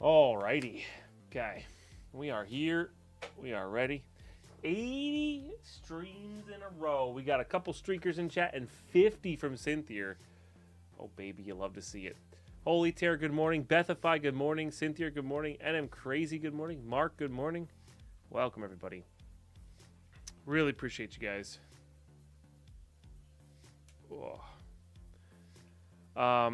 Alrighty. Okay. We are here. We are ready. 80 streams in a row. We got a couple streakers in chat and 50 from Cynthia. Oh, baby, you love to see it. Holy Terror, good morning. Bethify, good morning. Cynthia, good morning. NM Crazy, good morning. Mark, good morning. Welcome, everybody. Really appreciate you guys. Oh. I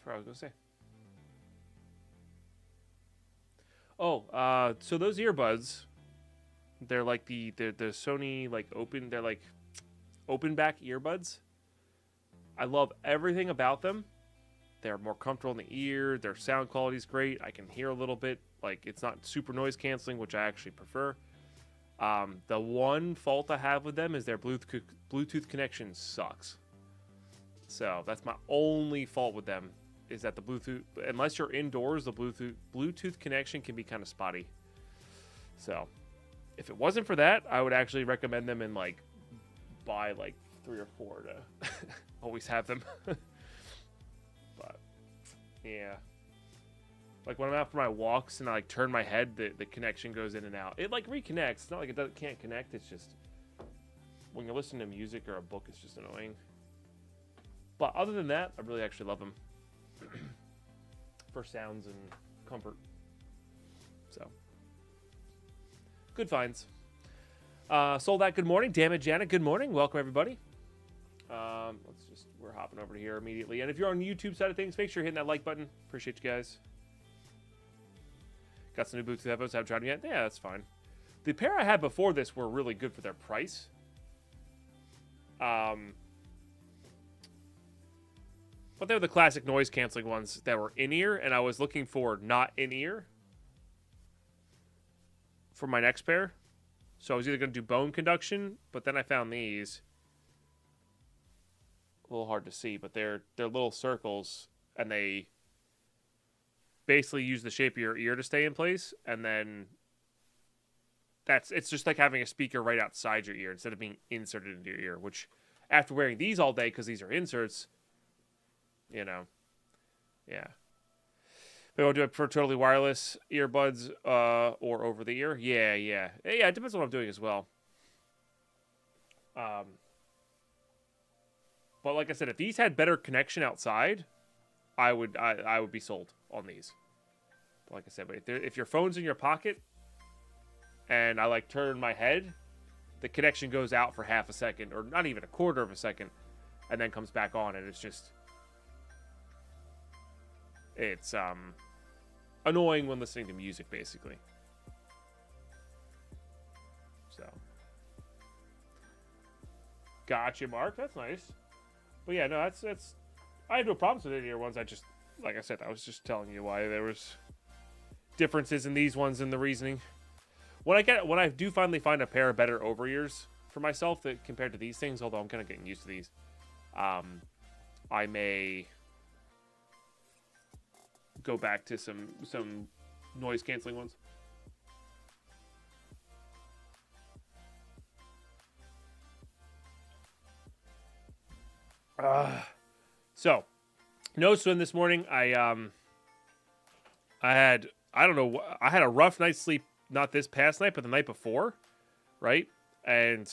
forgot what I was going to say. Oh, so those earbuds, they're like the Sony, like, open, they're like open back earbuds. I love everything about them. They're more comfortable in the ear. Their sound quality is great. I can hear a little bit. Like, it's not super noise canceling, which I actually prefer. The one fault I have with them is their Bluetooth connection sucks. So that's my only fault with them, is that the Bluetooth, unless you're indoors, the Bluetooth connection can be kind of spotty. So if it wasn't for that, I would actually recommend them and like buy like 3 or 4 to always have them. But yeah, like when I'm out for my walks and I like turn my head, the connection goes in and out. It like reconnects. It's not like it can't connect. It's just when you're listening to music or a book, it's just annoying. But other than that, I really actually love them for sounds and comfort. So good finds. Sold that. Good morning. Damn it, Janet. Good morning. Welcome everybody. We're hopping over to here immediately. And if you're on the YouTube side of things, make sure you're hitting that like button. Appreciate you guys. Got some new Bluetooth headphones. Haven't tried them yet. Yeah, that's fine. The pair I had before this were really good for their price. But they were the classic noise canceling ones that were in-ear, and I was looking for not in-ear for my next pair. So I was either going to do bone conduction, but then I found these. A little hard to see, but they're little circles, and they basically use the shape of your ear to stay in place, and then it's just like having a speaker right outside your ear instead of being inserted into your ear, which after wearing these all day, because these are inserts, you know, yeah. But I'll do it for totally wireless earbuds or over the ear. Yeah, it depends on what I'm doing as well. But like I said, if these had better connection outside, I would be sold on these. But like I said, but if your phone's in your pocket and I like turn my head, the connection goes out for half a second, or not even a quarter of a second, and then comes back on, and it's annoying when listening to music, basically. So, gotcha, Mark. That's nice. But yeah, no, that's. I have no problems with in-ear ones. I just, like I said, I was just telling you why there was differences in these ones and the reasoning. When I do finally find a pair of better over ears for myself that compared to these things, although I'm kind of getting used to these, I may go back to some noise canceling ones. So no swim this morning. I had a rough night's sleep, not this past night, but the night before, right? And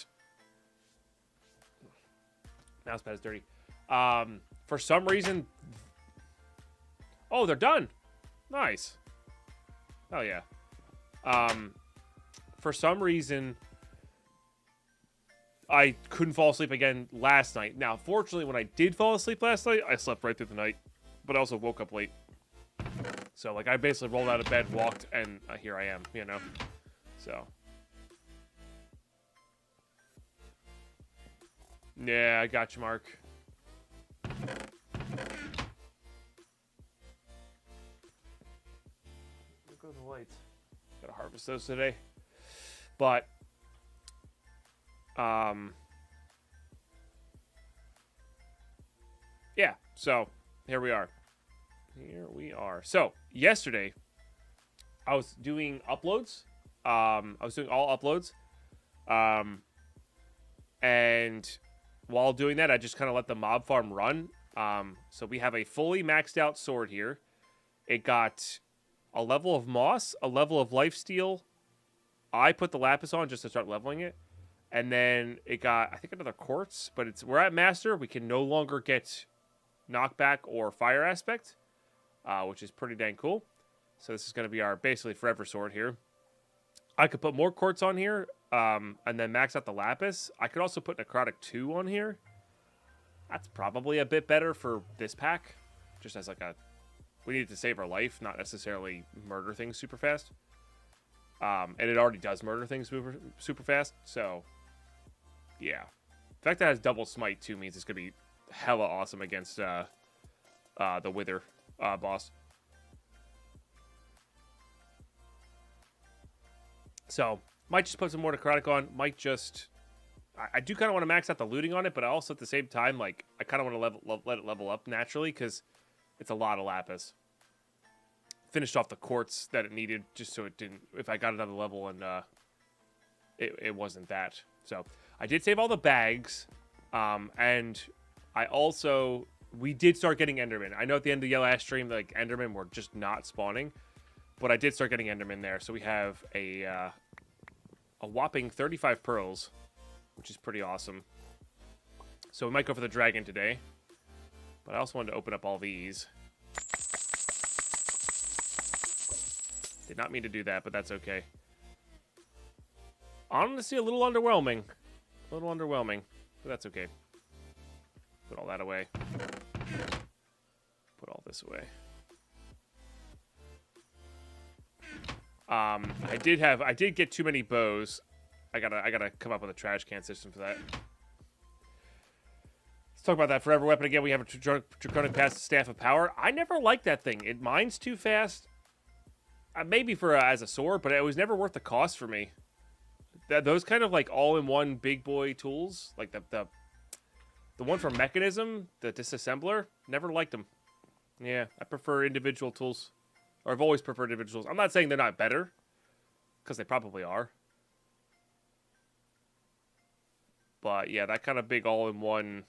mouse pad is dirty. For some reason, oh, they're done. Nice. Oh yeah. For some reason, I couldn't fall asleep again last night. Now, fortunately, when I did fall asleep last night, I slept right through the night, but I also woke up late. So, like, I basically rolled out of bed, walked, and here I am, you know? So. Yeah, I got you, Mark. There go the lights. Gotta harvest those today. But, yeah, so here we are. So yesterday I was doing uploads. I was doing all uploads. And while doing that, I just kind of let the mob farm run. So we have a fully maxed out sword here. It got a level of moss, a level of lifesteal. I put the lapis on just to start leveling it. And then it got, I think, another quartz. But we're at master. We can no longer get knockback or fire aspect, which is pretty dang cool. So this is going to be our basically forever sword here. I could put more quartz on here and then max out the lapis. I could also put necrotic 2 on here. That's probably a bit better for this pack. Just as like a... We need to save our life, not necessarily murder things super fast. And it already does murder things super fast, so... Yeah. The fact that it has double smite, too, means it's going to be hella awesome against the Wither boss. So, might just put some more necrotic on. Might just... I do kind of want to max out the looting on it, but I also, at the same time, like, I kind of want to let it level up naturally, because it's a lot of lapis. Finished off the quartz that it needed, just so it didn't... If I got another level and it wasn't that. So, I did save all the bags, and I also... We did start getting Enderman. I know at the end of the last stream, like, Enderman were just not spawning, but I did start getting Enderman there. So we have a whopping 35 pearls, which is pretty awesome. So we might go for the dragon today. But I also wanted to open up all these. Did not mean to do that, but that's okay. Honestly, a little underwhelming. A little underwhelming, but that's okay. Put all that away. Put all this away. I did get too many bows. I gotta come up with a trash can system for that. Let's talk about that forever weapon again. We have a Draconic Pass Staff of Power. I never liked that thing. It mines too fast. Maybe for as a sword, but it was never worth the cost for me. Those kind of like all-in-one big boy tools, like the one for Mechanism, the disassembler, never liked them. Yeah, I prefer individual tools. Or I've always preferred individuals. I'm not saying they're not better, because they probably are. But yeah, that kind of big all-in-one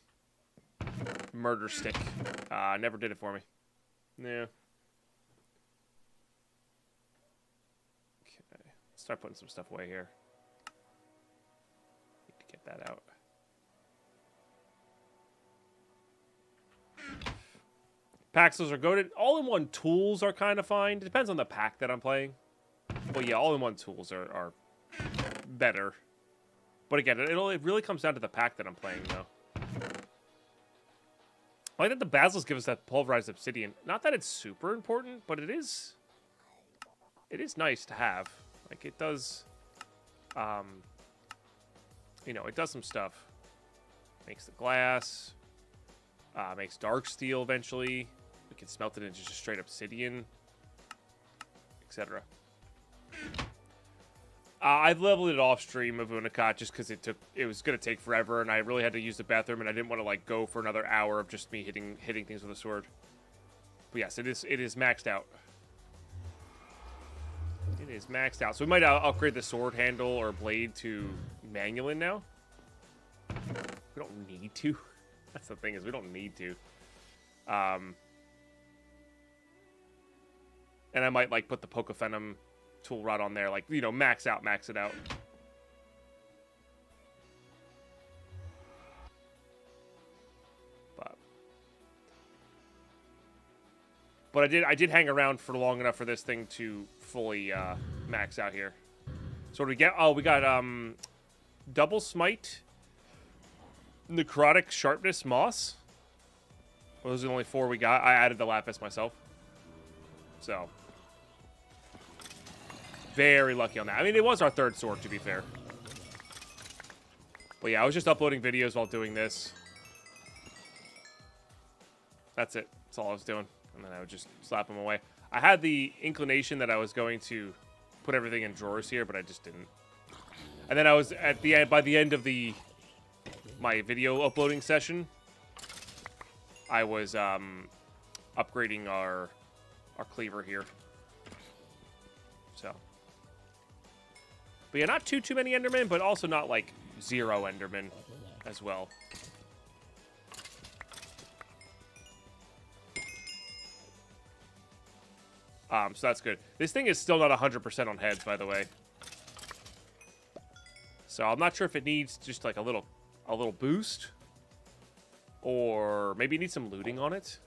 murder stick never did it for me. Yeah. Okay, let's start putting some stuff away here. Need to get that out. Paxos are goated. All-in-one tools are kind of fine. It depends on the pack that I'm playing. But yeah, all-in-one tools are better. But again, it really comes down to the pack that I'm playing, though. I like that the Basils give us that pulverized obsidian. Not that it's super important, but it is nice to have. Like, it does, you know, it does some stuff. Makes the glass, makes dark steel eventually. We can smelt it into just straight obsidian, etc. I've leveled it off stream of Unicot just because it was going to take forever, and I really had to use the bathroom, and I didn't want to like go for another hour of just me hitting things with a sword. But yes, it is maxed out. It is maxed out. So we might upgrade the sword handle or blade to Manualin now. We don't need to. That's the thing, is we don't need to. And I might like put the Pokophenom tool rod on there, like, you know, max it out. But I did hang around for long enough for this thing to fully max out here. So what do we get? Oh, we got double smite, necrotic sharpness, moss. Well, those are the only 4 we got. I added the lapis myself. So very lucky on that. I mean, it was our 3rd sword, to be fair. But yeah, I was just uploading videos while doing this. That's it. That's all I was doing. And then I would just slap them away. I had the inclination that I was going to put everything in drawers here, but I just didn't. And then I was at the end, by the end of my video uploading session, I was upgrading our cleaver here. So. But yeah, not too many Endermen, but also not like 0 Endermen as well. So that's good. This thing is still not 100% on heads, by the way. So I'm not sure if it needs just like a little boost, or maybe it needs some looting on it.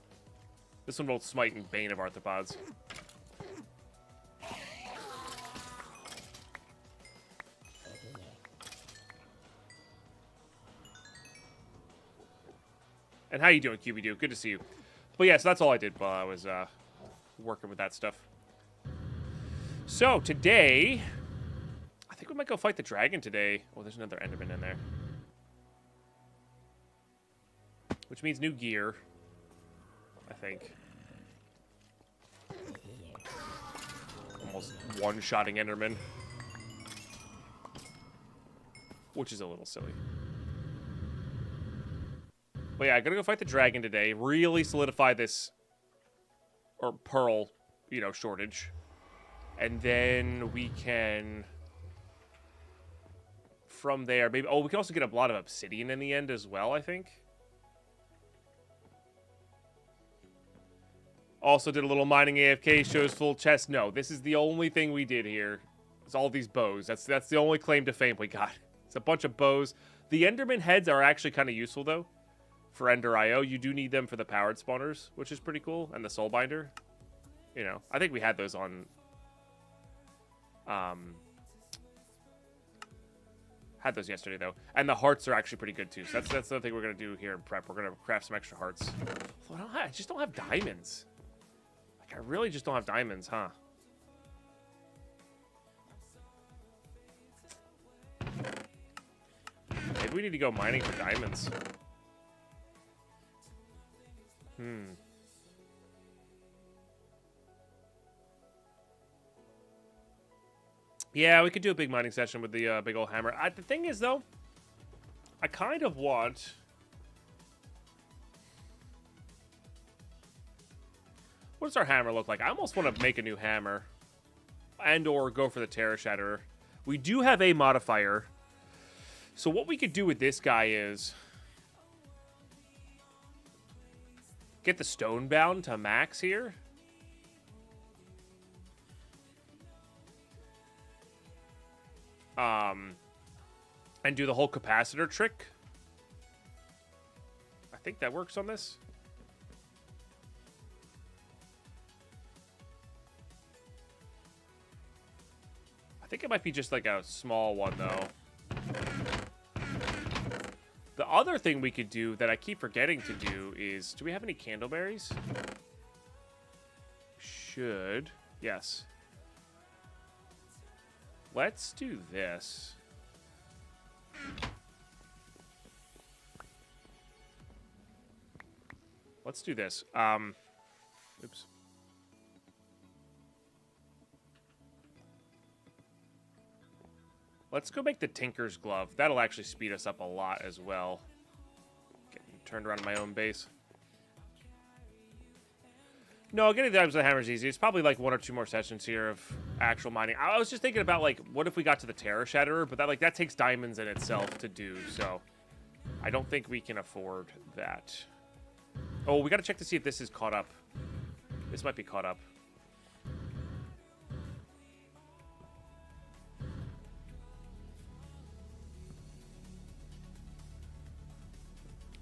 This one will smite and bane of arthropods. And how you doing, QB2? Good to see you. But yeah, so that's all I did while I was working with that stuff. So today, I think we might go fight the dragon today. Oh, there's another Enderman in there. Which means new gear, I think. Almost one-shotting Enderman. Which is a little silly. But yeah, I'm gonna go fight the dragon today. Really solidify this, or pearl, you know, shortage. And then we can, from there, maybe, oh, we can also get a lot of obsidian in the end as well, I think. Also did a little mining AFK, shows full chest. No, this is the only thing we did here. It's all these bows. That's the only claim to fame we got. It's a bunch of bows. The Enderman heads are actually kind of useful, though. For Ender IO, you do need them for the powered spawners, which is pretty cool, and the soul binder. You know, I think we had those on. Had those yesterday though, and the hearts are actually pretty good too. So that's the thing we're gonna do here in prep. We're gonna craft some extra hearts. I just don't have diamonds. Like I really just don't have diamonds, huh? Maybe we need to go mining for diamonds. Yeah, we could do a big mining session with the big old hammer. The thing is, though, I kind of want... What does our hammer look like? I almost want to make a new hammer. And or go for the Terra Shatterer. We do have a modifier. So what we could do with this guy is... Get the Stonebound to max here. And do the whole capacitor trick. I think that works on this. I think it might be just like a small one, though. The other thing we could do that I keep forgetting to do is... Do we have any candleberries? Should. Yes. Let's do this. Let's do this. Oops. Let's go make the Tinker's Glove. That'll actually speed us up a lot as well. Getting turned around in my own base. No, getting the items of the hammer is easy. It's probably like 1 or 2 more sessions here of actual mining. I was just thinking about, like, what if we got to the Terra Shatterer? But that takes diamonds in itself to do, so I don't think we can afford that. Oh, we got to check to see if this is caught up. This might be caught up.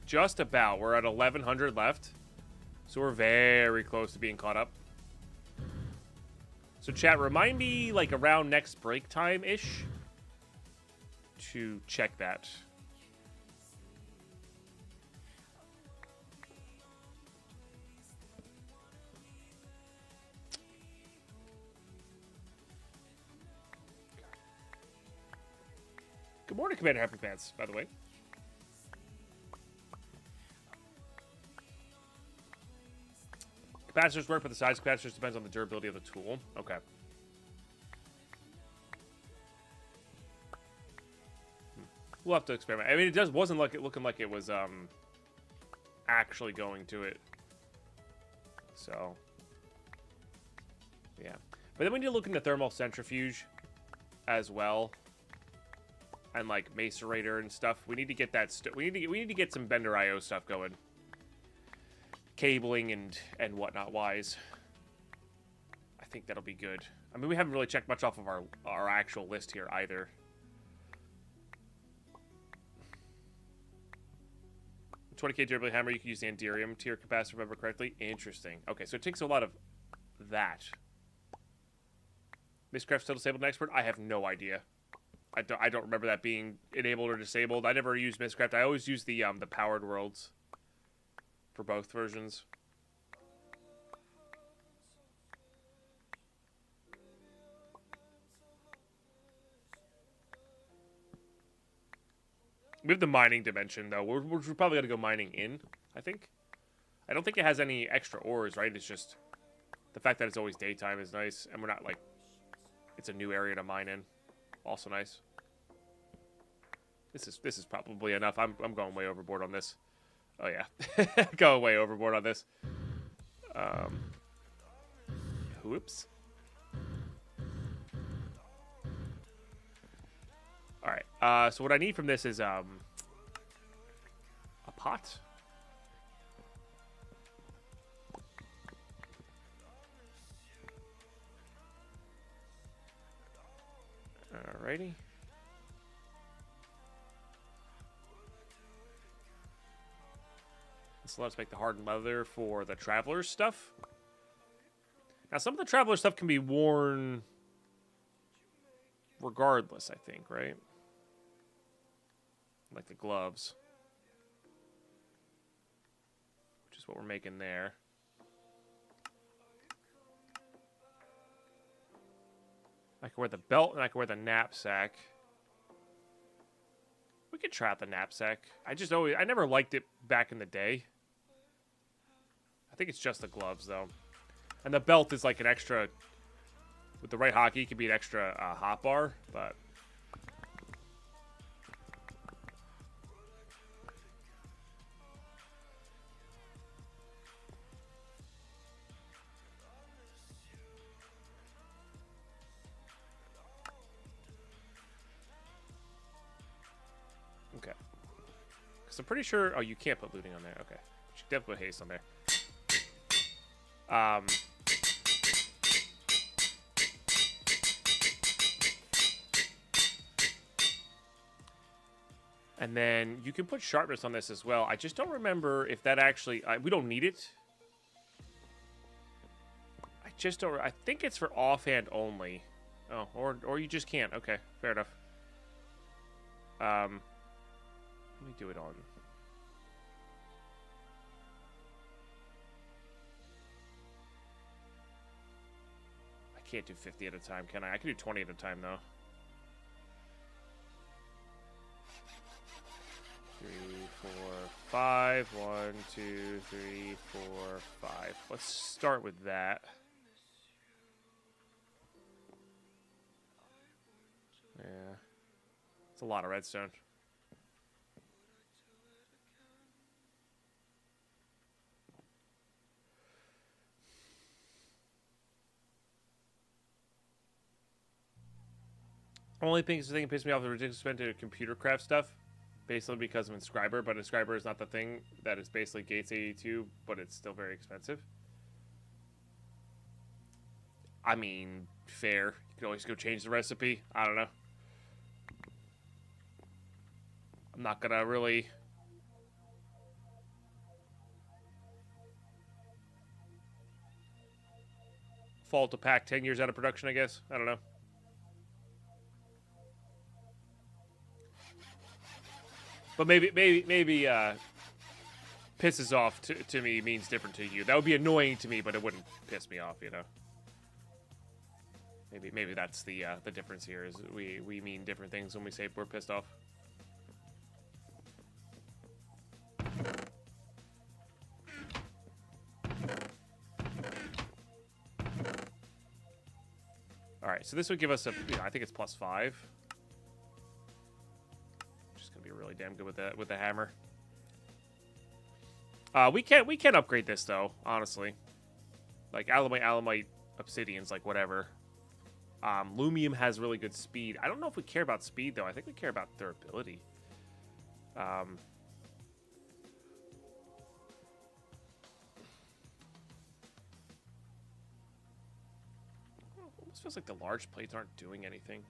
Just about. We're at 1,100 left. So we're very close to being caught up. So chat, remind me like around next break time-ish to check that. Good morning, Commander Happy Pants, by the way. Capacitors work, but the size of capacitors depends on the durability of the tool. Okay. We'll have to experiment. I mean, it wasn't like looking like it was actually going to it. So, yeah. But then we need to look into thermal centrifuge as well, and like macerator and stuff. We need to get that. We need to get some Bender IO stuff going. Cabling and whatnot wise. think that'll be good. I mean, we haven't really checked much off of our actual list here either. $20K durability hammer, you can use the Andirium tier capacitor if I remember correctly. Interesting. Okay, so it takes a lot of that. Mistcraft still disabled and expert? I have no idea. I don't remember that being enabled or disabled. I never used Mistcraft. I always use the powered worlds for both versions. We have the mining dimension, though. We're probably going to go mining in, I think. I don't think it has any extra ores, right? It's just the fact that it's always daytime is nice. And we're not, like... It's a new area to mine in. Also nice. This is probably enough. I'm going way overboard on this. Oh, yeah. Going way overboard on this. Whoops. Alright, so what I need from this is, a pot. Alrighty. So let's make the hardened leather for the Traveler's stuff. Now, some of the Traveler's stuff can be worn regardless, I think, right? Like the gloves. Which is what we're making there. I can wear the belt and I can wear the knapsack. We could try out the knapsack. I never liked it back in the day. I think it's just the gloves, though. And the belt is like an extra... With the right hotkey, it could be an extra hotbar, but... Okay. Because I'm pretty sure... Oh, you can't put looting on there. Okay. You should definitely put haste on there. And then you can put sharpness on this as well. I just don't remember if that actually... we don't need it. I just don't... I think it's for offhand only. Oh, or you just can't. Okay, fair enough. Let me do it on... I can't do 50 at a time, can I? I can do 20 at a time, though. 3, 4, 5. 1, 2, 3, 4, 5. Let's start with that. Yeah. It's a lot of redstone. Only thing that pisses me off is the ridiculous spend to computer craft stuff. Basically because of Inscriber, but Inscriber is not the thing. That is basically Gates 82, but it's still very expensive. I mean, fair. You can always go change the recipe. I don't know. I'm not gonna really... fault a pack 10 years out of production, I guess. I don't know. But maybe pisses off to me means different to you. That would be annoying to me, but it wouldn't piss me off, you know. Maybe that's the difference here is we mean different things when we say we're pissed off. All right, so this would give us a, I think it's +5. Really damn good with the hammer. We can't upgrade this though, honestly. Like Alamite, Obsidian's like whatever. Lumium has really good speed. I don't know if we care about speed though. I think we care about durability. Almost feels like the large plates aren't doing anything.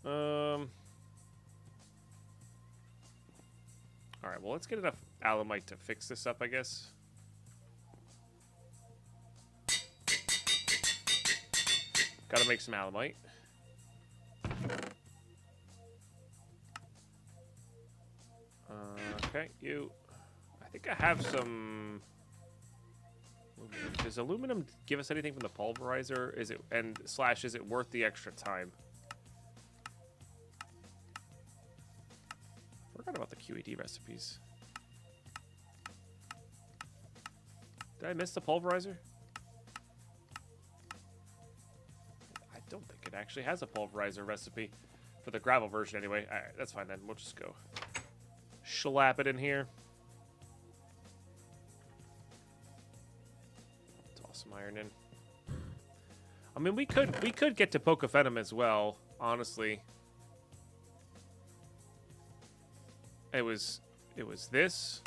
All right, well, let's get enough alamite to fix this up, I guess. Gotta make some alamite. Okay, you. I think I have some. Does aluminum give us anything from the pulverizer? Is it / is it worth the extra time? Forgot about the QED recipes. Did I miss the pulverizer? I don't think it actually has a pulverizer recipe for the gravel version anyway. All right, that's fine then. We'll just go slap it in here. Toss some iron in. I mean, we could get to Pocophenim as well, honestly. It was this.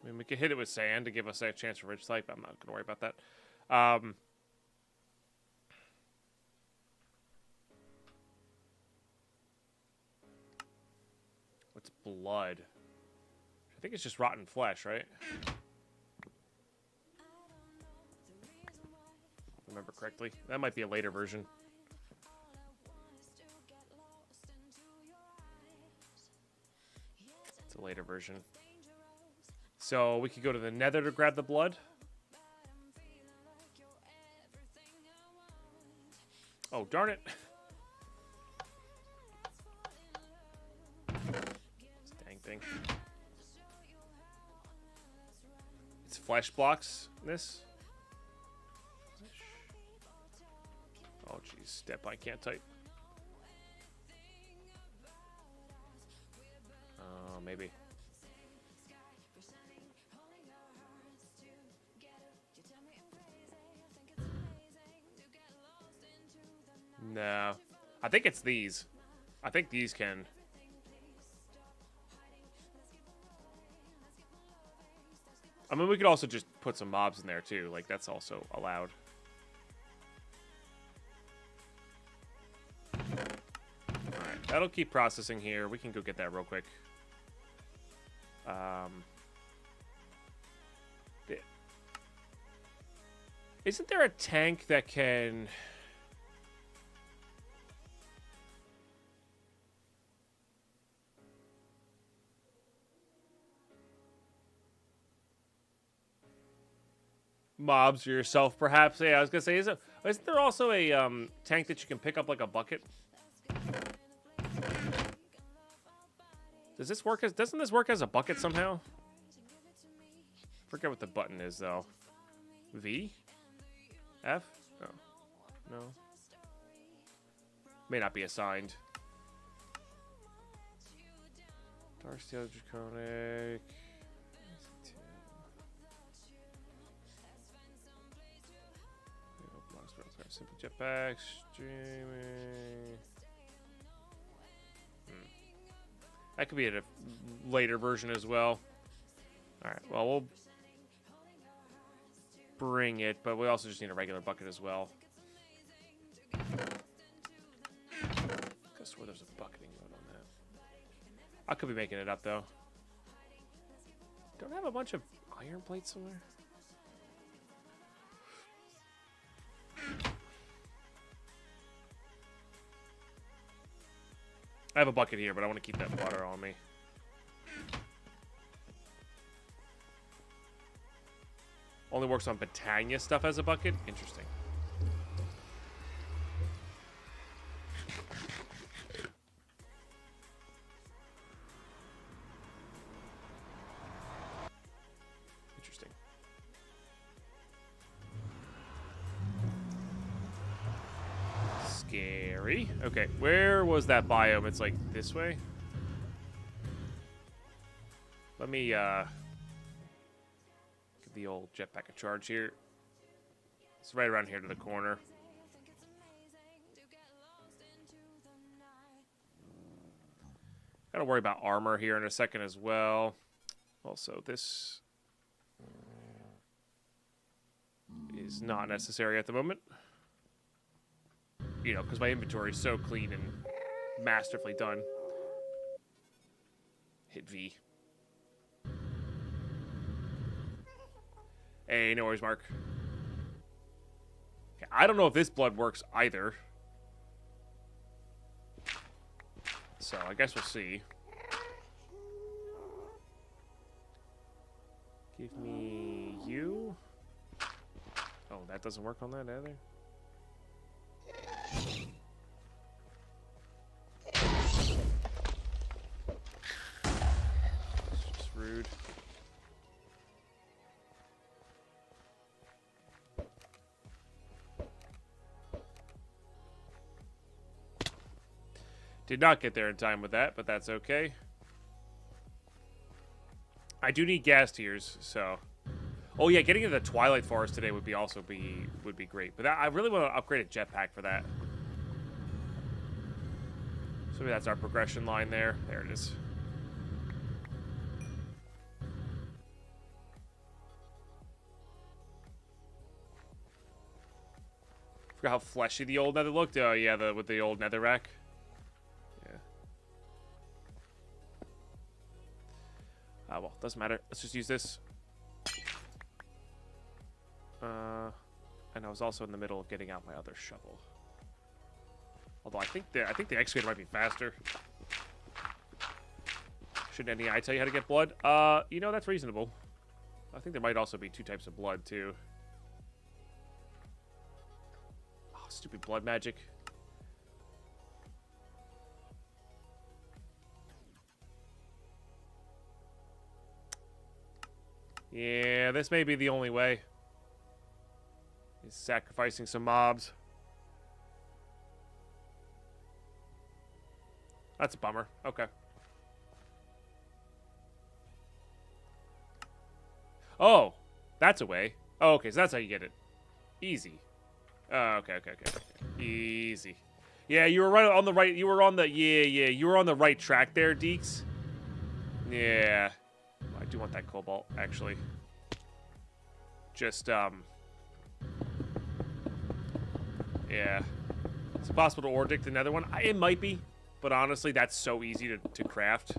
I mean, we could hit it with sand to give us a chance for ridge type. I'm not going to worry about that. What's blood? I think it's just rotten flesh, right? Remember correctly. That might be a later version. It's a later version. So we could go to the Nether to grab the blood. Oh, darn it. This dang thing. It's flesh blocks, this. Oh, jeez. Deadpine can't type. Oh, maybe. No. I think it's these. I think these can. I mean, we could also just put some mobs in there, too. Like, that's also allowed. Alright, that'll keep processing here. We can go get that real quick. Isn't there a tank that can... mobs yourself, perhaps? Yeah, I was gonna say, isn't there also a tank that you can pick up like a bucket? Does this work as? Doesn't this work as a bucket somehow? Forget what the button is though. V? F? Oh. No. May not be assigned. Dark Steel Draconic. Simple jetpack, streaming. That could be a later version as well. Alright, well, we'll bring it, but we also just need a regular bucket as well. I swear there's a bucketing mode on that. I could be making it up, though. Don't I have a bunch of iron plates somewhere? I have a bucket here, but I want to keep that water on me. Only works on Britannia stuff as a bucket? Interesting. Interesting. Scary. Okay, where was that biome? It's like this way? Let me give the old jetpack a charge here. It's right around here to the corner. Gotta worry about armor here in a second as well. Also, this is not necessary at the moment. You know, because my inventory is so clean and masterfully done. Hit V. Hey, no worries, Mark. Okay, I don't know if this blood works either. So, I guess we'll see. Give me you. Oh, that doesn't work on that either. It's just rude. Did not get there in time with that, but that's okay. I do need gas tiers, so. Oh yeah, getting into the Twilight Forest today would be great. But I really want to upgrade a jetpack for that. So maybe that's our progression line there. There it is. Forgot how fleshy the old nether looked. Oh yeah, with the old nether rack. Yeah. Well, doesn't matter. Let's just use this. And I was also in the middle of getting out my other shovel. Although I think the excavator might be faster. Shouldn't any I tell you how to get blood? You know, that's reasonable. I think there might also be 2 types of blood too. Oh, stupid blood magic. Yeah, this may be the only way. He's sacrificing some mobs. That's a bummer. Okay. Oh, that's a way. Oh, okay, so that's how you get it. Easy. Okay. Easy. Yeah, you were right on the right. You were on the you were on the right track there, Deeks. Yeah. I do want that cobalt, actually. Just yeah. Is it possible to ordict another one? It might be, but honestly, that's so easy to craft.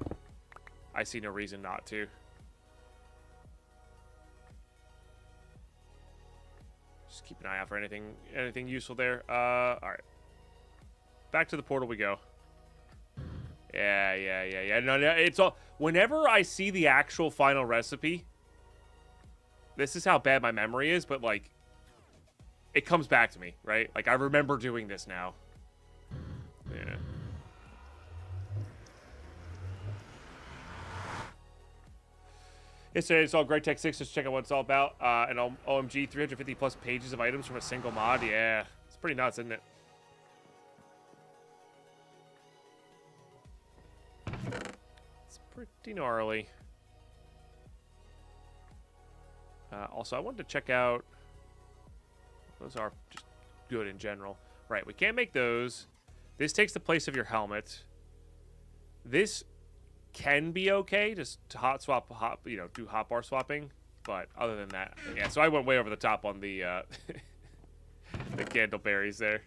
I see no reason not to. Just keep an eye out for anything useful there. All right. Back to the portal we go. Yeah. No, it's all. Whenever I see the actual final recipe, this is how bad my memory is, but like, it comes back to me, right? Like, I remember doing this now. Yeah. It's all Great Tech 6. Just check out what it's all about. And OMG, 350 plus pages of items from a single mod. Yeah, it's pretty nuts, isn't it? It's pretty gnarly. Also, I wanted to check out. Those are just good in general. Right, we can't make those. This takes the place of your helmet. This can be okay, just to do hotbar swapping. But other than that, yeah. So I went way over the top on the the candleberries there.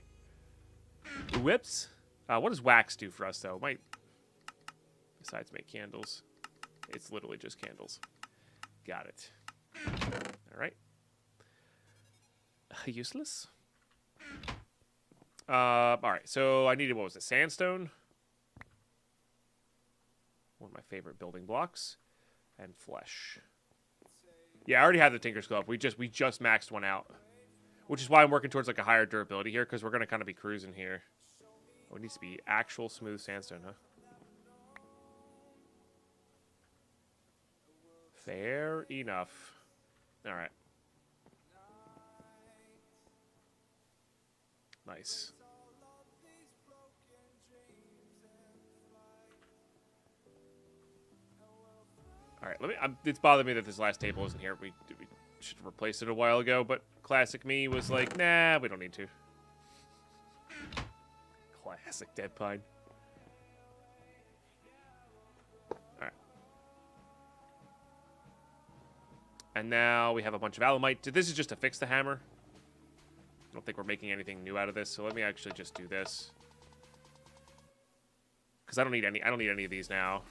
Whips. What does wax do for us though? Might besides make candles. It's literally just candles. Got it. All right. Useless. All right. So I needed, what was it? Sandstone. One of my favorite building blocks, and flesh. Yeah, I already have the Tinker's Glove. We just maxed one out, which is why I'm working towards like a higher durability here, because we're gonna kind of be cruising here. Oh, it needs to be actual smooth sandstone, huh? Fair enough. All right. Nice. All right, it's bothered me that this last table isn't here. We should have replaced it a while ago, but classic me was like, nah, we don't need to. Classic Deadpine. Alright. And now we have a bunch of Alamite. This is just to fix the hammer. I don't think we're making anything new out of this, so let me actually just do this. Because I don't need any of these now.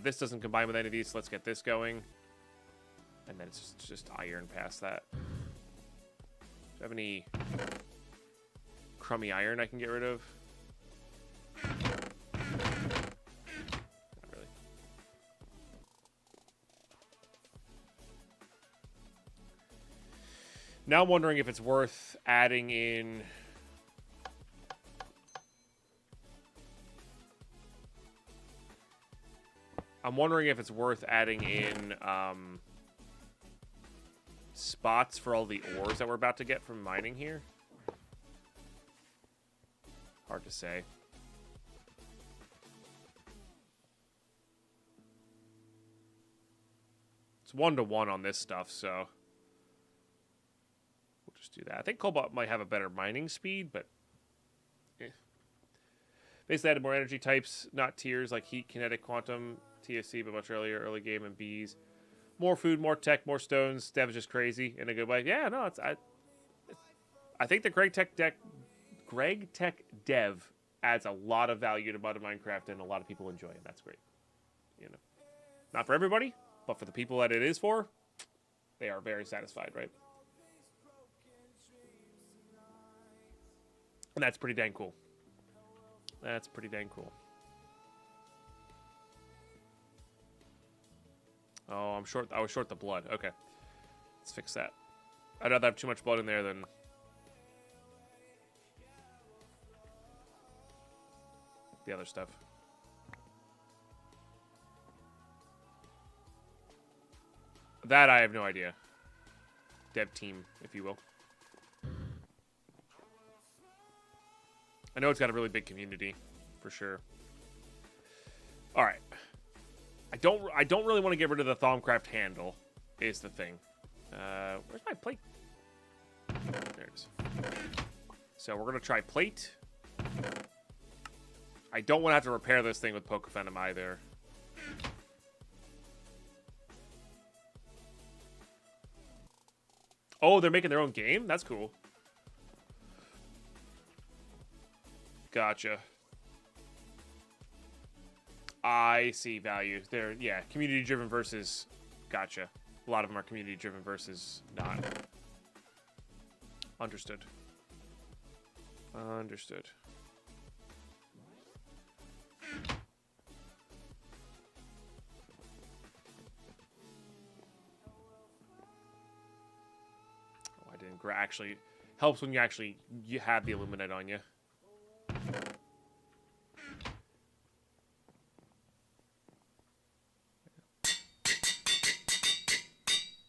This doesn't combine with any of these, so let's get this going. And then it's just iron past that. Do I have any crummy iron I can get rid of? Not really. Now I'm wondering if it's worth adding in... I'm wondering if it's worth adding in spots for all the ores that we're about to get from mining here. Hard to say. It's 1-to-1 on this stuff, so we'll just do that. I think Cobalt might have a better mining speed, but basically added more energy types, not tiers like heat, kinetic, quantum, TSC, but much earlier, early game, and bees. More food, more tech, more stones. Dev is just crazy in a good way. Yeah, no, I think the Greg Tech Dev adds a lot of value to modern Minecraft, and a lot of people enjoy it. That's great. You know, not for everybody, but for the people that it is for, they are very satisfied, right? And that's pretty dang cool. That's pretty dang cool. Oh, I'm short. I was short the blood. Okay. Let's fix that. I'd rather have too much blood in there than... the other stuff. That I have no idea. Dev team, if you will. I know it's got a really big community, for sure. All right. I don't really want to get rid of the Thaumcraft handle, is the thing. Where's my plate? There it is. So we're gonna try plate. I don't want to have to repair this thing with Pokevenom either. Oh, they're making their own game? That's cool. Gotcha. I see value. They're, yeah, community-driven versus... Gotcha. A lot of them are community-driven versus not. Understood. Understood. Oh, I didn't... Actually, helps when you have the Illuminate on you.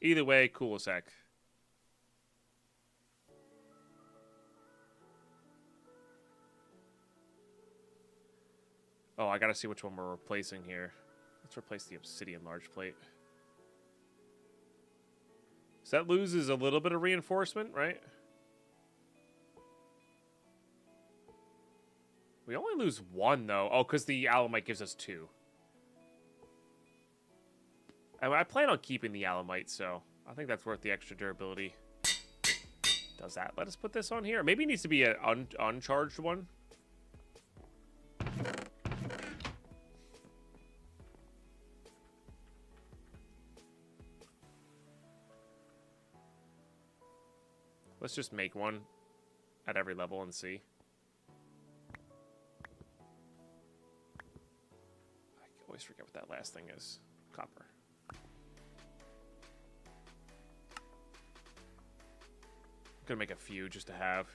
Either way, cool as heck. Oh, I gotta see which one we're replacing here. Let's replace the obsidian large plate. So that loses a little bit of reinforcement, right? We only lose one, though. Oh, because the Alamite gives us 2. I plan on keeping the Alamite, so I think that's worth the extra durability. Does that let us put this on here? Maybe it needs to be an uncharged one. Let's just make one at every level and see. I always forget what that last thing is. Copper. I'm gonna make a few just to have.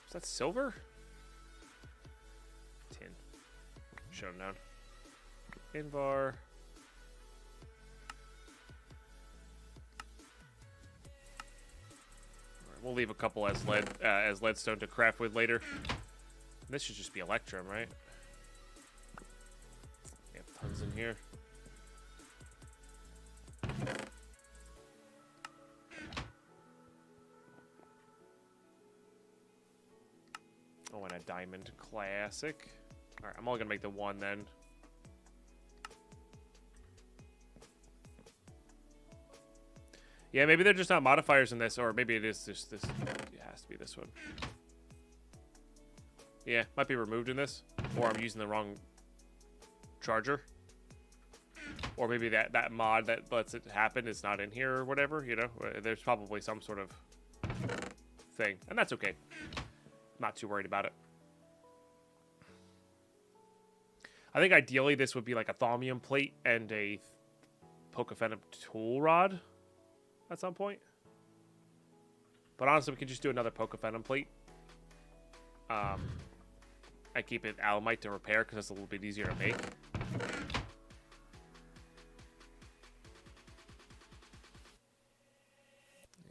Is that silver? Tin. Shut them down. Invar. We'll leave a couple as leadstone to craft with later. This should just be electrum, right? We have tons in here. Oh, and a diamond classic. All right, I'm only gonna make the one then. Yeah, maybe they're just not modifiers in this, or maybe it is just this. It has to be this one. Yeah, might be removed in this, or I'm using the wrong charger, or maybe that mod that lets it happen is not in here or whatever. You know, there's probably some sort of thing, and that's okay. Not too worried about it. I think ideally this would be like a thaumium plate and a Pokephenom tool rod at some point. But honestly, we could just do another Pokephenom plate. I keep it Alamite to repair because it's a little bit easier to make.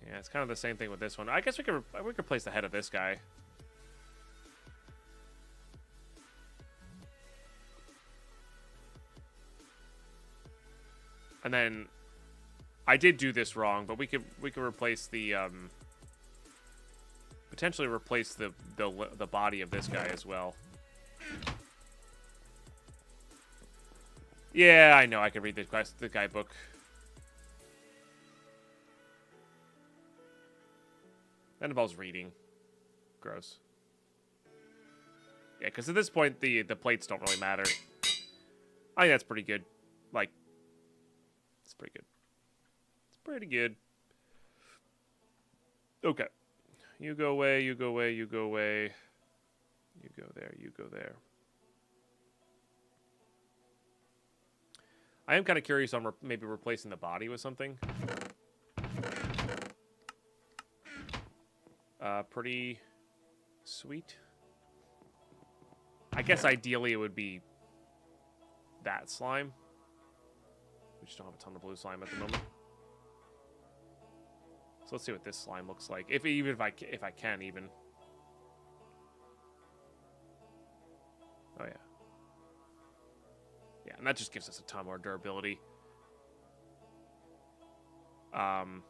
Yeah, it's kind of the same thing with this one. I guess we could replace the head of this guy. And then I did do this wrong, but we could replace the potentially replace the body of this guy as well. Yeah, I know. I can read the guidebook. That involves reading. Gross. Yeah, because at this point the plates don't really matter. I think that's pretty good. Like, it's pretty good. It's pretty good. Okay. You go away, you go away, you go away. You go there, you go there. I am kind of curious on maybe replacing the body with something. Pretty sweet. I guess ideally it would be that slime. We just don't have a ton of blue slime at the moment. So let's see what this slime looks like. If I can even. Oh yeah. Yeah, and that just gives us a ton more durability. And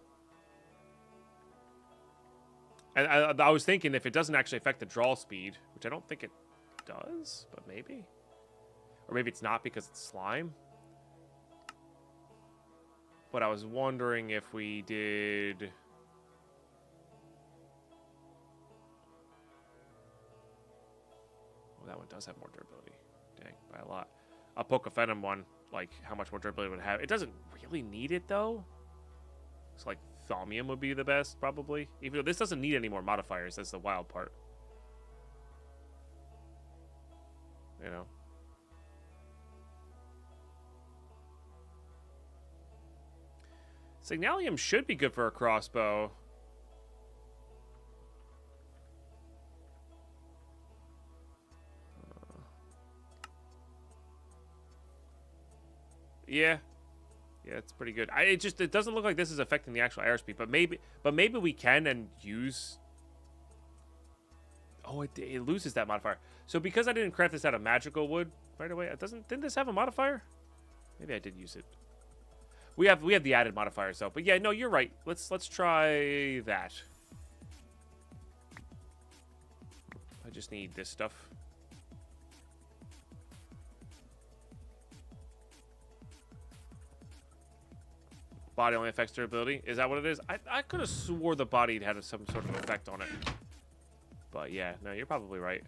I was thinking if it doesn't actually affect the draw speed, which I don't think it does, but maybe. Or maybe it's not because it's slime. But I was wondering if we did... Oh, that one does have more durability. Dang, by a lot. A Pokephenom one, like, how much more durability it would have. It doesn't really need it, though. It's like Thaumium would be the best, probably. Even though this doesn't need any more modifiers. That's the wild part. You know? Signalium should be good for a crossbow. Yeah. Yeah, it's pretty good. It doesn't look like this is affecting the actual airspeed, but maybe we can and use. Oh, it loses that modifier. So because I didn't craft this out of magical wood right away, didn't this have a modifier? Maybe I did use it. We have the added modifiers though. But yeah, no, you're right. Let's try that. I just need this stuff. Body only affects durability. Is that what it is? I could have swore the body had some sort of effect on it. But yeah, no, you're probably right.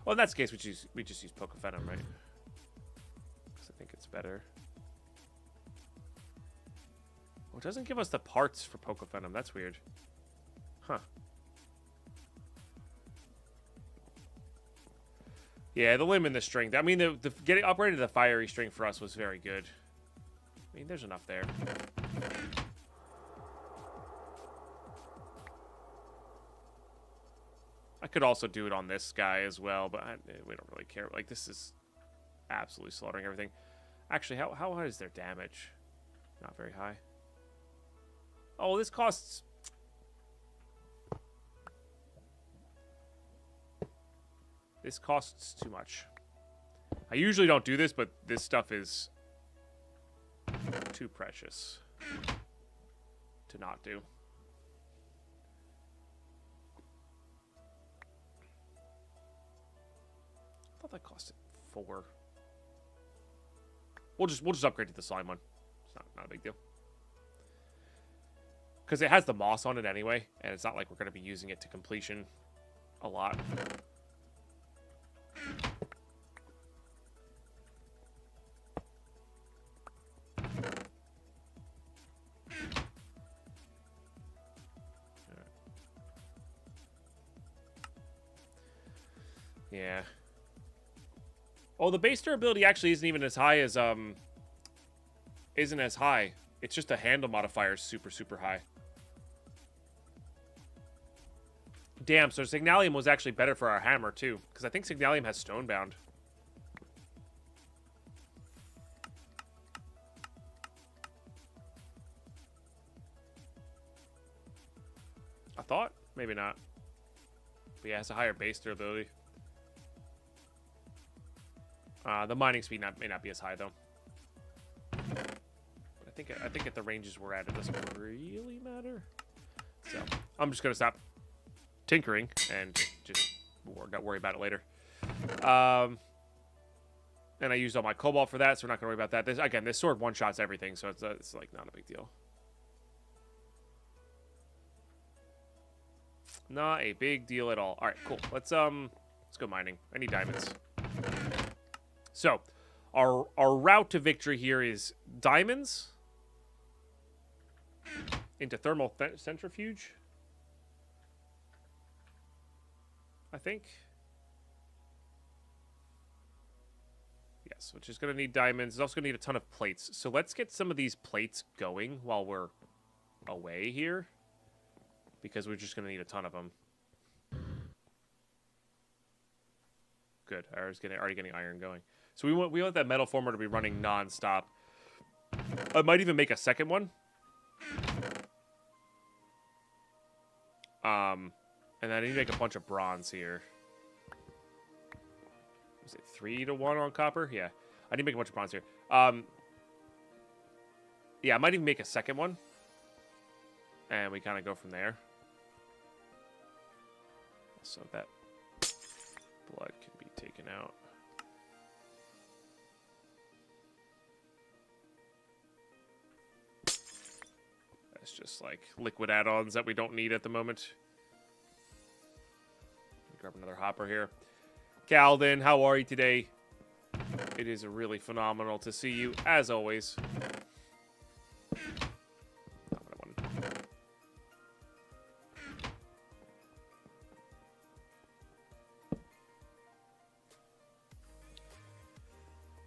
Well, in that case, we just use Pokephenom, right? Because I think it's better. Well, it doesn't give us the parts for Pokephenom. That's weird. Huh. Yeah, the limb and the strength. I mean, the getting upgraded to the fiery string for us was very good. I mean, there's enough there. I could also do it on this guy as well, but we don't really care. Like, this is absolutely slaughtering everything. Actually, how high is their damage? Not very high. Oh, this costs... this costs too much. I usually don't do this, but this stuff is too precious to not do. I thought that costed 4. We'll just upgrade to the slime one. It's not a big deal. Because it has the moss on it anyway, and it's not like we're going to be using it to completion a lot. Yeah. Oh, the base durability actually isn't even as high as, isn't as high. It's just the handle modifier is super, super high. Damn, so Signalium was actually better for our hammer, too. Because I think Signalium has Stonebound. I thought? Maybe not. But yeah, it has a higher base durability. The mining speed may not be as high, though. I think at the ranges we're at, it doesn't really matter. So, I'm just going to stop tinkering and just worry about it later. And I used all my cobalt for that, so we're not going to worry about that. This sword one-shots everything, so it's like not a big deal. Not a big deal at all. All right, cool. Let's go mining. I need diamonds. So, our route to victory here is diamonds into thermal centrifuge, I think. Yes, which is going to need diamonds. It's also going to need a ton of plates. So let's get some of these plates going while we're away here, because we're just going to need a ton of them. Good. I was already getting iron going. So we want that metal former to be running non-stop. I might even make a second one. And then I need to make a bunch of bronze here. Was it 3-to-1 on copper? Yeah. I need to make a bunch of bronze here. Yeah, I might even make a second one. And we kind of go from there. So that blood can be taken out. That's just like liquid add-ons that we don't need at the moment. Grab another hopper here. Calden, how are you today? It is really phenomenal to see you, as always. Not what I wanted.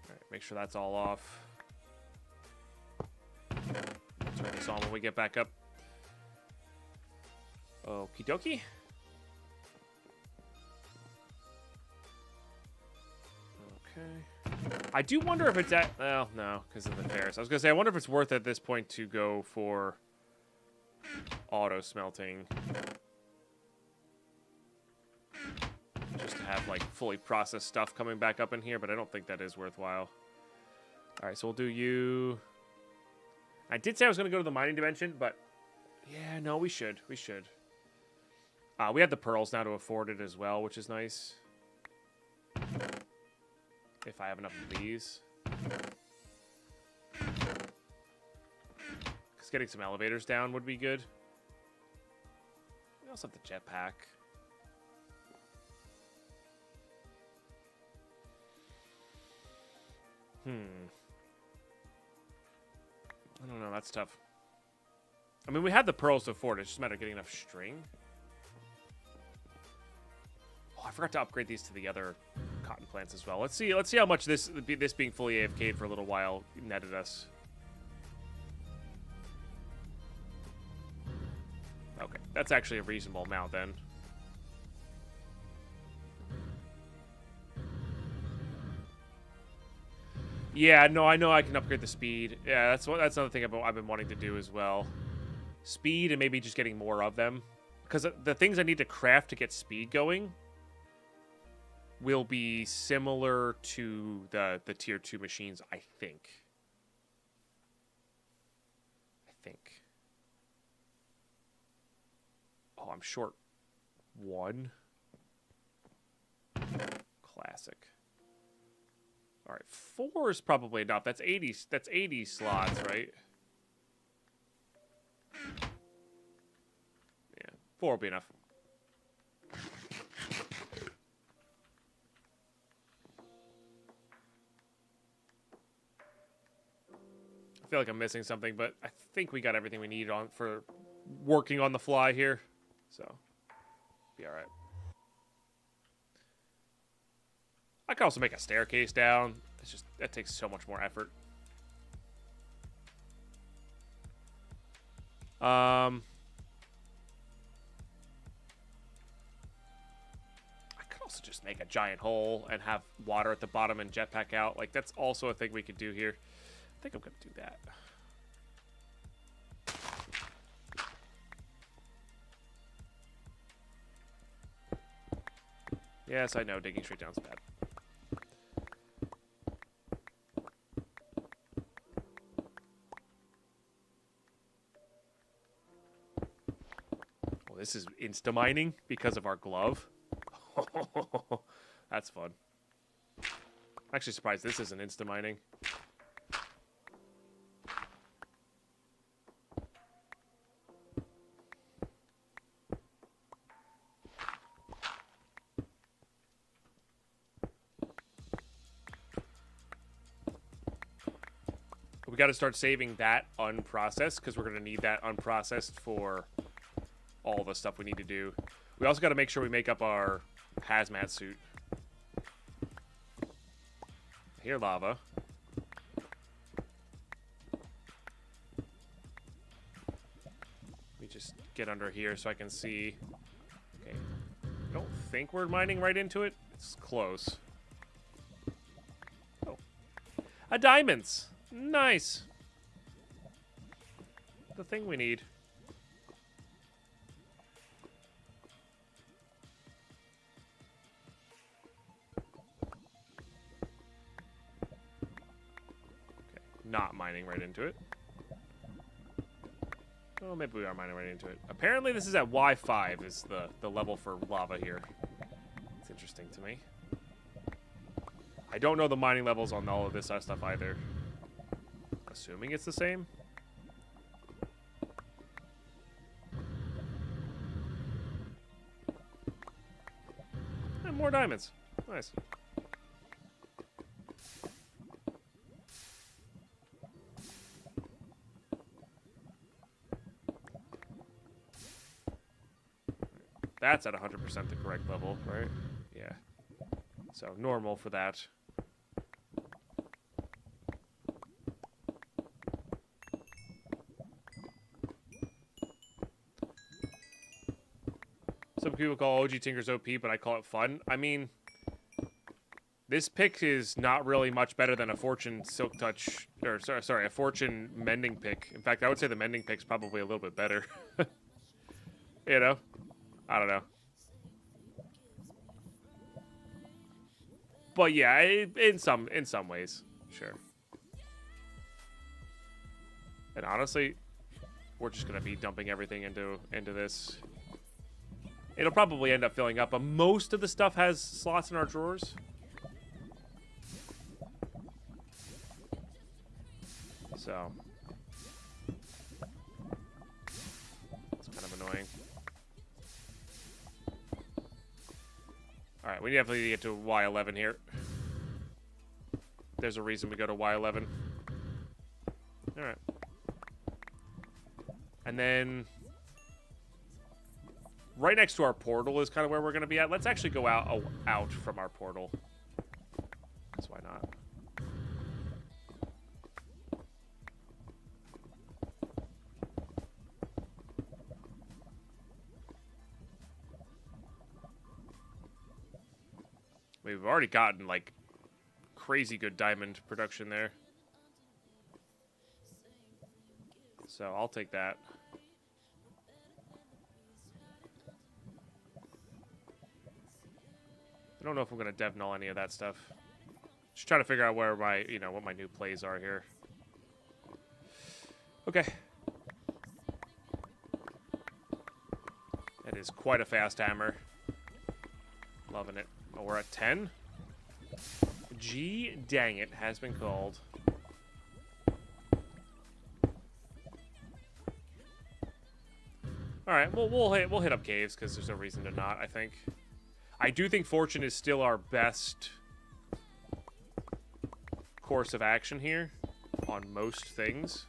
Alright, make sure that's all off. Turn this on when we get back up. Okie dokie. Okay. I do wonder if it's at... Well, no, because of the Ferris. I was going to say, I wonder if it's worth at this point to go for auto smelting. Just to have, like, fully processed stuff coming back up in here, but I don't think that is worthwhile. Alright, so we'll do you... I did say I was going to go to the mining dimension, but... Yeah, no, we should. We should. We have the pearls now to afford it as well, which is nice. If I have enough of these. Because getting some elevators down would be good. We also have the jetpack. I don't know, that's tough. I mean, we had the pearls to afford it. It's just a matter of getting enough string. Oh, I forgot to upgrade these to the other cotton plants as well. Let's see how much this being fully AFK'd for a little while netted us. Okay, that's actually a reasonable amount then. Yeah, no, I know I can upgrade the speed. Yeah, that's another thing I've been wanting to do as well. Speed and maybe just getting more of them. Because the things I need to craft to get speed going will be similar to the tier 2 machines, I think. Oh, I'm short 1. Classic. All right, 4 is probably enough. That's 80. That's 80 slots, right? Yeah, 4 will be enough. I feel like I'm missing something, but I think we got everything we need on for working on the fly here, so be all right. I could also make a staircase down. It's just that takes so much more effort. I could also just make a giant hole and have water at the bottom and jetpack out. Like, that's also a thing we could do here. I think I'm gonna do that. Yes, I know digging straight down is bad. Well, this is insta-mining because of our glove. That's fun. I'm actually surprised this isn't insta-mining. We got to start saving that unprocessed because we're going to need that unprocessed for all the stuff we need to do. We also got to make sure we make up our hazmat suit. Here, lava. Let me just get under here so I can see. Okay. I don't think we're mining right into it. It's close. Oh. A diamonds! Nice. The thing we need. Okay, not mining right into it. Oh, maybe we are mining right into it. Apparently this is at Y5 is the level for lava here. It's interesting to me. I don't know the mining levels on all of this stuff either. Assuming it's the same. And more diamonds. Nice. That's at 100% the correct level, right? Yeah. So normal for that. Some people call OG Tinkers OP, but I call it fun. I mean, this pick is not really much better than a Fortune Silk Touch, or sorry, a Fortune Mending pick. In fact, I would say the Mending pick's probably a little bit better. You know? I don't know. But yeah, in some ways, sure. And honestly, we're just gonna be dumping everything into this. It'll probably end up filling up, but most of the stuff has slots in our drawers. So it's kind of annoying. Alright, we definitely need to get to Y11 here. There's a reason we go to Y11. Alright. And then right next to our portal is kind of where we're going to be at. Let's actually go out from our portal. That's why not. We've already gotten, like, crazy good diamond production there. So I'll take that. I don't know if I'm gonna dev null any of that stuff. Just trying to figure out where my, you know, what my new plays are here. Okay. That is quite a fast hammer. Loving it. Oh, we're at 10. Gee, dang it, has been called. All right, well, we'll hit up caves because there's no reason to not. I think. I do think fortune is still our best course of action here on most things,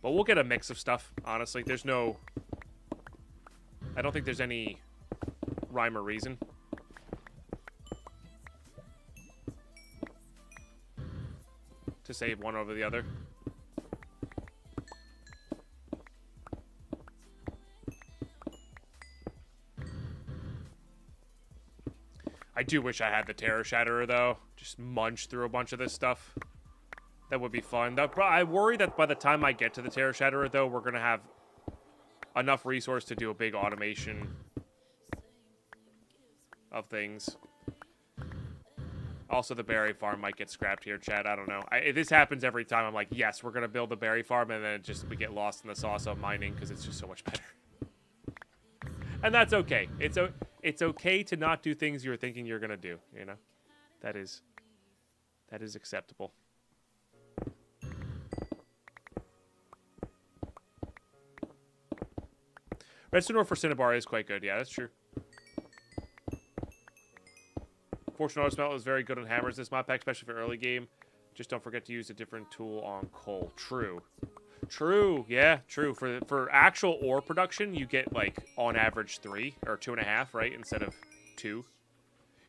but we'll get a mix of stuff. Honestly, there's no. I don't think there's any rhyme or reason. To save one over the other. I do wish I had the Terror Shatterer, though. Just munch through a bunch of this stuff. That would be fun. I worry that by the time I get to the Terror Shatterer, though, we're going to have enough resource to do a big automation of things. Also, the berry farm might get scrapped here, chat. I don't know. This happens every time. I'm like, yes, we're going to build the berry farm, and then we get lost in the sauce of mining because it's just so much better. And that's okay. It's okay to not do things you're thinking you're going to do, you know? That is acceptable. Redstone ore for Cinnabar is quite good. Yeah, that's true. Fortune Auto Smelt is very good on hammers this mod pack, especially for early game. Just don't forget to use a different tool on coal. True. True. Yeah, true. For actual ore production, you get, like, on average 3 or 2.5, right? Instead of 2.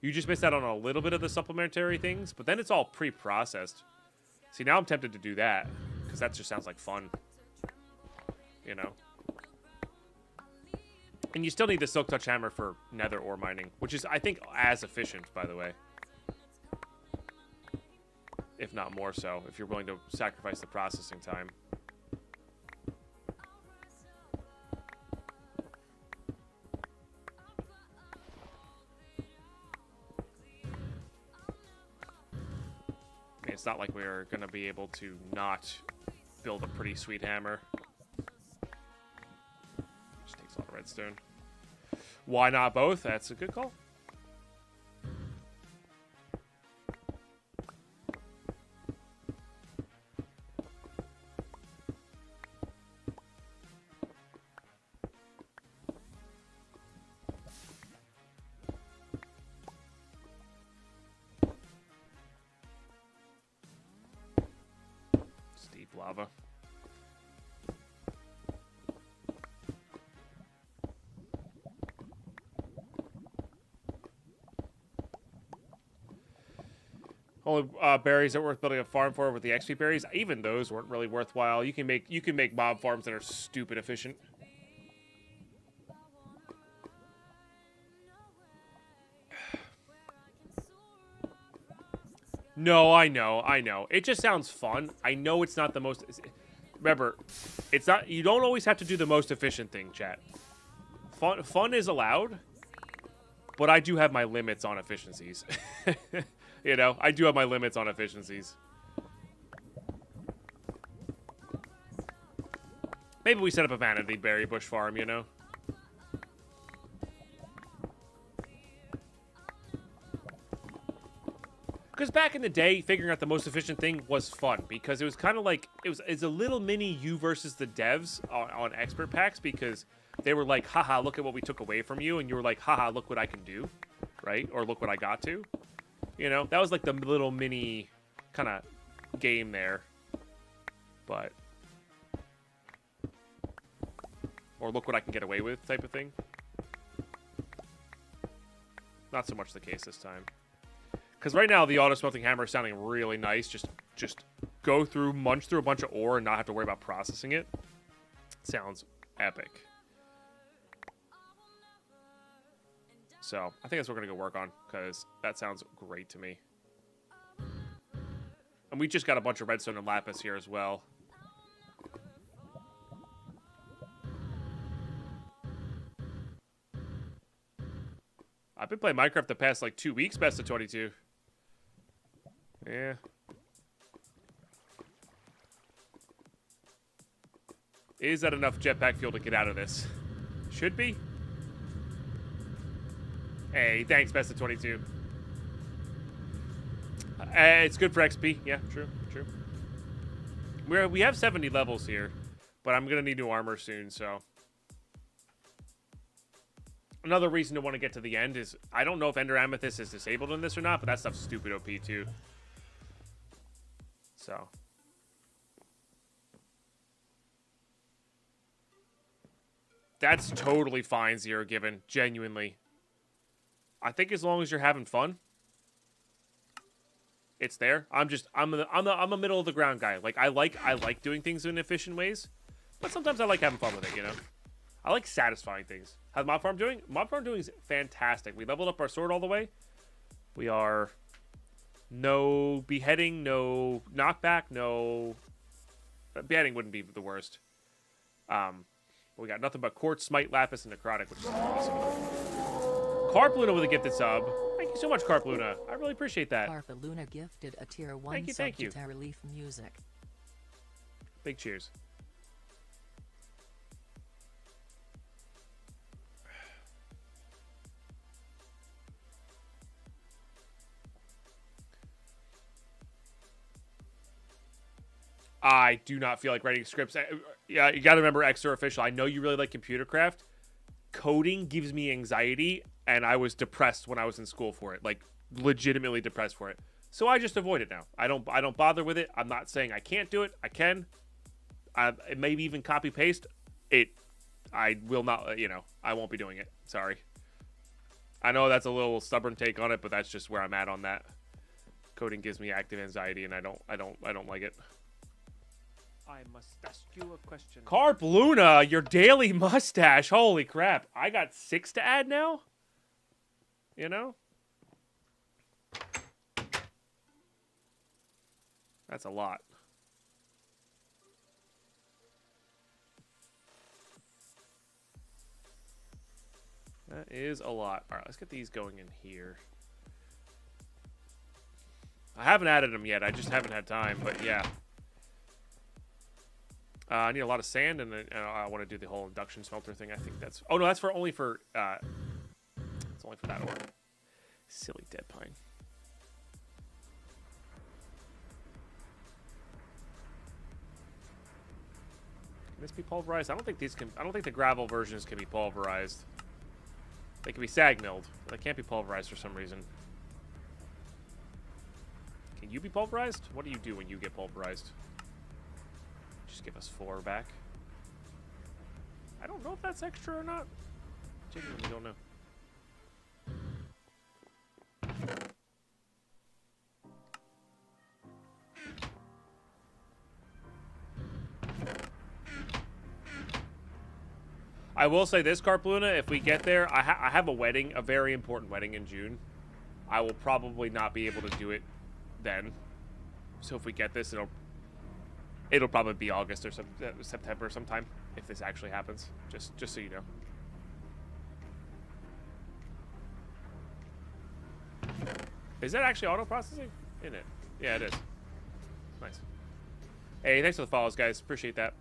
You just miss out on a little bit of the supplementary things, but then it's all pre-processed. See, now I'm tempted to do that, because that just sounds like fun. You know? And you still need the Silk Touch Hammer for nether ore mining, which is, I think, as efficient, by the way. If not more so, if you're willing to sacrifice the processing time. I mean, it's not like we're going to be able to not build a pretty sweet hammer. Just takes a lot of redstone. Why not both? That's a good call. Steep lava. Only berries that are worth building a farm for with the XP berries. Even those weren't really worthwhile. You can make mob farms that are stupid efficient. No, I know. It just sounds fun. I know it's not the most. Remember, it's not. You don't always have to do the most efficient thing, chat. Fun is allowed, but I do have my limits on efficiencies. You know, I do have my limits on efficiencies. Maybe we set up a vanity berry bush farm, you know? Because back in the day, figuring out the most efficient thing was fun. Because it was kind of like, it's a little mini you versus the devs on expert packs. Because they were like, haha, look at what we took away from you. And you were like, haha, look what I can do. Right? Or look what I got to. You know, that was like the little mini kind of game there. But. Or look what I can get away with type of thing. Not so much the case this time. Because right now the auto smelting hammer is sounding really nice. Just go through, munch through a bunch of ore and not have to worry about processing it. Sounds epic. So, I think that's what we're going to go work on, because that sounds great to me. And we just got a bunch of redstone and lapis here as well. I've been playing Minecraft the past, like, 2 weeks, best of 22. Yeah. Is that enough jetpack fuel to get out of this? Should be. Hey, thanks, best of 22. It's good for XP. Yeah, true. We have 70 levels here, but I'm gonna need new armor soon. So another reason to want to get to the end is I don't know if Ender Amethyst is disabled in this or not, but that stuff's stupid OP too. So that's totally fine, Zero Given. Genuinely, I think as long as you're having fun. It's there. I'm a middle of the ground guy. Like I like doing things in efficient ways, but sometimes I like having fun with it. You know, I like satisfying things. How's Mob Farm doing? Mob Farm doing is fantastic. We leveled up our sword all the way. We are no beheading, no knockback, no beheading wouldn't be the worst. We got nothing but quartz, smite, lapis, and necrotic, which is awesome. Carp Luna with a gifted sub. Thank you so much, Carp Luna. I really appreciate that. Carp Luna gifted a tier 1 thank you. to Terra Leaf Music. Big cheers. I do not feel like writing scripts. Yeah, you got to remember Xer Official. I know you really like computer craft. Coding gives me anxiety, and I was depressed when I was in school for it. Like, legitimately depressed for it. So I just avoid it now. I don't bother with it. I'm not saying I can't do it. I can. Maybe even copy paste it. I will not. You know, I won't be doing it. Sorry. I know that's a little stubborn take on it, but that's just where I'm at on that. Coding gives me active anxiety, and I don't like it. I must ask you a question. Carp Luna, your daily mustache. Holy crap. I got 6 to add now? You know? That's a lot. That is a lot. All right, let's get these going in here. I haven't added them yet. I just haven't had time, but yeah. I need a lot of sand, and then I want to do the whole induction smelter thing. I think that's... Oh, no, that's only for... it's only for that ore. Silly Deadpine. Can this be pulverized? I don't think these can... I don't think the gravel versions can be pulverized. They can be sag milled. They can't be pulverized for some reason. Can you be pulverized? What do you do when you get pulverized? Just give us 4 back. I don't know if that's extra or not. Genuinely don't know. I will say this, Carp Luna, if we get there, I have a wedding, a very important wedding in June. I will probably not be able to do it then. So if we get this, it'll probably be August or September sometime if this actually happens. Just so you know. Is that actually auto processing? Isn't it? Yeah, it is. Nice. Hey, thanks for the follows, guys. Appreciate that.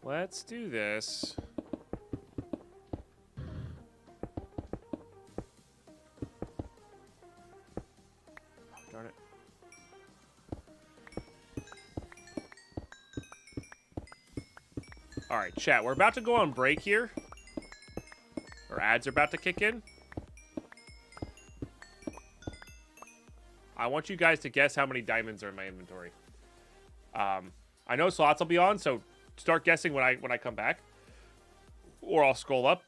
Let's do this. Darn it. All right, chat. We're about to go on break here. Our ads are about to kick in. I want you guys to guess how many diamonds are in my inventory. I know slots will be on, so start guessing when I come back, or I'll scroll up.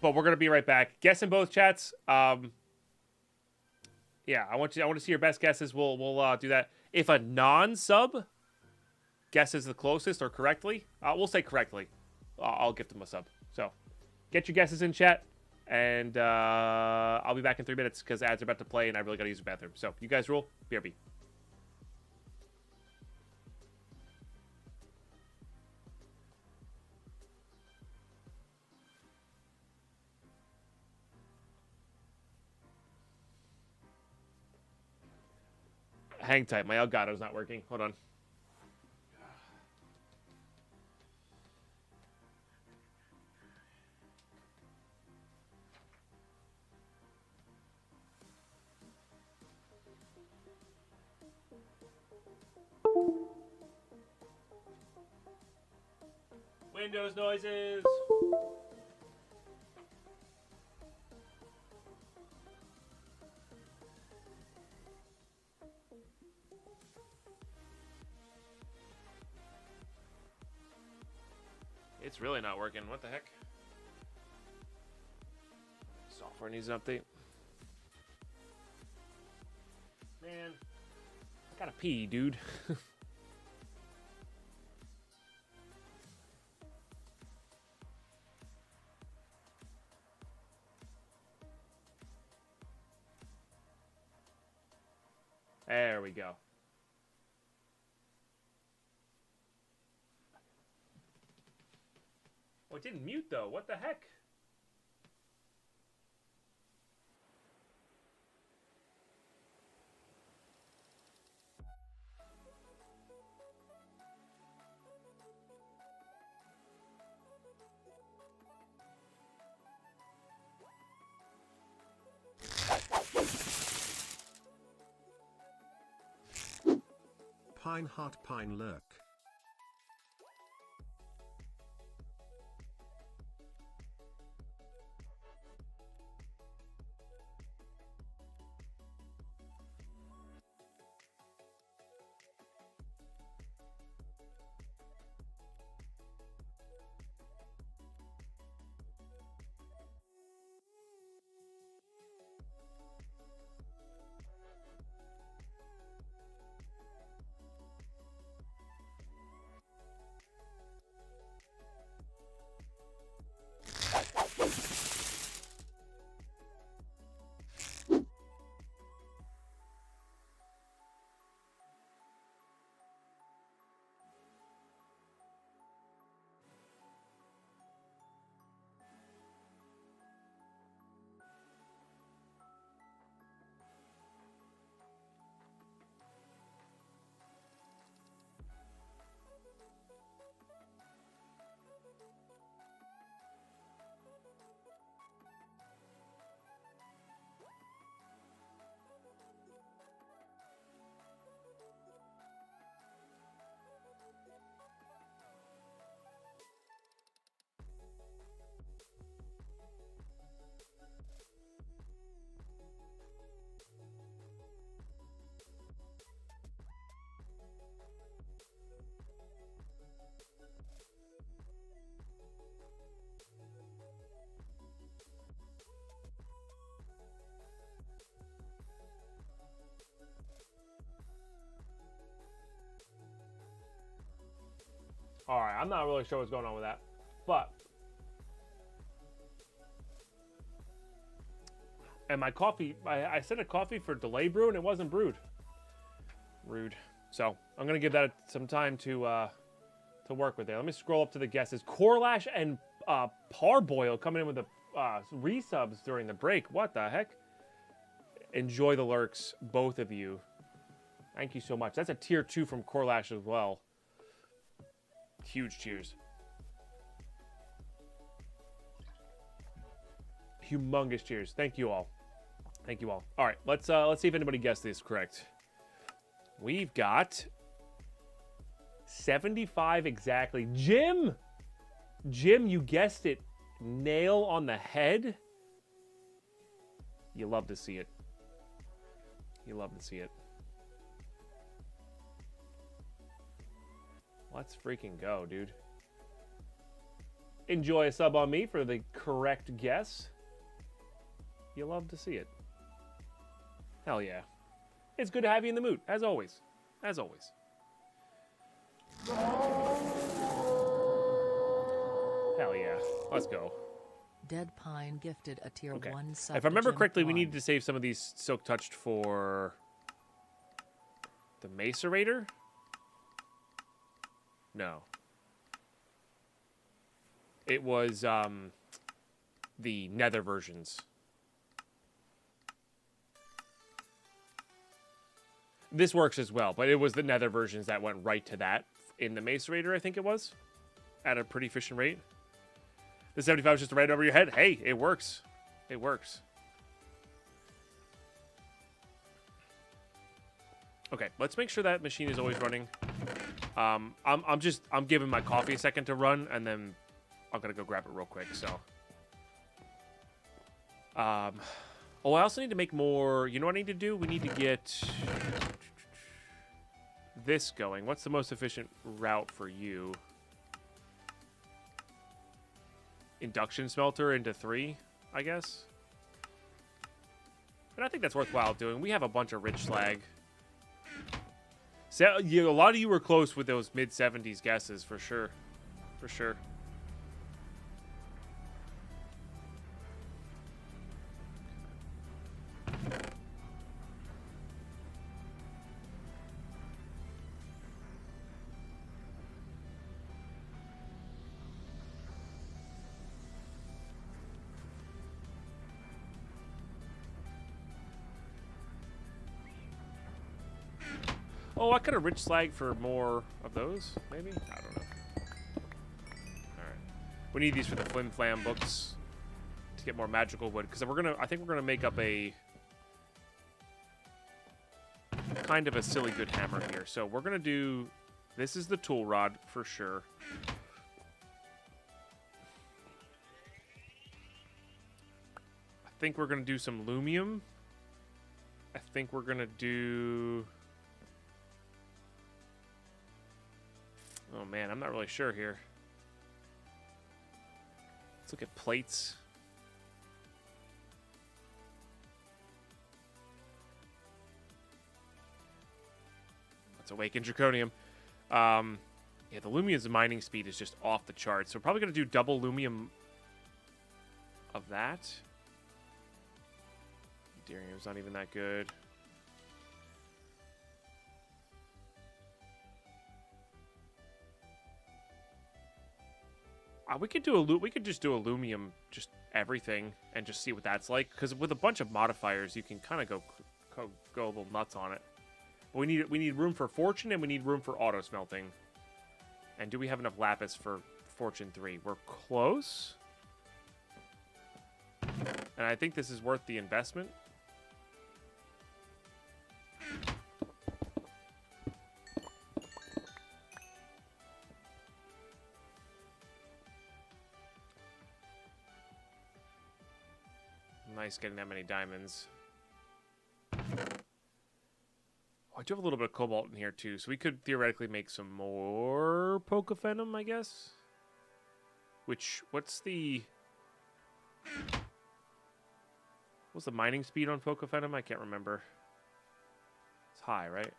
But we're gonna be right back. Guess in both chats. Yeah, I want to see your best guesses. We'll do that. If a non-sub guesses the closest or correctly, we'll say correctly. I'll give them a sub. So get your guesses in chat. And I'll be back in 3 minutes because ads are about to play and I really got to use the bathroom. So, you guys rule. BRB. Hang tight. My Elgato's not working. Hold on. Windows noises. It's really not working. What the heck? Software needs an update. Man, I gotta pee, dude. There we go. Oh, it didn't mute though. What the heck? Pine Heart Pine Lurk. All right, I'm not really sure what's going on with that, but and my coffee, I set a coffee for delay brew and it wasn't brewed. Rude. So I'm gonna give that some time to work with there. Let me scroll up to the guesses. Corlash and Parboil coming in with the resubs during the break. What the heck? Enjoy the lurks, both of you. Thank you so much. That's a tier 2 from Corlash as well. Huge cheers. Humongous cheers. Thank you all. Thank you all. All right, let's see if anybody guessed this correct. We've got 75 exactly. Jim, you guessed it. Nail on the head. You love to see it. You love to see it. Let's freaking go, dude. Enjoy a sub on me for the correct guess. You love to see it. Hell yeah. It's good to have you in the mood, as always. As always. Hell yeah. Let's go. Deadpine gifted a tier Okay. 1 sub. If I remember to correctly, we Jim needed to save some of these Silk Touched for the Macerator? No. It was the Nether versions. This works as well, but it was the Nether versions that went right to that in the Macerator, I think it was, at a pretty efficient rate. The 75 is just right over your head. Hey, it works. It works. Okay, let's make sure that machine is always running. I'm giving my coffee a second to run, and then I'm gonna go grab it real quick. So, oh, I also need to make more. You know what I need to do? We need to get this going. What's the most efficient route for you? Induction smelter into 3, I guess. And I think that's worthwhile doing. We have a bunch of rich slag. So, yeah, a lot of you were close with those mid-70s guesses, for sure. For sure. Oh, I could have rich slag for more of those, maybe? I don't know. Alright. We need these for the Flim Flam books to get more magical wood, because I think we're gonna make up a kind of a silly good hammer here. So we're gonna do, this is the tool rod for sure. I think we're gonna do some lumium. I think we're gonna do, oh man, I'm not really sure here. Let's look at plates. Let's awaken Draconium. Yeah, the Lumium's mining speed is just off the charts. So we're probably going to do double Lumium of that. Derium's not even that good. We could just do a Lumium, just everything, and just see what that's like. Because with a bunch of modifiers, you can kind of go a little nuts on it. But we need room for Fortune, and we need room for auto smelting. And do we have enough lapis for Fortune 3? We're close. And I think this is worth the investment. Nice getting that many diamonds. Oh, I do have a little bit of cobalt in here too, so we could theoretically make some more Pokephenom, I guess. What's the mining speed on Pokephenom? I can't remember. It's high, right?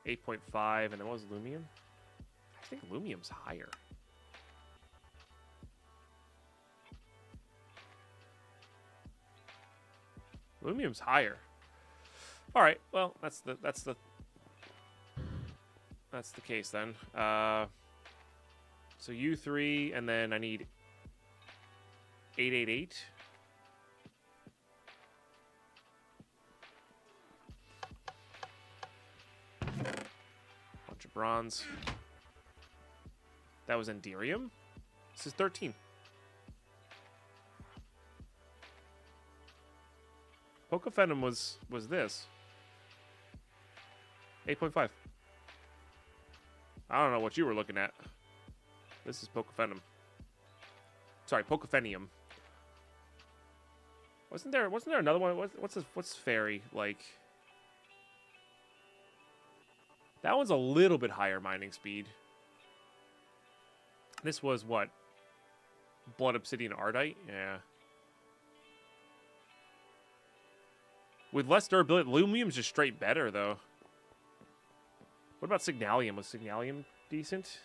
8.5, and then what was Lumium? I think Lumium's higher. Lumium's higher. All right. Well, that's the case then. So U3, and then I need 888. Bunch of bronze. That was Enderium. This is 13. Pokephenom was this. 8.5. I don't know what you were looking at. This is Pokephenom. Sorry, Pokephenium. Wasn't there another one? What's fairy like? That one's a little bit higher mining speed. This was what? Blood Obsidian Ardite? Yeah. With less durability, Lumium's just straight better, though. What about Signalium? Was Signalium decent?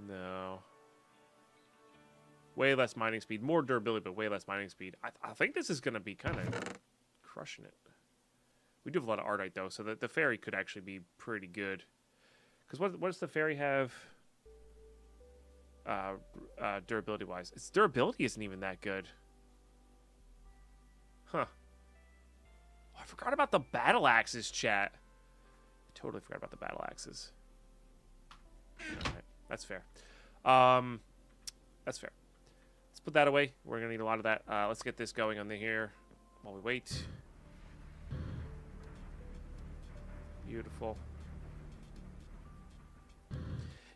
No. Way less mining speed. More durability, but way less mining speed. I think this is going to be kind of crushing it. We do have a lot of Ardite, though, so the fairy could actually be pretty good. Because what does the fairy have durability-wise? Its durability isn't even that good. Huh. Oh, I forgot about the battle axes, chat. I totally forgot about the battle axes. Alright, that's fair. That's fair. Let's put that away. We're going to need a lot of that. Let's get this going on here while we wait. Beautiful.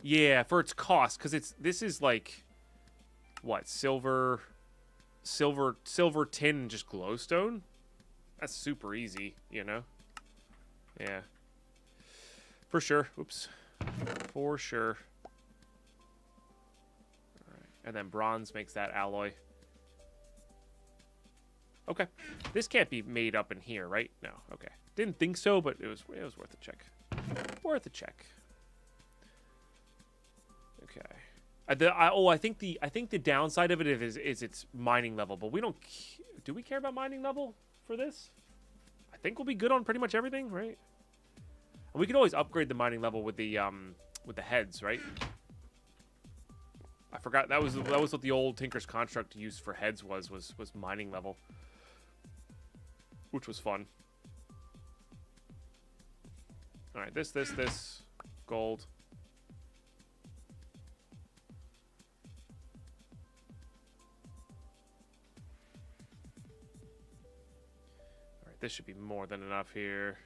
Yeah, for its cost, because this is like what, silver, tin, and just glowstone. That's super easy, you know. Yeah, for sure. Oops, for sure. All right, and then bronze makes that alloy. Okay, this can't be made up in here, right? No. Okay, didn't think so, but it was worth a check. Worth a check. Okay. I think the downside of it is its mining level, but we don't. Do we care about mining level for this? I think we'll be good on pretty much everything, right? And we can always upgrade the mining level with the heads, right? I forgot that was what the old Tinker's Construct used for heads was mining level, which was fun. All right, this gold. This should be more than enough here.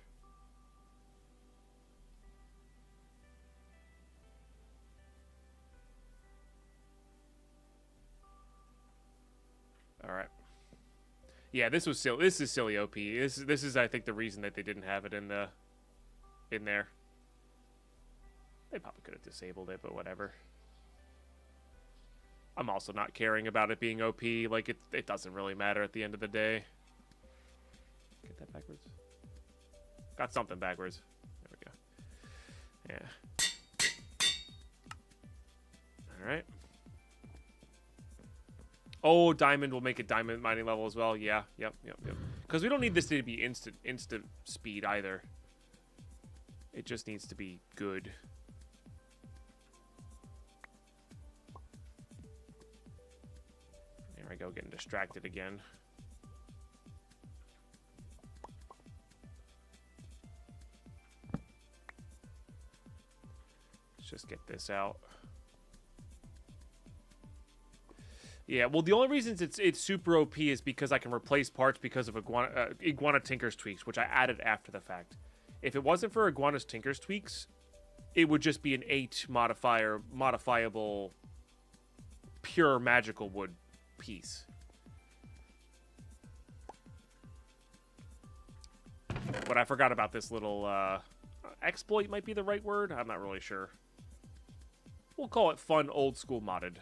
All right. Yeah, this was silly. This is silly OP. This is I think the reason that they didn't have it in there. They probably could have disabled it, but whatever. I'm also not caring about it being OP. Like it doesn't really matter at the end of the day. Get that backwards. Got something backwards. There we go. Yeah. All right. Oh, diamond will make it diamond mining level as well. Yeah. Yep. Because we don't need this to be instant speed either. It just needs to be good. There we go. Getting distracted again. Just get this out. Yeah, well, the only reasons it's super OP is because I can replace parts because of Iguana Tinker's tweaks, which I added after the fact. If it wasn't for Iguana's Tinker's tweaks, it would just be an 8 modifiable, pure magical wood piece. But I forgot about this little exploit might be the right word. I'm not really sure. We'll call it fun, old school modded.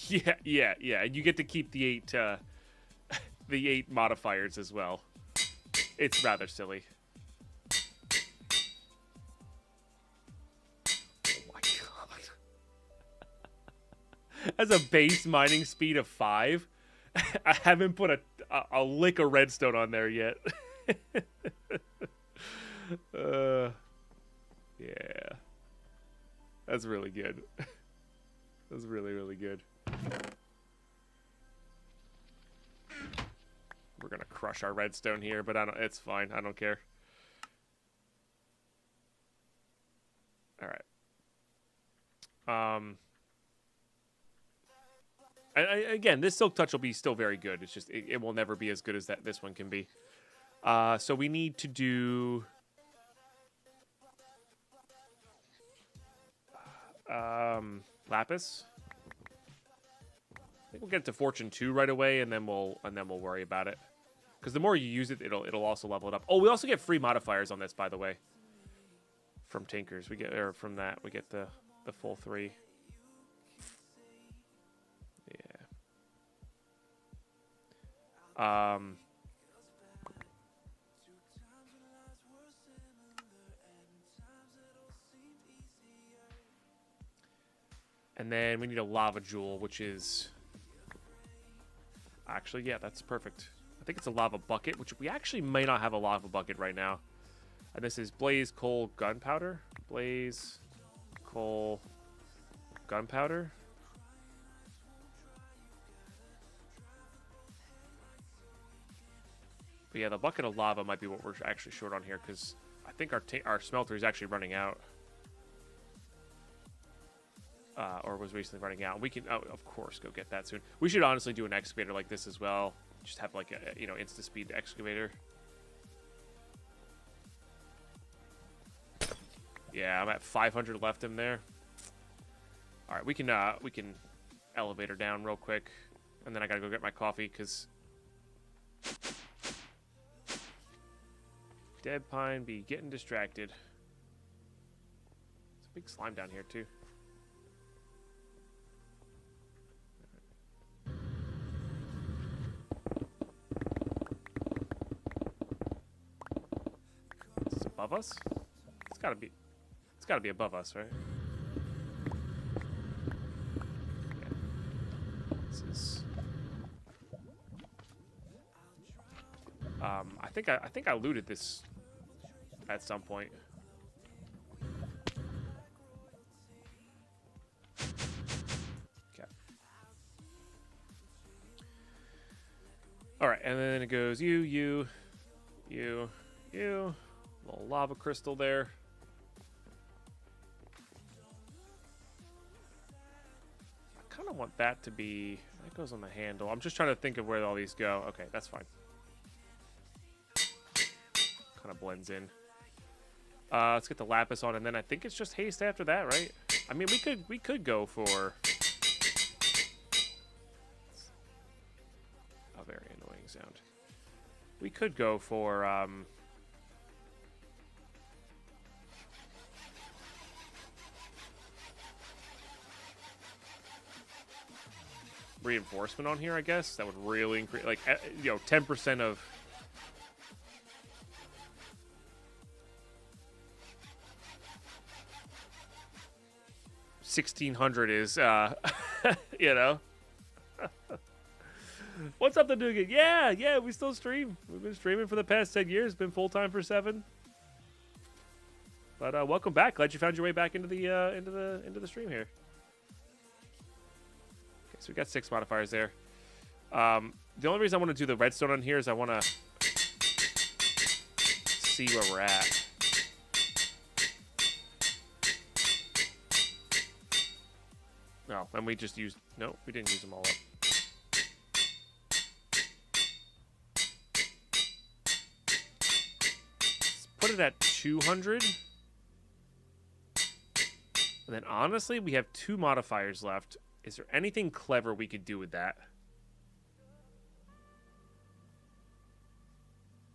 Yeah. And you get to keep the 8 modifiers as well. It's rather silly. As a base mining speed of 5, I haven't put a lick of redstone on there yet. Yeah. That's really good. That's really, really good. We're gonna crush our redstone here, but it's fine. I don't care. All right. Again, this Silk Touch will be still very good. It's just it will never be as good as this one can be. So we need to do lapis. I think we'll get to Fortune 2 right away, and then we'll worry about it. Because the more you use it, it'll also level it up. Oh, we also get free modifiers on this, by the way. From Tinkers, we get the full 3. Yeah. And then we need a lava jewel, which is... Actually, yeah, that's perfect. I think it's a lava bucket, which we actually may not have a lava bucket right now. And this is blaze, coal, gunpowder. Blaze, coal, gunpowder. But yeah, the bucket of lava might be what we're actually short on here, because I think our smelter is actually running out. Or was recently running out. We can, oh, of course, go get that soon. We should honestly do an excavator like this as well. Just have like a, you know, insta-speed excavator. Yeah, I'm at 500 left in there. All right, we can elevator down real quick, and then I gotta go get my coffee because Deadpine be getting distracted. There's a big slime down here too. Is this above us? It's gotta be. It's gotta be above us, right? Yeah. This is. I think I looted this at some point. Okay. All right, and then it goes you. Little lava crystal there. I kind of want that to be. That goes on the handle. I'm just trying to think of where all these go. Okay, that's fine. Kind of blends in. Let's get the lapis on, and then I think it's just haste after that, right? I mean, we could go for a very annoying sound. We could go for reinforcement on here, I guess. That would really increase, like, you know, 10% of. 1600 is, you know. What's up, the Nougat? Yeah, we still stream. We've been streaming for the past 10 years. Been full time for 7. But welcome back. Glad you found your way back into the stream here. Okay, so we got 6 modifiers there. The only reason I want to do the redstone on here is I want to see where we're at. No, and we just used... No, we didn't use them all up. Let's put it at 200. And then, honestly, we have 2 modifiers left. Is there anything clever we could do with that?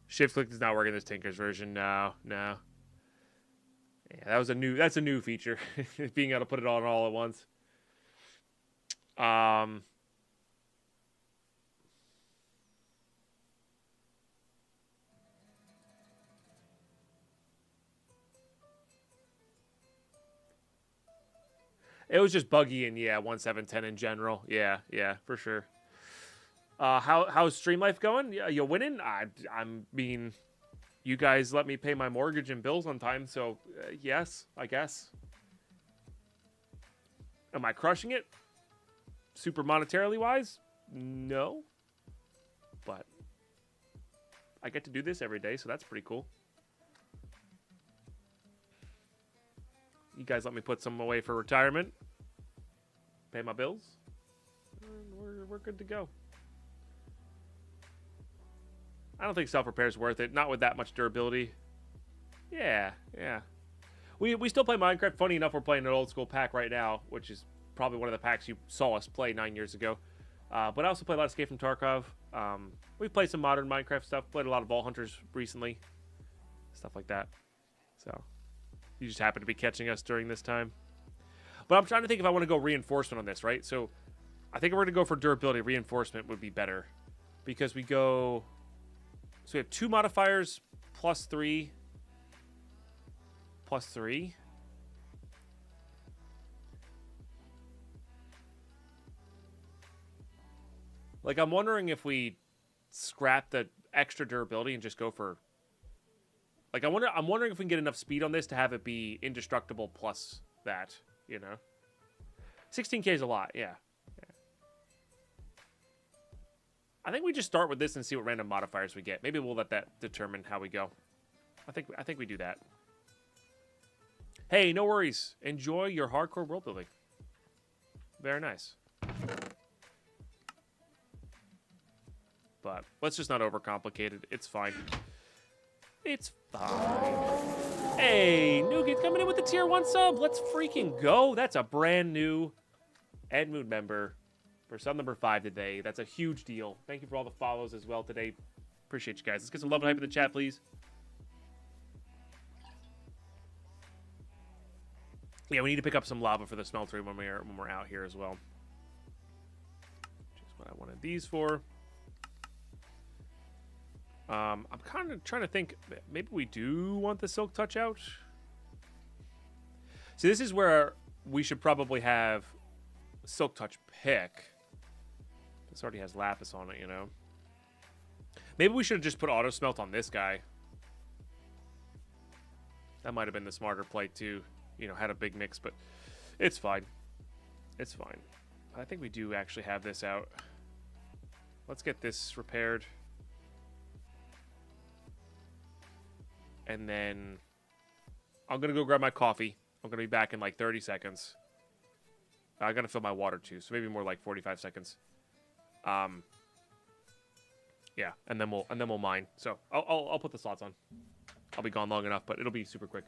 Shift click does not work in this Tinker's version. No. Yeah, that's a new feature. Being able to put it on all at once. It was just buggy and 1.7.10 in general. Yeah, for sure. How's stream life going? Yeah, you winning? I'm being. You guys let me pay my mortgage and bills on time, so yes, I guess. Am I crushing it? Super monetarily wise? No. But I get to do this every day, so that's pretty cool. You guys let me put some away for retirement. Pay my bills. We're good to go. I don't think self-repair is worth it. Not with that much durability. Yeah. We still play Minecraft. Funny enough, we're playing an old school pack right now, which is probably one of the packs you saw us play 9 years ago. But I also play a lot of Escape from Tarkov. We played some modern Minecraft stuff. Played a lot of Vault Hunters recently. Stuff like that. So, you just happen to be catching us during this time. But I'm trying to think if I want to go reinforcement on this, right? So, I think if we're going to go for durability, reinforcement would be better. because we go. So we have 2 modifiers plus 3 plus 3. Like, I'm wondering if we scrap the extra durability and just go for... Like, I'm wondering if we can get enough speed on this to have it be indestructible plus that, you know? 16k is a lot, yeah. I think we just start with this and see what random modifiers we get. Maybe we'll let that determine how we go. I think we do that. Hey, no worries. Enjoy your hardcore world building. Very nice. But let's just not overcomplicate it. It's fine. It's fine. Hey, Nougat coming in with the tier 1 sub. Let's freaking go. That's a brand new Ed Moon member for sub number 5 today. That's a huge deal. Thank you for all the follows as well today. Appreciate you guys. Let's get some love and hype in the chat, please. Yeah, we need to pick up some lava for the smeltery when we're out here as well. Which is what I wanted these for. I'm kind of trying to think. Maybe we do want the silk touch out. See, this is where we should probably have silk touch pick. This already has lapis on it, you know. Maybe we should have just put auto smelt on this guy. That might have been the smarter play too. You know, had a big mix, but it's fine. It's fine. I think we do actually have this out. Let's get this repaired. And then I'm going to go grab my coffee. I'm going to be back in like 30 seconds. I got to fill my water too, so maybe more like 45 seconds. Yeah, and then we'll mine. So I'll put the slots on. I'll be gone long enough, but it'll be super quick.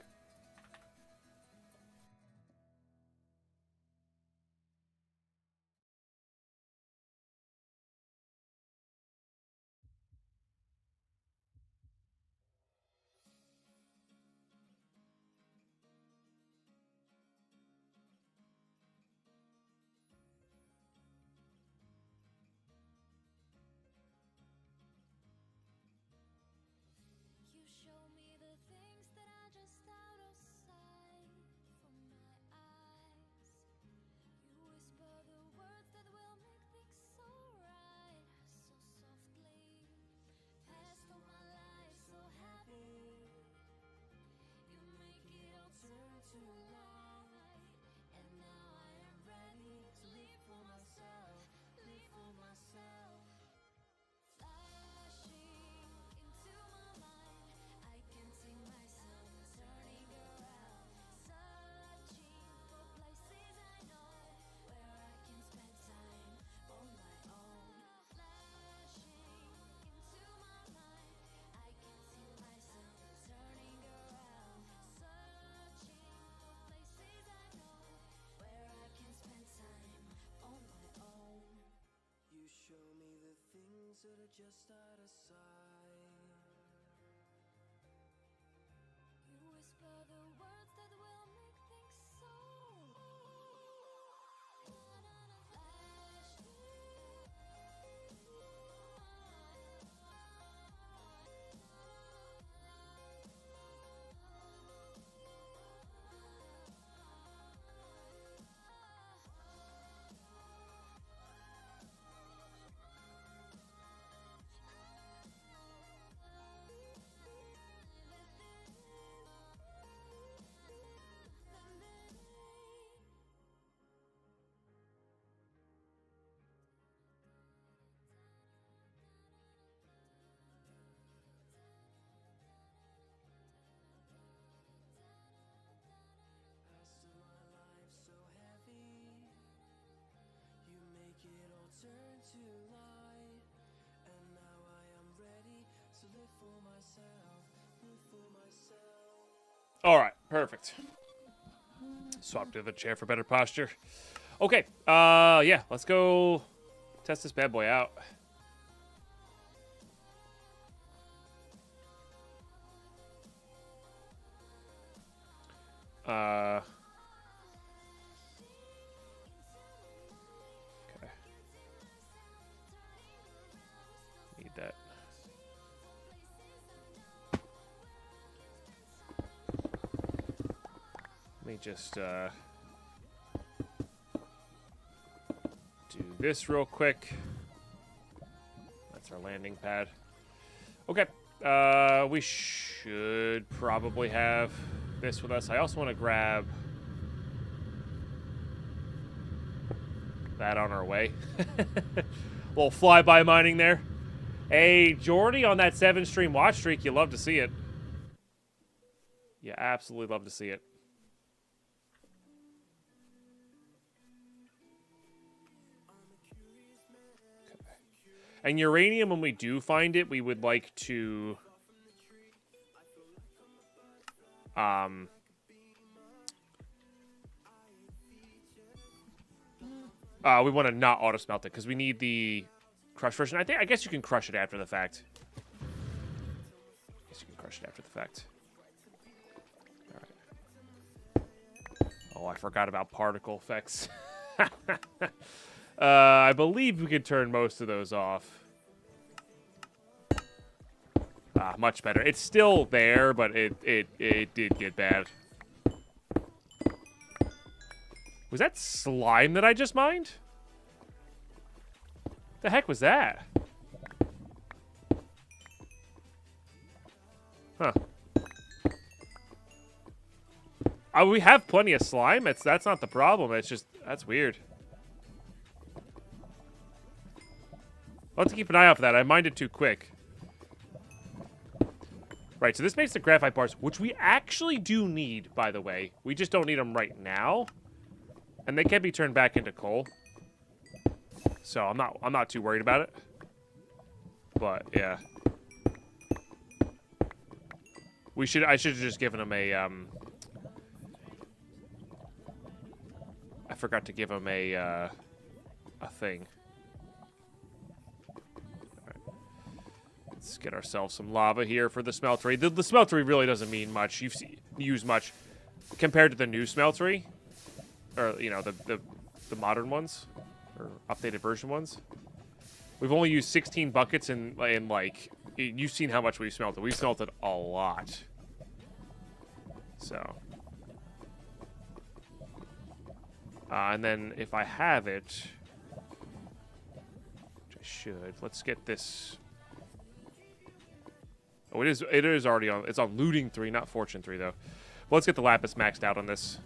That are just out of sight. You whisper the words that will make things so. Turn to light, and now I am ready to live for myself, live for myself. All right, perfect. Swap to the chair for better posture. Okay, yeah, let's go test this bad boy out. just do this real quick. That's our landing pad. Okay. We should probably have this with us. I also want to grab that on our way. Little flyby mining there. Hey, Jordy on that 7-stream watch streak. You love to see it. You absolutely love to see it. Okay. And uranium, when we do find it, we would like to... we want to not auto smelt it because we need the crush version. I guess you can crush it after the fact. All right. Oh, I forgot about particle effects. I believe we could turn most of those off. Much better. It's still there, but it did get bad. Was that slime that I just mined? The heck was that? Huh. We have plenty of slime. That's not the problem. It's just, that's weird. I'll have to keep an eye out for that. I mined it too quick. Right, so this makes the graphite bars, which we actually do need, by the way. We just don't need them right now. And they can be turned back into coal. So I'm not too worried about it. But yeah. I should have just given them a I forgot to give them a thing. Let's get ourselves some lava here for the smeltery. The smeltery really doesn't mean much. You've used much compared to the new smeltery, or you know the modern ones, or updated version ones. We've only used 16 buckets, and like you've seen how much we've smelted. We've smelted a lot. So, and then if I have it, which I should, let's get this. Oh, it is already on. It's on looting 3, not fortune 3 though. Well, let's get the lapis maxed out on this.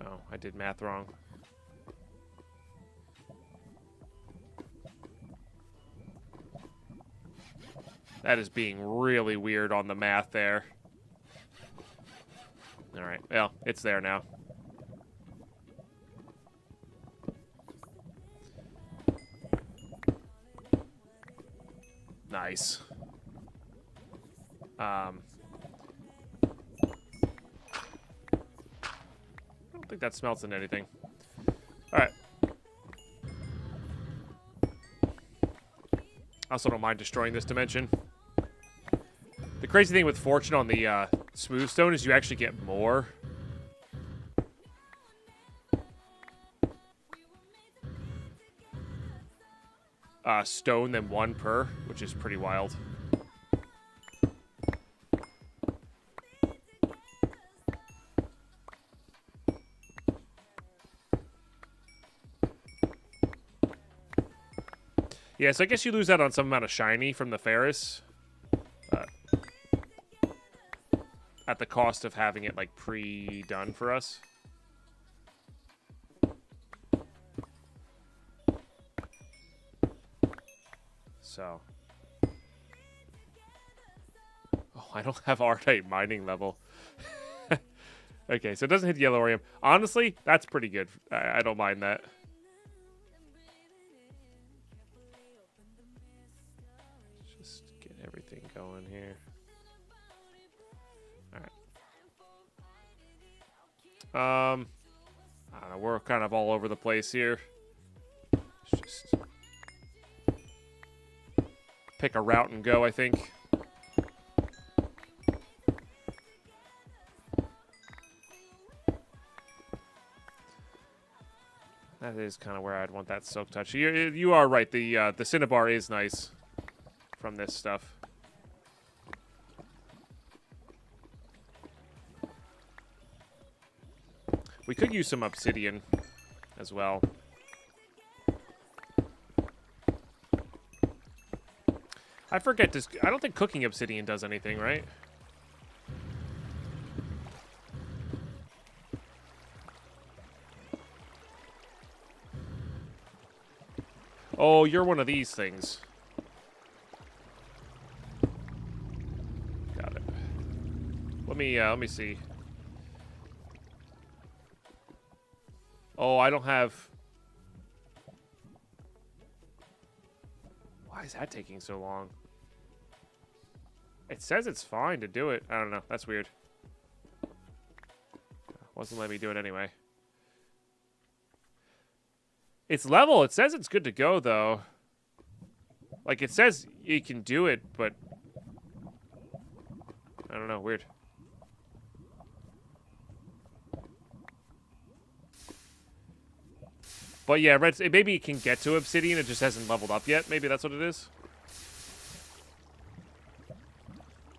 Oh, I did math wrong. That is being really weird on the math there. All right, well, it's there now. Nice. I don't think that smelts in anything. All right. I also don't mind destroying this dimension. The crazy thing with fortune on the smooth stone is you actually get more. Stone than 1 per, which is pretty wild. Yeah, so I guess you lose out on some amount of shiny from the Ferris. At the cost of having it, like, pre-done for us. So. Oh, I don't have R-type mining level. Okay, so it doesn't hit yellow orium. Honestly, that's pretty good. I don't mind that. Just get everything going here. I don't know, we're kind of all over the place here. Let's just pick a route and go, I think. That is kind of where I'd want that silk touch. You are right. The Cinnabar is nice from this stuff. We could use some obsidian as well. I forget this. I don't think cooking obsidian does anything, right? Oh, you're one of these things. Got it. Let me see. Oh, I don't have... Why is that taking so long? It says it's fine to do it. I don't know. That's weird. Wasn't letting me do it anyway. It's level. It says it's good to go, though. Like, it says you can do it, but... I don't know. Weird. But yeah, maybe it can get to obsidian. It just hasn't leveled up yet. Maybe that's what it is.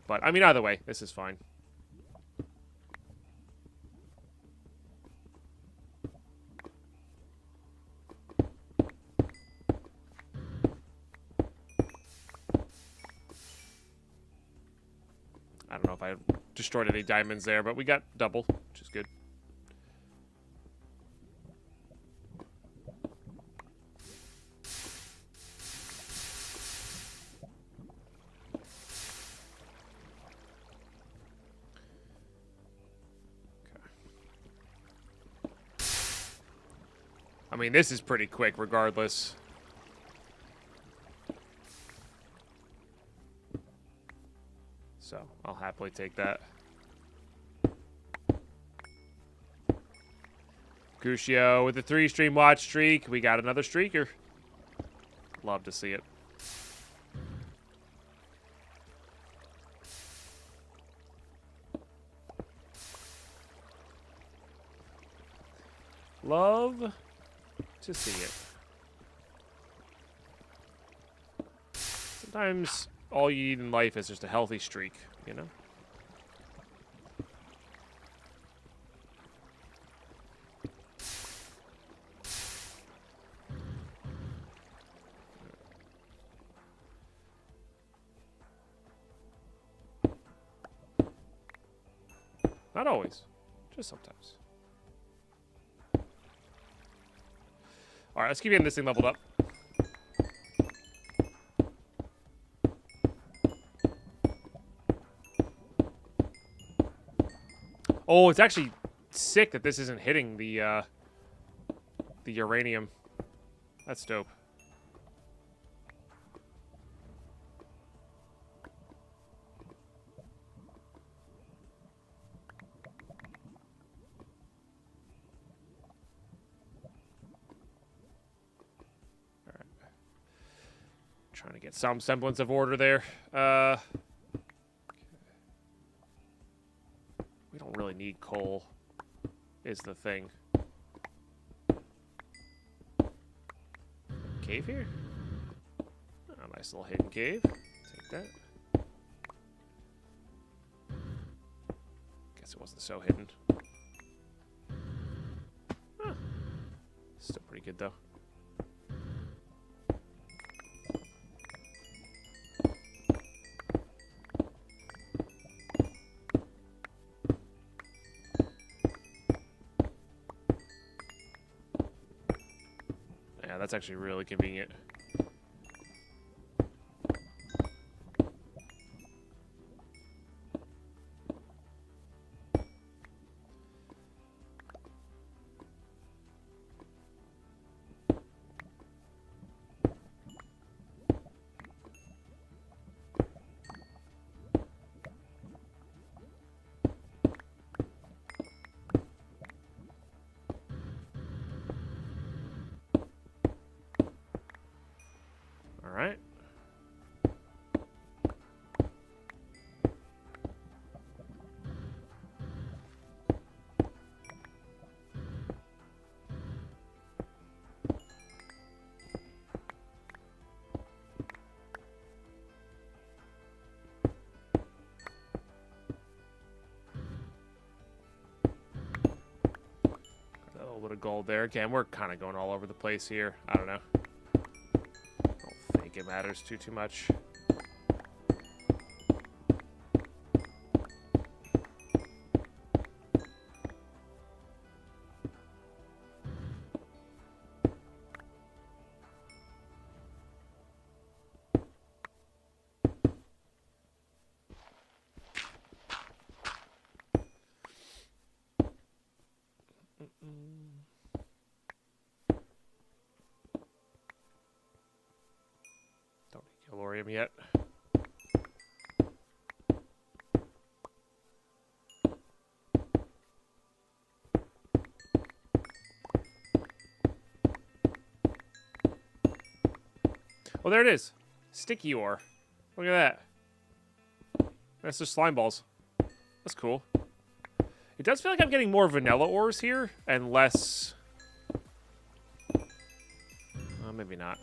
But, I mean, either way, this is fine. I don't know if I destroyed any diamonds there, but we got double, which is good. I mean, this is pretty quick regardless. So, I'll happily take that. Crucio with the 3-stream watch streak. We got another streaker. Love to see it. Love to see it. Sometimes all you need in life is just a healthy streak, you know? Not always, just sometimes. All right, let's keep getting this thing leveled up. Oh, it's actually sick that this isn't hitting the uranium. That's dope. Trying to get some semblance of order there. We don't really need coal, is the thing. Cave here? A nice little hidden cave. Take that. Guess it wasn't so hidden. Huh. Still pretty good, though. That's actually really convenient. gold there. Again, we're kind of going all over the place here. I don't know. I don't think it matters too much. Don't need Galorium yet. Oh, there it is. Sticky ore. Look at that. That's just slime balls. That's cool. It does feel like I'm getting more vanilla ores here and less... maybe not.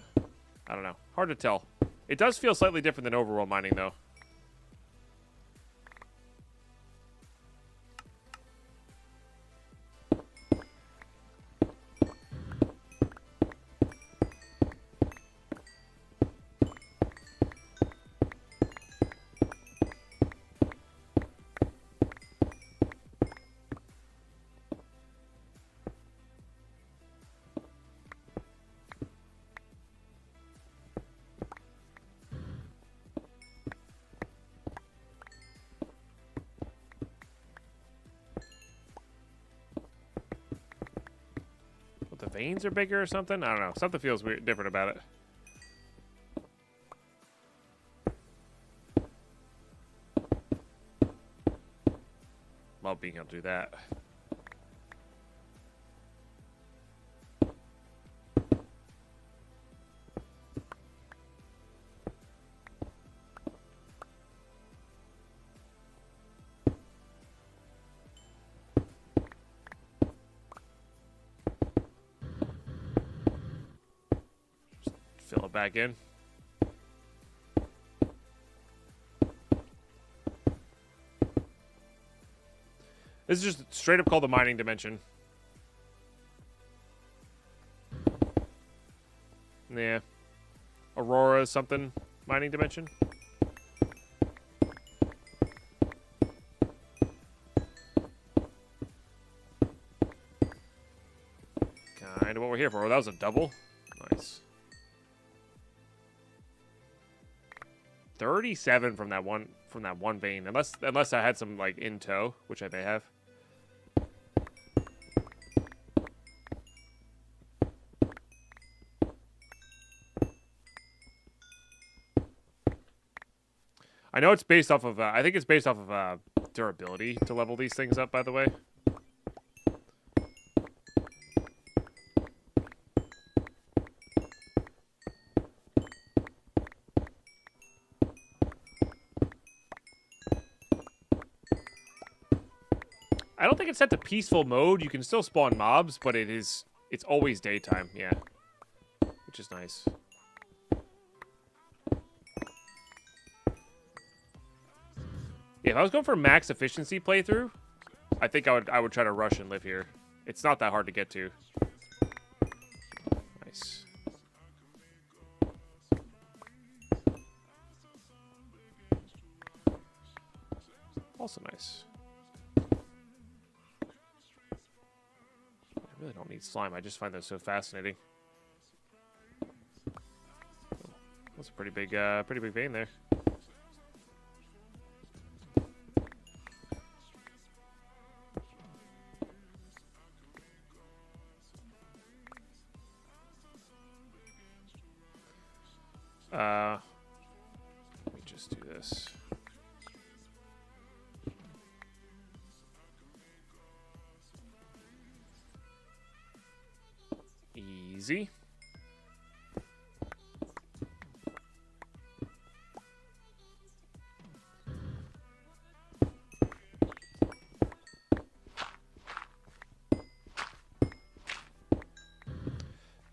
I don't know. Hard to tell. It does feel slightly different than overworld mining, though. The veins are bigger or something? I don't know. Something feels weird, different about it. Love being able to do that. Fill it back in. This is just straight up called the mining dimension. Yeah. Aurora something mining dimension. Kind of what we're here for. Oh, that was a double. Nice. 37 from that one vein, unless I had some like in tow, which I may have. I know it's based off of. I think it's based off of durability to level these things up. By the way. I don't think it's set to peaceful mode. You can still spawn mobs, but it's always daytime, yeah. Which is nice. Yeah, if I was going for max efficiency playthrough, I think I would try to rush and live here. It's not that hard to get to. Nice. Also nice. I really don't need slime. I just find that so fascinating. That's a pretty big vein there. Let me just do this. Easy.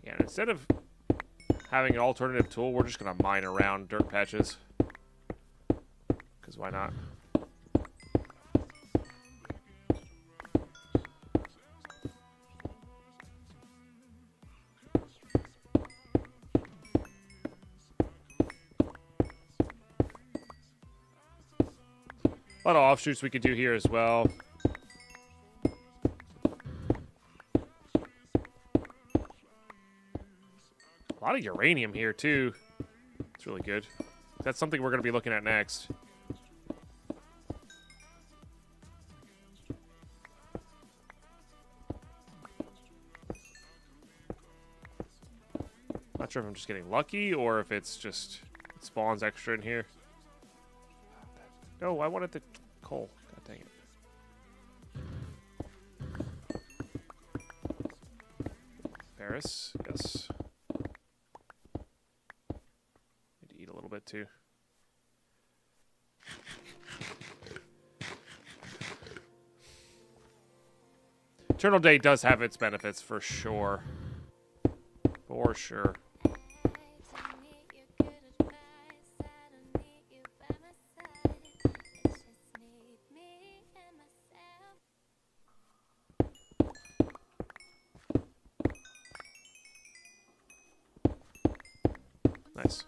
Yeah, instead of having an alternative tool, we're just gonna mine around dirt patches. Because why not? A lot of offshoots we could do here as well. A lot of uranium here, too. It's really good. That's something we're going to be looking at next. Not sure if I'm just getting lucky or if it's just it spawns extra in here. No, I wanted the coal. God dang it. Ferris, yes. Need to eat a little bit too. Eternal Day does have its benefits for sure. For sure. Nice.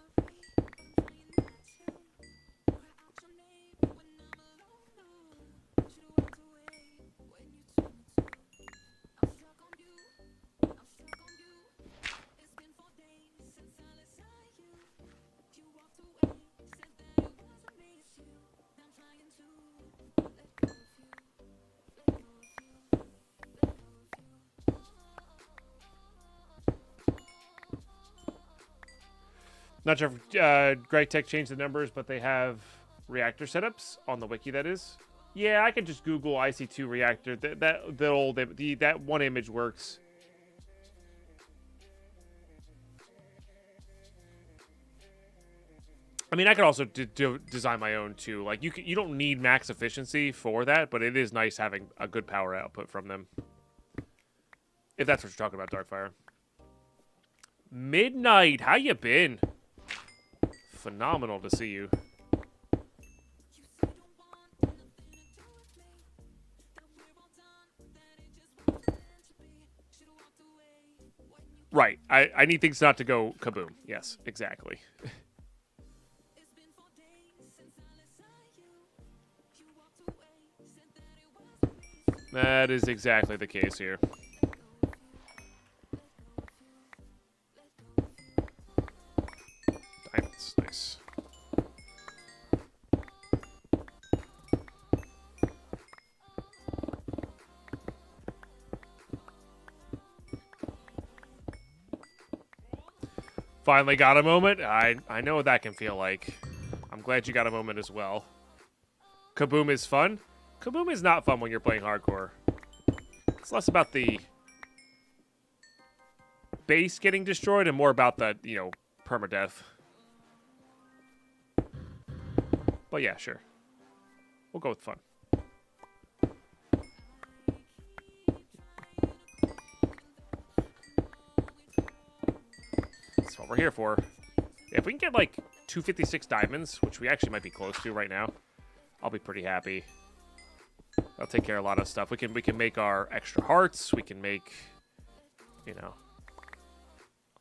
Not sure if Great Tech changed the numbers, but they have reactor setups on the wiki. That is, yeah. I could just Google IC2 reactor. That one image works. I mean, I could also design my own too. Like you don't need max efficiency for that, but it is nice having a good power output from them. If that's what you're talking about, Darkfire. Midnight, how you been? Phenomenal to see you. Right. I need things not to go kaboom. Yes, exactly. That is exactly the case here. Diamonds, nice. Finally got a moment. I know what that can feel like. I'm glad you got a moment as well. Kaboom is fun. Kaboom is not fun when you're playing hardcore. It's less about the base getting destroyed and more about the, permadeath. But yeah, sure. We'll go with fun. That's what we're here for. If we can get like 256 diamonds, which we actually might be close to right now, I'll be pretty happy. That'll take care of a lot of stuff. We can make our extra hearts. We can make, a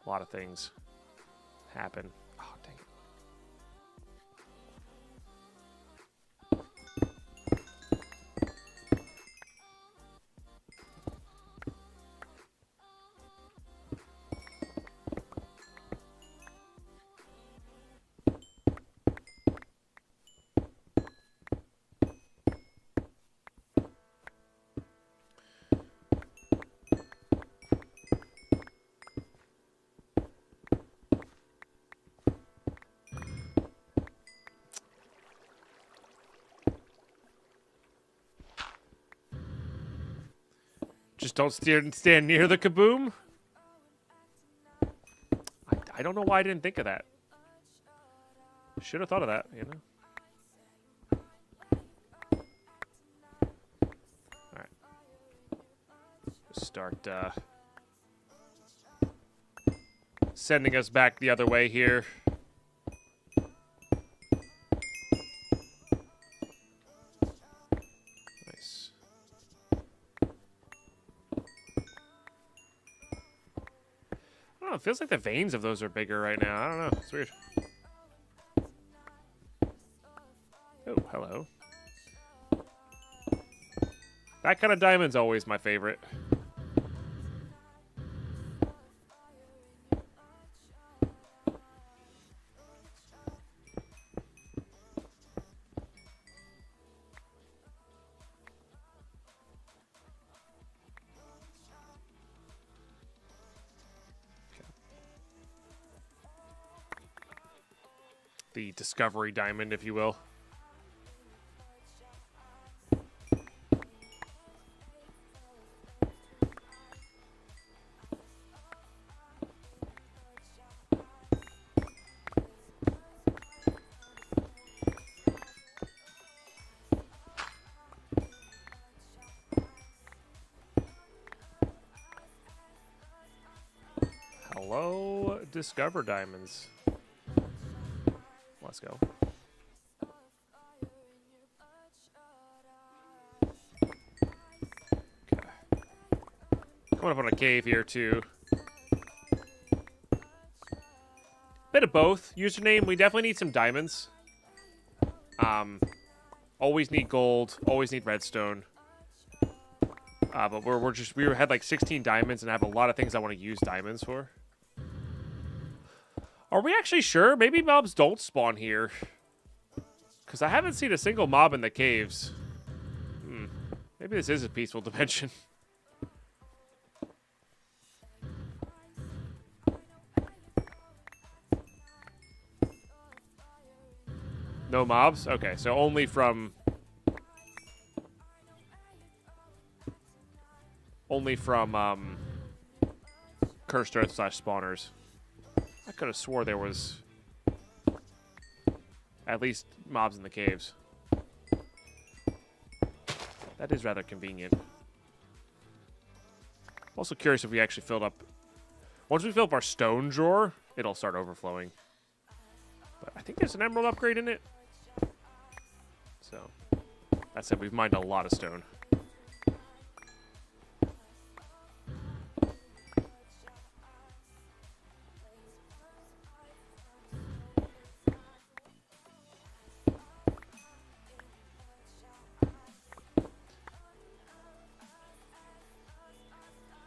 lot of things happen. Oh, dang it. Just don't stand near the kaboom. I don't know why I didn't think of that. Should have thought of that, All right. Start sending us back the other way here. Nice. I don't know, it feels like the veins of those are bigger right now. I don't know. It's weird. Oh, hello. That kind of diamond's always my favorite. The discovery diamond, if you will. Hello, discover diamonds. Let's go. Okay. Coming up on a cave here, too. Bit of both. Username, we definitely need some diamonds. Always need gold. Always need redstone. But we had like 16 diamonds and I have a lot of things I want to use diamonds for. Are we actually sure? Maybe mobs don't spawn here. Because I haven't seen a single mob in the caves. Maybe this is a peaceful dimension. No mobs? Okay, so only from... Cursed Earth / spawners. I could have swore there was at least mobs in the caves. That is rather convenient. Also curious if we actually filled up... Once we fill up our stone drawer, it'll start overflowing. But I think there's an emerald upgrade in it. So, that said, we've mined a lot of stone.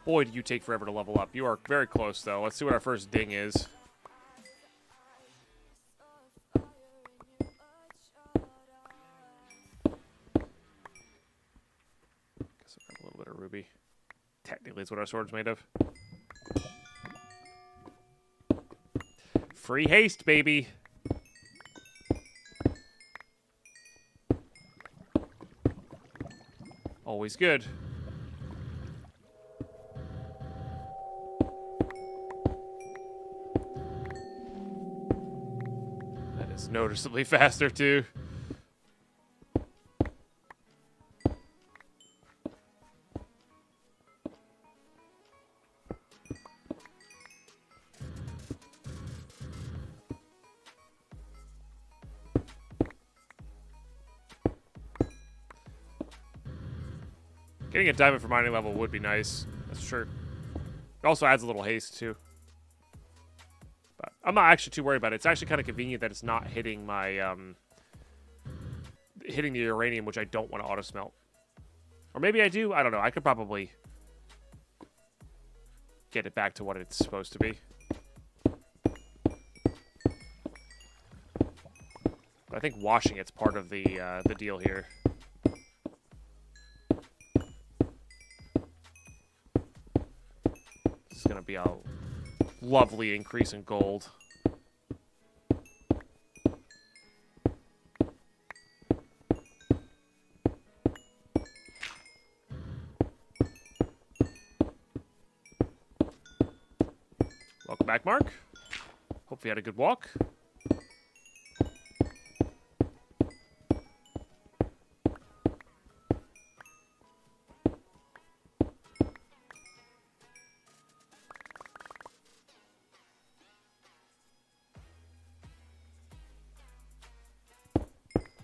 Boy, do you take forever to level up. You are very close, though. Let's see what our first ding is. Guess I'll grab a little bit of ruby. Technically, it's what our sword's made of. Free haste, baby! Always good. Noticeably faster too. Getting a diamond for mining level would be nice. That's true. It also adds a little haste too. But I'm not actually too worried about it. It's actually kind of convenient that it's not hitting my, hitting the uranium, which I don't want to auto-smelt. Or maybe I do. I don't know. I could probably get it back to what it's supposed to be. But I think washing it's part of the deal here. This is going to be a lovely increase in gold. Welcome back, Mark. Hope you had a good walk.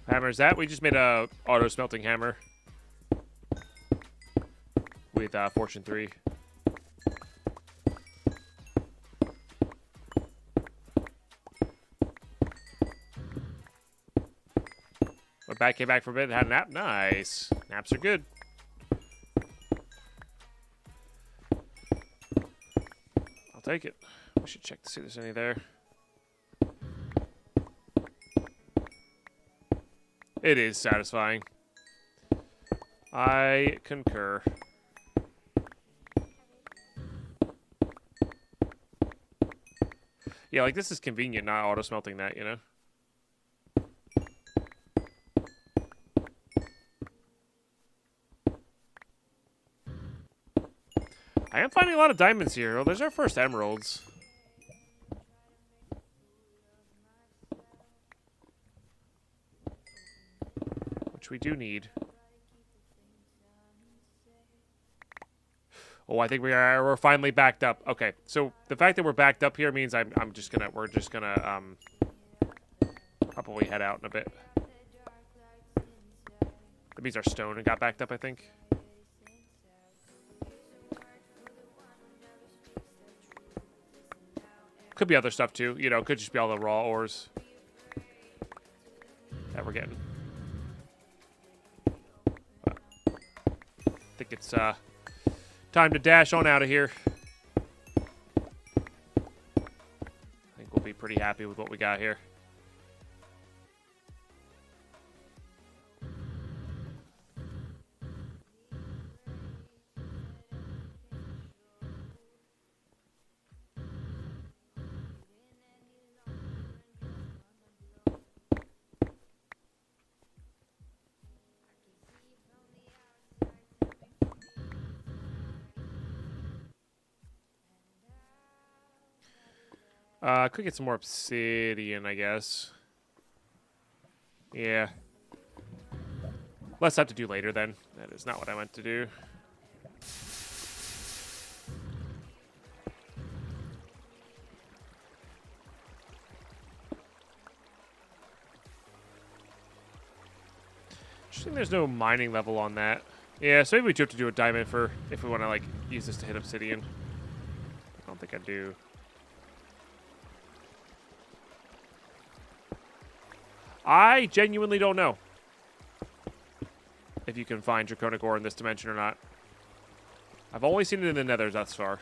Hammer is that? We just made a auto smelting hammer with Fortune 3. Came back for a bit and had a nap. Nice. Naps are good. take it. We should check to see if there's any there. It is satisfying. I concur. Yeah, like this is convenient, not auto smelting that, you know? I am finding a lot of diamonds here. Oh, there's our first emeralds. Which we do need. Oh, I think we're finally backed up. Okay, so the fact that we're backed up here means we're just gonna probably head out in a bit. That means our stone got backed up, I think. Could be other stuff too, you know. Could just be all the raw ores that we're getting. But I think it's time to dash on out of here. I think we'll be pretty happy with what we got here. Could get some more obsidian, I guess. Yeah. Less have to do later, then. That is not what I meant to do. Interesting there's no mining level on that. Yeah, so maybe we do have to do a diamond for if we want to, like, use this to hit obsidian. I don't think I do. I genuinely don't know if you can find draconic ore in this dimension or not. I've only seen it in the Nether thus far.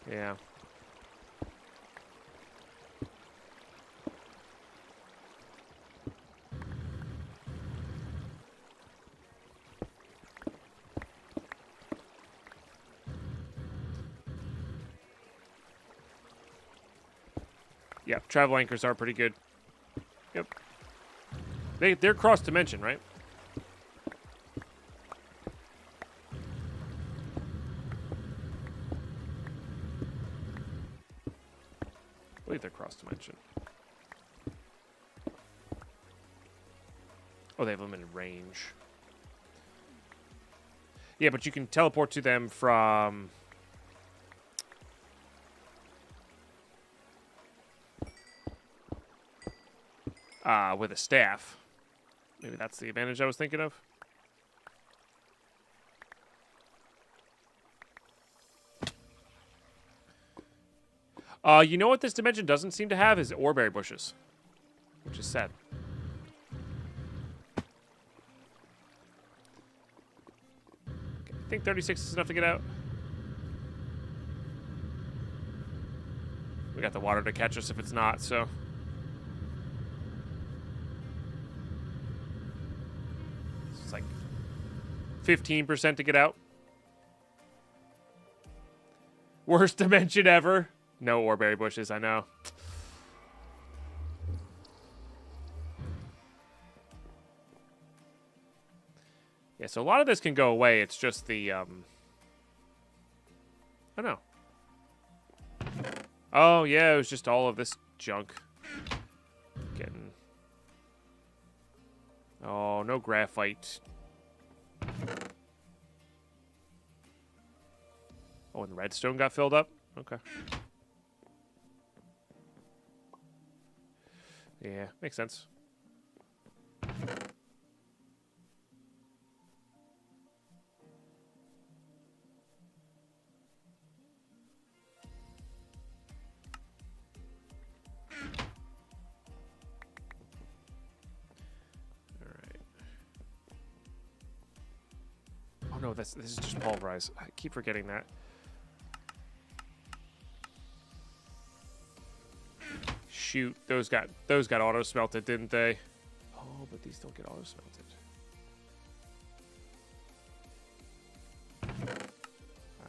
Yeah. Yeah, travel anchors are pretty good. Yep. They're cross dimension, right? I believe they're cross dimension. Oh, they have limited range. Yeah, but you can teleport to them from with a staff. Maybe that's the advantage I was thinking of. You know what this dimension doesn't seem to have is oreberry bushes, which is sad. Okay, I think 36 is enough to get out. We got the water to catch us if it's not, so. It's like 15% to get out. Worst dimension ever. No oreberry bushes, I know. Yeah, so a lot of this can go away. It's just the, I don't know. Oh, yeah, it was just all of this junk. Getting... Oh, no graphite. Oh, and the redstone got filled up? Okay. Yeah, makes sense. no, this is just pulverize. I keep forgetting that. Shoot, those got auto smelted, didn't they? Oh, but these don't get auto smelted.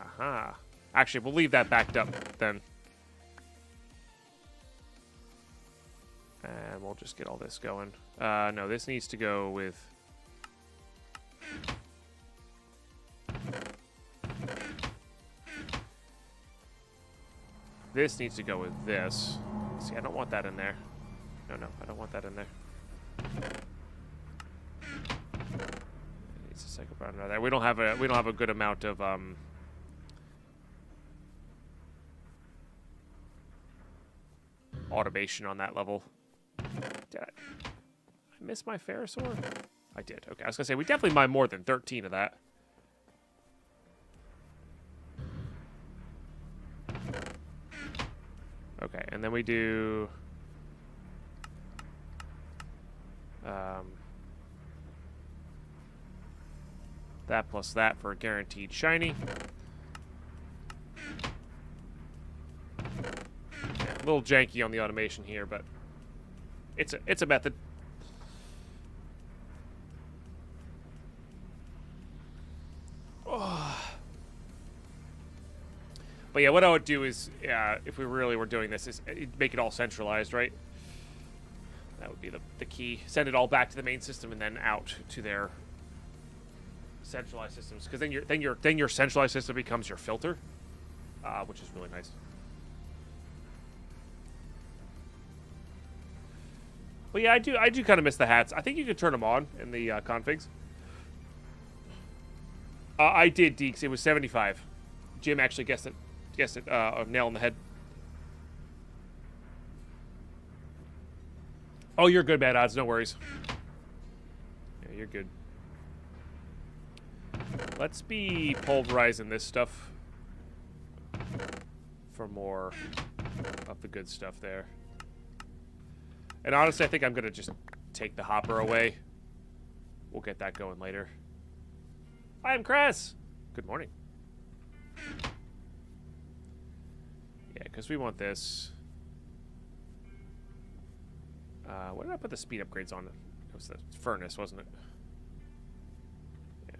Aha. Actually, we'll leave that backed up then. And we'll just get all this going. No, this needs to go with... This needs to go with this. See, I don't want that in there. No, I don't want that in there. It needs a cycle burner there. We don't have a good amount of automation on that level. Did I miss my Ferrosaur? I did. Okay, I was gonna say we definitely mine more than 13 of that. Okay, and then we do that plus that for a guaranteed shiny. Yeah, a little janky on the automation here, but it's a method. But yeah, what I would do is, if we really were doing this, is make it all centralized, right? That would be the key. Send it all back to the main system and then out to their centralized systems, because then your centralized system becomes your filter, which is really nice. But yeah, I do kind of miss the hats. I think you could turn them on in the configs. I did, Deeks. It was 75. Jim actually guessed it. A nail on the head. Oh, you're good, Bad Odds. No worries. Yeah, you're good. Let's be pulverizing this stuff for more of the good stuff there. And honestly, I think I'm going to just take the hopper away. We'll get that going later. Hi, I'm Chris. Good morning. Yeah, because we want this. What did I put the speed upgrades on? It was the furnace, wasn't it? Yeah.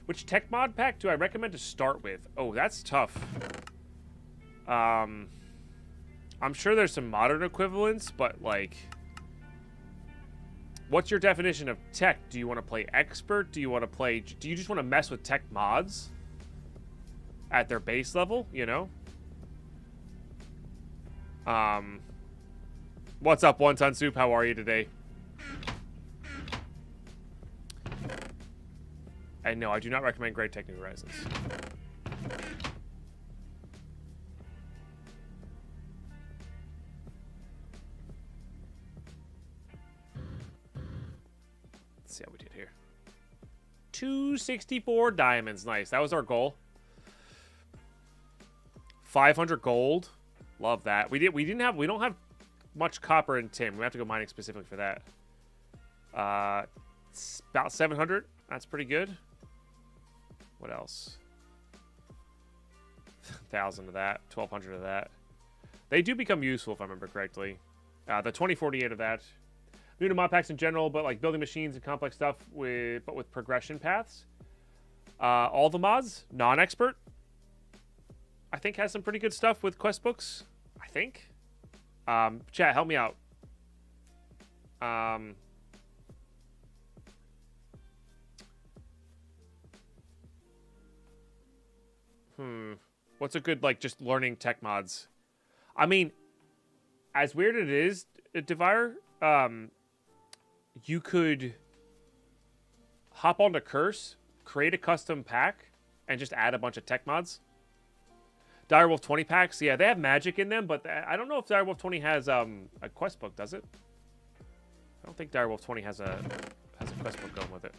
Which tech mod pack do I recommend to start with? Oh, that's tough. I'm sure there's some modern equivalents, but like, what's your definition of tech? Do you want to play expert? Do you just want to mess with tech mods at their base level, you know? What's up, One Ton Soup? How are you today? And no, I do not recommend Great Tech New Horizons. Let's see how we did here. 264 diamonds. Nice. That was our goal. 500 gold. Love that. We don't have much copper and tin. We have to go mining specifically for that. It's about 700. That's pretty good. What else? 1,000 of that. 1,200 of that. They do become useful if I remember correctly. The 2048 of that. New to mod packs in general, but like building machines and complex stuff with progression paths. All the mods, non-expert, I think has some pretty good stuff with quest books. I think. Chat, help me out. What's a good, like, just learning tech mods? I mean, as weird it is, Devire, you could hop onto Curse, create a custom pack, and just add a bunch of tech mods. Direwolf 20 packs, yeah, they have magic in them, but I don't know if Direwolf 20 has a quest book, does it? I don't think Direwolf 20 has a quest book going with it.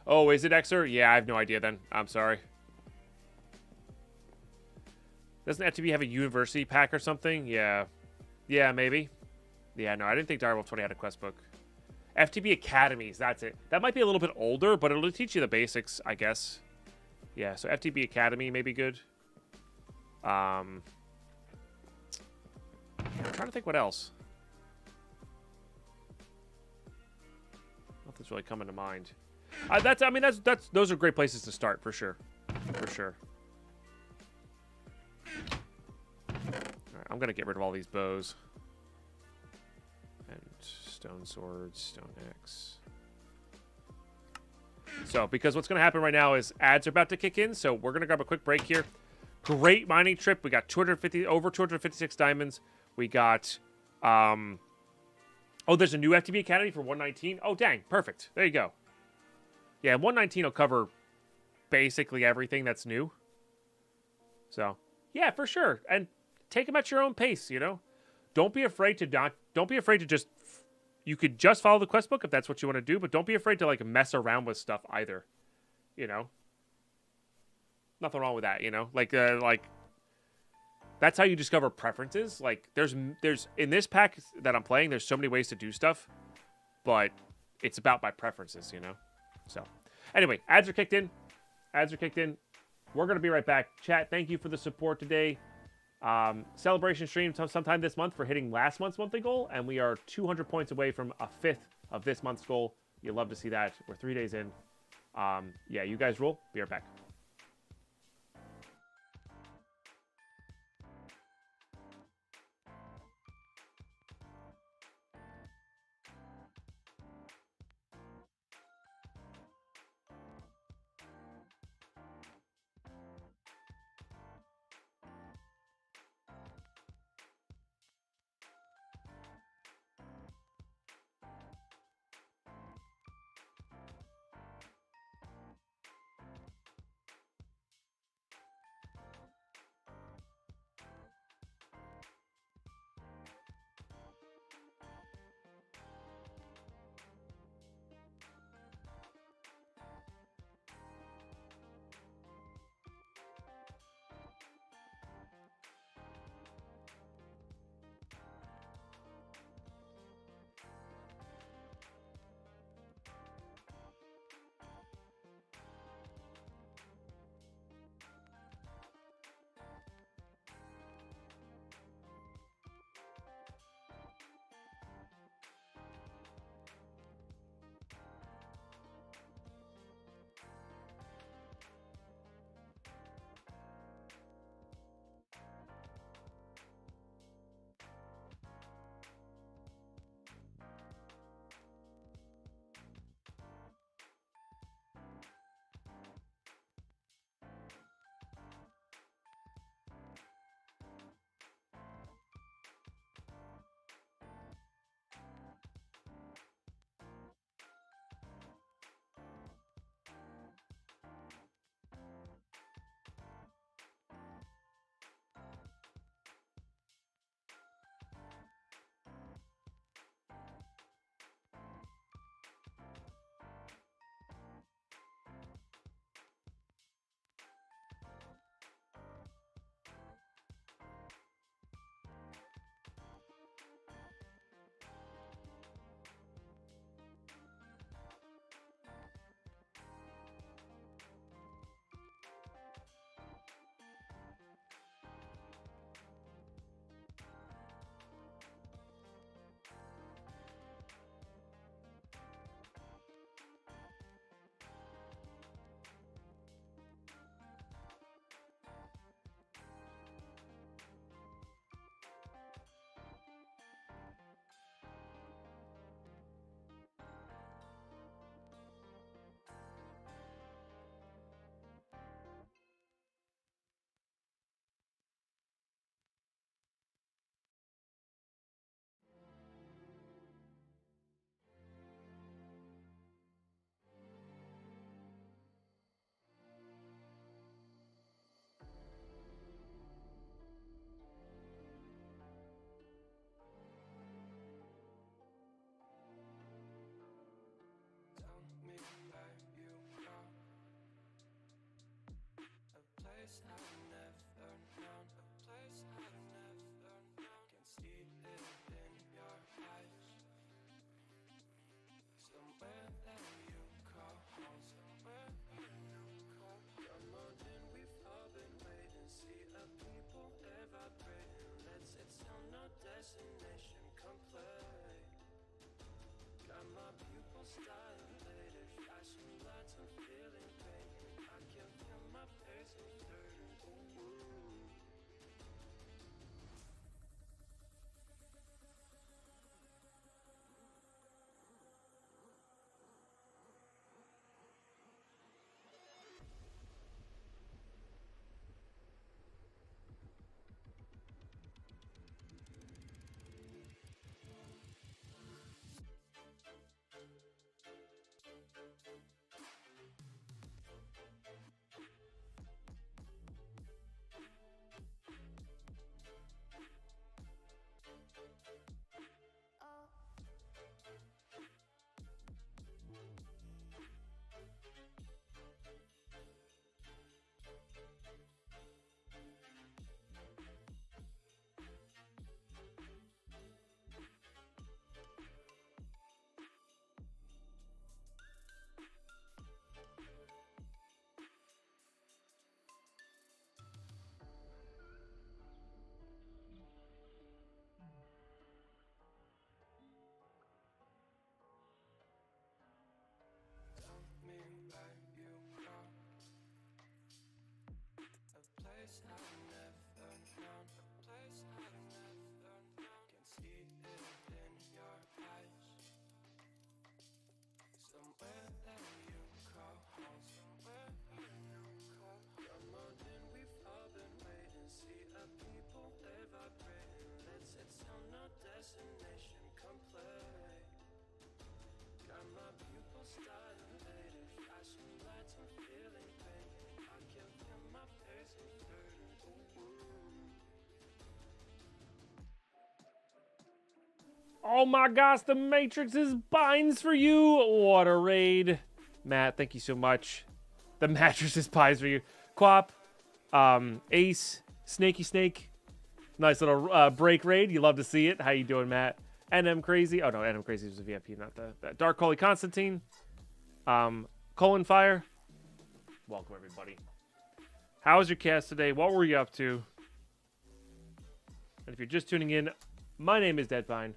Oh, is it Xer? Yeah, I have no idea then. I'm sorry. Doesn't FTB have a university pack or something? Yeah. Yeah, maybe. Yeah, no, I didn't think Direwolf 20 had a quest book. FTB Academies, that's it. That might be a little bit older, but it'll teach you the basics, I guess. Yeah, so FTB Academy may be good. I'm trying to think what else. Nothing's really coming to mind. Those are great places to start for sure. For sure. Alright, I'm gonna get rid of all these bows. And stone swords, stone axe. So, because what's gonna happen right now is ads are about to kick in, so we're gonna grab a quick break here. Great mining trip. We got over 256 diamonds. We got oh, there's a new FTB Academy for 119. Oh, dang, perfect. There you go. Yeah, 119 will cover basically everything that's new. So, yeah, for sure. And take them at your own pace, you know? Don't be afraid to just, you could just follow the quest book if that's what you want to do, but don't be afraid to, like, mess around with stuff either, you know? Nothing wrong with that, you know? Like, that's how you discover preferences. Like, there's in this pack that I'm playing, there's so many ways to do stuff, but it's about my preferences, you know? So, anyway, ads are kicked in. We're going to be right back. Chat, thank you for the support today. Celebration stream sometime this month for hitting last month's monthly goal, and we are 200 points away from a fifth of this month's goal. You'll love to see that. We're 3 days in. Yeah, you guys rule. Be right back. style, lady, flashing lights, I'm feeling pain. I can feel my basement hurting. Ooh. Tell me where you go. A place I've never known. A place I've never known. Can see it in your eyes. Somewhere that you call home. Somewhere that you call home. Come on in, we've all been waiting. See our people, they're vibrating. Let's hit some, no destination. Come play. Got my pupils dilated, flashing lights, I'm feeling pain. I can feel my basement hurting. Ooh. Oh my gosh, the Matrix's binds for you. What a raid. Matt, thank you so much. The mattresses pies for you. Quap, Ace, Snaky Snake. Nice little break raid. You love to see it. How you doing, Matt? NM Crazy. Oh no, NM Crazy was a VIP, not the Dark Holy Constantine. Colin Fire. Welcome everybody. How was your cast today? What were you up to? And if you're just tuning in, my name is Deadpine.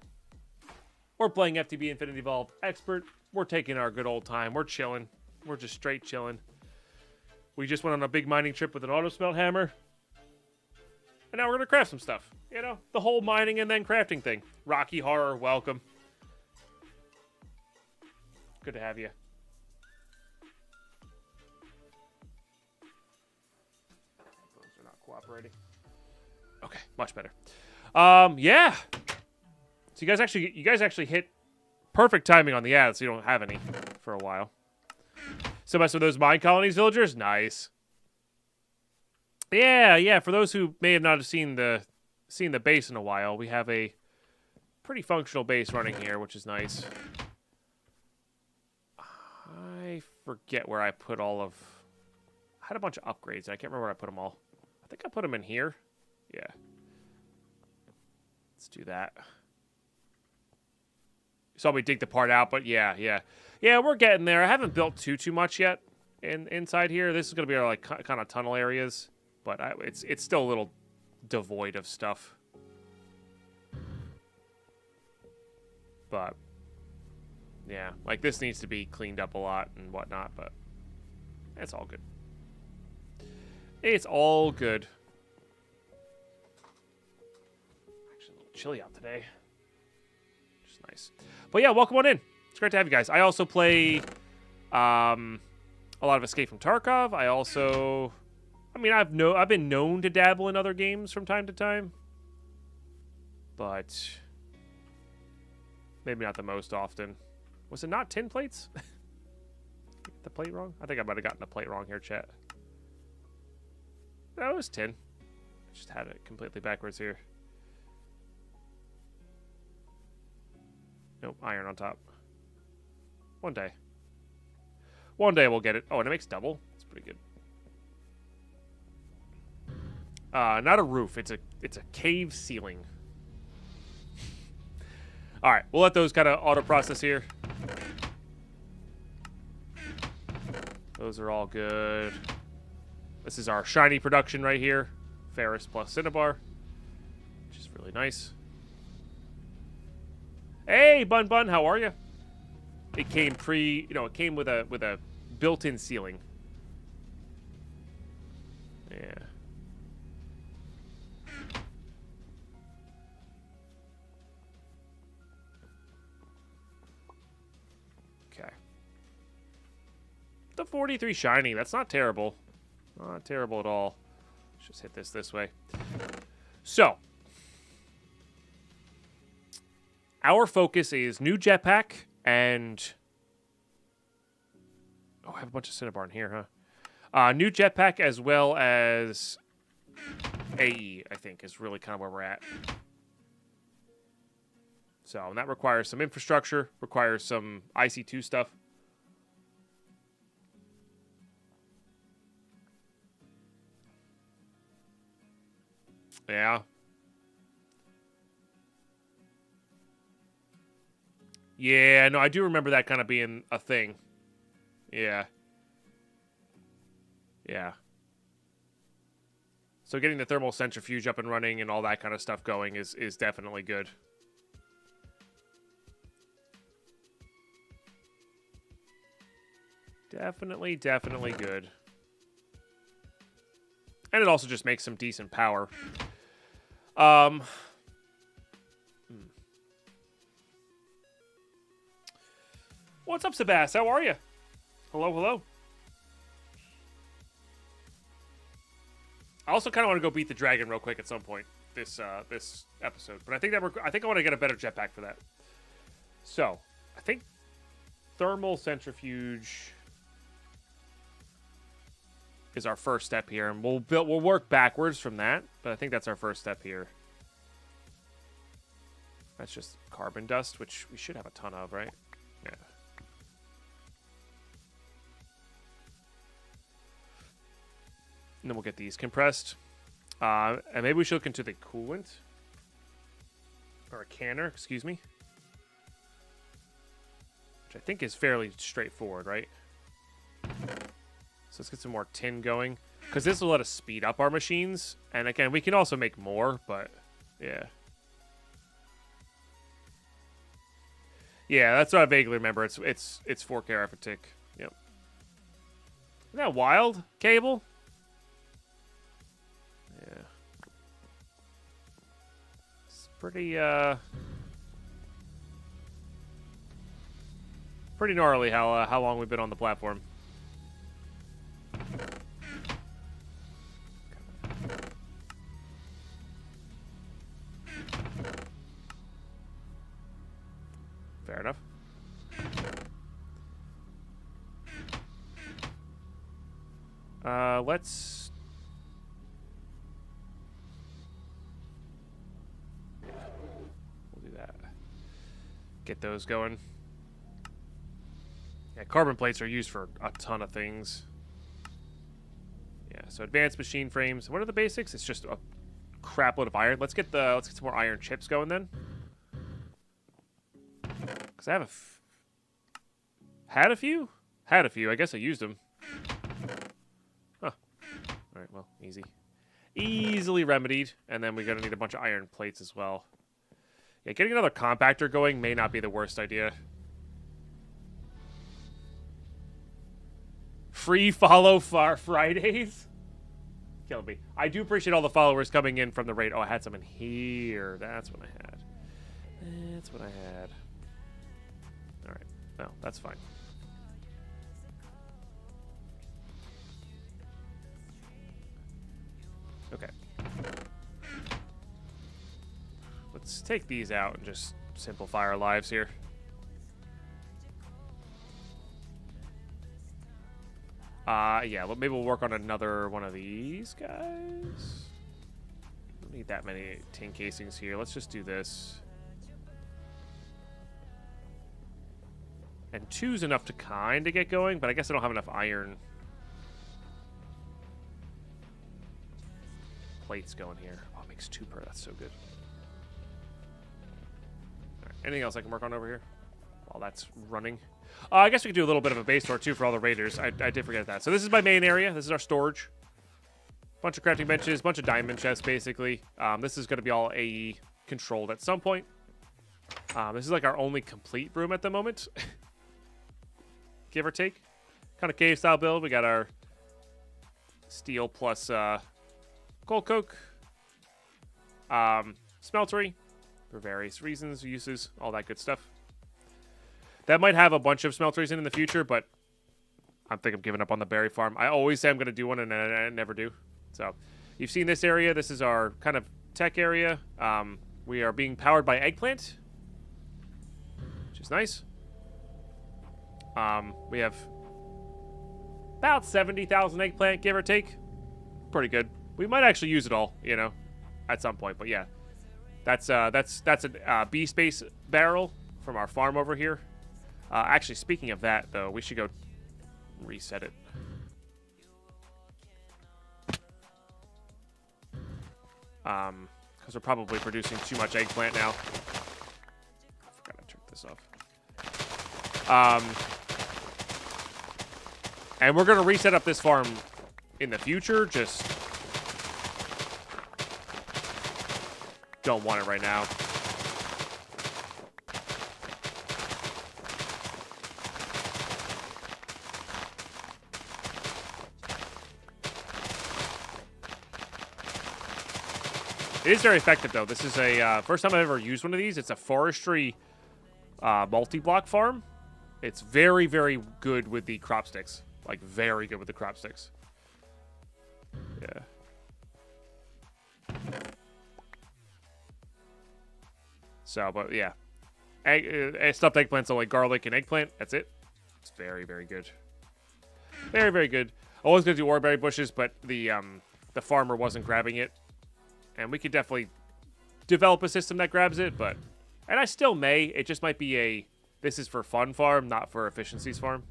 We're playing FTB Infinity Evolved Expert. We're taking our good old time. We're chilling. We're just straight chilling. We just went on a big mining trip with an auto smelt hammer. And now we're going to craft some stuff. You know, the whole mining and then crafting thing. Rocky Horror, welcome. Good to have you. Those are not cooperating. Okay, much better. Yeah. So you guys actually hit perfect timing on the ads, so you don't have any for a while. So mess with those mine colonies, villagers? Nice. Yeah. For those who may have not have seen the base in a while, we have a pretty functional base running here, which is nice. I forget where I put all of... I had a bunch of upgrades. I can't remember where I put them all. I think I put them in here. Yeah. Let's do that. You saw me dig the part out, but yeah, we're getting there. I haven't built too much yet inside here. This is going to be our like kind of tunnel areas, but it's still a little devoid of stuff. But yeah, like this needs to be cleaned up a lot and whatnot, but it's all good. It's all good. Actually, a little chilly out today. Just nice. But yeah, welcome on in. It's great to have you guys. I also play a lot of Escape from Tarkov. I've been known to dabble in other games from time to time, but maybe not the most often. Was it not tin plates? The plate wrong? I think I might have gotten the plate wrong here, chat. No, it was tin. I just had it completely backwards here. Nope, iron on top. One day. One day we'll get it. Oh, and it makes double. That's pretty good. Not a roof. It's a cave ceiling. All right, we'll let those kind of auto process here. Those are all good. This is our shiny production right here. Ferrous plus Cinnabar, which is really nice. Hey, Bun Bun, how are you? it came it came with a built-in ceiling. Yeah. Okay. The 43 shiny. That's not terrible. Not terrible at all. Let's just hit this way. So, our focus is new jetpack and... Oh, I have a bunch of Cinnabar in here, huh? New jetpack as well as AE, I think, is really kind of where we're at. So, and that requires some infrastructure, requires some IC2 stuff. Yeah. Yeah, no, I do remember that kind of being a thing. Yeah. Yeah. So getting the thermal centrifuge up and running and all that kind of stuff going is definitely good. Definitely good. And it also just makes some decent power. What's up, Sebas? How are you? Hello. I also kind of want to go beat the dragon real quick at some point this episode, but I think I want to get a better jetpack for that. So, I think thermal centrifuge is our first step here, and we'll work backwards from that, but I think that's our first step here. That's just carbon dust, which we should have a ton of, right? Yeah. And then we'll get these compressed. And maybe we should look into the coolant. Or a canner, excuse me. Which I think is fairly straightforward, right? So let's get some more tin going. Because this will let us speed up our machines. And again, we can also make more, but yeah. Yeah, that's what I vaguely remember. It's 4K arithmetic. Yep. Isn't that wild, Cable? Yeah. It's pretty gnarly how long we've been on the platform. Fair enough. Let's... Yeah, we'll do that. Get those going. Yeah, carbon plates are used for a ton of things. Yeah, so advanced machine frames. What are the basics? It's just a crap load of iron. Let's get some more iron chips going then. Because I have had a few. I guess I used them. Huh. All right, well, easily remedied. And then we're going to need a bunch of iron plates as well. Yeah, getting another compactor going may not be the worst idea. Free follow Fridays? Killing me. I do appreciate all the followers coming in from the raid. Oh, I had some in here. That's what I had. All right. No, that's fine. Okay. Let's take these out and just simplify our lives here. Yeah, maybe we'll work on another one of these guys. Don't need that many tin casings here. Let's just do this. And 2's enough to kind of get going, but I guess I don't have enough iron plates going here. Oh, it makes 2 per. That's so good. All right, anything else I can work on over here while that's running? I guess we could do a little bit of a base store, too, for all the raiders. I did forget that. So this is my main area. This is our storage. Bunch of crafting benches, bunch of diamond chests, basically. This is going to be all AE controlled at some point. This is like our only complete room at the moment. give or take. Kind of cave style build. We got our steel plus gold coke, smeltery for various reasons, uses, all that good stuff. That might have a bunch of smelteries in the future, but I think I'm giving up on the berry farm. I always say I'm going to do one, and I never do. So you've seen this area. This is our kind of tech area. We are being powered by eggplant, which is nice. We have about 70,000 eggplant, give or take. Pretty good. We might actually use it all, you know, at some point. But yeah, that's a bee space barrel from our farm over here. Actually, speaking of that, though, we should go reset it. Because we're probably producing too much eggplant now. I forgot to turn this off. And we're going to reset up this farm in the future. Just don't want it right now. It is very effective, though. This is a first time I've ever used one of these. It's a forestry multi-block farm. It's very, very good with the crop sticks. Like, very good with the crop sticks. Yeah. So, but yeah. Stuffed eggplants are like garlic and eggplant. That's it. It's very, very good. Very, very good. I was going to do oreberry bushes, but the farmer wasn't grabbing it. And we could definitely develop a system that grabs it, but... And I still may. It just might be a... This is for fun farm, not for efficiencies farm.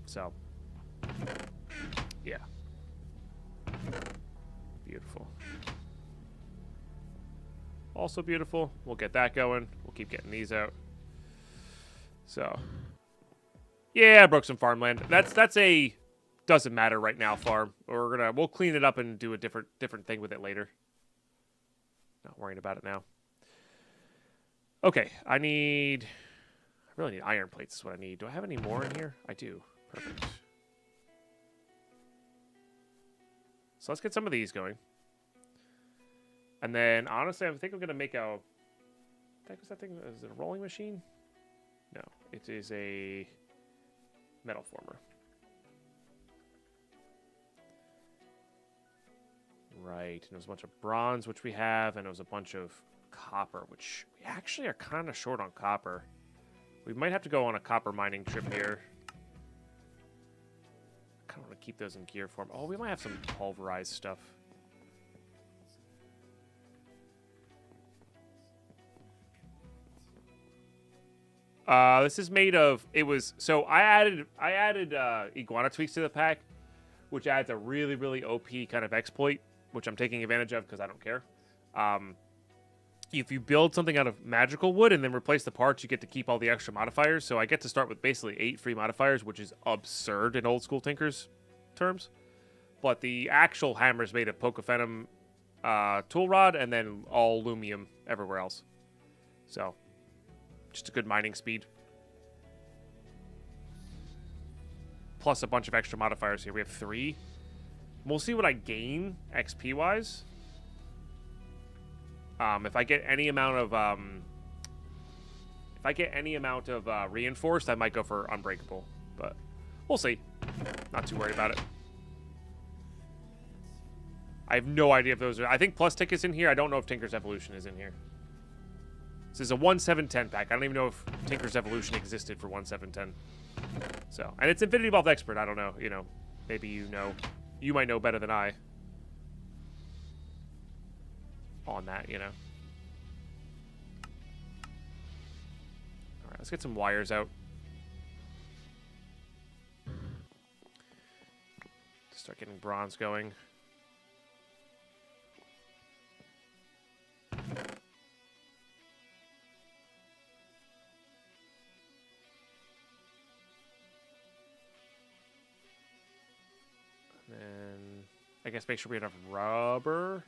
So. Yeah. Beautiful. Also beautiful. We'll get that going. We'll keep getting these out. So. Yeah, I broke some farmland. That's a... Doesn't matter right now farm. We'll clean it up and do a different thing with it later. Not worrying about it now. Okay, I really need iron plates is what I need. Do I have any more in here? I do. Perfect. So let's get some of these going. And then honestly, I think I'm gonna make a what was that thing? Is it a rolling machine? No, it is a metal former. Right, and there's a bunch of bronze, which we have, and there was a bunch of copper, which we actually are kind of short on copper. We might have to go on a copper mining trip here. I kind of want to keep those in gear form. Oh, we might have some pulverized stuff. This is made of, so I added iguana tweaks to the pack, which adds a really, really OP kind of exploit, which I'm taking advantage of because I don't care. If you build something out of magical wood and then replace the parts, you get to keep all the extra modifiers. So I get to start with basically 8 free modifiers, which is absurd in old school Tinkers terms. But the actual hammer is made of Pocophenom tool rod and then all Lumium everywhere else. So just a good mining speed. Plus a bunch of extra modifiers here. We have 3. We'll see what I gain XP-wise. If I get any amount of reinforced, I might go for unbreakable. But we'll see. Not too worried about it. I have no idea if those are... I think Plus Tick is in here. I don't know if Tinker's Evolution is in here. This is a 1-7-10 pack. I don't even know if Tinker's Evolution existed for 1-7-10. So, and it's Infinity Vault Expert. I don't know. You know, maybe you know. You might know better than I. On that, you know. Alright, let's get some wires out. Start getting bronze going. And I guess make sure we have enough rubber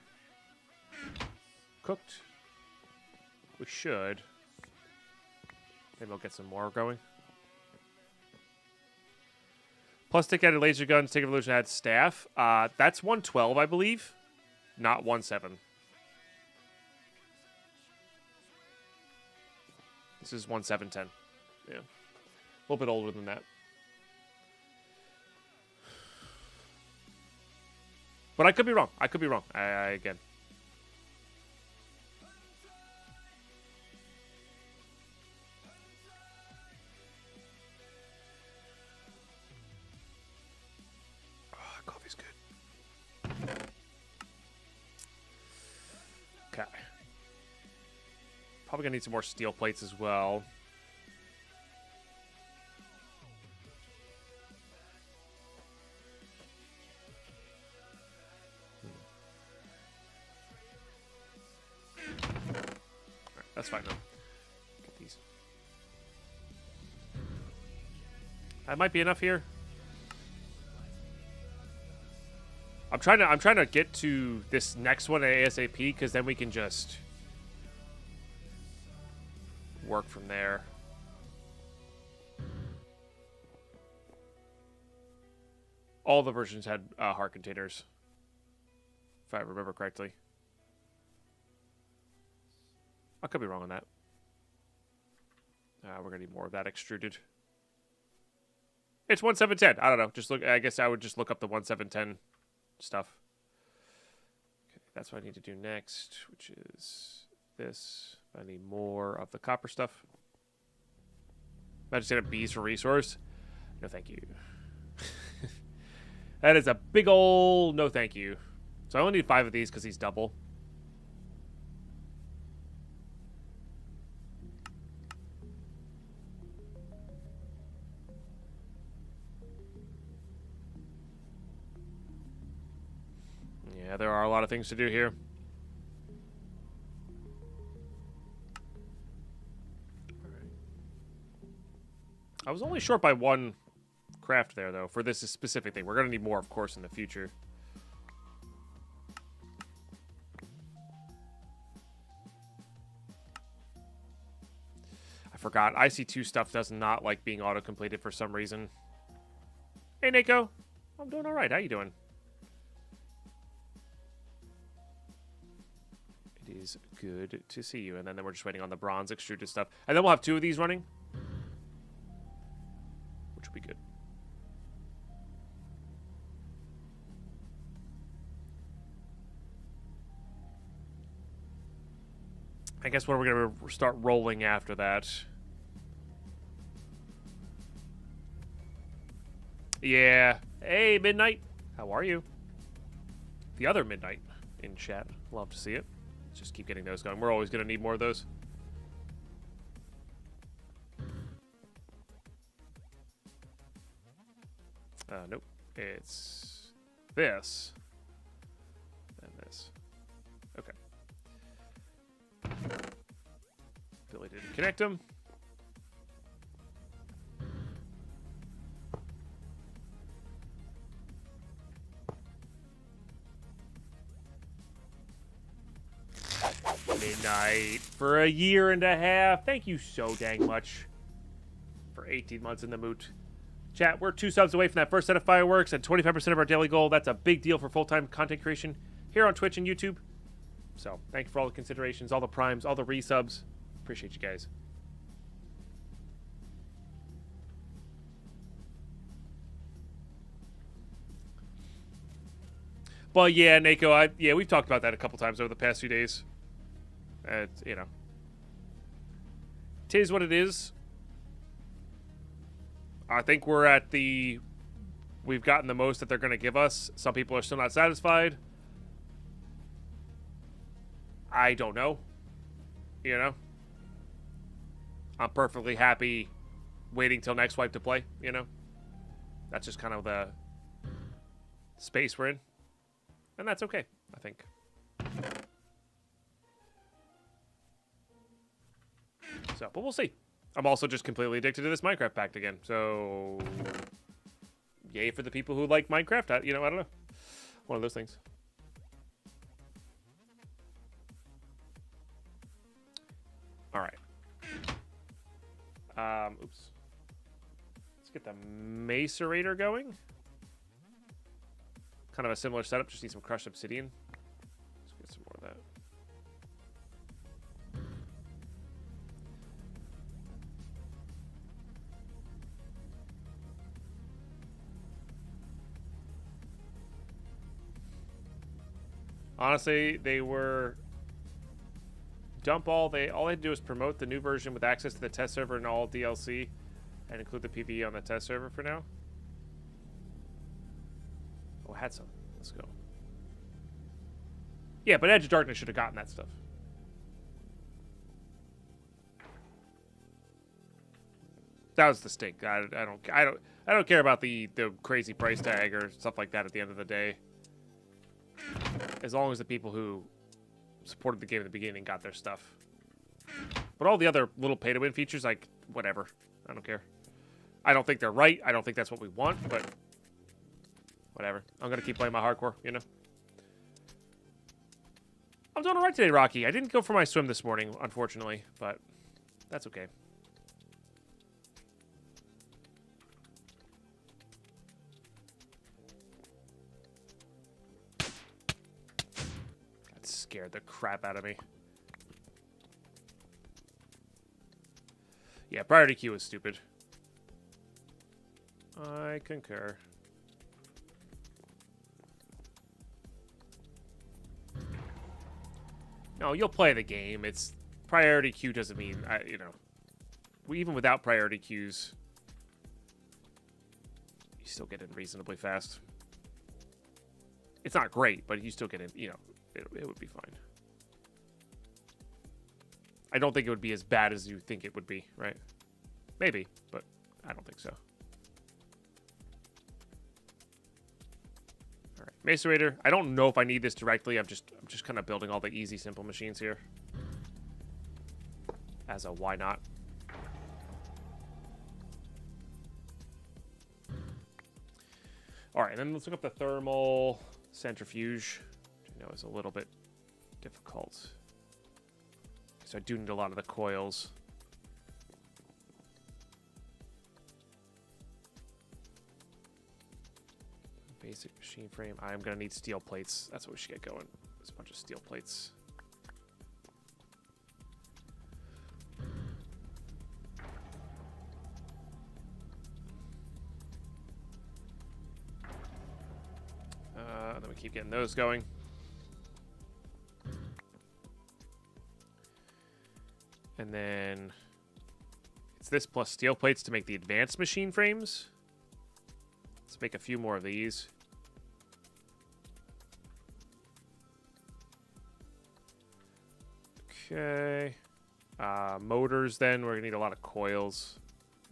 cooked. We should. Maybe I'll get some more going. Plus stick added laser guns, Stick Evolution adds staff. That's 112, I believe. Not 17. This is 1710. Yeah. A little bit older than that. But I could be wrong. I could be wrong. Again. Oh, coffee's good. Okay. Probably gonna need some more steel plates as well. That's fine though. Get these. That might be enough here. I'm trying to get to this next one ASAP because then we can just work from there. All the versions had heart containers, if I remember correctly. I could be wrong on that. We're gonna need more of that extruded. It's 1710. I don't know. Just look. I guess I would just look up the 1710 stuff. Okay, that's what I need to do next, which is this. I need more of the copper stuff. I just get a bees for resource. No, thank you. That is a big ol' no, thank you. So I only need 5 of these because he's double. Yeah, there are a lot of things to do here. Alright. I was only short by 1 craft there, though, for this specific thing. We're going to need more, of course, in the future. I forgot. IC2 stuff does not like being auto-completed for some reason. Hey, Nico. I'm doing all right. How you doing? It is good to see you. And then we're just waiting on the bronze extruded stuff. And then we'll have 2 of these running, which will be good. I guess what we're going to start rolling after that. Yeah. Hey, Midnight. How are you? The other Midnight in chat. Love to see it. Let's just keep getting those going. We're always going to need more of those. Nope. It's this. And this. Okay. Billy didn't connect him. Midnight for 1.5 years. Thank you so dang much for 18 months in the moot. Chat, we're 2 subs away from that first set of fireworks and 25% of our daily goal. That's a big deal for full-time content creation here on Twitch and YouTube. So, thank you for all the considerations, all the primes, all the resubs. Appreciate you guys. But yeah, Nako, we've talked about that a couple times over the past few days. You know, tis what it is. I think we're at the... We've gotten the most that they're going to give us. Some people are still not satisfied. I don't know. You know? I'm perfectly happy waiting till next wipe to play, you know? That's just kind of the space we're in. And that's okay, I think. So, but we'll see. I'm also just completely addicted to this Minecraft pact again. So, yay for the people who like Minecraft. You know, I don't know. One of those things. All right. Oops. Let's get the Macerator going. Kind of a similar setup, just need some crushed obsidian. Let's get some more of that. Honestly, they were all they had to do was promote the new version with access to the test server and all DLC, and include the PvE on the test server for now. Oh, I had some. Let's go. Yeah, but Edge of Darkness should have gotten that stuff. That was the stink. I don't care about the crazy price tag or stuff like that at the end of the day. As long as the people who supported the game at the beginning got their stuff. But all the other little pay-to-win features, like, whatever. I don't care. I don't think they're right. I don't think that's what we want, but whatever. I'm going to keep playing my hardcore, you know? I'm doing all right today, Rocky. I didn't go for my swim this morning, unfortunately, but that's okay. That scared the crap out of me. Yeah, priority queue is stupid. I concur. No, you'll play the game. It's priority queue doesn't mean, you know, even without priority queues, you still get in reasonably fast. It's not great, but you still get in, you know, it would be fine. I don't think it would be as bad as you think it would be, right? Maybe, but I don't think so. All right, Macerator. I don't know if I need this directly. I'm just kind of building all the easy, simple machines here. As a why not? All right, and then let's look up the thermal centrifuge, which I know is a little bit difficult. So I do need a lot of the coils. Basic machine frame. I'm going to need steel plates. That's what we should get going. There's a bunch of steel plates. Then we keep getting those going. And then it's this plus steel plates to make the advanced machine frames. Let's make a few more of these. Okay. Motors then. We're going to need a lot of coils.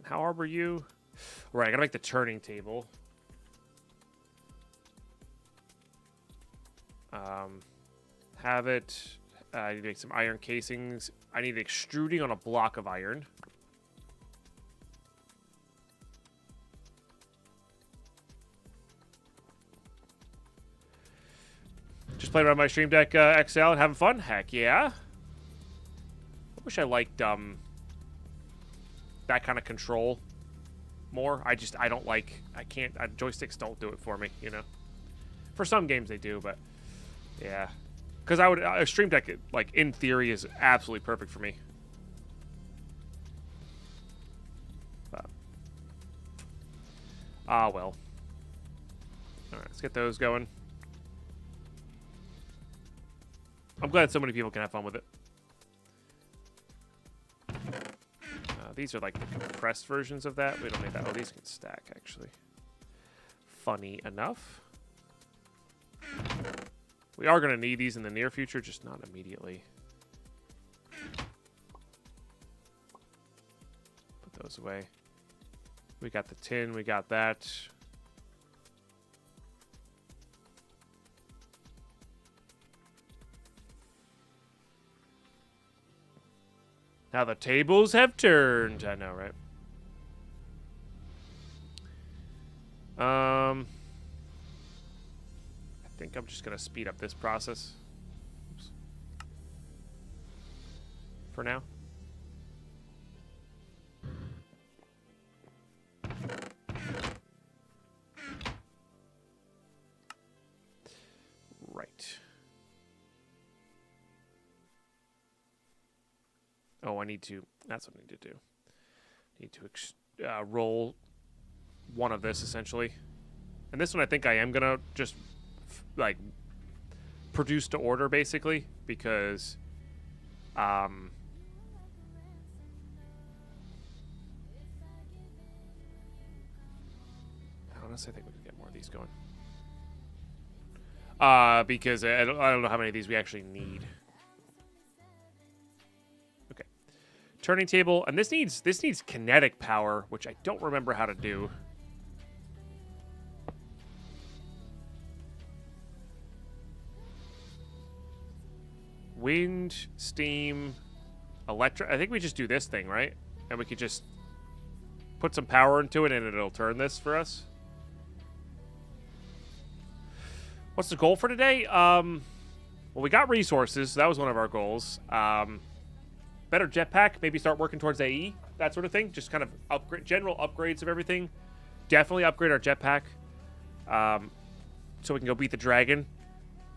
How hard were you? All right, I got to make the turning table. Have it. I need to make some iron casings. I need extruding on a block of iron. Just playing around my Stream Deck XL and having fun? Heck yeah. I wish I liked that kind of control more. I don't like, I can't, joysticks don't do it for me, you know. For some games they do, but yeah. Because a Stream Deck, like, in theory, is absolutely perfect for me. But, well. Alright, let's get those going. I'm glad so many people can have fun with it. These are, like, the compressed versions of that. We don't need that. Oh, these can stack, actually. Funny enough. We are going to need these in the near future, just not immediately. Put those away. We got the tin, we got that. Now the tables have turned. I know, right? I think I'm just going to speed up this process. Oops. For now. Oh, I need to. That's what I need to do. Need to roll one of this essentially, and this one I think I am gonna just like produce to order basically because I honestly think we could get more of these going. Because I don't know how many of these we actually need. Okay, turning table, and this needs kinetic power, which I don't remember how to do. Wind, steam, electric. I think we just do this thing, right? And we could just put some power into it, and it'll turn this for us. What's the goal for today? Well, we got resources. That was one of our goals. Better jetpack. Maybe start working towards AE. That sort of thing. Just kind of upgrade, general upgrades of everything. Definitely upgrade our jetpack. So we can go beat the dragon.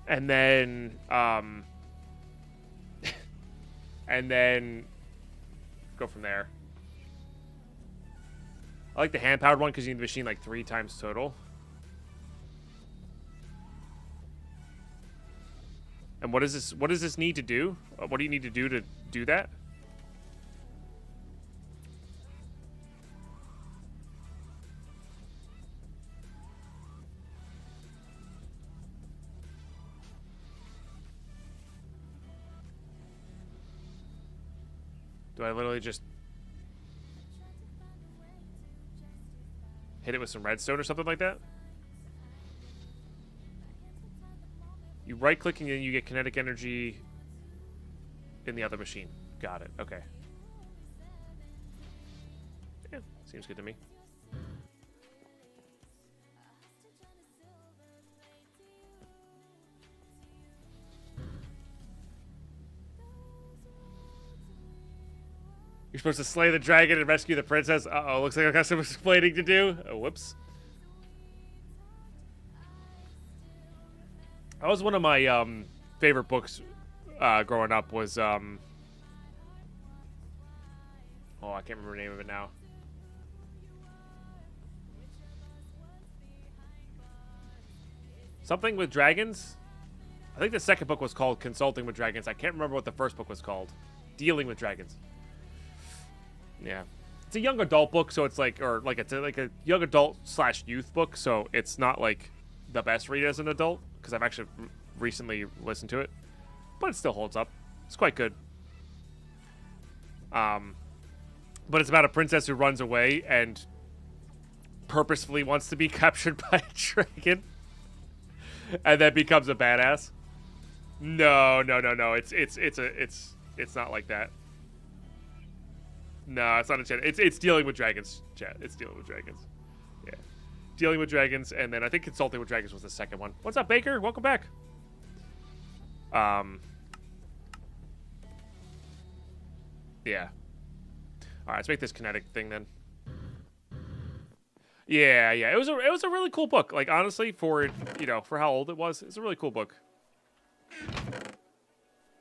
And then... and then... go from there. I like the hand-powered one because you need the machine like 3 times total. And what is this? What does this need to do? What do you need to do that? Do I literally just hit it with some redstone or something like that? You right-click and then you get kinetic energy in the other machine. Got it. Okay. Yeah, seems good to me. You're supposed to slay the dragon and rescue the princess. Uh-oh, looks like I got some explaining to do. Oh, whoops. That was one of my favorite books growing up was oh, I can't remember the name of it now. Something with dragons? I think the second book was called Consulting with Dragons. I can't remember what the first book was called. Dealing with Dragons. Yeah. It's a young adult book, so it's like, or like it's like a young adult / youth book, so it's not like the best read as an adult, because I've actually recently listened to it, but it still holds up. It's quite good. But it's about a princess who runs away and purposefully wants to be captured by a dragon, and then becomes a badass. No. It's not like that. No, it's not a chat. It's dealing with dragons, chat. It's dealing with dragons. Yeah. Dealing with dragons, and then I think Consulting with Dragons was the second one. What's up, Baker? Welcome back. Yeah. All right, let's make this kinetic thing then. Yeah. It was a really cool book. Like honestly, for for how old it was, it's a really cool book.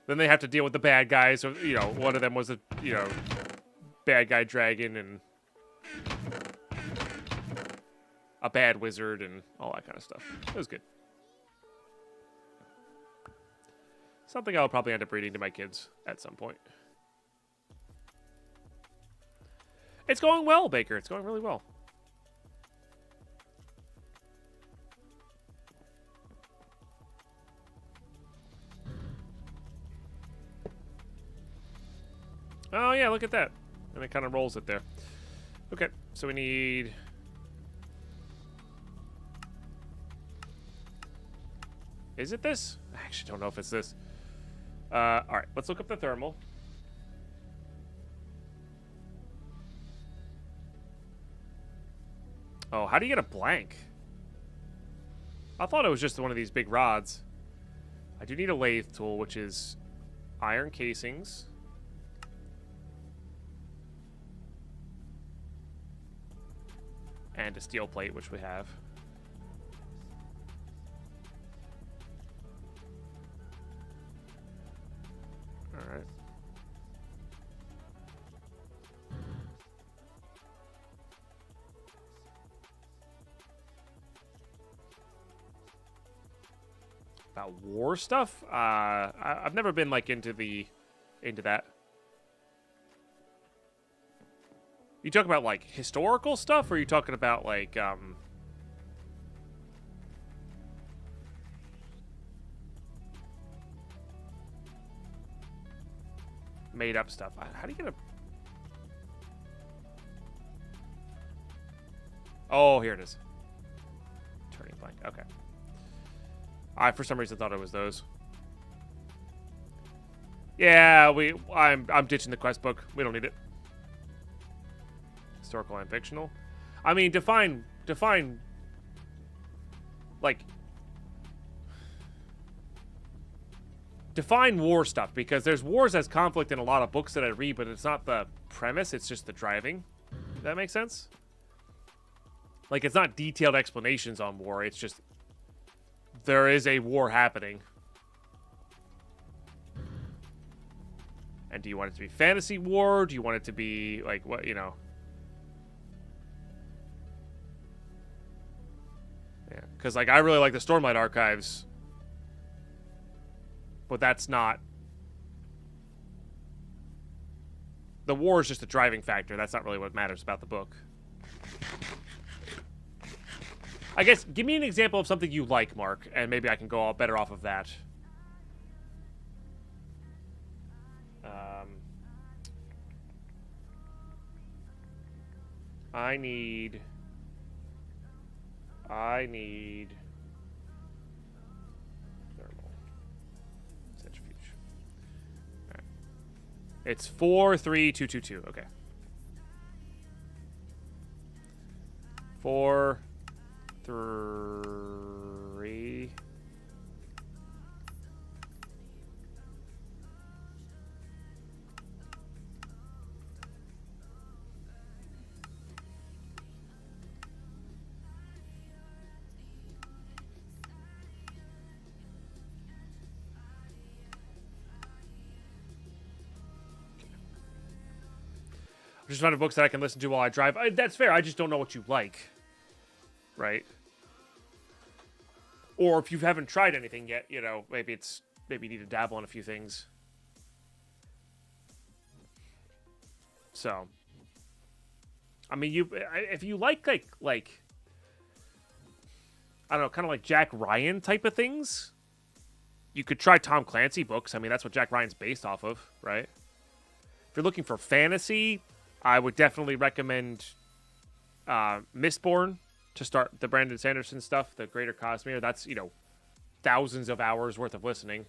Then they have to deal with the bad guys. So one of them was a bad guy dragon and a bad wizard and all that kind of stuff. It was good. Something I'll probably end up reading to my kids at some point. It's going well, Baker. It's going really well. Oh, yeah, look at that. And it kind of rolls it there. Okay, so we need... Is it this? I actually don't know if it's this. All right, let's look up the thermal. Oh, how do you get a blank? I thought it was just one of these big rods. I do need a lathe tool, which is iron casings. And a steel plate, which we have. Alright. about war stuff. I've never been like into that. You talk about like historical stuff, or are you talking about like made up stuff? How do you get a? Oh, here it is. Turning blank. Okay. I for some reason thought it was those. Yeah, I'm ditching the quest book. We don't need it. Historical and fictional. I mean, define like define war stuff, because there's wars as conflict in a lot of books that I read, but it's not the premise, it's just the driving. Does that make sense? Like, it's not detailed explanations on war, it's just there is a war happening. And do you want it to be fantasy war? Do you want it to be like what, you know? Yeah, because like I really like the Stormlight Archives, but that's not. The war is just a driving factor. That's not really what matters about the book. I guess give me an example of something you like, Mark, and maybe I can go all better off of that. I need thermal centrifuge. All right. It's 43222. Okay. 4 3 just find books that I can listen to while I drive. That's fair. I just don't know what you like. Right? Or if you haven't tried anything yet, you know, maybe you need to dabble in a few things. So, I mean, if you like I don't know, kind of like Jack Ryan type of things, you could try Tom Clancy books. I mean, that's what Jack Ryan's based off of, right? If you're looking for fantasy, I would definitely recommend Mistborn to start the Brandon Sanderson stuff, the Greater Cosmere. That's, you know, thousands of hours worth of listening.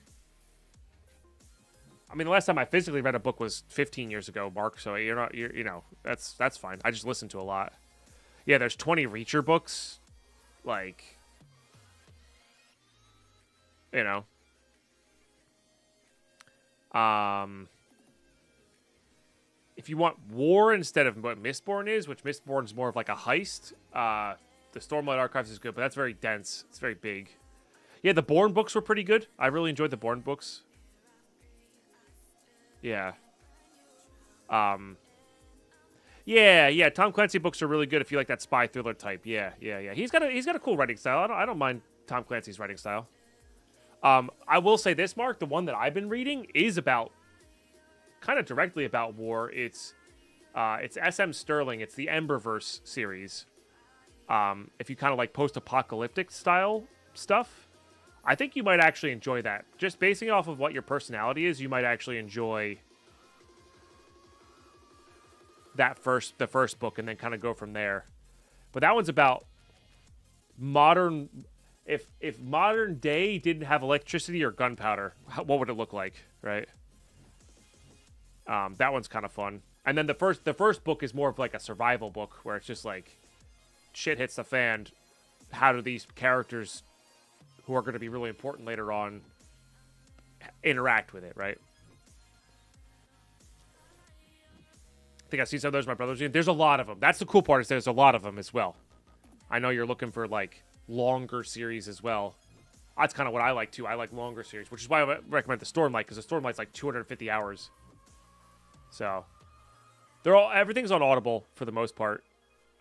I mean, the last time I physically read a book was 15 years ago, Mark, so you know, that's fine. I just listen to a lot. Yeah, there's 20 Reacher books. Like, you know. If you want war instead of what Mistborn is, which Mistborn's more of like a heist, the Stormlight Archives is good, but that's very dense. It's very big. Yeah, the Bourne books were pretty good. I really enjoyed the Bourne books. Yeah. Yeah. Tom Clancy books are really good if you like that spy thriller type. Yeah. He's got a cool writing style. I don't mind Tom Clancy's writing style. I will say this, Mark. The one that I've been reading is about, kind of directly about war. It's S.M. Sterling. It's the Emberverse series. If you kind of like post-apocalyptic style stuff, I think you might actually enjoy that. Just basing off of what your personality is, you might actually enjoy the first book, and then kind of go from there. But that one's about modern. If modern day didn't have electricity or gunpowder, what would it look like, right? That one's kind of fun. And then the first book is more of like a survival book, where it's just like shit hits the fan. How do these characters, who are going to be really important later on, interact with it, right? I think I see some of those my brothers doing. There's a lot of them. That's the cool part, is there's a lot of them as well. I know you're looking for like longer series as well. That's kind of what I like too. I like longer series, which is why I recommend the Stormlight, because the Stormlight's like 250 hours. So everything's on Audible for the most part.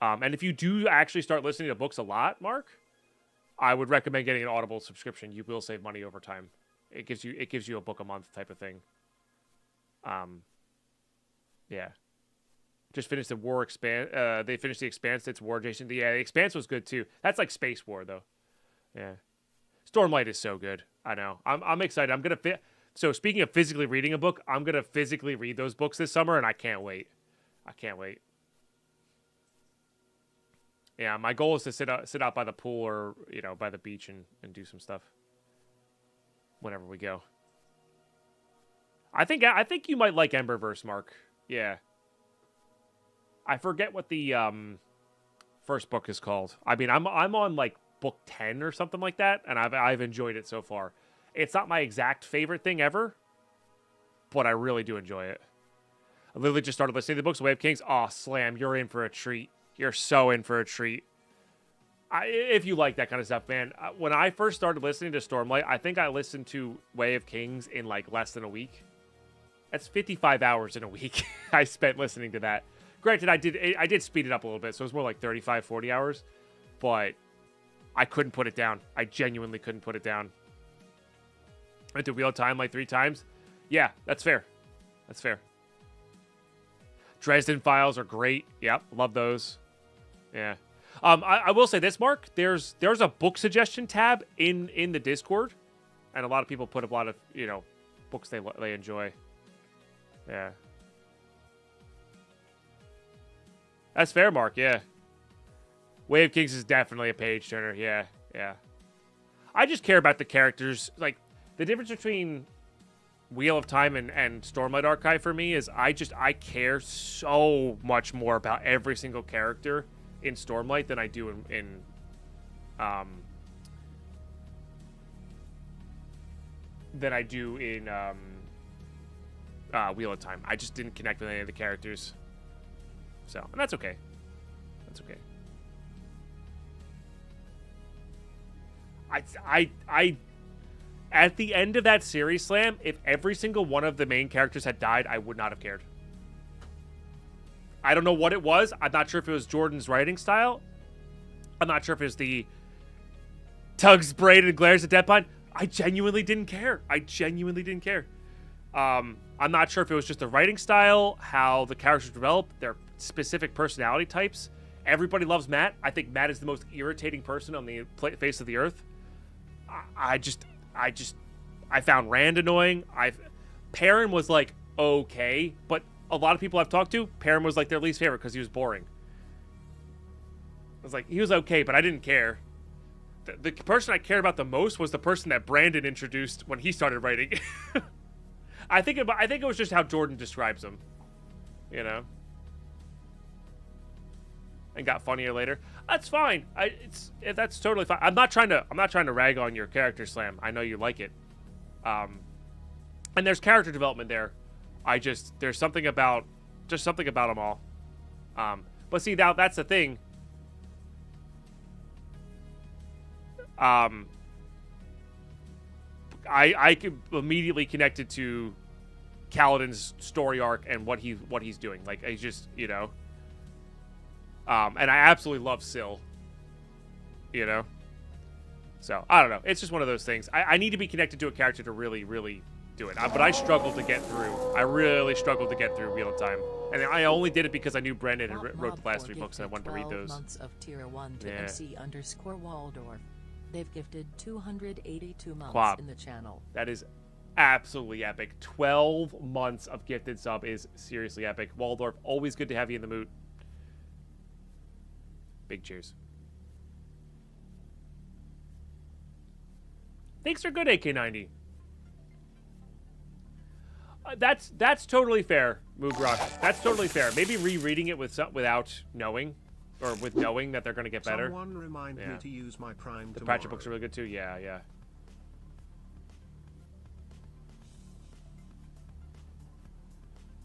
And if you do actually start listening to books a lot, Mark, I would recommend getting an Audible subscription. You will save money over time. It gives you a book a month type of thing. Yeah. Just finished the War Expanse. They finished the Expanse. It's War adjacent. Yeah, the Expanse was good too. That's like Space War though. Yeah. Stormlight is so good. I know. I'm excited. I'm gonna So speaking of physically reading a book, I'm gonna physically read those books this summer, and I can't wait. I can't wait. Yeah, my goal is to sit out by the pool or by the beach and do some stuff. Whenever we go. I think you might like Emberverse, Mark. Yeah. I forget what the first book is called. I mean, I'm on like book 10 or something like that, and I've enjoyed it so far. It's not my exact favorite thing ever, but I really do enjoy it. I literally just started listening to the books. Way of Kings. Oh, Slam, you're in for a treat. You're so in for a treat. If you like that kind of stuff, man. When I first started listening to Stormlight, I think I listened to Way of Kings in like less than a week. That's 55 hours in a week I spent listening to that. Granted, I did speed it up a little bit, so it was more like 35, 40 hours. But I couldn't put it down. I genuinely couldn't put it down. I went to Wheel of Time like 3 times. Yeah, that's fair. That's fair. Dresden Files are great. Yep, love those. Yeah. I will say this, Mark. There's a book suggestion tab in the Discord, and a lot of people put a lot of books they enjoy. Yeah. That's fair, Mark. Yeah. Way of Kings is definitely a page turner. Yeah, yeah. I just care about the characters. Like the difference between Wheel of Time and Stormlight Archive for me is I care so much more about every single character in Stormlight than I do in Wheel of Time. I just didn't connect with any of the characters. So, and that's okay. That's okay. I at the end of that series, Slam, if every single one of the main characters had died, I would not have cared. I don't know what it was. I'm not sure if it was Jordan's writing style. I'm not sure if it was the tugs, braid, and glares at Deadpine. I genuinely didn't care. I'm not sure if it was just the writing style, how the characters developed, their specific personality types. Everybody loves Matt. I think Matt is the most irritating person on the face of the earth. I found Rand annoying. Perrin was like okay, but a lot of people I've talked to, Perrin was like their least favorite because he was boring. I was like, he was okay, but I didn't care. The person I cared about the most was the person that Brandon introduced when he started writing. I think it was just how Jordan describes him, and got funnier later. That's fine. That's totally fine. I'm not trying to rag on your character, Slam. I know you like it. And there's character development there. There's something about them all. But see, now that's the thing. I could immediately connect it to Kaladin's story arc and what he's doing. Like, he's just, and I absolutely love Syl. So, I don't know. It's just one of those things. I need to be connected to a character to really, really do it. But I struggled to get through. I really struggled to get through Wheel of Time. And I only did it because I knew Brendan had wrote the last 3 books and I wanted to read those. Months of tier 1 to MC_Waldorf. They've gifted 282 months in the channel. That is absolutely epic. 12 months of gifted sub is seriously epic. Waldorf, always good to have you in the mood. Big cheers. Thanks are good, AK90. That's totally fair, Moogrock. That's totally fair. Maybe rereading it without knowing, or with knowing that they're going to get better. Someone remind me to use my Prime The Pratchett books are really good too. Yeah, yeah.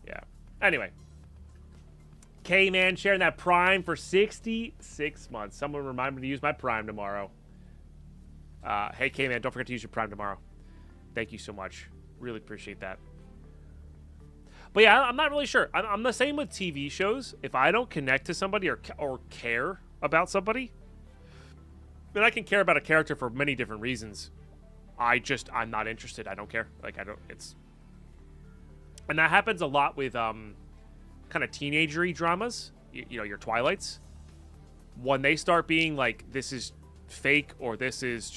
Yeah. Anyway. K-Man sharing that Prime for 66 months. Someone remind me to use my Prime tomorrow. Hey, K-Man, don't forget to use your Prime tomorrow. Thank you so much. Really appreciate that. But yeah, I'm not really sure. I'm the same with TV shows. If I don't connect to somebody or care about somebody, And I can care about a character for many different reasons. I'm not interested. I don't care. Like, and that happens a lot with, kind of teenagery dramas. You know, your Twilights. When they start being like, this is fake, or this is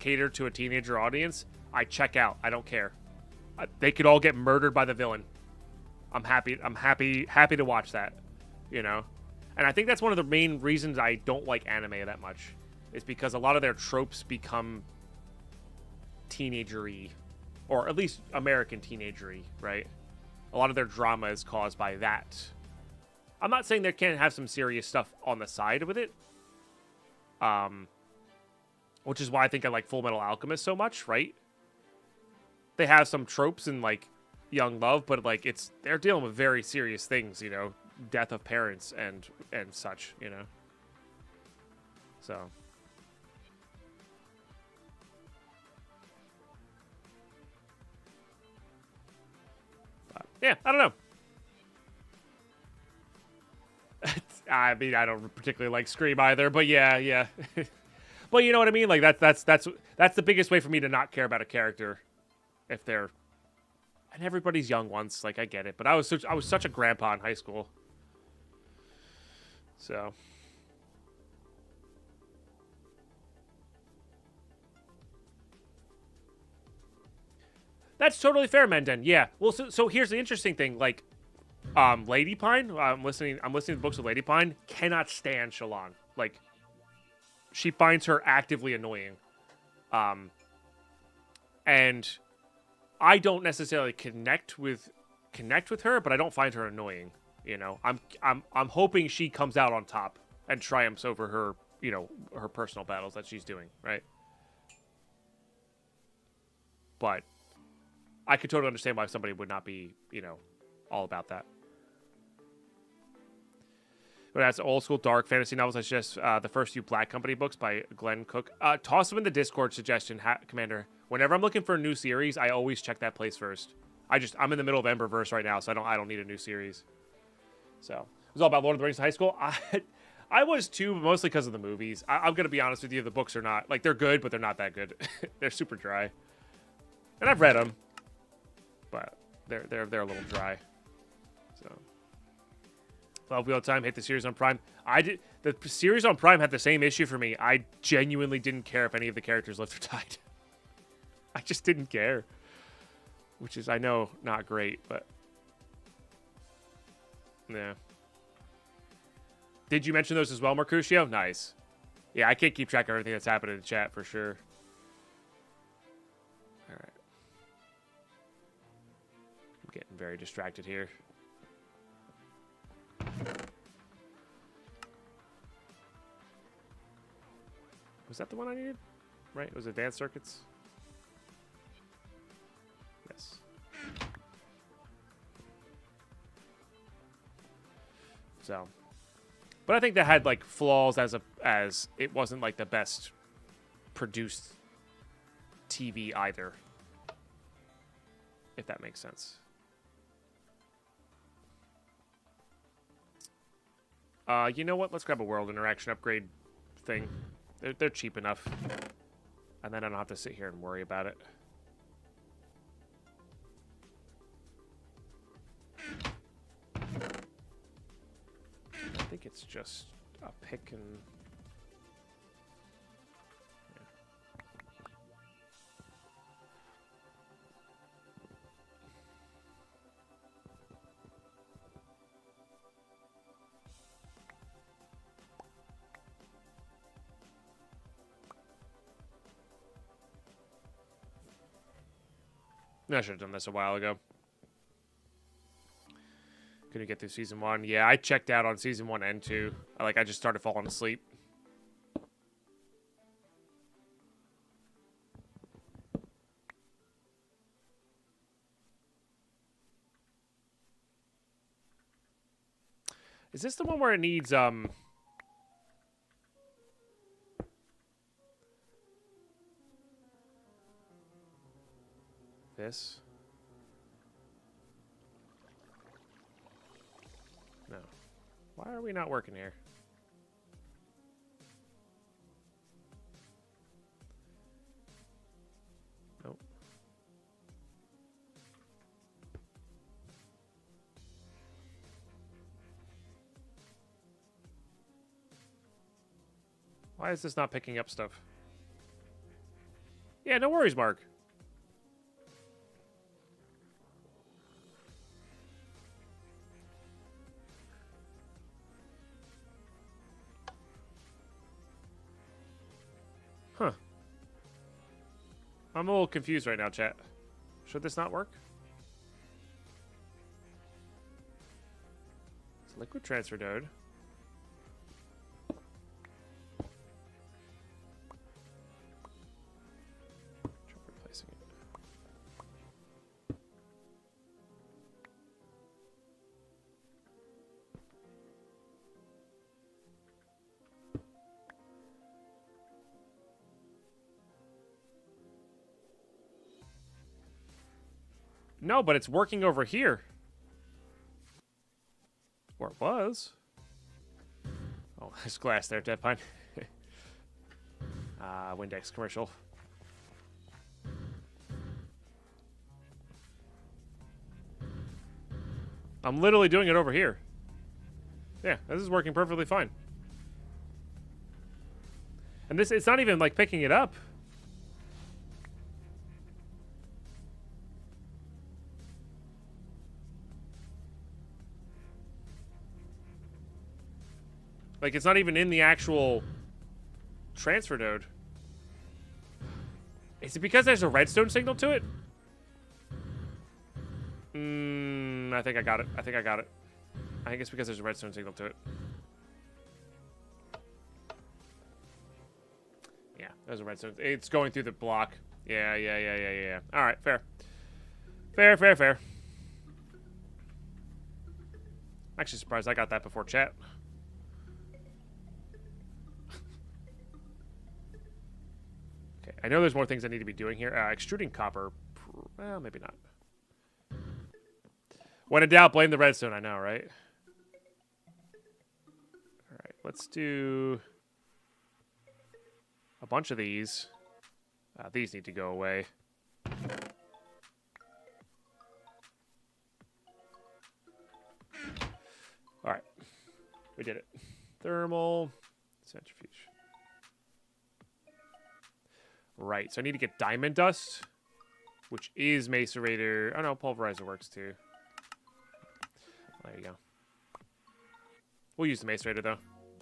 catered to a teenager audience, I check out. I don't care. They could all get murdered by the villain. I'm happy to watch that, you know? And I think that's one of the main reasons I don't like anime that much. Is because a lot of their tropes become teenagery, or at least American teenagery, right? A lot of their drama is caused by that. I'm not saying they can't have some serious stuff on the side with it. Which is why I think I like Full Metal Alchemist so much, right? They have some tropes in, like, young love, but, like, they're dealing with very serious things, you know? Death of parents and such, you know? So... yeah, I don't know. I mean, I don't particularly like Scream either, but yeah. But you know what I mean? Like that's the biggest way for me to not care about a character, if they're, and everybody's young once. Like, I get it, but I was such a grandpa in high school. So. That's totally fair, Menden. Yeah. Well, so here's the interesting thing. Like, Lady Pine. I'm listening to books with Lady Pine. Cannot stand Shalon. Like, she finds her actively annoying. And I don't necessarily connect with her, but I don't find her annoying. You know, I'm hoping she comes out on top and triumphs over her, you know, her personal battles that she's doing, right? But I could totally understand why somebody would not be, you know, all about that. But that's old school dark fantasy novels. I suggest the first few Black Company books by Glenn Cook. Toss them in the Discord suggestion, Commander. Whenever I'm looking for a new series, I always check that place first. I'm in the middle of Emberverse right now, so I don't need a new series. So it was all about Lord of the Rings in high school. I was too, mostly because of the movies. I'm gonna be honest with you, the books are not, like, they're good, but they're not that good. They're super dry, and I've read them, but they're a little dry. So. 12 Wheel of Time hit the series on Prime. The series on Prime had the same issue for me. I genuinely didn't care if any of the characters lived or died. I just didn't care. Which is, I know, not great, but... yeah. Did you mention those as well, Mercutio? Nice. Yeah, I can't keep track of everything that's happening in the chat, for sure. Alright. I'm getting very distracted here. Was that the one I needed? Right? It was Advanced Circuits? Yes. So, but I think that had, like, flaws as it wasn't, like, the best produced TV either, if that makes sense. You know what? Let's grab a world interaction upgrade thing. They're cheap enough. And then I don't have to sit here and worry about it. I think it's just a pick and... I should have done this a while ago. Couldn't get through season 1. Yeah, I checked out on season 1 and 2. I just started falling asleep. Is this the one where it needs, this? No. Why are we not working here? Why is this not picking up stuff? Yeah, no worries, Mark. Huh. I'm a little confused right now, chat. Should this not work? It's liquid transfer node. Try replacing it. No, but it's working over here. Or it was. Oh, there's glass there, Deadpine. Windex commercial. I'm literally doing it over here. Yeah, this is working perfectly fine. And this, it's not even like picking it up. Like, it's not even in the actual transfer node. Is it because there's a redstone signal to it? I think I got it. I think it's because there's a redstone signal to it. Yeah, there's a redstone. It's going through the block. Yeah. All right, fair. Fair. I'm actually surprised I got that before chat. Okay, I know there's more things I need to be doing here. Extruding copper. Well, maybe not. When in doubt, blame the redstone. I know, right? All right, let's do a bunch of these. These need to go away. All right, we did it. Thermal, centrifuge. Right, so I need to get diamond dust, which is macerator. Oh no, pulverizer works too. There you go. We'll use the macerator though.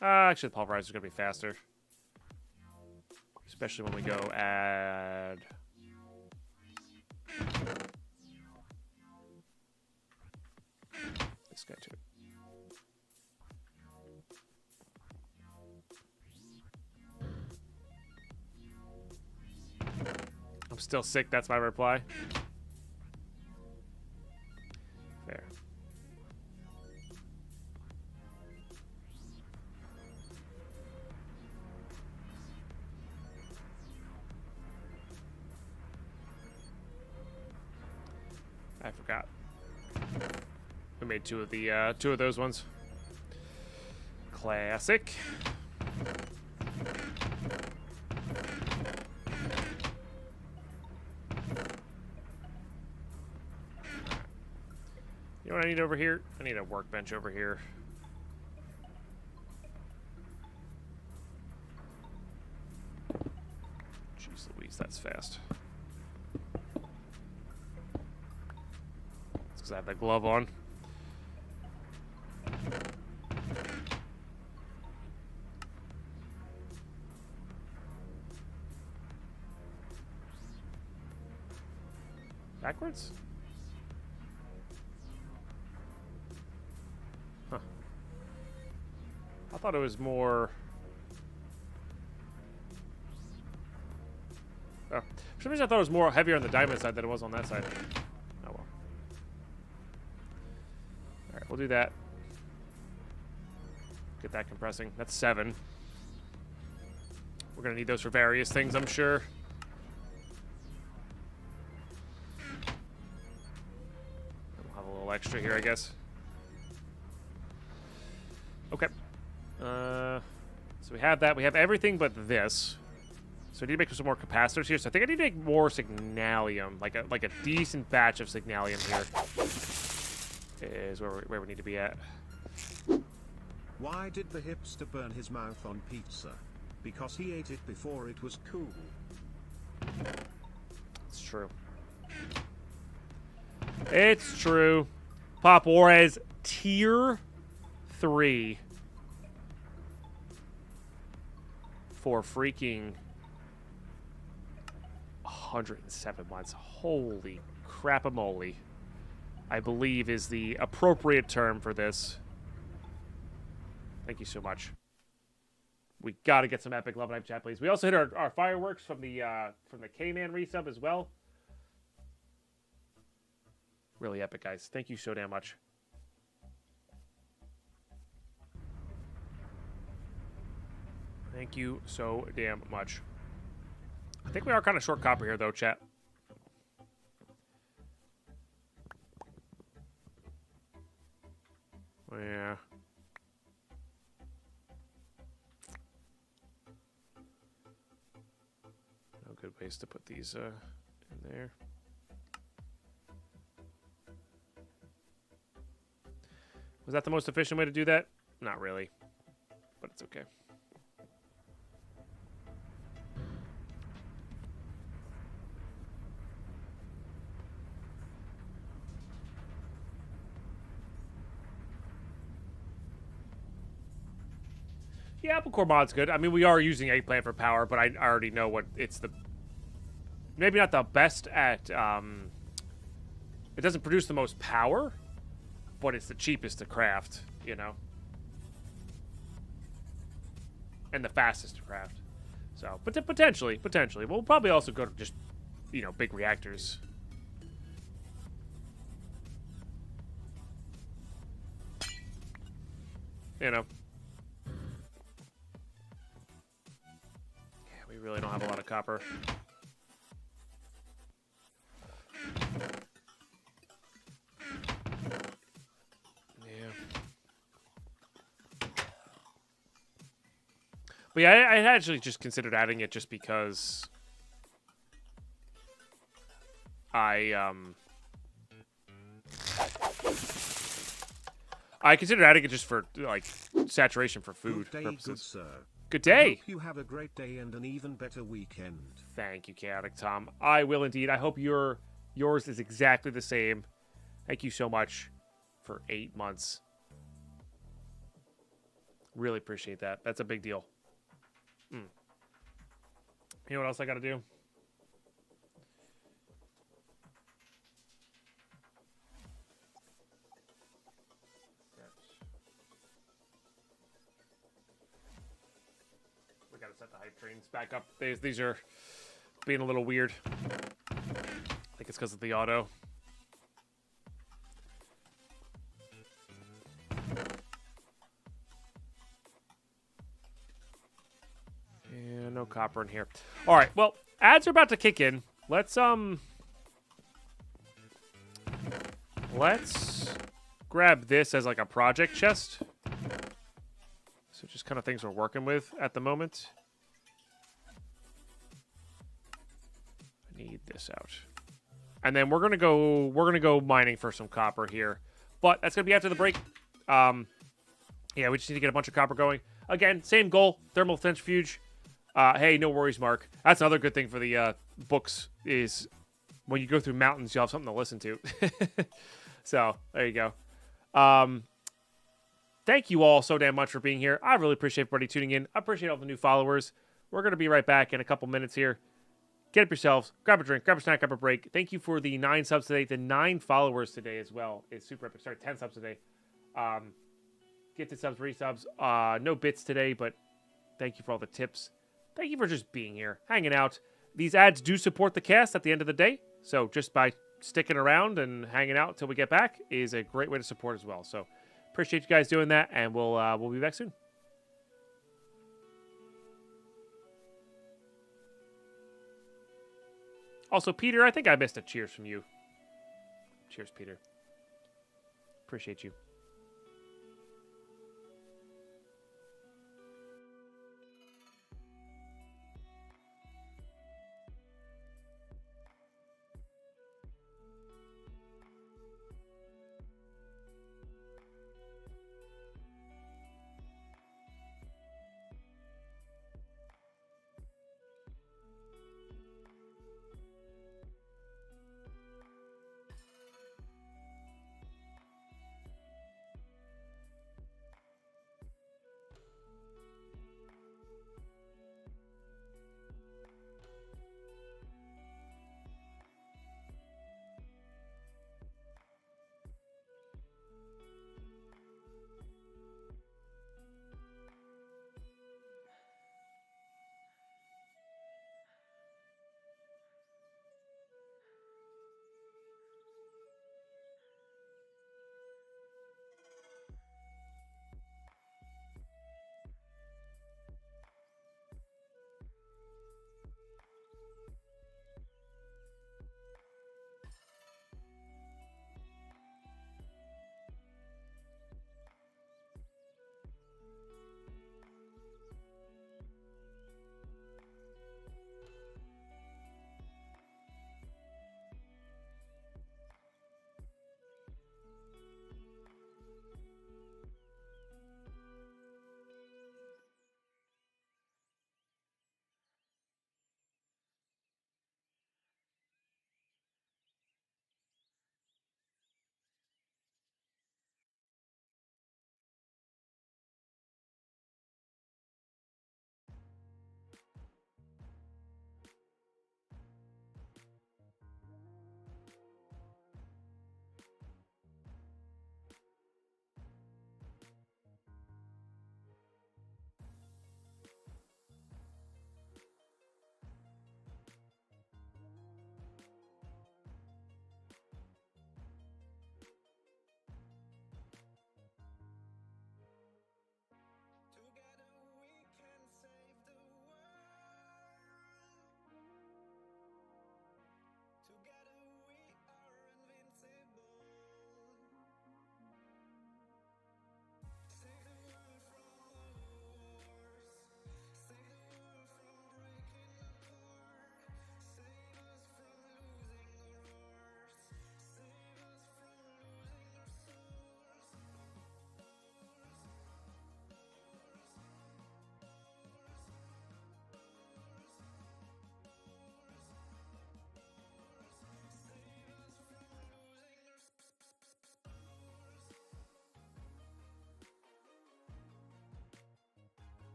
Actually, the pulverizer is gonna be faster, especially when we go add. This guy too. I'm still sick, that's my reply. Fair. I forgot. We made two of those ones. Classic. You know what I need over here? I need a workbench over here. Jeez Louise, that's fast. It's because I have that glove on. Backwards? Huh. I thought it was more... Oh. For some reason I thought it was more heavier on the diamond side than it was on that side. Oh well. Alright, we'll do that. Get that compressing. That's 7. We're gonna need those for various things, I'm sure. We'll have a little extra here, I guess. Okay. So we have that. We have everything but this. So I need to make some more capacitors here. So I think I need to make more signalium, like a decent batch of signalium here. Is where we need to be at. Why did the hipster burn his mouth on pizza? because he ate it before it was cool. It's true. It's true. Pop Juarez, tier 3 for freaking 107 months. Holy crap-a-moly, I believe is the appropriate term for this. Thank you so much. We got to get some epic love life chat, please. We also hit our fireworks from the K-Man resub as well. Really epic, guys. Thank you so damn much. Thank you so damn much. I think we are kind of short copper here, though, chat. Yeah. No good ways to put these in there. Was that the most efficient way to do that? Not really, but it's okay. Yeah, Apple Core mod's good. I mean, we are using Eggplant for power, but I already know what it's the... Maybe not the best at... It doesn't produce the most power, but it's the cheapest to craft, you know? And the fastest to craft. So, but potentially. We'll probably also go to just, you know, big reactors. You know. Yeah, we really don't have a lot of copper. But yeah, I actually just considered adding it just because I considered adding it just for like saturation for food Good day, purposes. good sir. Good day. Hope you have a great day and an even better weekend. Thank you, Chaotic Tom. I will indeed. I hope yours is exactly the same. Thank you so much for 8 months. Really appreciate that. That's a big deal. You know what else I got to do? We got to set the hype trains back up. These are being a little weird. I think it's because of the auto. Yeah, no copper in here. All right, well, ads are about to kick in. Let's grab this as like a project chest. So just kind of things we're working with at the moment. I need this out. And then we're gonna go mining for some copper here. But that's gonna be after the break. Yeah, we just need to get a bunch of copper going. Again, same goal, thermal centrifuge. Hey, no worries, Mark. That's another good thing for the books is when you go through mountains, you'll have something to listen to. So, there you go. Thank you all so damn much for being here. I really appreciate everybody tuning in. I appreciate all the new followers. We're going to be right back in a couple minutes here. Get up yourselves. Grab a drink. Grab a snack. Grab a break. Thank you for the 9 subs today. The 9 followers today as well. It's super epic. Sorry, 10 subs today. Get the subs, resubs. No bits today, but thank you for all the tips. Thank you for just being here, hanging out. These ads do support the cast at the end of the day, so just by sticking around and hanging out until we get back is a great way to support as well. So appreciate you guys doing that, and we'll be back soon. Also, Peter, I think I missed a cheers from you. Cheers, Peter. Appreciate you.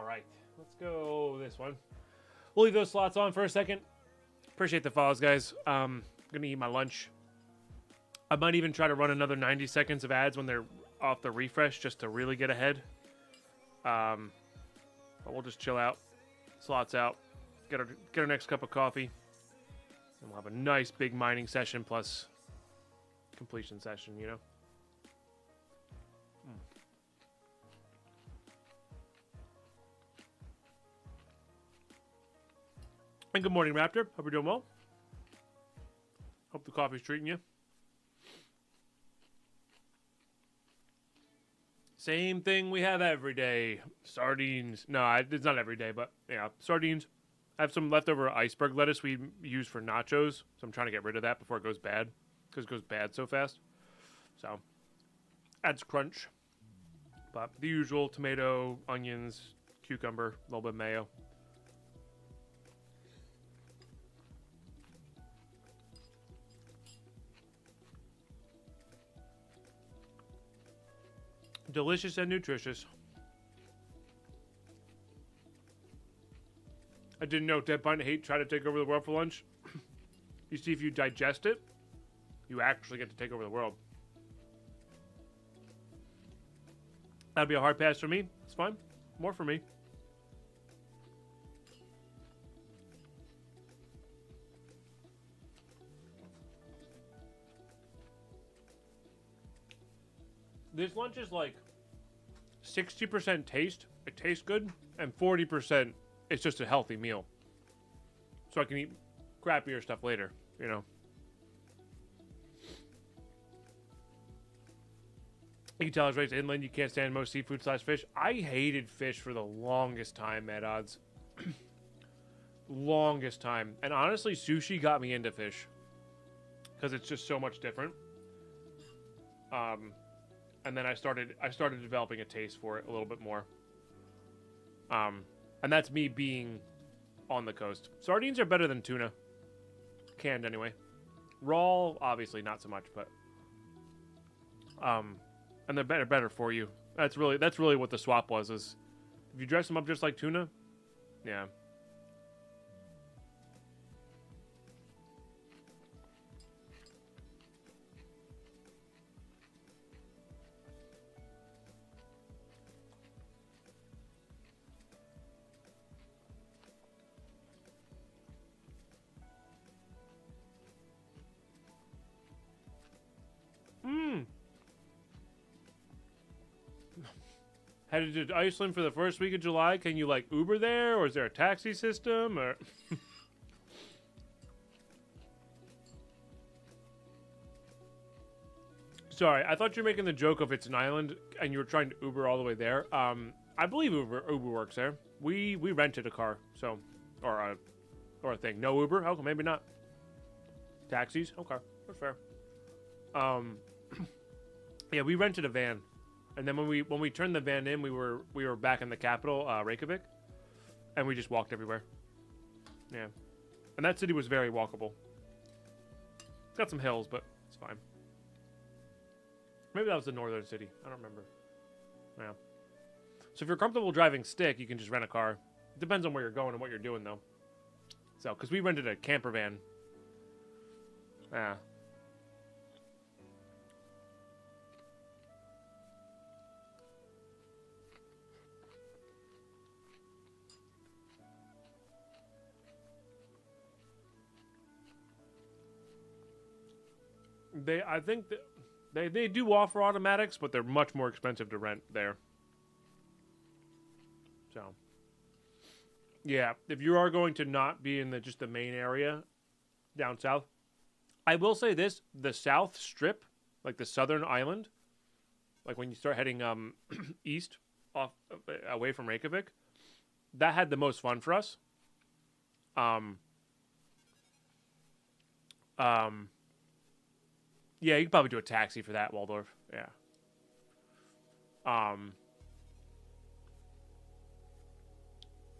right. Let's go this one. We'll leave those slots on for a second. Appreciate the follows, guys. Gonna eat my lunch. I might even try to run another 90 seconds of ads when they're off the refresh just to really get ahead. But we'll just chill out. Slots out. Get our next cup of coffee. And we'll have a nice big mining session plus completion session, you know? And good morning, Raptor. Hope you're doing well. Hope the coffee's treating you. Same thing we have every day. Sardines. No, it's not every day, but yeah, sardines. I have some leftover iceberg lettuce we use for nachos, so I'm trying to get rid of that before it goes bad, because it goes bad so fast. So, adds crunch. But the usual tomato, onions, cucumber, a little bit of mayo. Delicious and nutritious. I didn't know Deadpine hate try to take over the world for lunch. You see, if you digest it, you actually get to take over the world. That'd be a hard pass for me. It's fine. More for me. This lunch is like 60% taste, it tastes good, and 40% it's just a healthy meal. So I can eat crappier stuff later, you know. You can tell I was raised inland, you can't stand most seafood / fish. I hated fish for the longest time, at odds. Longest time. And honestly, sushi got me into fish. Because it's just so much different. And then I started developing a taste for it a little bit more. And that's me being on the coast. Sardines are better than tuna. Canned anyway. Raw, obviously not so much, but and they're better for you. That's really what the swap was, is if you dress them up just like tuna, yeah. Headed to Iceland for the first week of July. Can you like Uber there, or is there a taxi system, or? Sorry, I thought you were making the joke of it's an island and you were trying to Uber all the way there. I believe Uber works there. We rented a car, so or a thing. No Uber? Oh, maybe not. Taxis? Okay, that's fair. Yeah, we rented a van. And then when we turned the van in, we were back in the capital, Reykjavik, and we just walked everywhere. Yeah, and that city was very walkable. It's got some hills, but it's fine. Maybe that was the northern city. I don't remember. Yeah. So if you're comfortable driving stick, you can just rent a car. It depends on where you're going and what you're doing, though. So, because we rented a camper van. Yeah. I think they do offer automatics, but they're much more expensive to rent there. So, yeah, if you are going to not be in just the main area down south, I will say this: the South Strip, like the southern island, like when you start heading east away from Reykjavik, that had the most fun for us. Yeah, you could probably do a taxi for that, Waldorf. Yeah.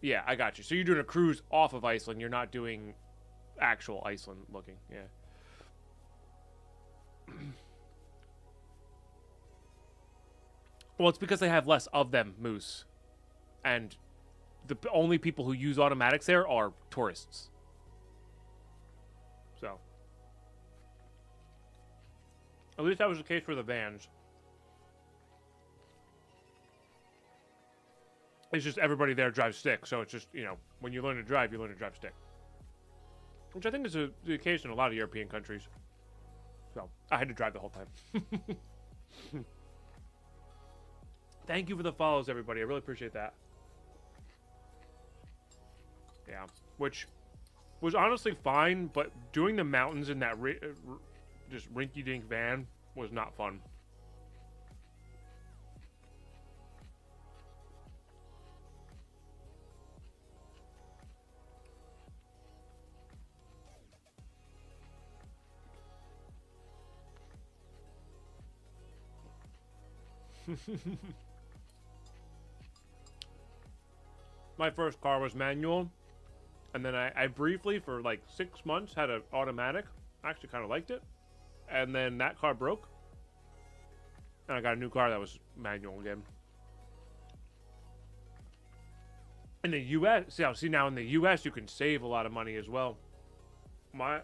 Yeah, I got you. So you're doing a cruise off of Iceland. You're not doing actual Iceland looking. Yeah. Well, it's because they have less of them moose. And the only people who use automatics there are tourists. So, at least that was the case for the vans. It's just everybody there drives stick, so it's just, you know, when you learn to drive, you learn to drive stick. Which I think is the case in a lot of European countries. So, I had to drive the whole time. Thank you for the follows, everybody. I really appreciate that. Yeah, which was honestly fine, but doing the mountains in that just rinky-dink van was not fun. My first car was manual, and then I briefly, for like 6 months, had an automatic. I actually kind of liked it. And then that car broke, and I got a new car that was manual again. In the U.S., see now in the U.S. you can save a lot of money as well. My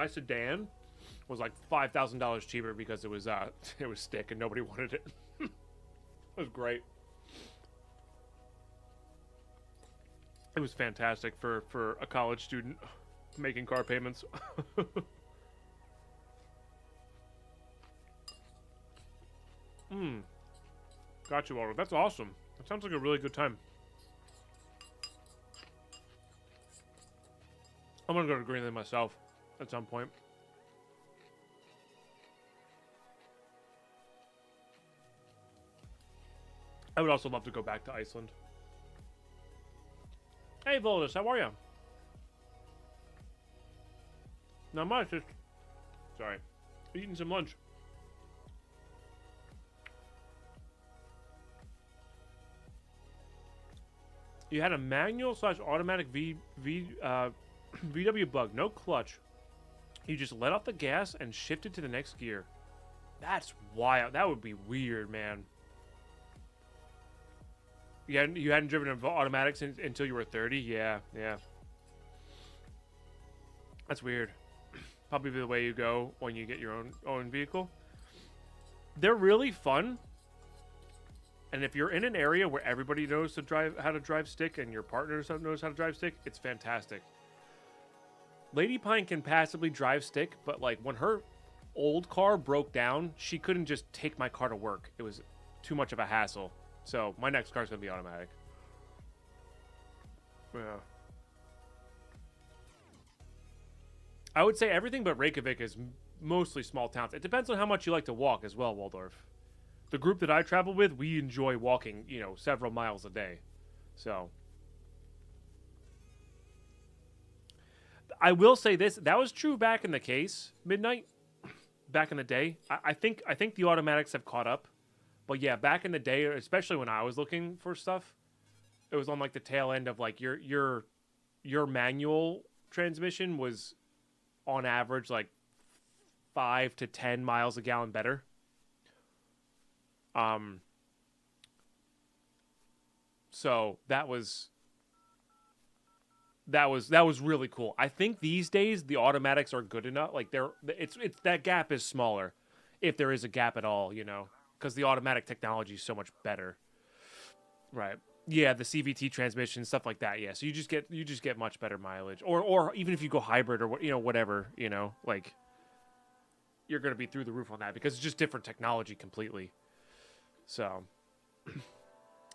sedan was like $5,000 cheaper because it was stick and nobody wanted it. It was great. It was fantastic for a college student making car payments. Got you, Walter. That's awesome. That sounds like a really good time. I'm gonna go to Greenland myself at some point. I would also love to go back to Iceland. Hey, Voldus, how are you? Not much, just... Sorry. Eating some lunch. You had a manual / automatic VW bug, no clutch. You just let off the gas and shifted to the next gear. That's wild. That would be weird, man. You hadn't driven an automatic until you were 30? Yeah. That's weird. Probably the way you go when you get your own vehicle. They're really fun. And if you're in an area where everybody knows how to drive stick and your partner knows how to drive stick, it's fantastic. Lady Pine can passably drive stick, but like when her old car broke down, she couldn't just take my car to work. It was too much of a hassle. So my next car's gonna be automatic. Yeah. I would say everything but Reykjavik is mostly small towns. It depends on how much you like to walk as well, Waldorf. The group that I travel with, we enjoy walking, you know, several miles a day. So I will say this, that was true back in the case, Midnight, back in the day. I think the automatics have caught up. But yeah, back in the day, especially when I was looking for stuff, it was on like the tail end of like your manual transmission was on average like 5 to 10 miles a gallon better. So that was really cool. I think these days the automatics are good enough. Like it's that gap is smaller, if there is a gap at all, you know. Because the automatic technology is so much better, right? Yeah, the CVT transmission, stuff like that. Yeah, so you just get much better mileage, or even if you go hybrid or whatever, you know, like you're gonna be through the roof on that because it's just different technology completely. So,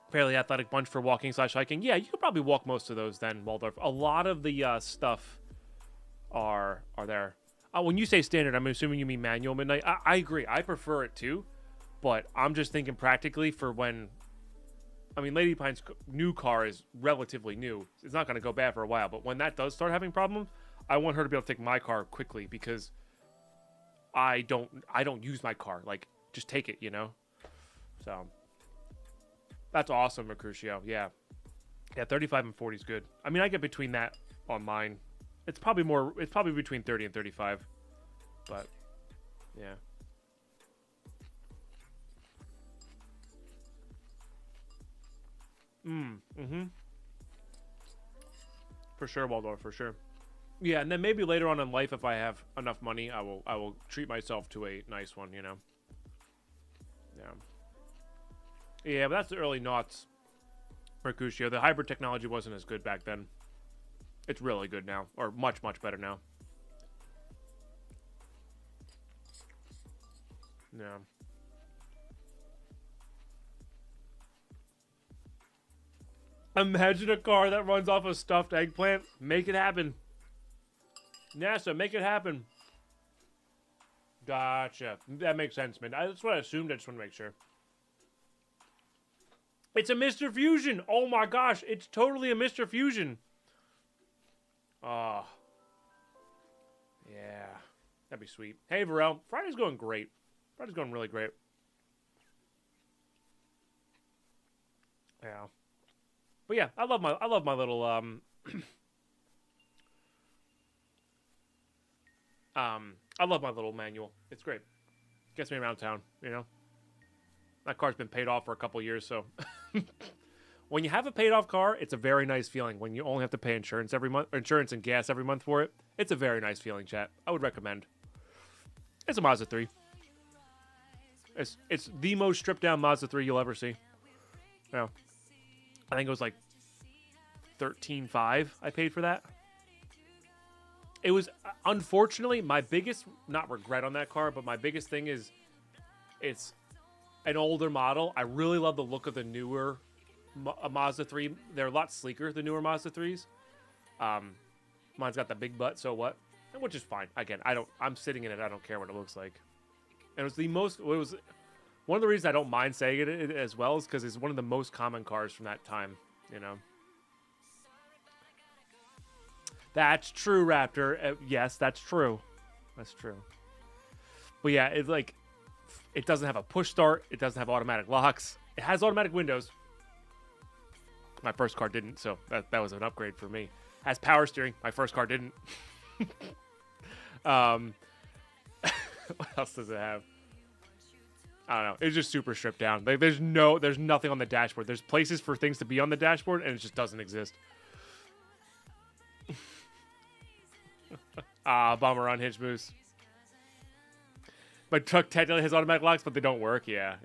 fairly athletic bunch for walking / hiking. Yeah, you could probably walk most of those then, Waldorf. A lot of the stuff are there. When you say standard, I'm assuming you mean manual, Midnight. I agree. I prefer it too. But I'm just thinking practically for when... I mean, Lady Pine's new car is relatively new. It's not going to go bad for a while. But when that does start having problems, I want her to be able to take my car quickly because I don't use my car. Like, just take it, you know? So, that's awesome, Mercutio. Yeah. Yeah, 35 and 40 is good. I mean, I get between that on mine. It's probably between 30 and 35. But, yeah. Mm-hmm. For sure, Waldorf, for sure. Yeah, and then maybe later on in life, if I have enough money, I will treat myself to a nice one, you know. Yeah. Yeah, but that's the early noughts, Mercutio. The hybrid technology wasn't as good back then. It's really good now, or much, much better now. Yeah. Imagine a car that runs off a stuffed eggplant. Make it happen. NASA, make it happen. Gotcha. That makes sense, man. That's what I assumed. I just want to make sure. It's a Mr. Fusion. Oh my gosh. It's totally a Mr. Fusion. Oh. Yeah. That'd be sweet. Hey, Varel. Friday's going great. Friday's going really great. Yeah. But yeah, I love my little I love my little manual. It's great. Gets me around town, you know. That car's been paid off for a couple years, so when you have a paid off car, it's a very nice feeling. When you only have to pay insurance every month, or insurance and gas every month for it, it's a very nice feeling, chat. I would recommend. It's a Mazda 3. It's the most stripped down Mazda 3 you'll ever see. Yeah. I think it was like $13,500 I paid for that. It was, unfortunately, my biggest, not regret on that car, but my biggest thing is it's an older model. I really love the look of the newer Mazda 3. They're a lot sleeker, the newer Mazda 3s. Mine's got the big butt, so what? Which is fine. Again, I'm sitting in it. I don't care what it looks like. And it was one of the reasons I don't mind saying it as well is because it's one of the most common cars from that time, you know. That's true, Raptor. Yes, that's true. That's true. But yeah, it's like, it doesn't have a push start. It doesn't have automatic locks. It has automatic windows. My first car didn't, so that was an upgrade for me. It has power steering. My first car didn't. What else does it have? I don't know. It's just super stripped down. Like, there's nothing on the dashboard. There's places for things to be on the dashboard, and it just doesn't exist. Bummer on Hinge Moose. My truck technically has automatic locks, but they don't work. Yeah.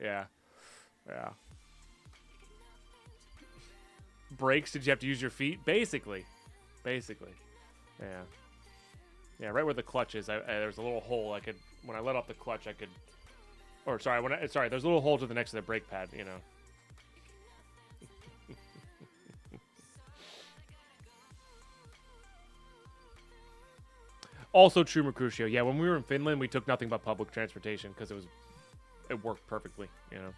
Brakes? Did you have to use your feet? Basically. Yeah. Yeah, right where the clutch is, there's a little hole. I could, when I let off the clutch, I could. Or sorry, there's a little hole to the next to the brake pad. You know. Also true, Mercutio. Yeah, when we were in Finland, we took nothing but public transportation because it worked perfectly, you know.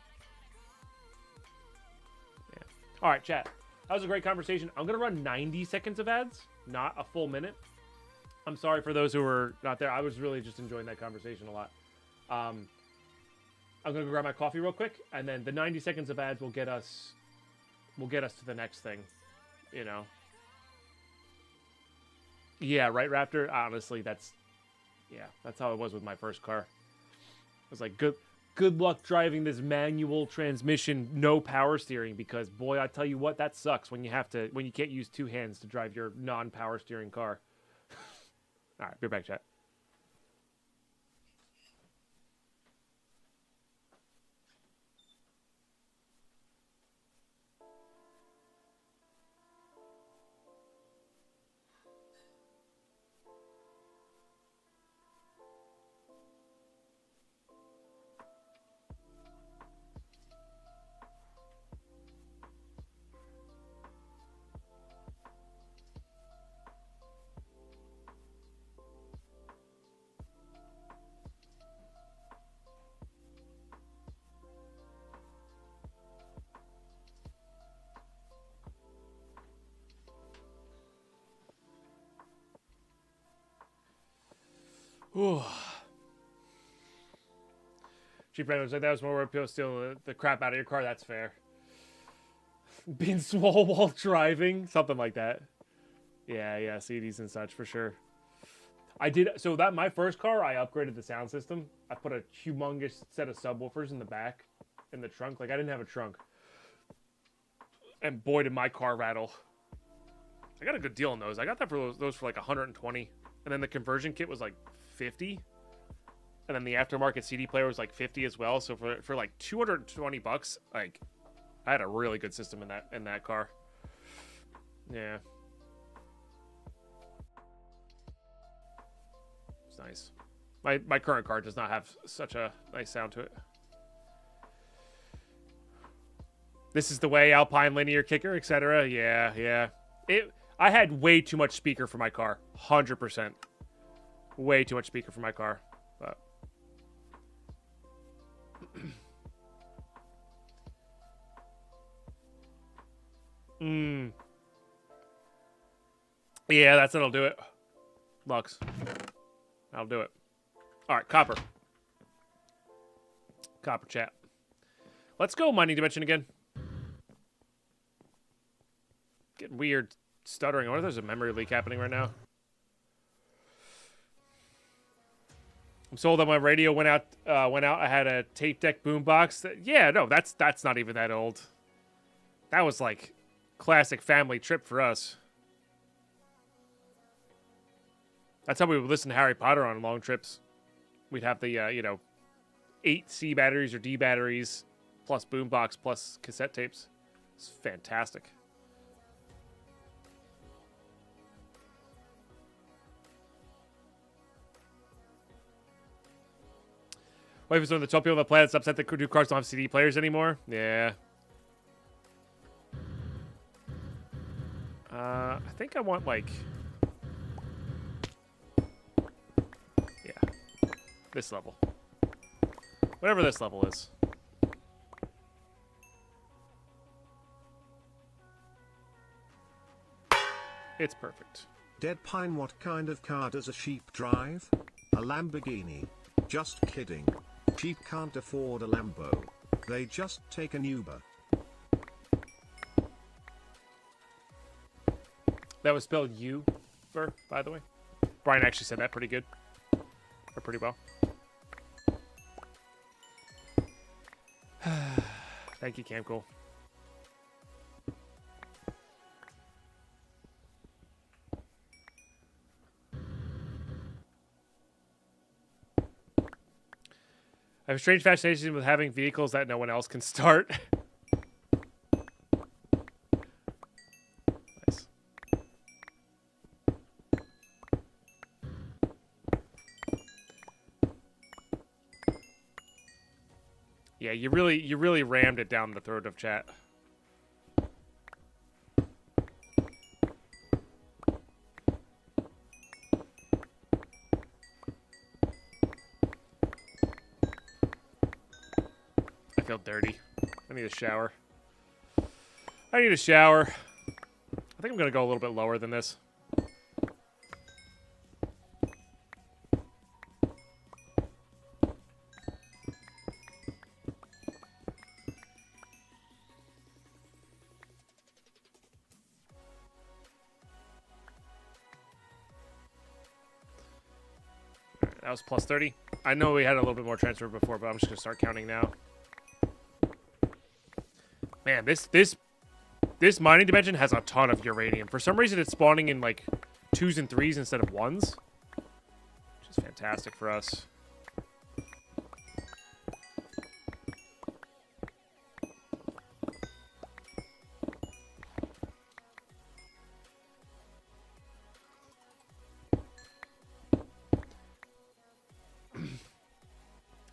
Yeah. All right, chat. That was a great conversation. I'm gonna run 90 seconds of ads, not a full minute. I'm sorry for those who were not there. I was really just enjoying that conversation a lot. I'm gonna go grab my coffee real quick, and then the 90 seconds of ads will get us to the next thing, you know. Yeah, right, Raptor? Honestly, that's how it was with my first car. I was like, good luck driving this manual transmission, no power steering, because boy, I tell you what, that sucks when you can't use two hands to drive your non-power steering car. All right, be back, chat. Ooh. Cheap Brandon was like, that was more appeal stealing the crap out of your car. That's fair. Being swole while driving, something like that. Yeah, CDs and such for sure. I did. So that my first car, I upgraded the sound system. I put a humongous set of subwoofers in the back, in the trunk. Like I didn't have a trunk. And boy, did my car rattle. I got a good deal on those. I got that for those for like 120. And then the conversion kit was like 50. And then the aftermarket CD player was like 50 as well. So for like 220 bucks, like I had a really good system in that car. Yeah. It's nice. My current car does not have such a nice sound to it. This is the way, Alpine linear kicker, etc. Yeah, yeah. I had way too much speaker for my car. 100%. Way too much speaker for my car. But yeah, that'll do it. Lux. That'll do it. All right, Copper. Copper chat. Let's go mining dimension again. Getting weird stuttering. I wonder if there's a memory leak happening right now. I'm sold that my radio went out. I had a tape deck boombox. Yeah, no, that's not even that old. That was like classic family trip for us. That's how we would listen to Harry Potter on long trips. We'd have the 8 C batteries or D batteries plus boombox plus cassette tapes. It's fantastic. Wife is one of the top people on the planet that's upset that new cars don't have CD players anymore. Yeah. I think I want, like... Yeah. This level. Whatever this level is. It's perfect. Deadpine, what kind of car does a sheep drive? A Lamborghini. Just kidding. Sheep can't afford a Lambo. They just take an Uber. That was spelled Uber, by the way. Brian actually said that pretty good. Or pretty well. Thank you, Camcool. I have a strange fascination with having vehicles that no one else can start. Nice. Yeah, you really rammed it down the throat of chat. I feel dirty. I need a shower. I need a shower. I think I'm gonna go a little bit lower than this. That was plus 30. I know we had a little bit more transfer before, but I'm just gonna start counting now. Man, this mining dimension has a ton of uranium. For some reason, it's spawning in like 2s and 3s instead of 1s, which is fantastic for us.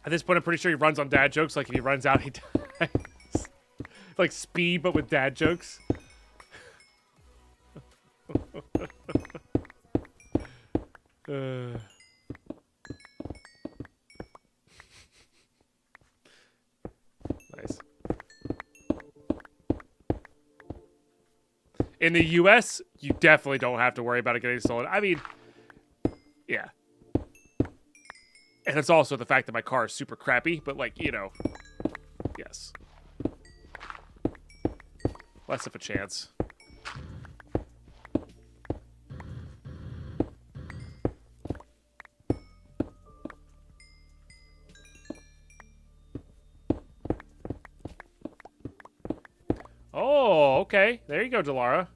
At this point, I'm pretty sure he runs on dad jokes. Like, if he runs out, he dies. Like Speed, but with dad jokes. Nice. In the US, you definitely don't have to worry about it getting stolen. I mean, yeah. And it's also the fact that my car is super crappy, but like, you know, yes. Less of a chance. Oh, okay. There you go, Delara.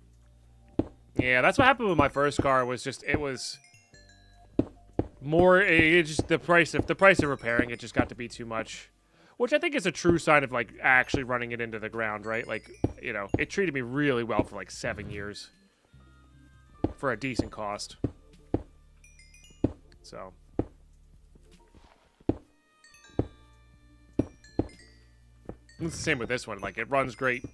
Yeah, that's what happened with my first car. Was just it was more. It just the price of repairing it just got to be too much, which I think is a true sign of like actually running it into the ground, right? Like, you know, it treated me really well for like 7 years for a decent cost. So. It's the same with this one. Like, it runs great.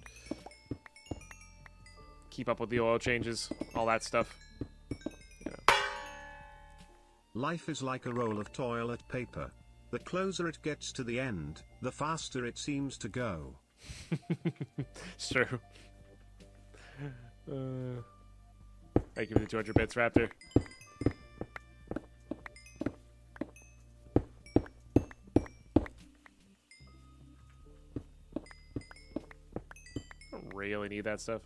Keep up with the oil changes, all that stuff. You know. Life is like a roll of toilet paper. The closer it gets to the end, the faster it seems to go. It's true. Thank you for the 200 bits, Raptor. I don't really need that stuff.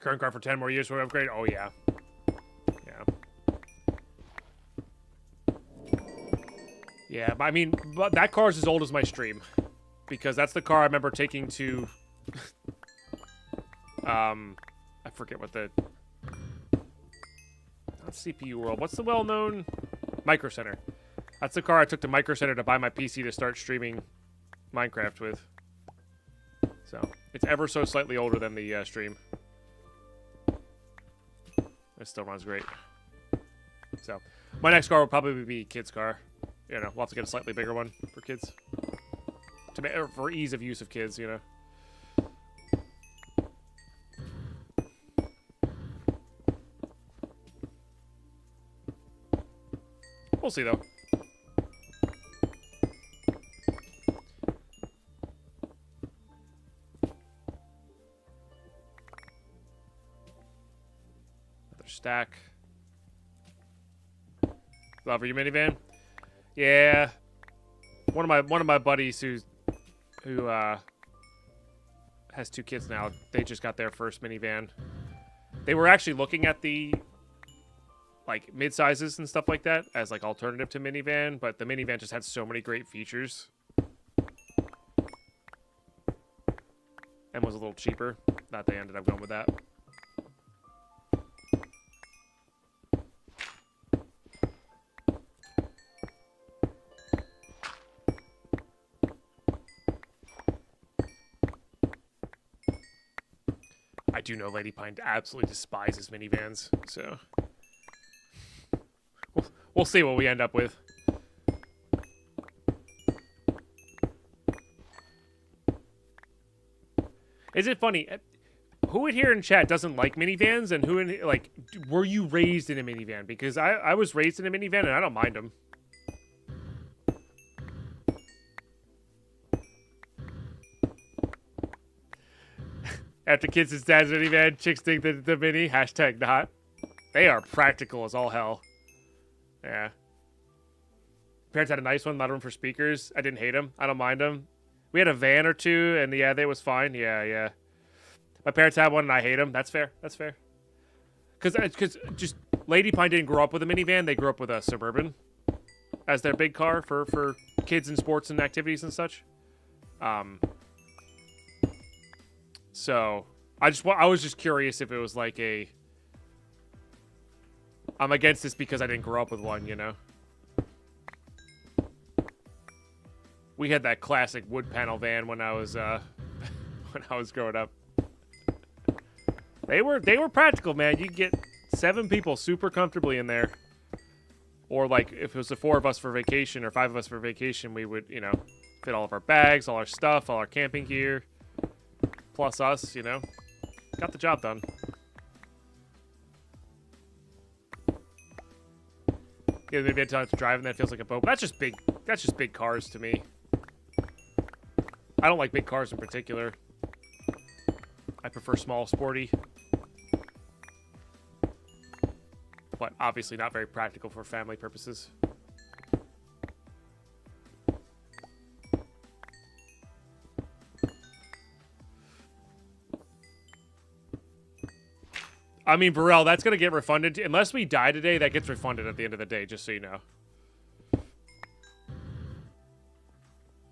Current car for 10 more years for an upgrade? Oh, yeah. Yeah, but I mean, but that car is as old as my stream. Because that's the car I remember taking to... I forget what the... Not CPU World. What's the well-known... Micro Center. That's the car I took to Micro Center to buy my PC to start streaming Minecraft with. So, it's ever so slightly older than the stream. It still runs great. So, my next car will probably be kid's car. You know, we'll have to get a slightly bigger one for kids. For ease of use of kids, you know. We'll see, though. Another stack. Love your minivan. Yeah, one of my buddies who has 2 kids now. They just got their first minivan. They were actually looking at the like mid-sizes and stuff like that as like alternative to minivan, but the minivan just had so many great features and was a little cheaper that they ended up going with that. I do know Lady Pine absolutely despises minivans, so we'll see what we end up with. Is it funny? Who in here in chat doesn't like minivans, and who in like were you raised in a minivan? Because I was raised in a minivan and I don't mind them. After kids, his dad's minivan, chicks think that the mini, hashtag not. They are practical as all hell. Yeah. Parents had a nice one, a lot of room for speakers. I didn't hate them. I don't mind them. We had a van or two, and yeah, they was fine. Yeah. My parents had one, and I hate them. That's fair. That's fair. Because just Lady Pine didn't grow up with a minivan. They grew up with a Suburban as their big car for kids and sports and activities and such. So I was just curious if it was like a I'm against this because I didn't grow up with one, you know. We had that classic wood panel van when I was growing up. They were practical, man. You could get 7 people super comfortably in there. Or like if it was the 4 of us for vacation or 5 of us for vacation, we would, you know, fit all of our bags, all our stuff, all our camping gear. Plus us, you know. Got the job done. Yeah, maybe at times driving that feels like a boat. But that's just big cars to me. I don't like big cars in particular. I prefer small, sporty. but obviously not very practical for family purposes. I mean, Burrell, that's going to get refunded. Unless we die today, that gets refunded at the end of the day, just so you know.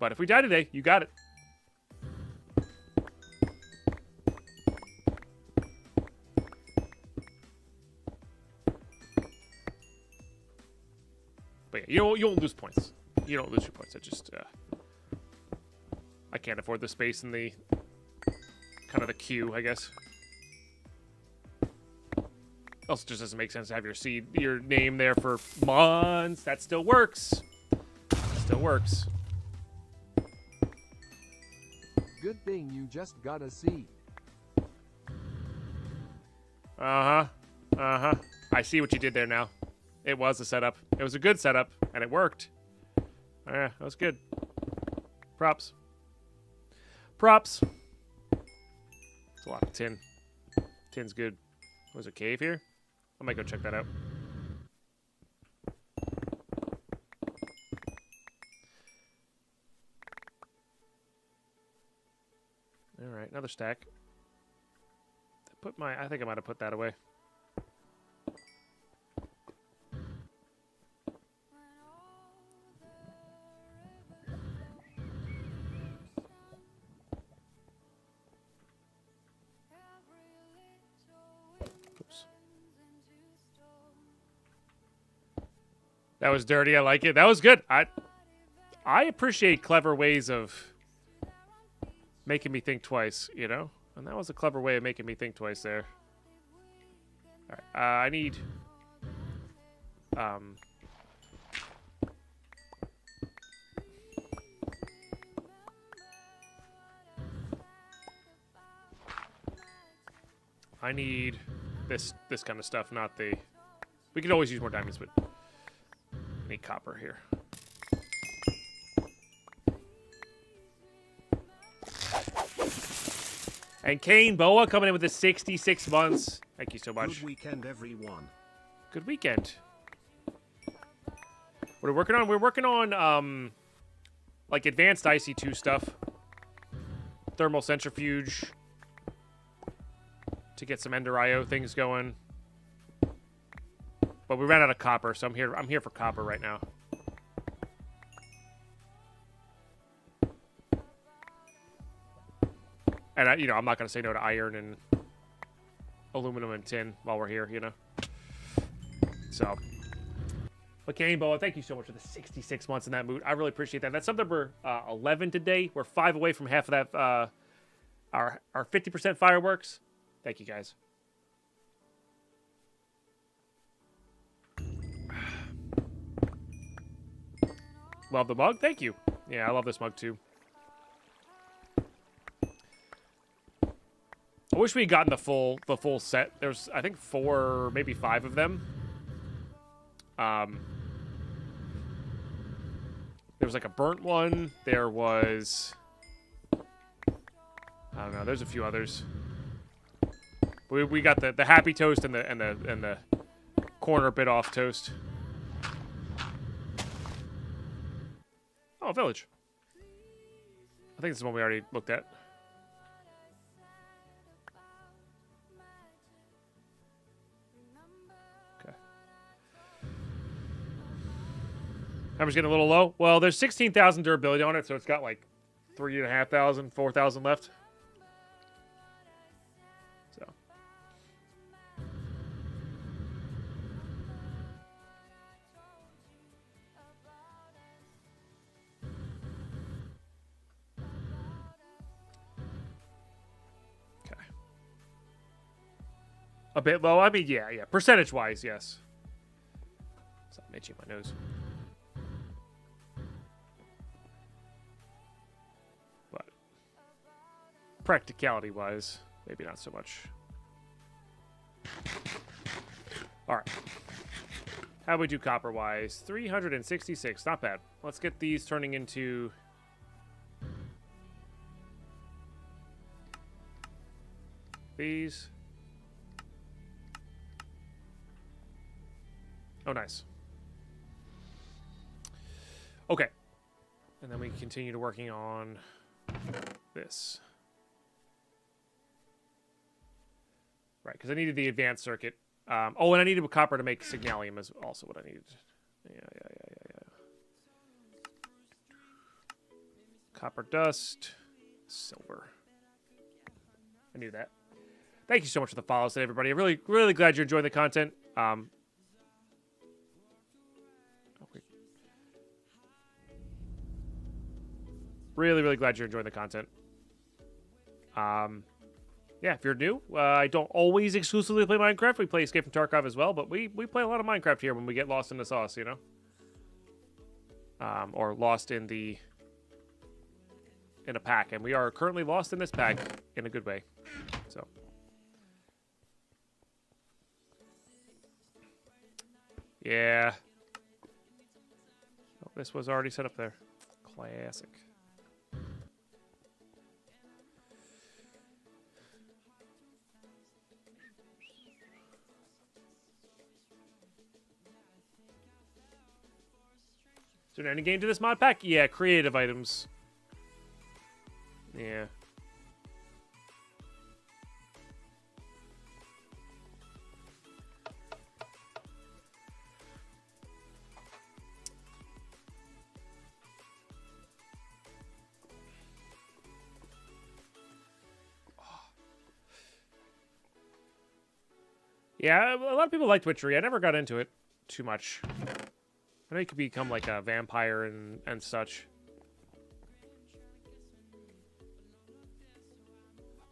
But if we die today, you got it. But yeah, you won't lose points. You don't lose your points. I just, I can't afford the space in the, kind of the queue, I guess. Also, just doesn't make sense to have your name there for months. That still works. Still works. Good thing you just got a seed. Uh-huh. Uh-huh. I see what you did there now. It was a setup. It was a good setup, and it worked. Yeah, that was good. Props. Props. It's a lot of tin. Tin's good. Was there a cave here? I might go check that out. All right, another stack. I think I might have put that away. Oops. That was dirty. I like it. That was good. I appreciate clever ways of making me think twice, you know? And that was a clever way of making me think twice there. All right. I need... I need this kind of stuff, not the... We could always use more diamonds, but... I need copper here. And Kane Boa coming in with the 66 months. Thank you so much. Good weekend, everyone. Good weekend. What are we working on? We're working on, like, advanced IC2 stuff. Thermal centrifuge. To get some Ender IO things going. But we ran out of copper, so I'm here for copper right now. And, I'm not going to say no to iron and aluminum and tin while we're here, you know? So. But Kane Boa, thank you so much for the 66 months in that mood. I really appreciate that. That's something we're 11 today. We're 5 away from half of that, our 50% fireworks. Thank you, guys. Love the mug. Thank you. Yeah, I love this mug, too. I wish we had gotten the full set. There's, I think, 4, maybe 5 of them. There was like a burnt one. There was, I don't know. There's a few others. We got the happy toast and the corner bit off toast. Oh, village. I think this is one we already looked at. Hammer's getting a little low. Well, there's 16,000 durability on it, so it's got like 3,500, 4,000 left. So. Okay. A bit low. I mean, yeah. Percentage-wise, yes. Stop itching my nose. Practicality-wise, maybe not so much. All right. How we do copper-wise? 366. Not bad. Let's get these turning into... these. Oh, nice. Okay. And then we continue to working on this. Right, because I needed the advanced circuit. Oh, and I needed a copper to make signalium is also what I needed. Yeah. Copper dust, silver. I knew that. Thank you so much for the follows today, everybody. I'm really, really glad you're enjoying the content. Okay. Really, really glad you're enjoying the content. Yeah, if you're new, I don't always exclusively play Minecraft. We play Escape from Tarkov as well, but we play a lot of Minecraft here when we get lost in the sauce, you know? Or lost in a pack. And we are currently lost in this pack in a good way. So. Yeah. Oh, this was already set up there. Classic. Is there any game to this mod pack? Yeah, creative items. Yeah. Yeah, a lot of people like Witchery. I never got into it too much. I know you could become like a vampire and such.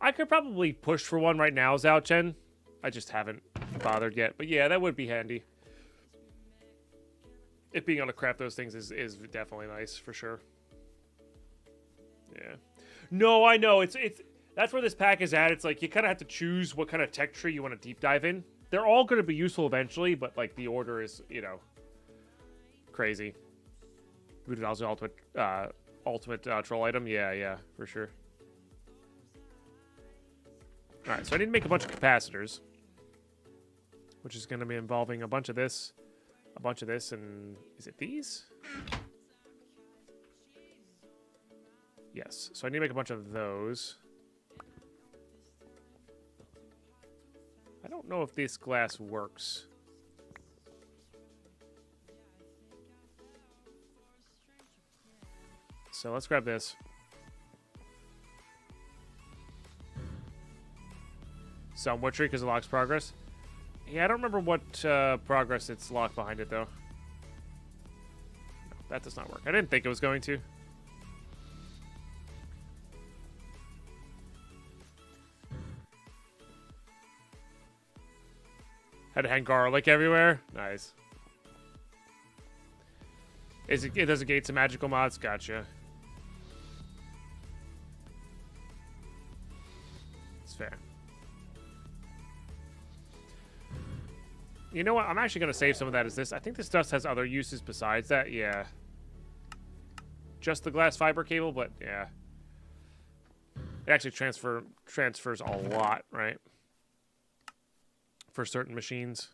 I could probably push for one right now, Zhao Chen. I just haven't bothered yet. But yeah, that would be handy. It being able to craft those things is definitely nice for sure. Yeah. No, I know. It's that's where this pack is at. It's like you kind of have to choose what kind of tech tree you want to deep dive in. They're all going to be useful eventually, but like the order is, you know, crazy. Voodoo Doll's ultimate troll item. Yeah, for sure. All right, so I need to make a bunch of capacitors, which is going to be involving a bunch of this, and is it these? Yes. So I need to make a bunch of those. I don't know if this glass works. So let's grab this. Some Witchery because it locks progress. Yeah, I don't remember what progress it's locked behind it, though. No, that does not work. I didn't think it was going to. Had to hang garlic everywhere. Nice. It does negate some magical mods. Gotcha. It's fair. You know what? I'm actually going to save some of that as this. I think this dust has other uses besides that. Yeah. Just the glass fiber cable, but yeah. It actually transfers a lot, right? For certain machines.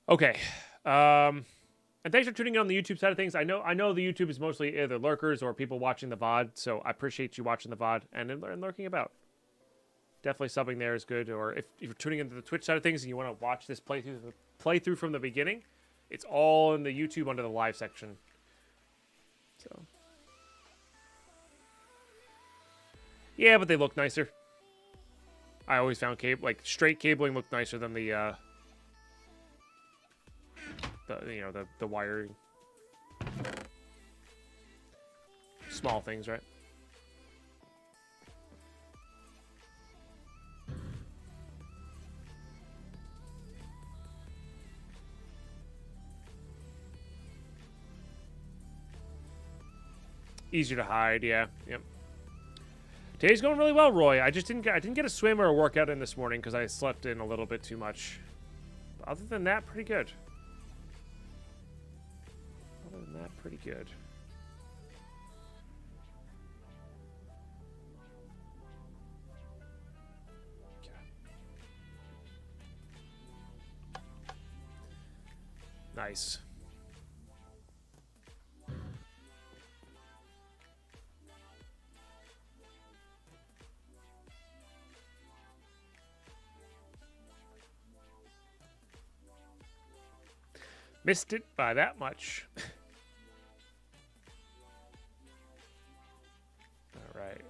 Okay. And thanks for tuning in on the YouTube side of things. I know the YouTube is mostly either lurkers or people watching the VOD, so I appreciate you watching the VOD and lurking about. Definitely subbing there is good. Or if you're tuning into the Twitch side of things and you want to watch this playthrough from the beginning, it's all in the YouTube under the live section. So. Yeah, but they look nicer. I always found straight cabling looked nicer than the wiring. Small things, right? Easier to hide, yeah. Yep. Today's going really well, Roy. I didn't get a swim or a workout in this morning because I slept in a little bit too much. But other than that, pretty good. Okay. Nice. Missed it by that much. All right.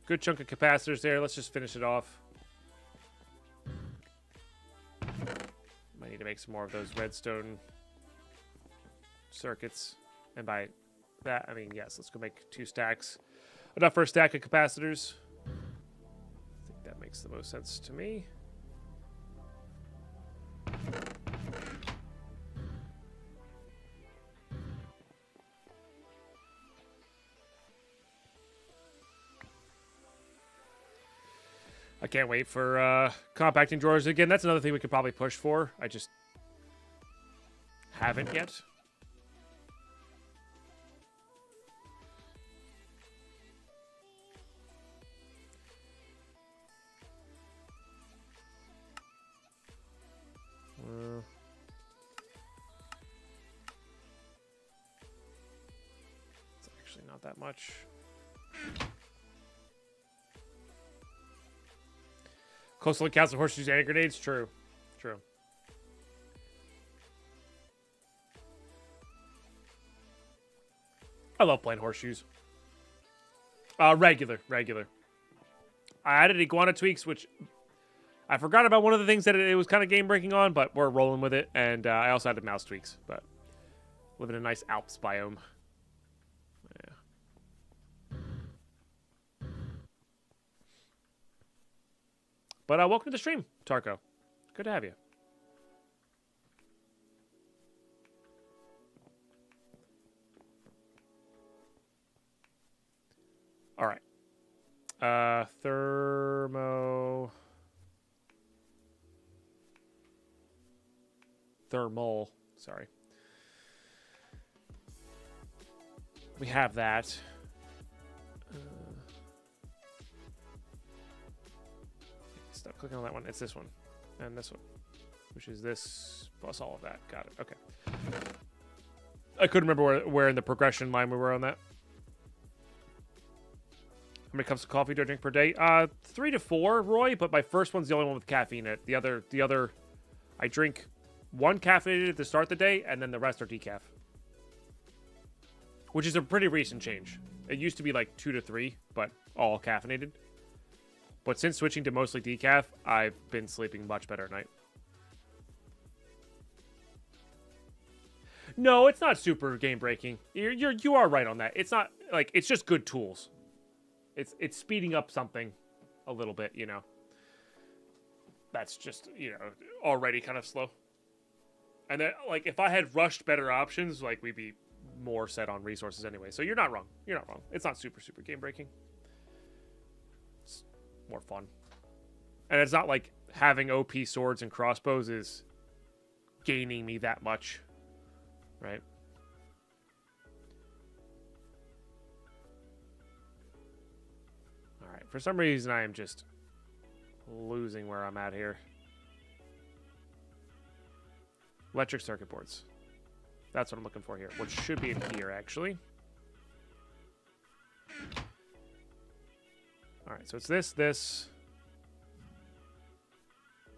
Good chunk of capacitors there. Let's just finish it off. Might need to make some more of those redstone circuits. And by that, I mean, yes, let's go make 2 stacks. Enough for a stack of capacitors. I think that makes the most sense to me. I can't wait for compacting drawers again. That's another thing we could probably push for. I just haven't yet. It's actually not that much. Coastal accounts of horseshoes and grenades? True. True. I love playing horseshoes. Regular. I added iguana tweaks, which I forgot about one of the things that it was kind of game breaking on, but we're rolling with it. And I also added mouse tweaks, but live in a nice Alps biome. Yeah. But welcome to the stream, Tarko. Good to have you. All right. Thermal. Sorry. We have that. Stop clicking on that one. It's this one. And this one. Which is this plus all of that. Got it. Okay. I couldn't remember where in the progression line we were on that. How many cups of coffee do I drink per day? 3 to 4, Roy, but my first one's the only one with caffeine in it. The other, I drink 1 caffeinated to start the day, and then the rest are decaf. Which is a pretty recent change. It used to be like 2 to 3, but all caffeinated. But since switching to mostly decaf, I've been sleeping much better at night. No, it's not super game breaking. You are right on that. It's not like it's just good tools. It's speeding up something a little bit, you know. That's just, you know, already kind of slow. And then, like, if I had rushed better options, like, we'd be more set on resources anyway. So you're not wrong. You're not wrong. It's not super game breaking. It's more fun. And it's not like having OP swords and crossbows is gaining me that much. Right? Alright, for some reason I am just losing where I'm at here. Electric circuit boards. That's what I'm looking for here. What should be in here, actually. Alright, so it's this.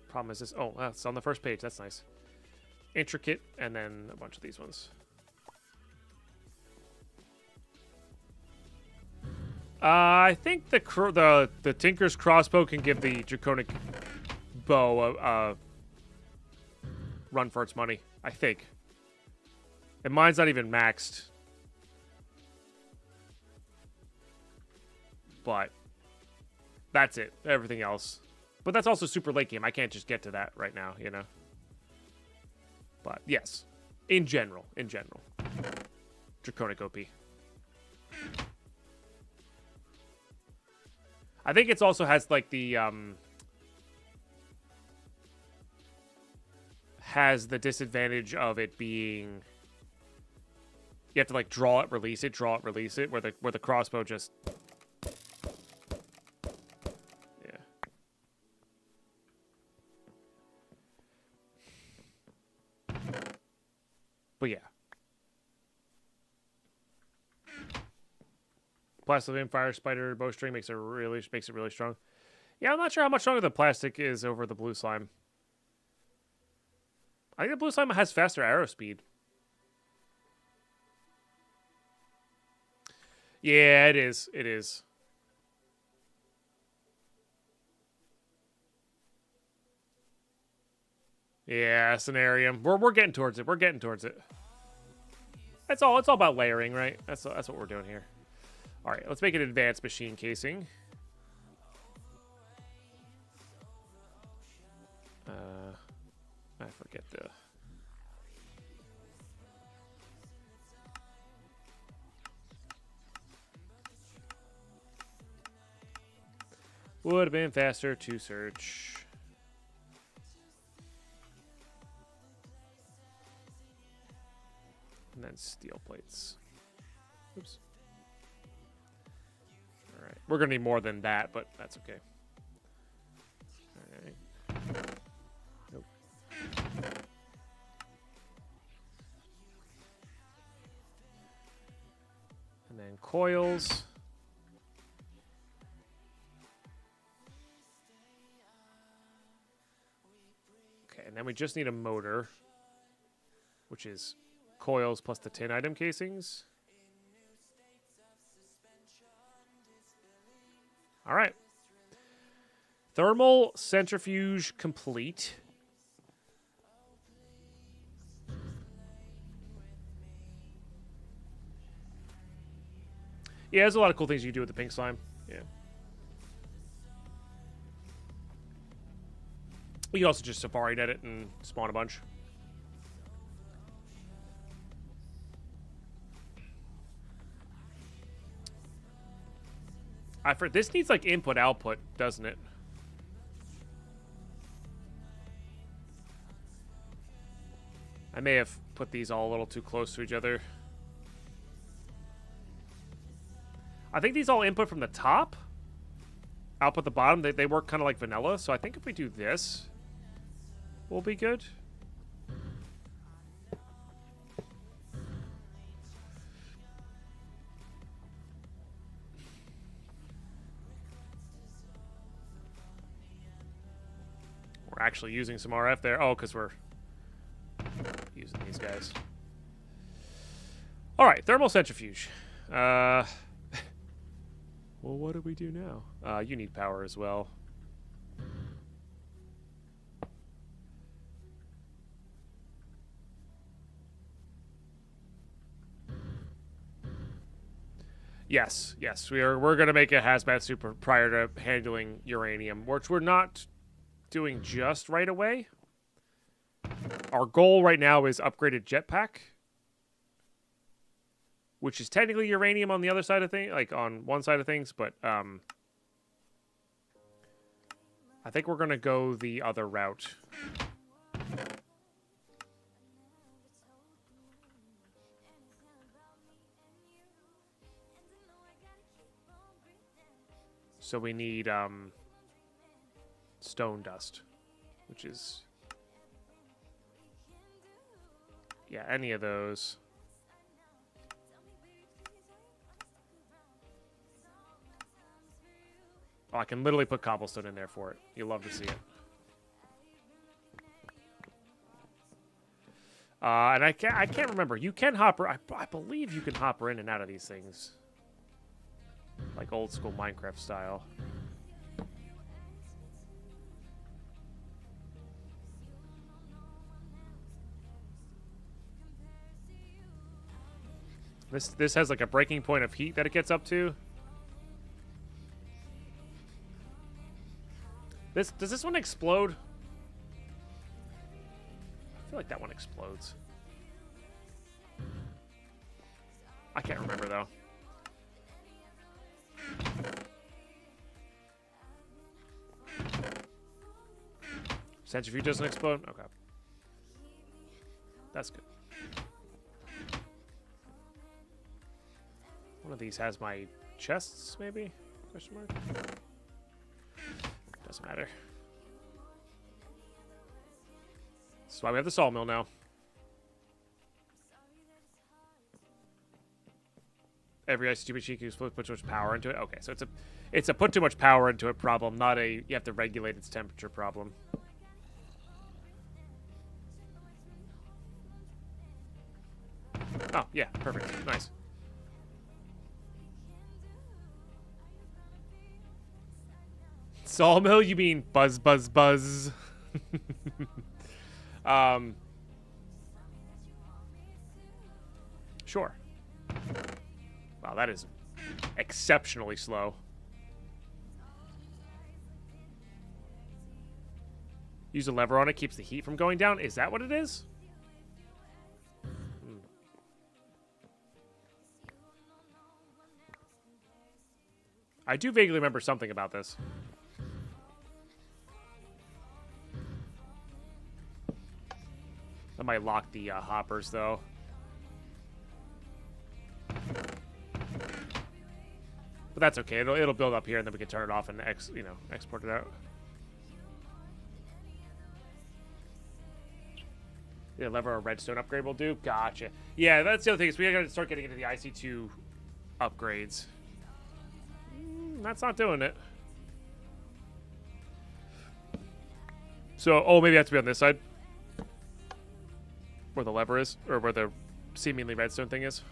Problem is this. Oh, it's on the first page. That's nice. Intricate, and then a bunch of these ones. I think the Tinker's crossbow can give the Draconic bow a run for its money. I think. And mine's not even maxed. But that's it. Everything else. But that's also super late game. I can't just get to that right now, you know. But yes, in general. Draconic OP. I think it also has like the has the disadvantage of it being you have to like draw it, release it, where the crossbow just But yeah. Plastic fire spider bowstring makes it really strong. Yeah, I'm not sure how much stronger the plastic is over the blue slime. I think the blue slime has faster arrow speed. Yeah, it is. It is. Yeah, scenarium. We're getting towards it. We're getting towards it. It's all about layering, right? That's what we're doing here. All right, let's make an advanced machine casing. I forget the. Would have been faster to search. And then steel plates. Oops. All right. We're going to need more than that, but that's okay. All right. Nope. And then coils. Okay, and then we just need a motor, which is coils plus the tin item casings. All right. Thermal centrifuge complete. Yeah, there's a lot of cool things you can do with the pink slime. Yeah. You can also just Safari net it and spawn a bunch. This needs like input output, doesn't it? I may have put these all a little too close to each other. I think these all input from the top, output the bottom. They work kind of like vanilla. So I think if we do this, we'll be good. We're actually using some RF there. Oh, because we're using these guys. All right, thermal centrifuge. Well, what do we do now? You need power as well. Yes, we're gonna make a hazmat suit prior to handling uranium, which we're not doing just right away. Our goal right now is upgraded jetpack, which is technically uranium on the other side of things, like on one side of things, but I think we're gonna go the other route. So we need stone dust, which is, yeah, any of those. Oh, I can literally put cobblestone in there for it. You'll love to see it. And I can't remember. You can hopper. I believe you can hopper in and out of these things, like old school Minecraft style. This has like a breaking point of heat that it gets up to. Does this one explode? I feel like that one explodes. I can't remember though. Centrifuge doesn't explode? Okay. That's good. One of these has my chests, maybe? Question mark? Doesn't matter. That's why we have the sawmill now. every IC2 machine can put too much power into it. Okay, so it's a put too much power into it problem, not a you have to regulate its temperature problem. Oh, yeah, perfect. Nice. Sawmill, you mean buzz, buzz, buzz. Sure. Wow, that is exceptionally slow. Use a lever on it, keeps the heat from going down. Is that what it is? I do vaguely remember something about this. That might lock the hoppers, though. But that's okay. It'll build up here, and then we can turn it off and export it out. Yeah, lever or redstone upgrade will do. Gotcha. Yeah, that's the other thing is we gotta start getting into the IC2 upgrades. That's not doing it. So, oh, maybe it has to be on this side. Where the lever is, or where the seemingly redstone thing is.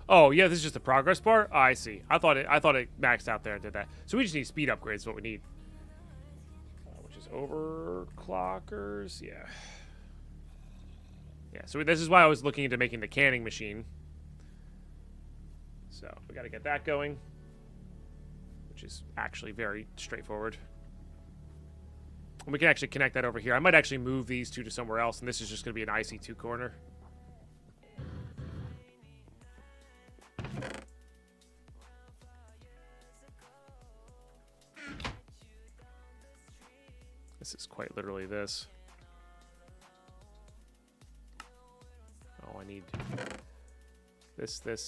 Oh yeah, this is just a progress bar. Oh, I see. I thought it maxed out there and did that. So we just need speed upgrades. Is what we need. Which is overclockers. Yeah. Yeah. So this is why I was looking into making the canning machine. So we got to get that going, which is actually very straightforward. And we can actually connect that over here. I might actually move these two to somewhere else, and this is just going to be an IC2 corner. This is quite literally this. Oh, I need this. Get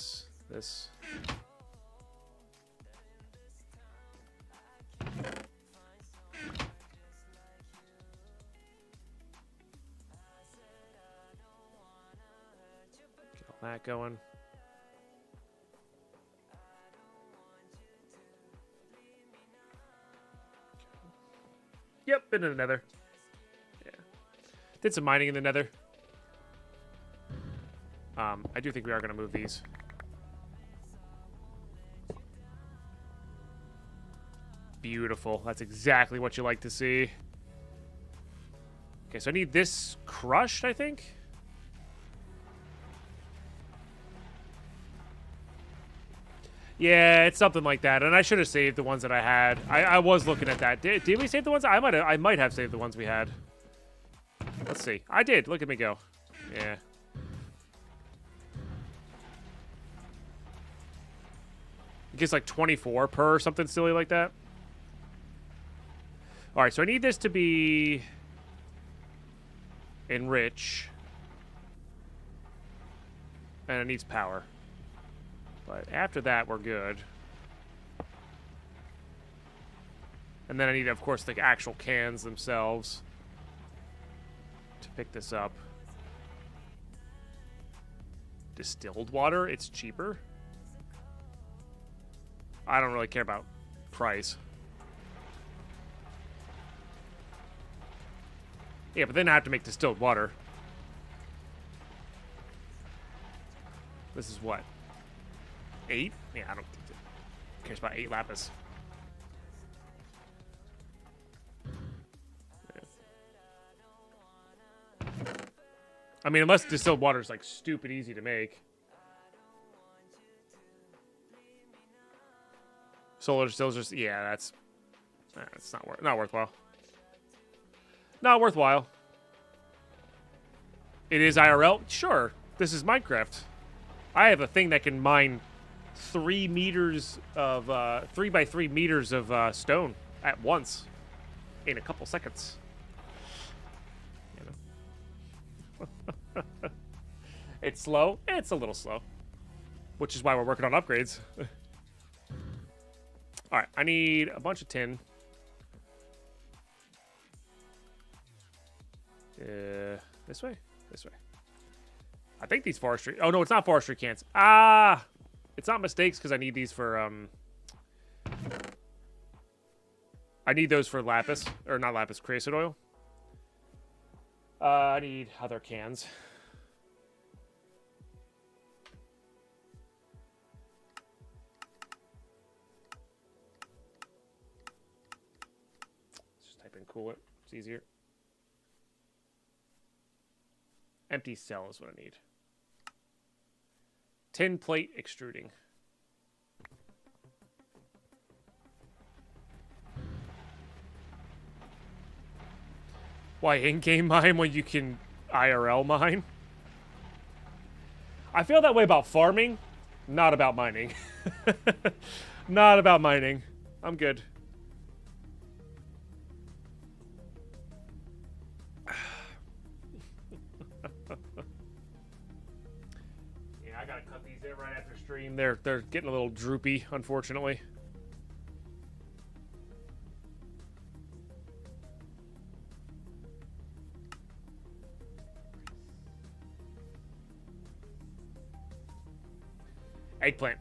all that going. Yep, been in the nether. Yeah. Did some mining in the nether. I do think we are going to move these. Beautiful. That's exactly what you like to see. Okay, so I need this crushed, I think. Yeah, it's something like that, and I should have saved the ones that I had. I was looking at that. Did we save the ones? I might have saved the ones we had. Let's see. I did. Look at me go. Yeah. It gets like 24 per or something silly like that. All right, so I need this to be enrich, and it needs power. But after that, we're good. And then I need, of course, the actual cans themselves to pick this up. Distilled water? It's cheaper? I don't really care about price. Yeah, but then I have to make distilled water. This is what? 8? Yeah, I don't think it cares about 8 lapis. Yeah. I mean, unless distilled water is like stupid easy to make. Solar distills just yeah, that's not worthwhile. Not worthwhile. It is IRL? Sure. This is Minecraft. I have a thing that can mine 3 meters of 3 by 3 meters of stone at once in a couple seconds. You know. It's slow. It's a little slow. which is why we're working on upgrades. All right, I need a bunch of tin. This way? This way. I think these forestry... Oh, no, it's not forestry cans. Ah! It's not mistakes because I need these for... I need those for lapis. Or not lapis, creosote oil. I need other cans. Let's just type in coolant. It's easier. Empty cell is what I need. Tin plate extruding. Why in-game mine when you can IRL mine? I feel that way about farming, not about mining. Not about mining. I'm good. Yeah, I gotta cut these in right after stream. They're getting a little droopy, unfortunately. Eggplant.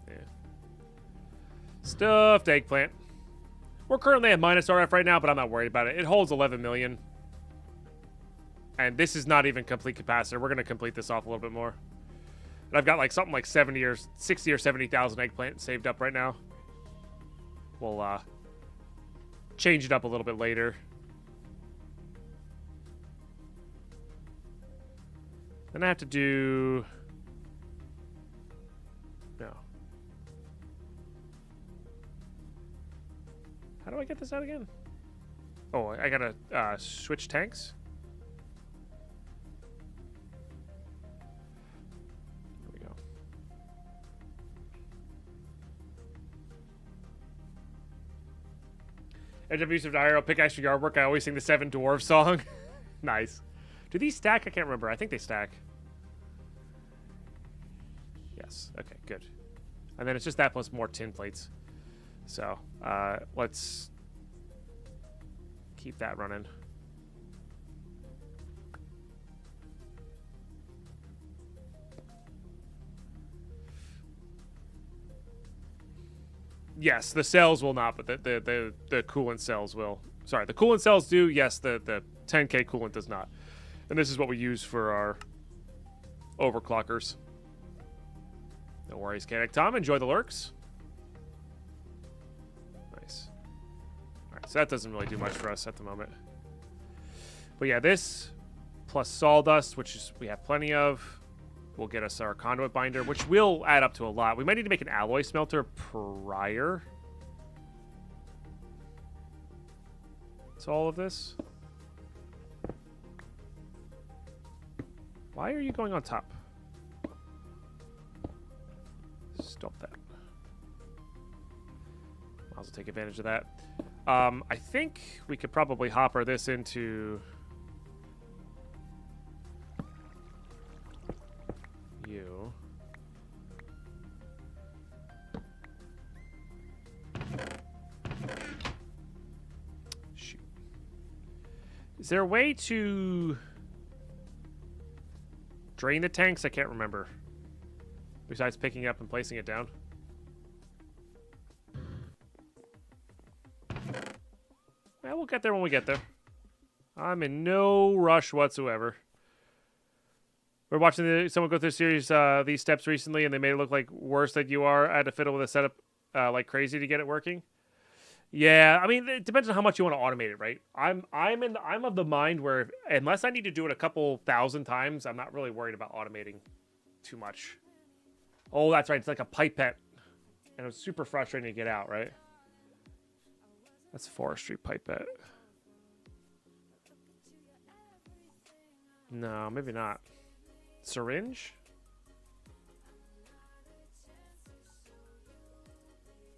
Yeah. Stuffed eggplant. We're currently at minus RF right now, but I'm not worried about it. It holds 11 million. And this is not even complete capacitor. We're going to complete this off a little bit more. And I've got like something like 70 or 60 or 70,000 eggplant saved up right now. We'll change it up a little bit later. Then I have to do... No. How do I get this out again? Oh, I gotta switch tanks? There we go. Edge of use of IRL pickaxe for yard work. I always sing the Seven Dwarves song. Nice. Do these stack? I can't remember. I think they stack. Yes. Okay, good. And then it's just that plus more tin plates. So, let's keep that running. Yes, the cells will not, but the coolant cells will. Sorry, the coolant cells do. Yes, the 10K coolant does not. And this is what we use for our overclockers. No worries, Kinetic Tom. Enjoy the lurks. Nice. Alright, so that doesn't really do much for us at the moment. But yeah, this plus sawdust, which is we have plenty of, will get us our conduit binder, which will add up to a lot. We might need to make an alloy smelter prior to all of this. Why are you going on top? Stop that. I'll also take advantage of that. I think we could probably hopper this into you. Shoot. Is there a way to drain the tanks? I can't remember. Besides picking up and placing it down. Well, we'll get there when we get there. I'm in no rush whatsoever. We're watching someone go through a series these steps recently, and they made it look like worse than you are. I had to fiddle with a setup like crazy to get it working. Yeah, I mean, it depends on how much you want to automate it, right? I'm of the mind where unless I need to do it a couple thousand times, I'm not really worried about automating too much. Oh, that's right. It's like a pipette. And it's super frustrating to get out, right? That's a forestry pipette. No, maybe not. Syringe?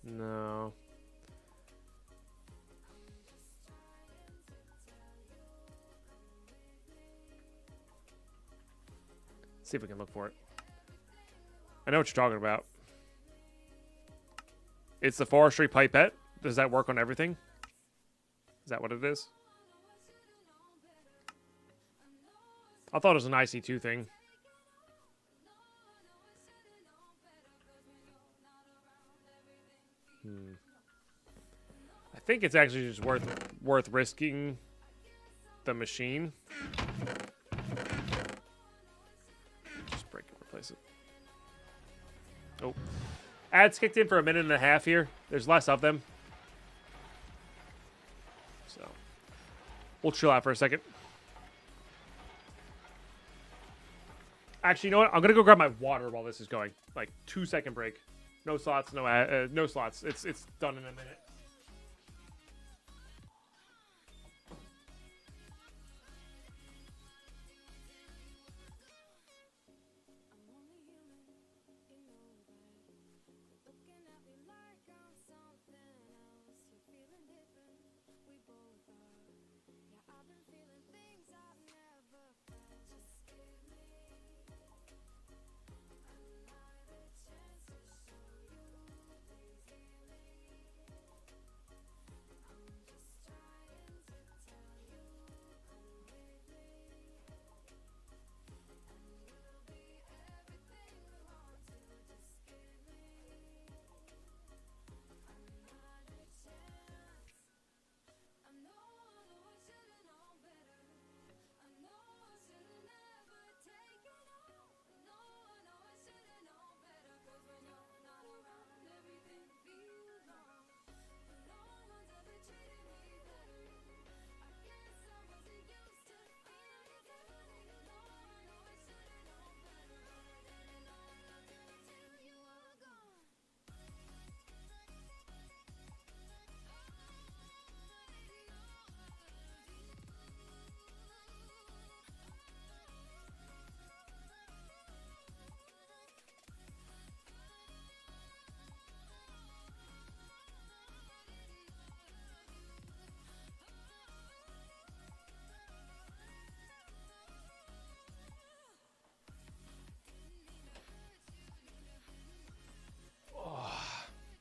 No. see if we can look for it. I know what you're talking about. It's the forestry pipette. Does that work on everything? Is that what it is? I thought it was an IC2 thing. I think it's actually just worth risking the machine. Just break it, replace it. Oh. Ads kicked in for a minute and a half here. There's less of them. So we'll chill out for a second. Actually, you know what? I'm gonna go grab my water while this is going. Like 2-second break. No slots, no slots. It's done in a minute.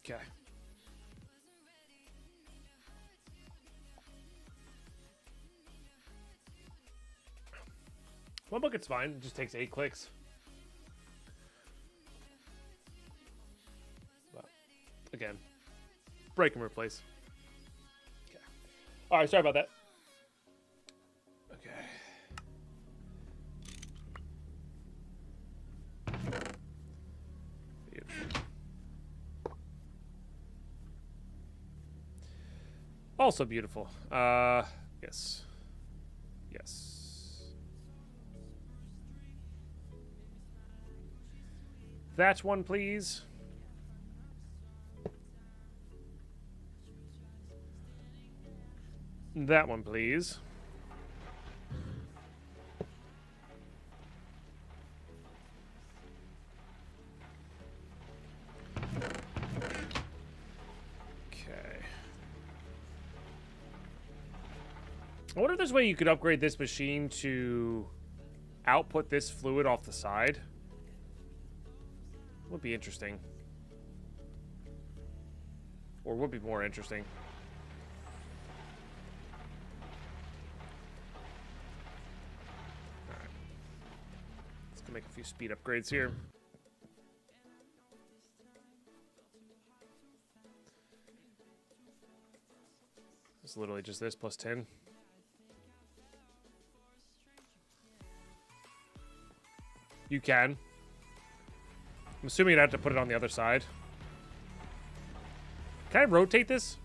Okay. One bucket's fine. It just takes 8 clicks. But again, break and replace. Okay. All right. Sorry about that. Okay. Beautiful. Also beautiful. Yes. Yes. That one, please. That one, please. I wonder if there's a way you could upgrade this machine to output this fluid off the side. Would be interesting. Or would be more interesting. Alright. Let's go make a few speed upgrades here. It's literally just this plus 10. You can. I'm assuming you'd have to put it on the other side. Can I rotate this?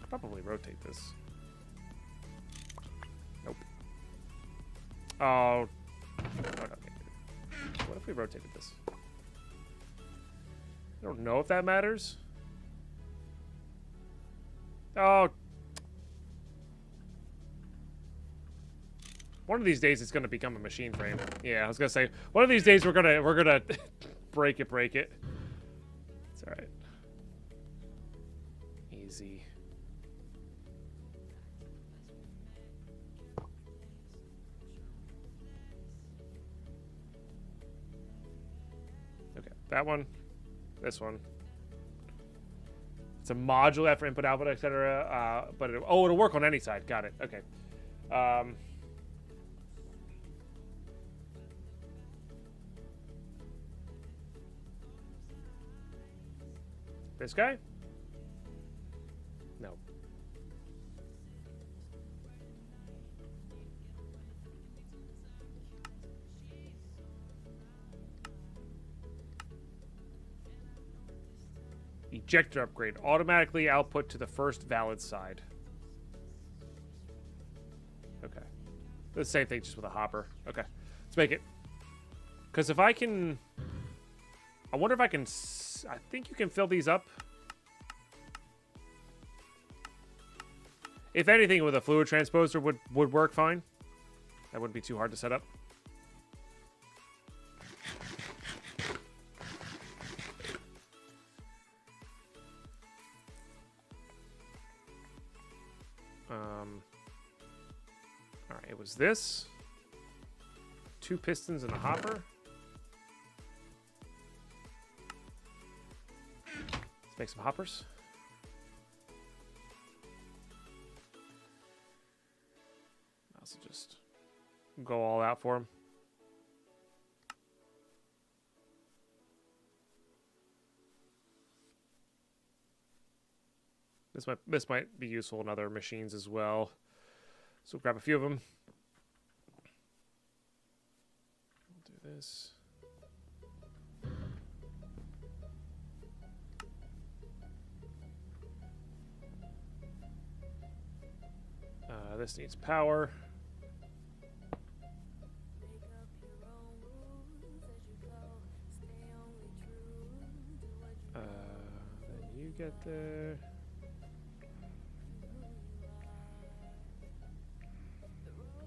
Probably rotate this. Nope. Oh. What if we rotated this? I don't know if that matters. Oh. One of these days it's gonna become a machine frame. Yeah, I was gonna say one of these days we're gonna break it. It's alright. Easy. Okay, that one, this one. It's a module for input, output, etc. But it'll work on any side. Got it. Okay. This guy? No. Ejector upgrade. Automatically output to the first valid side. Okay. The same thing, just with a hopper. Okay. Let's make it. Because if I can... I wonder if I can... I think you can fill these up. If anything, with a fluid transposer would work fine. That wouldn't be too hard to set up. Alright, it was this. 2 pistons and a hopper. Let's make some hoppers. I'll also just go all out for them. This might be useful in other machines as well. So grab a few of them. We'll do this. This needs power. Then you get there.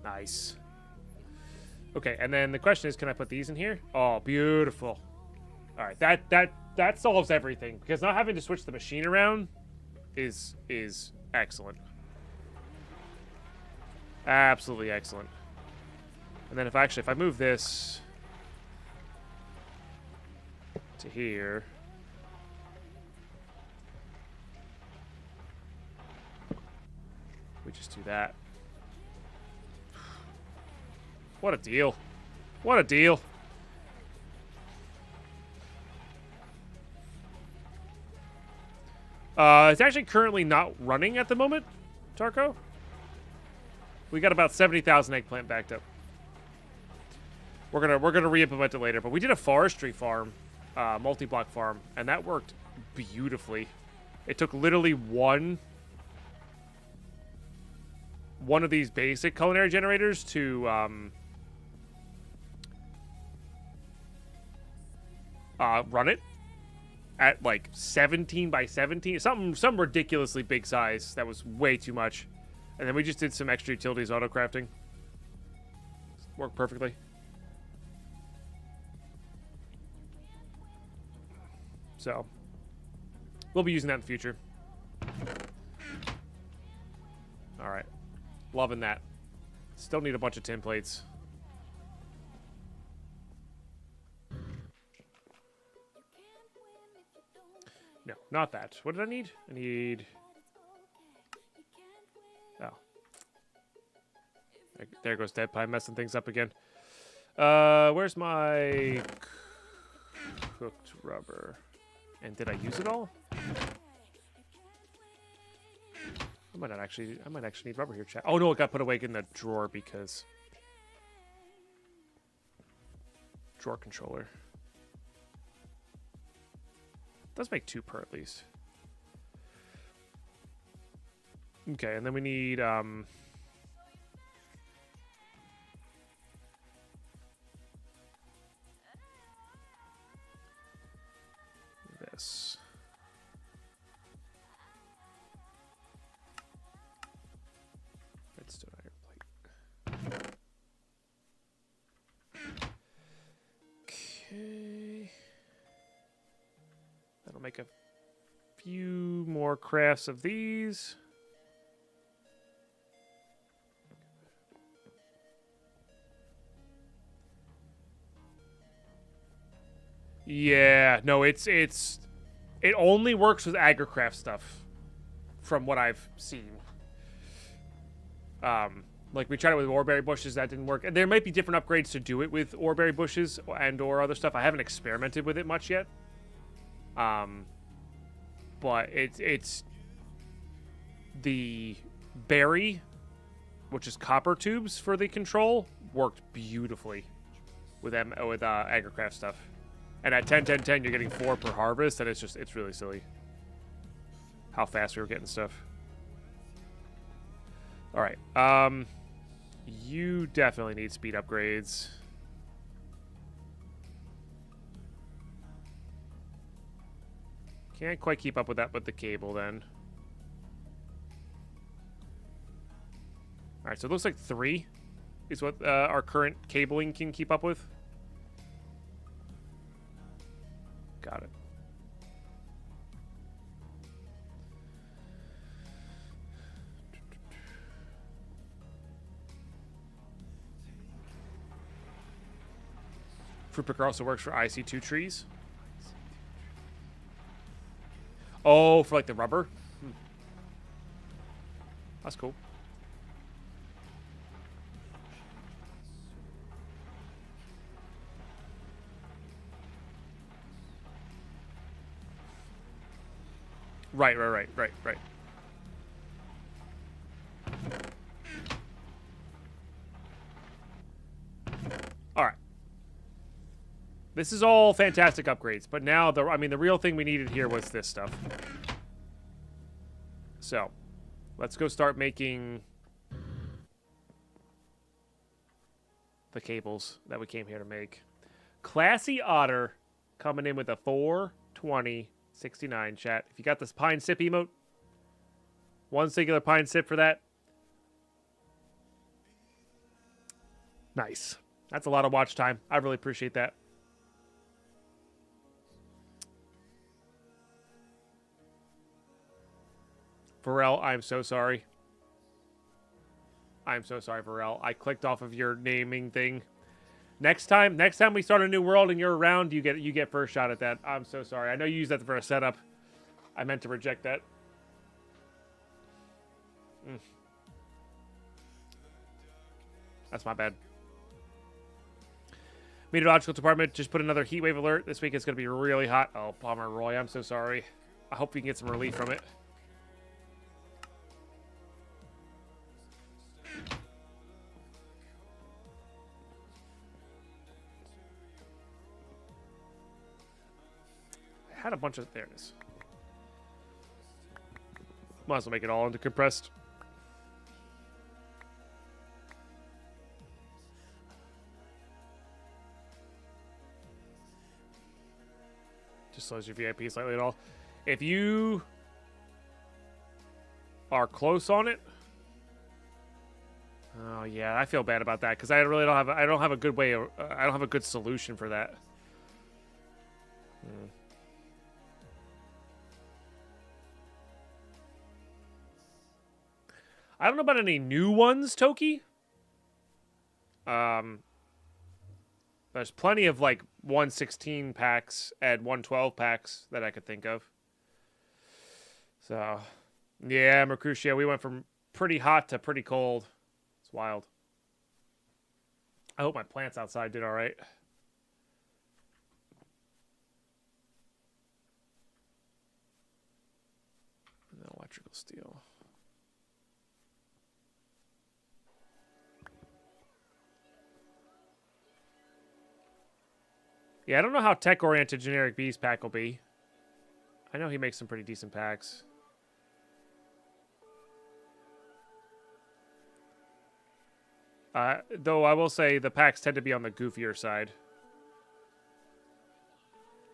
Nice. Okay, and then the question is, can I put these in here? Oh, beautiful. All right, that solves everything, because not having to switch the machine around is excellent. Absolutely excellent. And then if I move this to here, we just do that. What a deal. What a deal. It's actually currently not running at the moment, Tarko. We got about 70,000 eggplant backed up. We're gonna re-implement it later, but we did a forestry farm, multi-block farm, and that worked beautifully. It took literally one of these basic culinary generators to run it at like 17 by 17, some ridiculously big size that was way too much. And then we just did some extra utilities auto crafting. Worked perfectly. So we'll be using that in the future. All right, loving that. Still need a bunch of tin plates. No, not that. What did I need? I need... Oh. There goes Deadpine messing things up again. Where's my cooked rubber? And did I use it all? I might actually need rubber here, chat. Oh no, it got put away in the drawer because drawer controller. Let's make 2 per at least. Okay, and then we need this. Redstone iron plate. Okay. That'll make a few more crafts of these. Yeah, no, it only works with agricraft stuff, from what I've seen. Like we tried it with oreberry bushes, that didn't work. And there might be different upgrades to do it with oreberry bushes and/or other stuff. I haven't experimented with it much yet. But it's the berry, which is copper tubes for the control, worked beautifully with agricraft stuff. And at 10, 10, 10, you're getting 4 per harvest, and it's really silly how fast we were getting stuff. All right. You definitely need speed upgrades. Can't quite keep up with that with the cable then. All right, so it looks like 3 is what our current cabling can keep up with. Got it. Fruit picker also works for IC2 trees. Oh, for like the rubber? That's cool. Right. All right. This is all fantastic upgrades, but now the real thing we needed here was this stuff. So, let's go start making the cables that we came here to make. Classy Otter coming in with a 42069 chat. If you got this pine sip emote, one singular pine sip for that. Nice. That's a lot of watch time. I really appreciate that. Varel, I'm so sorry. I'm so sorry, Varel. I clicked off of your naming thing. Next time we start a new world and you're around, you get first shot at that. I'm so sorry. I know you used that for a setup. I meant to reject that. That's my bad. Meteorological department just put another heat wave alert. This week it's going to be really hot. Oh, Palmer Roy, I'm so sorry. I hope we can get some relief from it. I had a bunch of... There it is. Might as well make it all into compressed. Just slows your VIP slightly at all. If you are close on it... Oh, yeah, I feel bad about that because I really don't have... I don't have a good way... I don't have a good solution for that. I don't know about any new ones, Toki. There's plenty of like 116 packs and 112 packs that I could think of. So, yeah, Mercutio, we went from pretty hot to pretty cold. It's wild. I hope my plants outside did all right. And then electrical steel. Yeah, I don't know how tech-oriented Generic Beast pack will be. I know he makes some pretty decent packs. Though I will say the packs tend to be on the goofier side.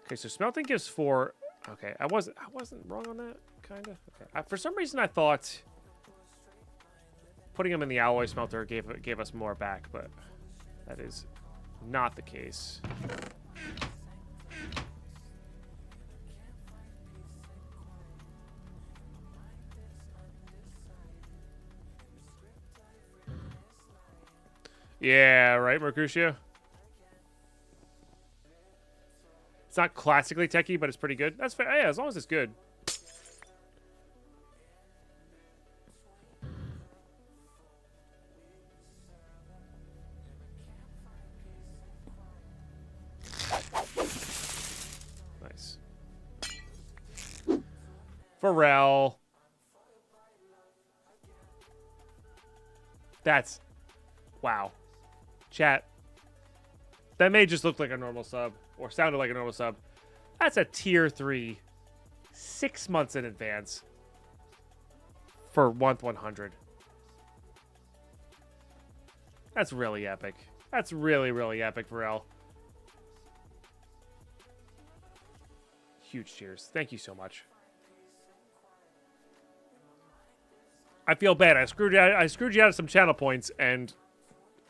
Okay, so smelting gives 4. Okay, I wasn't wrong on that, kind of. Okay. For some reason, I thought putting them in the alloy smelter gave us more back, but that is not the case. Yeah, right, Mercutio? It's not classically techie, but it's pretty good. That's fair. Yeah, as long as it's good. Nice. Pharrell. That's... Wow. Chat. That may just look like a normal sub. Or sounded like a normal sub. That's a tier 3. 6 months in advance. For month 100. That's really epic. That's really, really epic, Pharrell. Huge cheers. Thank you so much. I feel bad. I screwed you out of some channel points, and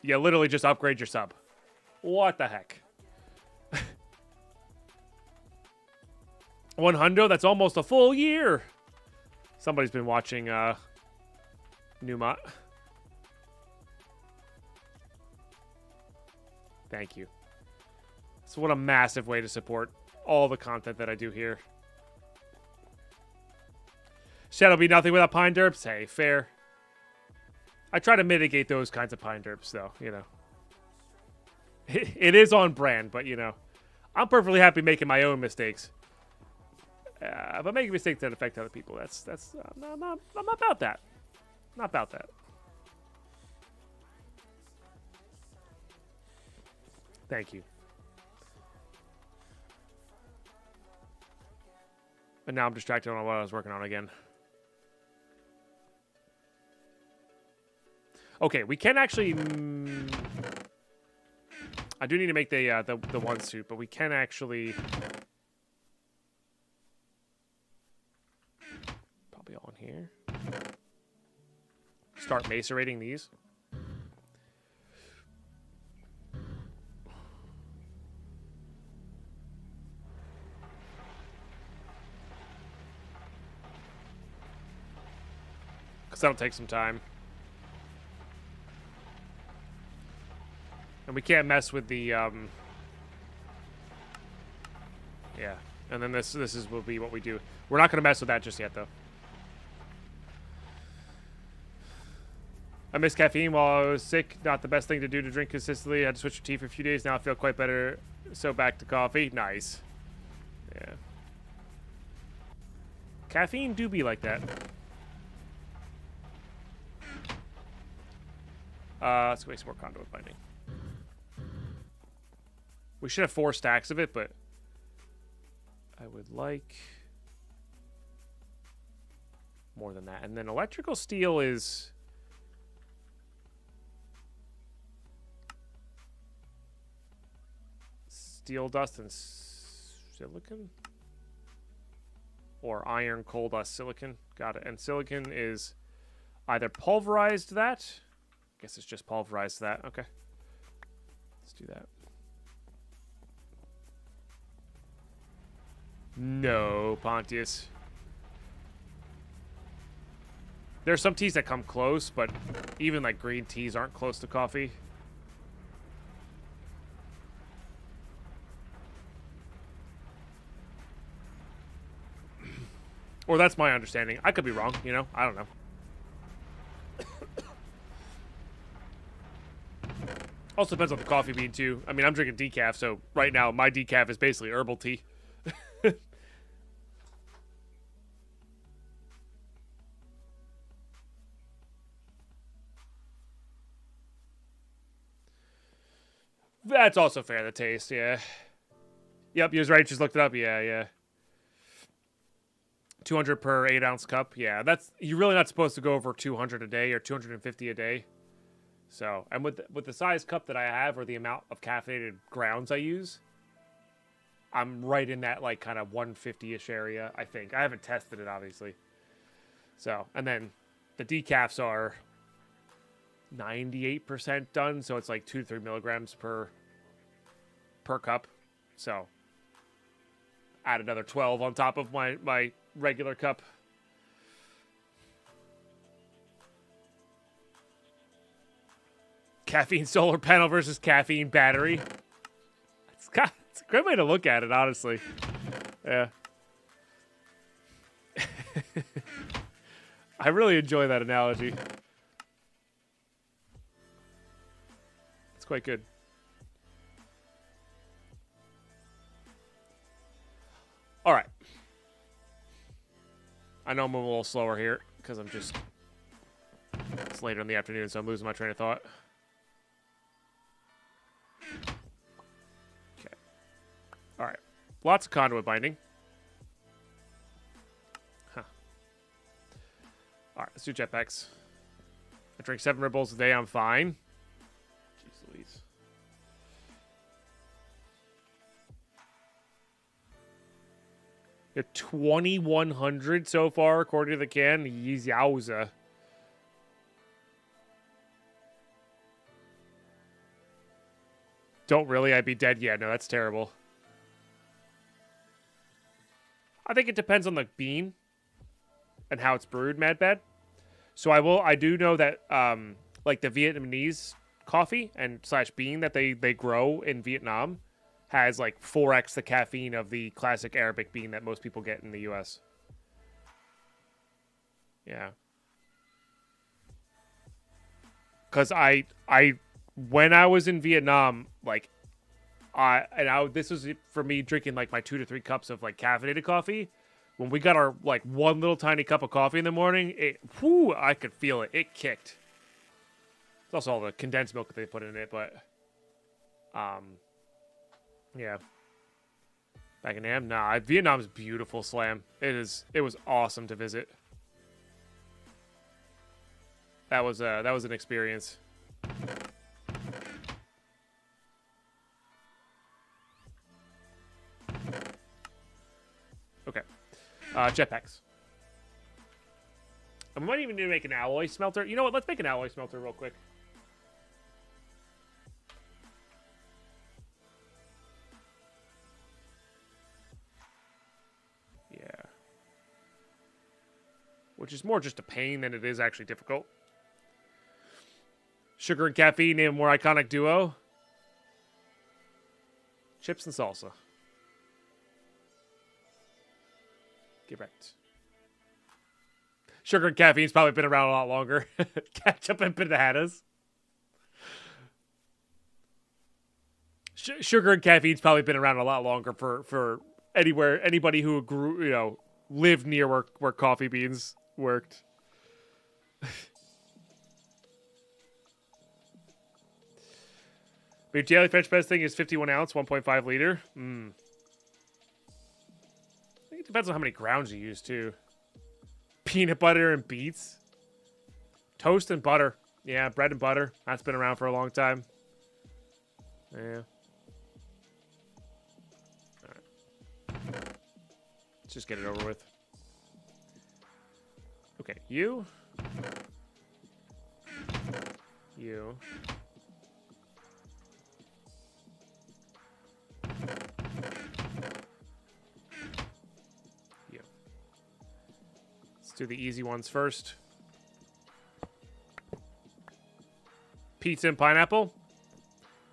you literally just upgrade your sub. What the heck? 100? That's almost a full year. Somebody's been watching Numa. Thank you. So what a massive way to support all the content that I do here. Shadow be nothing without pine derps. Hey, fair. I try to mitigate those kinds of pine derps, though, you know. It is on brand, but, you know. I'm perfectly happy making my own mistakes. But making mistakes that affect other people, I'm not about that. Not about that. Thank you. And now I'm distracted on what I was working on again. Okay, we can actually... I do need to make the one suit, but we can actually... Probably on here. Start macerating these. Because that'll take some time. And we can't mess with the, yeah. And then this will be what we do. We're not going to mess with that just yet, though. I missed caffeine while I was sick. Not the best thing to do to drink consistently. I had to switch to tea for a few days. Now I feel quite better. So back to coffee. Nice. Yeah. Caffeine do be like that. Let's make some more conduit binding. We should have 4 stacks of it, but I would like more than that. And then electrical steel is steel dust and silicon, or iron coal dust silicon. Got it. And silicon is either pulverized that. I guess it's just pulverized that. Okay. Let's do that. No, Pontius. There's some teas that come close, but even like green teas aren't close to coffee. Or that's my understanding. I could be wrong, you know? I don't know. Also depends on the coffee bean, too. I mean, I'm drinking decaf, so right now my decaf is basically herbal tea. That's also fair, the taste, yeah. Yep, you was right, just looked it up, yeah. 200 per 8-ounce cup, yeah. That's, you're really not supposed to go over 200 a day or 250 a day. So, and with the size cup that I have, or the amount of caffeinated grounds I use, I'm right in that, like, kind of 150-ish area, I think. I haven't tested it, obviously. So, and then the decafs are 98% done, so it's like 2 to 3 milligrams per cup. So, add another 12 on top of my regular cup. Caffeine solar panel versus caffeine battery. It's a great way to look at it, honestly. Yeah. I really enjoy that analogy. It's quite good. All right. I know I'm a little slower here because it's later in the afternoon, so I'm losing my train of thought. Okay. All right. Lots of conduit binding. Huh. All right, let's do jetpacks. I drink 7 Red Bulls a day. I'm fine. Jeez Louise. You're 2,100 so far, according to the can. Yowza. Don't really? I'd be dead. Yeah, no, that's terrible. I think it depends on the bean and how it's brewed, Mad Bad. So I do know that like the Vietnamese coffee and / bean that they grow in Vietnam has like 4x the caffeine of the classic Arabic bean that most people get in the US. Yeah. Cuz when I was in Vietnam, like this was for me drinking like my 2 to 3 cups of like caffeinated coffee. When we got our like one little tiny cup of coffee in the morning, I could feel it. It kicked. It's also all the condensed milk that they put in it, but yeah. Back in Nam, nah, Vietnam's beautiful, Slam. It was awesome to visit. That was an experience. Okay. Jetpacks. I might even need to make an alloy smelter. You know what? Let's make an alloy smelter real quick. Yeah. Which is more just a pain than it is actually difficult. Sugar and caffeine name a more iconic duo. Chips and salsa. Correct. Sugar and caffeine's probably been around a lot longer. Ketchup and bananas. Sugar and caffeine's probably been around a lot longer for anybody who grew, lived near where coffee beans worked. Your daily French press thing is 51 ounce, 1.5 liter. I think it depends on how many grounds you use, too. Peanut butter and beets. Toast and butter. Yeah, bread and butter. That's been around for a long time. Yeah. All right. Let's just get it over with. Okay, you. You. Do the easy ones first. Pizza and pineapple.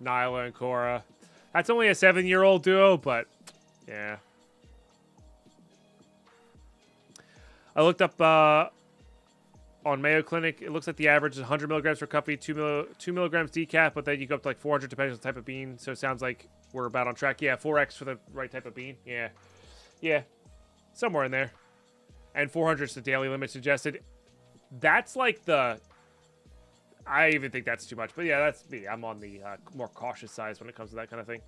Nyla and Cora. That's only a 7-year-old duo, but yeah. I looked up on Mayo Clinic. It looks like the average is 100 milligrams per coffee, 2 milligrams decaf, but then you go up to like 400 depending on the type of bean. So it sounds like we're about on track. Yeah, 4x for the right type of bean. Yeah. Yeah. Somewhere in there. And 400 is the daily limit suggested. That's like the... I even think that's too much. But yeah, that's me. I'm on the more cautious side when it comes to that kind of thing.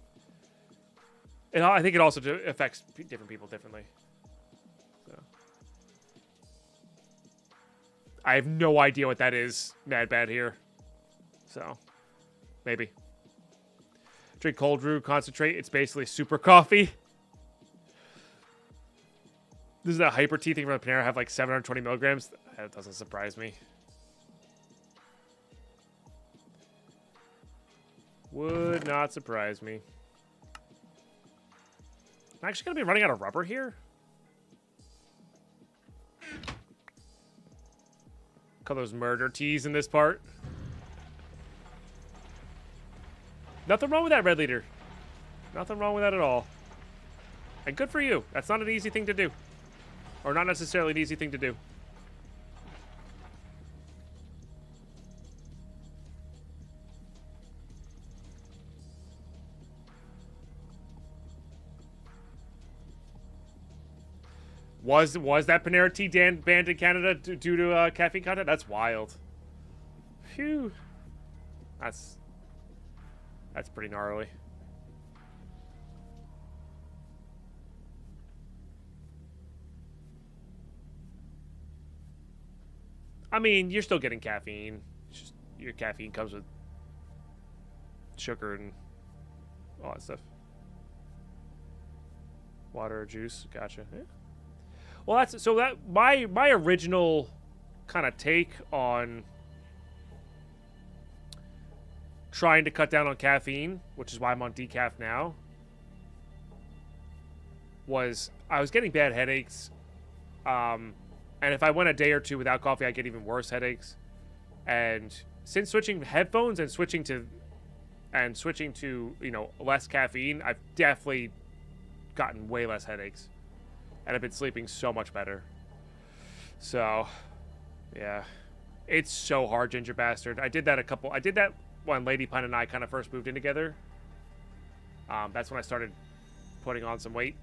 And I think it also affects different people differently. So. I have no idea what that is. Mad bad here. So, maybe. Drink cold brew concentrate. It's basically super coffee. Does that hyper tea thing from the Panera have like 720 milligrams? That doesn't surprise me. Would not surprise me. I'm actually going to be running out of rubber here. Call those murder teas in this part. Nothing wrong with that, Red Leader. Nothing wrong with that at all. And good for you. That's not an easy thing to do. Or not necessarily an easy thing to do. Was that Panera Tea banned in Canada due to caffeine content? That's wild. Phew. That's pretty gnarly. I mean, you're still getting caffeine. It's just your caffeine comes with sugar and all that stuff. Water or juice. Gotcha. Yeah. Well, that's so that my original kind of take on trying to cut down on caffeine, which is why I'm on decaf now, was I was getting bad headaches. And if I went a day or two without coffee, I get even worse headaches. And since switching headphones and switching to less caffeine, I've definitely gotten way less headaches. And I've been sleeping so much better. So, yeah. It's so hard, Ginger Bastard. I did that when Lady Pine and I kind of first moved in together. That's when I started putting on some weight.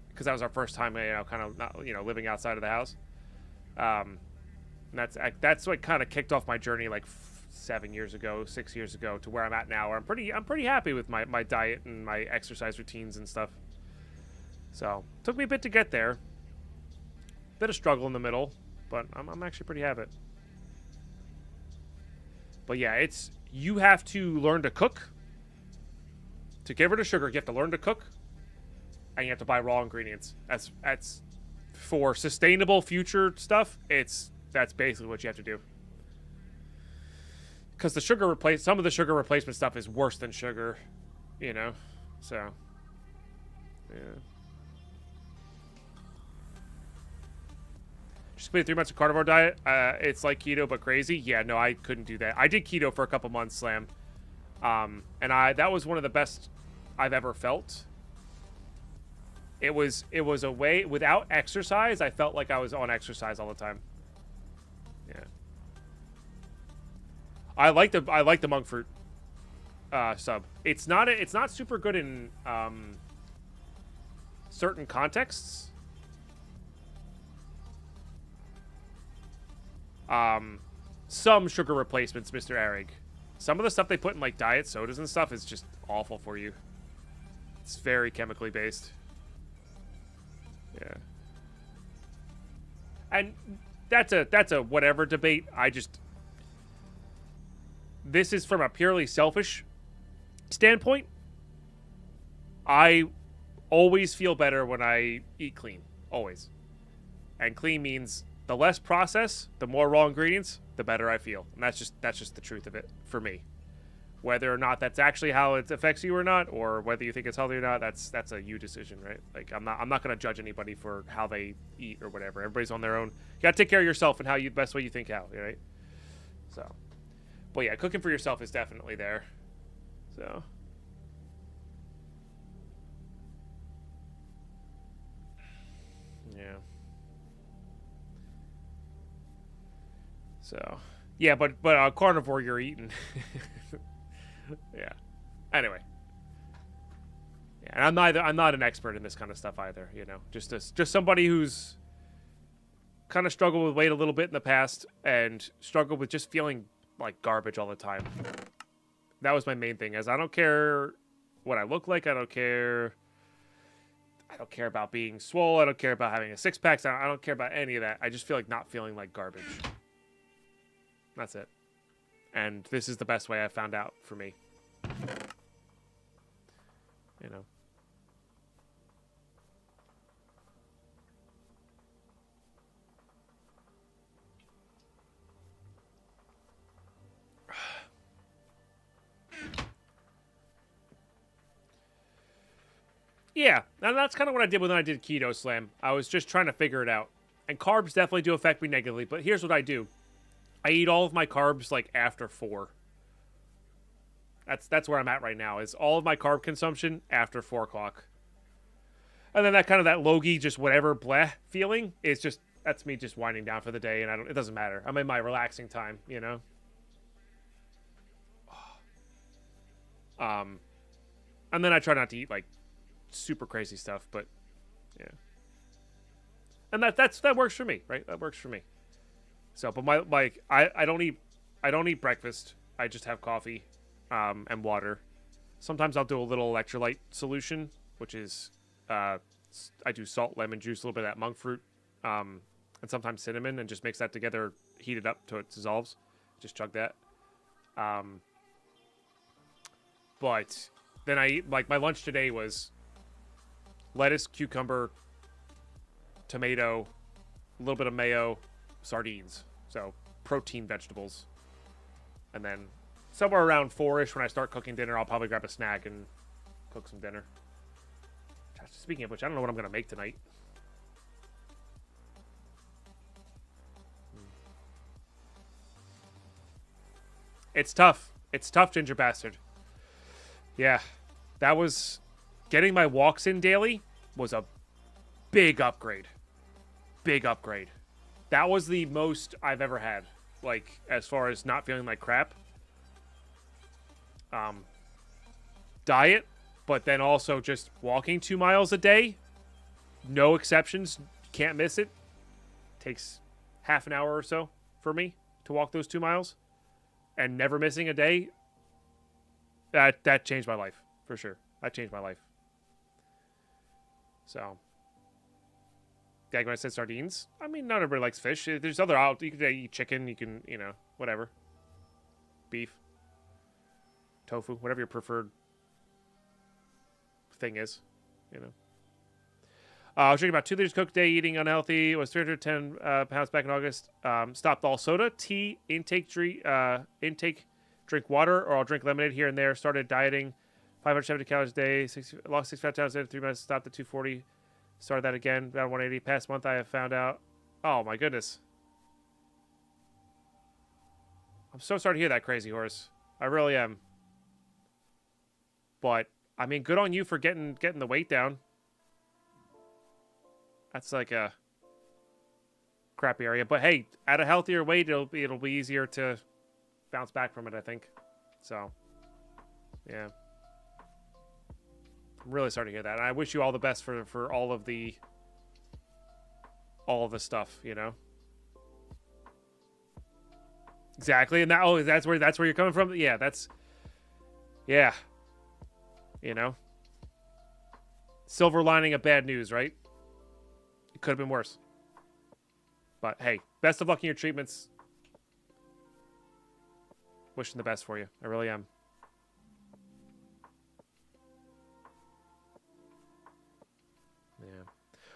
Because that was our first time, kind of not, living outside of the house. And that's what kind of kicked off my journey, like 6 years ago, to where I'm at now. Where I'm pretty happy with my diet and my exercise routines and stuff. So took me a bit to get there. Bit of struggle in the middle, but I'm actually pretty happy. But yeah, you have to learn to cook. To get rid of sugar, you have to learn to cook. And you have to buy raw ingredients. That's for sustainable future stuff. That's basically what you have to do. Because some of the sugar replacement stuff is worse than sugar, So, yeah. Just completed 3 months of carnivore diet. It's like keto but crazy. Yeah, no, I couldn't do that. I did keto for a couple months, Slam. And that was one of the best I've ever felt. It was a way without exercise. I felt like I was on exercise all the time. Yeah. I like the monk fruit sub. It's not super good in certain contexts. Some sugar replacements, Mr. Erig. Some of the stuff they put in like diet sodas and stuff is just awful for you. It's very chemically based. Yeah. And that's a whatever debate. This is from a purely selfish standpoint. I always feel better when I eat clean. Always. And clean means the less process, the more raw ingredients, the better I feel. And that's just the truth of it for me. Whether or not that's actually how it affects you or not, or whether you think it's healthy or not, that's a you decision, right? Like I'm not gonna judge anybody for how they eat or whatever. Everybody's on their own. You gotta take care of yourself and best way you think how, right? So, but yeah, cooking for yourself is definitely there. So. Yeah. So, yeah, but carnivore you're eating. Yeah. Anyway. Yeah, and I'm not an expert in this kind of stuff either, Just somebody who's kind of struggled with weight a little bit in the past and struggled with just feeling like garbage all the time. That was my main thing. I don't care what I look like. I don't care about being swole. I don't care about having a six-pack. I don't care about any of that. I just feel like not feeling like garbage. That's it. And this is the best way I found out for me. Yeah, and that's kind of what I did when I did Keto Slam. I was just trying to figure it out. And carbs definitely do affect me negatively, but here's what I do. I eat all of my carbs like after 4. That's where I'm at right now. Is all of my carb consumption after 4 o'clock, and then that kind of that logy, just whatever bleh feeling is just that's me just winding down for the day, and it doesn't matter. I'm in my relaxing time, you know. And then I try not to eat like super crazy stuff, but yeah. And that works for me, right? That works for me. So, but I don't eat breakfast. I just have coffee, and water. Sometimes I'll do a little electrolyte solution, which is I do salt, lemon juice, a little bit of that monk fruit, and sometimes cinnamon, and just mix that together, heat it up till it dissolves. Just chug that. But then I eat, like, my lunch today was lettuce, cucumber, tomato, a little bit of mayo, sardines. So protein vegetables. And then somewhere around 4-ish when I start cooking dinner, I'll probably grab a snack and cook some dinner. Speaking of which, I don't know what I'm going to make tonight. It's tough. It's tough, Ginger Bastard. Yeah. That was... Getting my walks in daily was a big upgrade. Big upgrade. That was the most I've ever had. Like, as far as not feeling like crap. Diet, but then also just walking 2 miles a day. No exceptions. Can't miss it. Takes half an hour or so for me to walk those 2 miles. And never missing a day. That changed my life, for sure. That changed my life. So. Yeah, when I said sardines, I mean, not everybody likes fish. There's other out. You can eat chicken. You can, you know, whatever. Beef. Tofu. Whatever your preferred thing is, you know. I was drinking about 2 liters Coke a day, eating unhealthy. Was 310 pounds back in August. Stopped all soda, tea, intake, drink water, or I'll drink lemonade here and there. Started dieting, 570 calories a day. Lost 6 fat pounds in 3 months. Stopped at 240. Started that again, about 180. Past month, I have found out. Oh my goodness. I'm so sorry to hear that, Crazy Horse. I really am. But I mean, good on you for getting the weight down. That's like a crappy area, but hey, at a healthier weight, it'll be easier to bounce back from it, I think. So, yeah, I'm really sorry to hear that. And I wish you all the best for all of the stuff, you know. Exactly, and that's where you're coming from. Yeah, yeah. You know, silver lining of bad news, right? It could have been worse. But hey, best of luck in your treatments. Wishing the best for you. I really am. Yeah.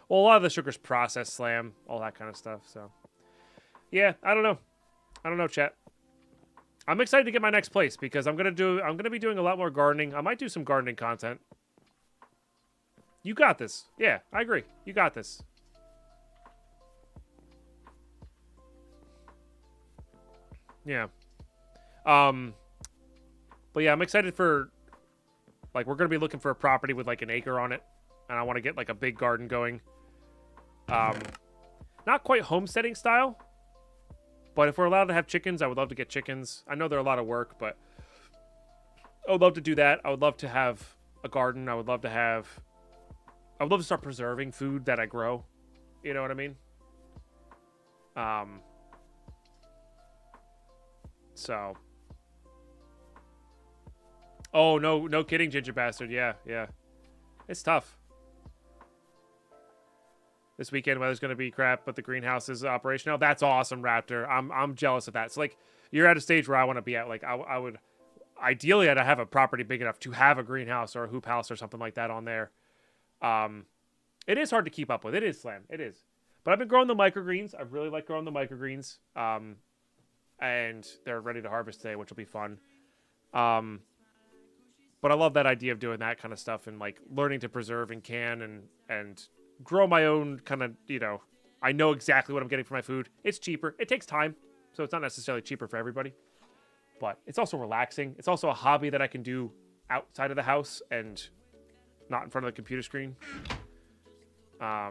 Well, a lot of the sugar's processed, Slam, all that kind of stuff. So, yeah, I don't know, chat. I'm excited to get my next place because I'm gonna be doing a lot more gardening. I might do some gardening content. You got this. Yeah, I agree. You got this. Yeah. But yeah, I'm excited for, like, we're gonna be looking for a property with like an acre on it, and I want to get like a big garden going. Not quite homesteading style, but if we're allowed to have chickens, I would love to get chickens. I know they're a lot of work, but I would love to do that. I would love to have a garden. I would love to start preserving food that I grow. You know what I mean? So. Oh, no kidding, Ginger Bastard. Yeah. It's tough. This weekend weather's going to be crap, but the greenhouse is operational. That's awesome, Raptor. I'm jealous of that. So, like, you're at a stage where I want to be at. Like, I would... Ideally, I'd have a property big enough to have a greenhouse or a hoop house or something like that on there. It is hard to keep up with. It is, Slam. It is. But I've been growing the microgreens. I really like growing the microgreens. And they're ready to harvest today, which will be fun. But I love that idea of doing that kind of stuff and, like, learning to preserve and can and grow my own kind of, you know, I know exactly what I'm getting for my food. It's cheaper. It takes time, so it's not necessarily cheaper for everybody. But it's also relaxing. It's also a hobby that I can do outside of the house and not in front of the computer screen. Yeah.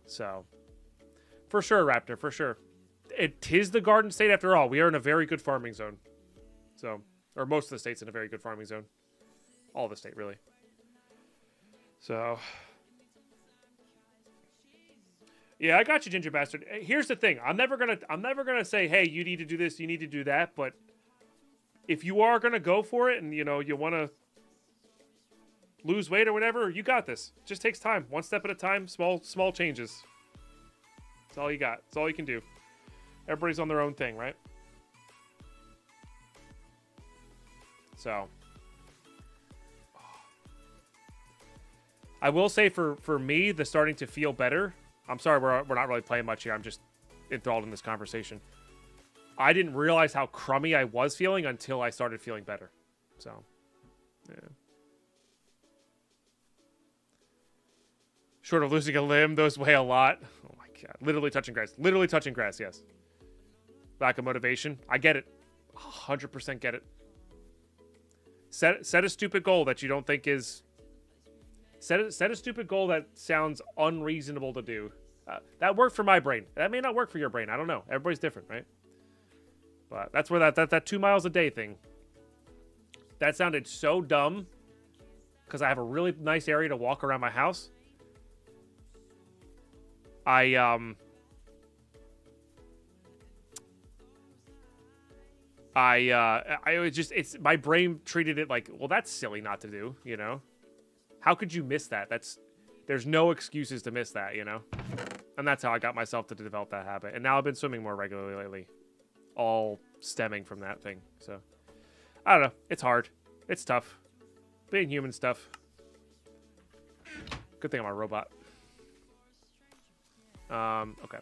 So, for sure, Raptor, for sure. It is the Garden State after all. We are in a very good farming zone. So, or most of the state's in a very good farming zone. All the state, really. So, yeah, I got you, Ginger Bastard. Here's the thing. I'm never gonna say, hey, you need to do this, you need to do that. But if you are gonna go for it, and you want to lose weight or whatever, you got this. It just takes time, one step at a time. Small changes. That's all you got. That's all you can do. Everybody's on their own thing, right? So, I will say for me, the starting to feel better. I'm sorry, we're not really playing much here. I'm just enthralled in this conversation. I didn't realize how crummy I was feeling until I started feeling better. So, yeah. Short of losing a limb, those weigh a lot. Oh my god. Literally touching grass. Literally touching grass, yes. Lack of motivation. I get it. 100% get it. Set a stupid goal that you don't think is... Set a stupid goal that sounds unreasonable to do. That worked for my brain. That may not work for your brain. I don't know. Everybody's different, right? But that's where that 2 miles a day thing. That sounded so dumb. Because I have a really nice area to walk around my house. My brain treated it like, well, that's silly not to do, How could you miss that? There's no excuses to miss that, And that's how I got myself to develop that habit. And now I've been swimming more regularly lately. All stemming from that thing. So, I don't know. It's hard. It's tough. Being human stuff. Good thing I'm a robot. Okay.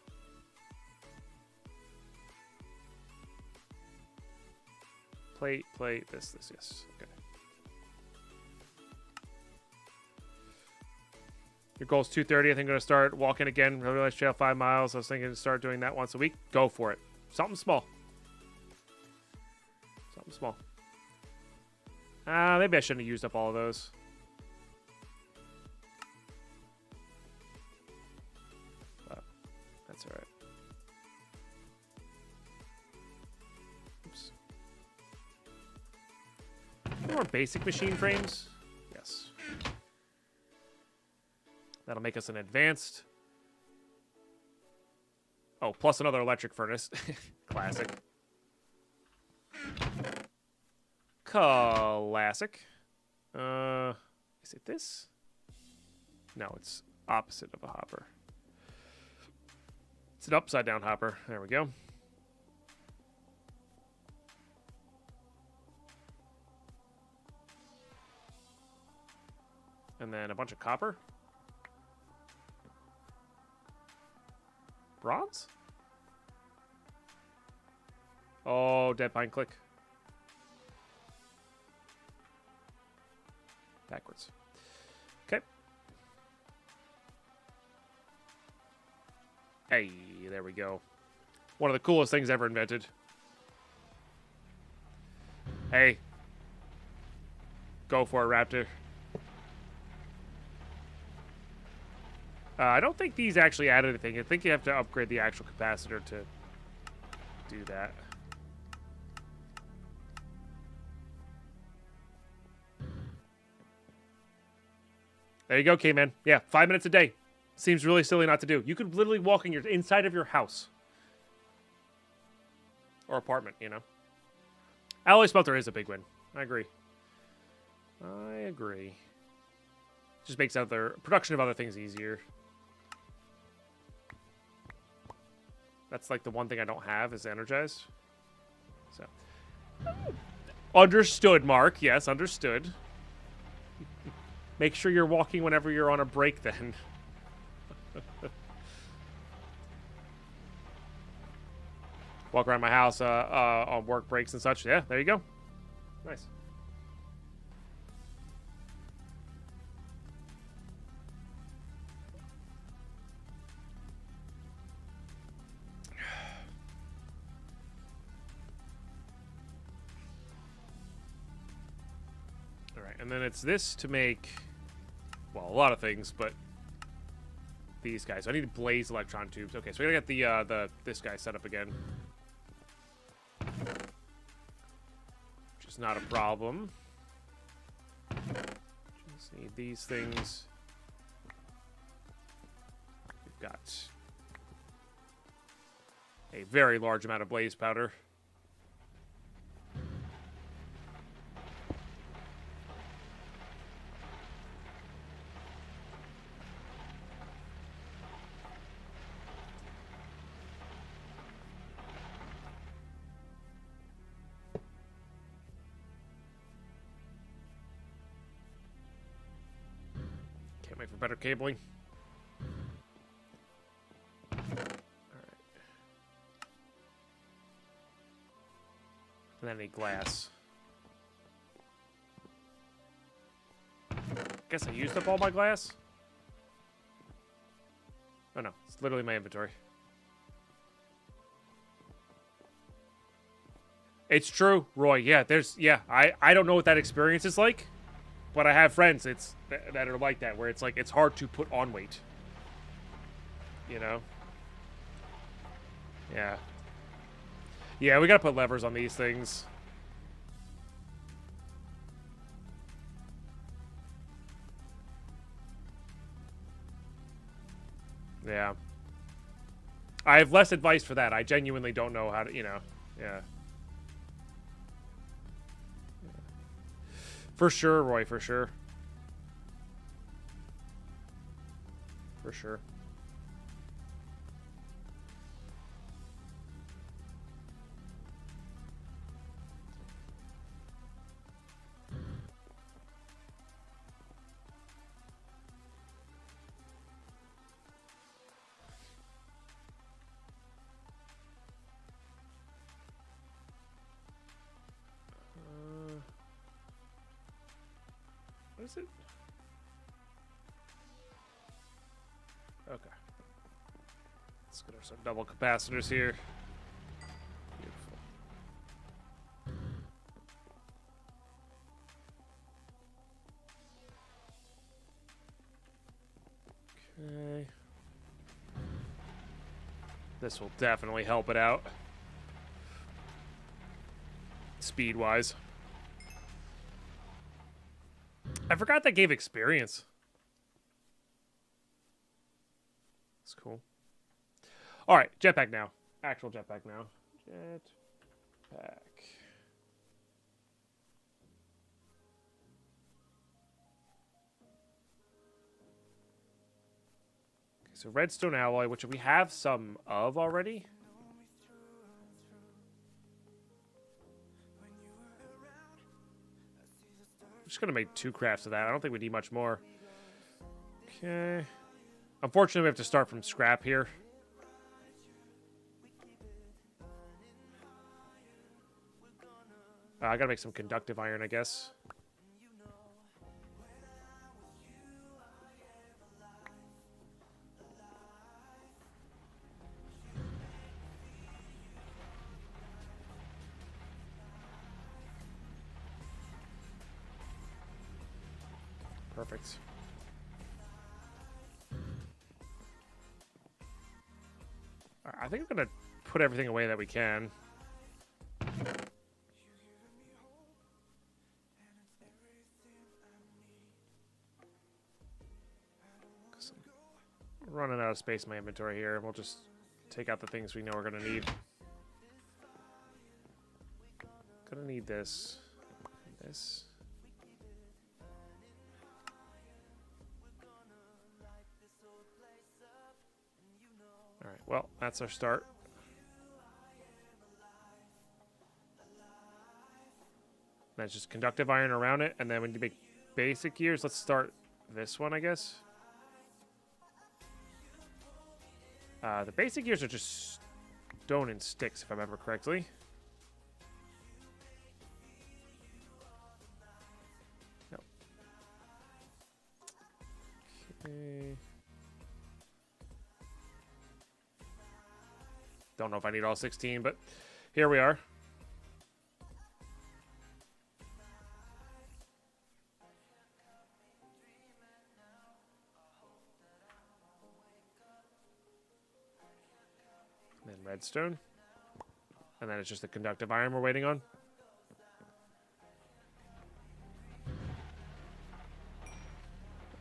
Play this, yes. Okay. Your goal's 2:30. I think I'm going to start walking again. Realize trail 5 miles. I was thinking to start doing that once a week. Go for it. Something small. Something small. Maybe I shouldn't have used up all of those. But that's alright. Oops. More basic machine frames? Yes. That'll make us an advanced. Oh, plus another electric furnace. Classic. Classic. Is it this? No, it's opposite of a hopper. It's an upside down hopper. There we go. And then a bunch of copper. Bronze? Oh, Deadpine click. Backwards. Okay. Hey, there we go. One of the coolest things ever invented. Hey. Go for it, Raptor. I don't think these actually add anything. I think you have to upgrade the actual capacitor to do that. There you go, K-Man. Yeah, 5 minutes a day. Seems really silly not to do. You could literally walk in inside of your house. Or apartment, Alloy smelter is a big win. I agree. Just makes other production of other things easier. That's like the one thing I don't have is energized. So, understood, Mark. Yes, understood. Make sure you're walking whenever you're on a break, then. Walk around my house on work breaks and such. Yeah, there you go. Nice. and then it's this to make, well, a lot of things, but these guys. So I need blaze electron tubes. Okay, so we gotta get this guy set up again. Which is not a problem. Just need these things. We've got a very large amount of blaze powder. Can't wait for better cabling. And then I need glass. Guess I used up all my glass? Oh no, it's literally my inventory. It's true, Roy. Yeah, I don't know what that experience is like, but I have friends that are like that, where it's like it's hard to put on weight. You know? Yeah. Yeah, we gotta put levers on these things. Yeah. I have less advice for that. I genuinely don't know how to, you know. Yeah. For sure, Roy, for sure. For sure. What is it? Okay. Let's get some double capacitors here. Beautiful. Okay. This will definitely help it out. Speed-wise. I forgot that gave experience. That's cool. All right, jetpack now. Actual jetpack now. Jetpack. Okay, so redstone alloy, which we have some of already. Just gonna make 2 crafts of that. I don't think we need much more. Okay. Unfortunately, we have to start from scrap here. I gotta make some conductive iron, I guess. Perfect. All right, I think I'm gonna put everything away that we can. I'm running out of space in my inventory here. We'll just take out the things we know we're gonna need. Gonna need this. And this. Alright, well, that's our start. That's just conductive iron around it, and then when you make basic gears, let's start this one, I guess. The basic gears are just stone and sticks, if I remember correctly. No. Okay. Don't know if I need all 16, but here we are. redstone. And then it's just the conductive iron we're waiting on.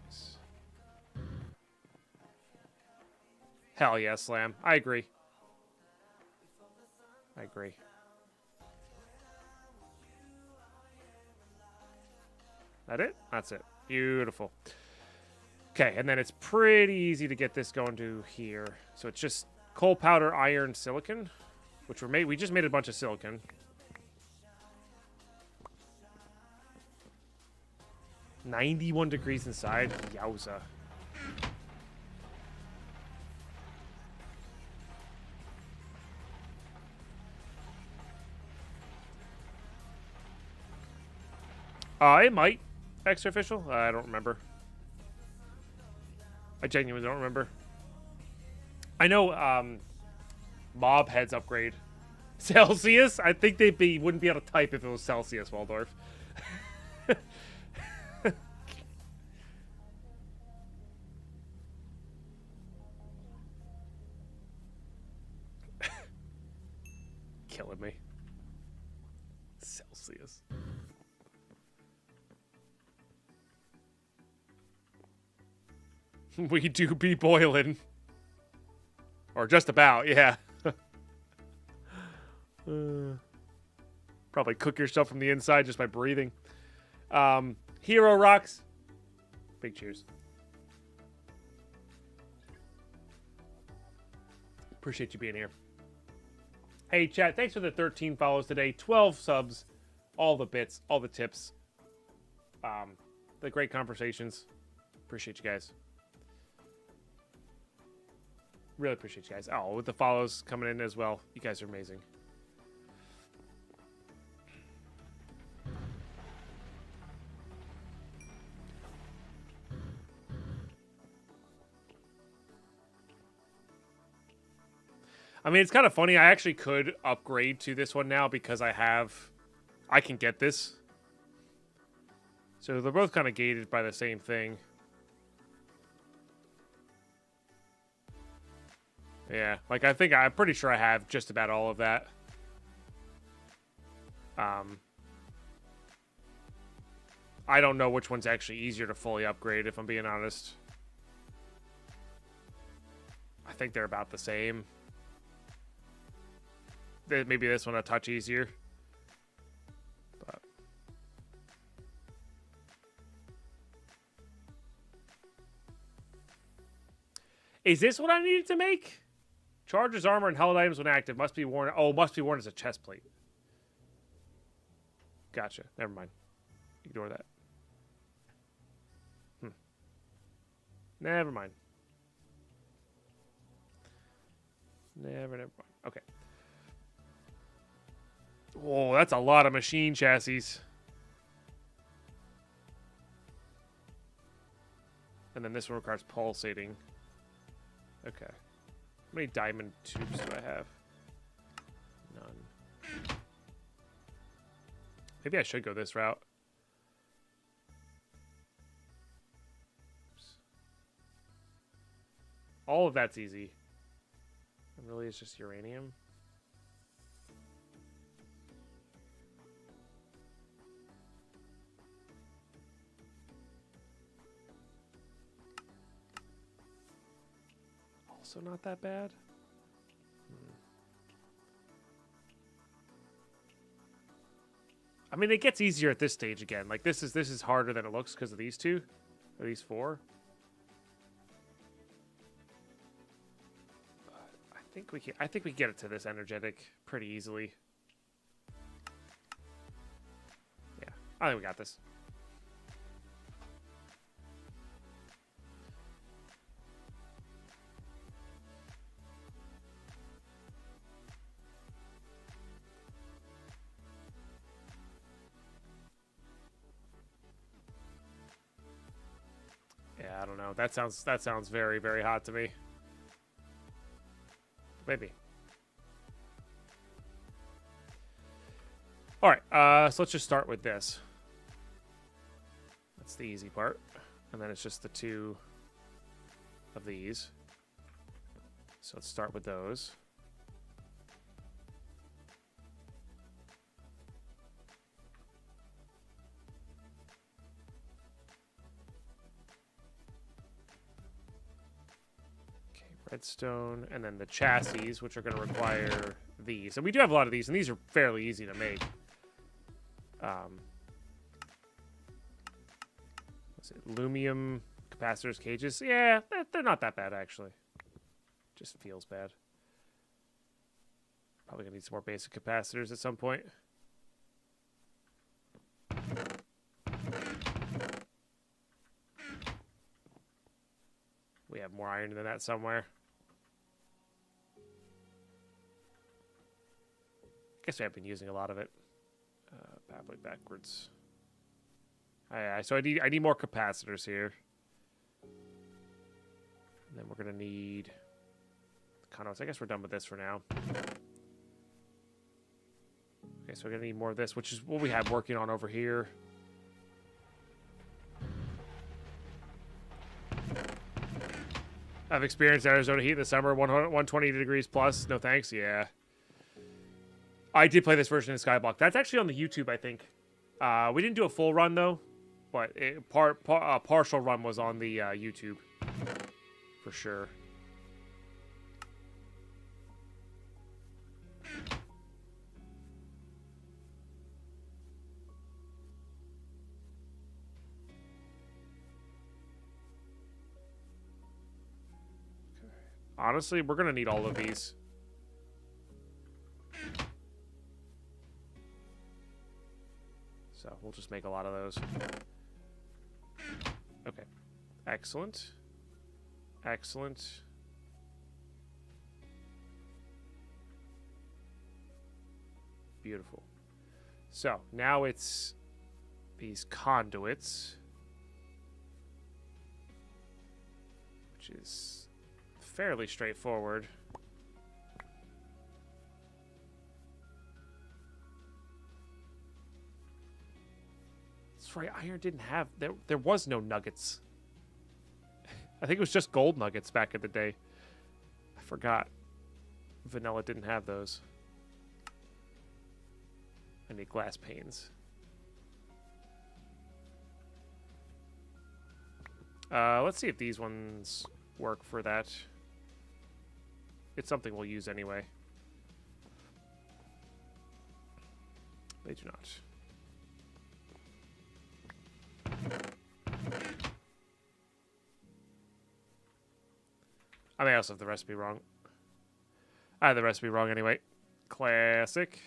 Nice. Hell yeah, Slam. I agree. I agree. That it? That's it. Beautiful. Okay, and then it's pretty easy to get this going to here. So it's just coal powder, iron, silicon, which we just made a bunch of silicon. $91 degrees inside. Yowza. It might. Extra official? I don't remember. I genuinely don't remember. I know mob heads upgrade. Celsius? I think they wouldn't be able to type if it was Celsius, Waldorf. Killing me. Celsius. We do be boiling. Or just about, yeah. Probably cook yourself from the inside just by breathing. Hero rocks. Big cheers. Appreciate you being here. Hey, chat, thanks for the 13 follows today. 12 subs. All the bits, all the tips. The great conversations. Appreciate you guys. Really appreciate you guys. Oh, with the follows coming in as well. You guys are amazing. I mean, it's kind of funny. I actually could upgrade to this one now because I can get this. So they're both kind of gated by the same thing. Yeah, like I'm pretty sure I have just about all of that. I don't know which one's actually easier to fully upgrade, if I'm being honest. I think they're about the same. Maybe this one a touch easier. But is this what I needed to make? Charges armor and held items when active must be worn. Oh, must be worn as a chest plate. Gotcha. Never mind. Ignore that. Never mind. Never mind. Okay. Oh, that's a lot of machine chassis. And then this one requires pulsating. Okay. How many diamond tubes do I have? None. Maybe I should go this route. Oops. All of that's easy. And really it's just uranium. Also not that bad. I mean, it gets easier at this stage again. Like this is harder than it looks because of these two, or these four. But I think we get it to this energetic pretty easily. Yeah, I think we got this. Yeah, I don't know. That sounds very, very hot to me. Maybe. All right, so let's just start with this. That's the easy part. And then it's just the two of these. So let's start with those. Redstone, and then the chassis, which are going to require these. And we do have a lot of these, and these are fairly easy to make. What's it? Lumium capacitors, cages. Yeah, they're not that bad, actually. Just feels bad. Probably going to need some more basic capacitors at some point. We have more iron than that somewhere. Guess we have been using a lot of it. Babbling backwards. So I need more capacitors here. And then we're gonna need conduits. I guess we're done with this for now. Okay, so we're gonna need more of this, which is what we have working on over here. I've experienced Arizona heat in the summer, 120 degrees plus. No thanks. Yeah. I did play this version in Skyblock. That's actually on the YouTube, I think. We didn't do a full run, though. But a partial run was on the YouTube. For sure. Honestly, we're going to need all of these. So we'll just make a lot of those. Okay. Excellent. Excellent. Beautiful. So now it's these conduits, which is fairly straightforward. That's right, iron didn't have... There was no nuggets. I think it was just gold nuggets back in the day. I forgot. Vanilla didn't have those. I need glass panes. Let's see if these ones work for that. It's something we'll use anyway. They do not. I may also have the recipe wrong. I had the recipe wrong anyway. Classic.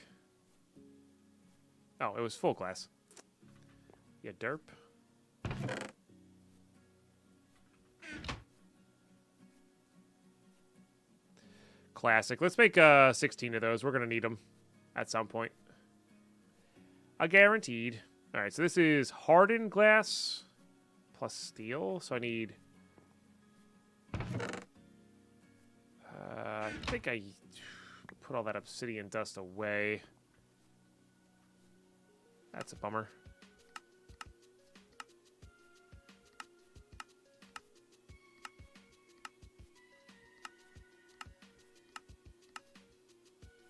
Oh, it was full glass. Yeah, derp. Classic. Let's make 16 of those. We're going to need them at some point. Guaranteed. All right, so this is hardened glass plus steel. So I need... I think I put all that obsidian dust away. That's a bummer.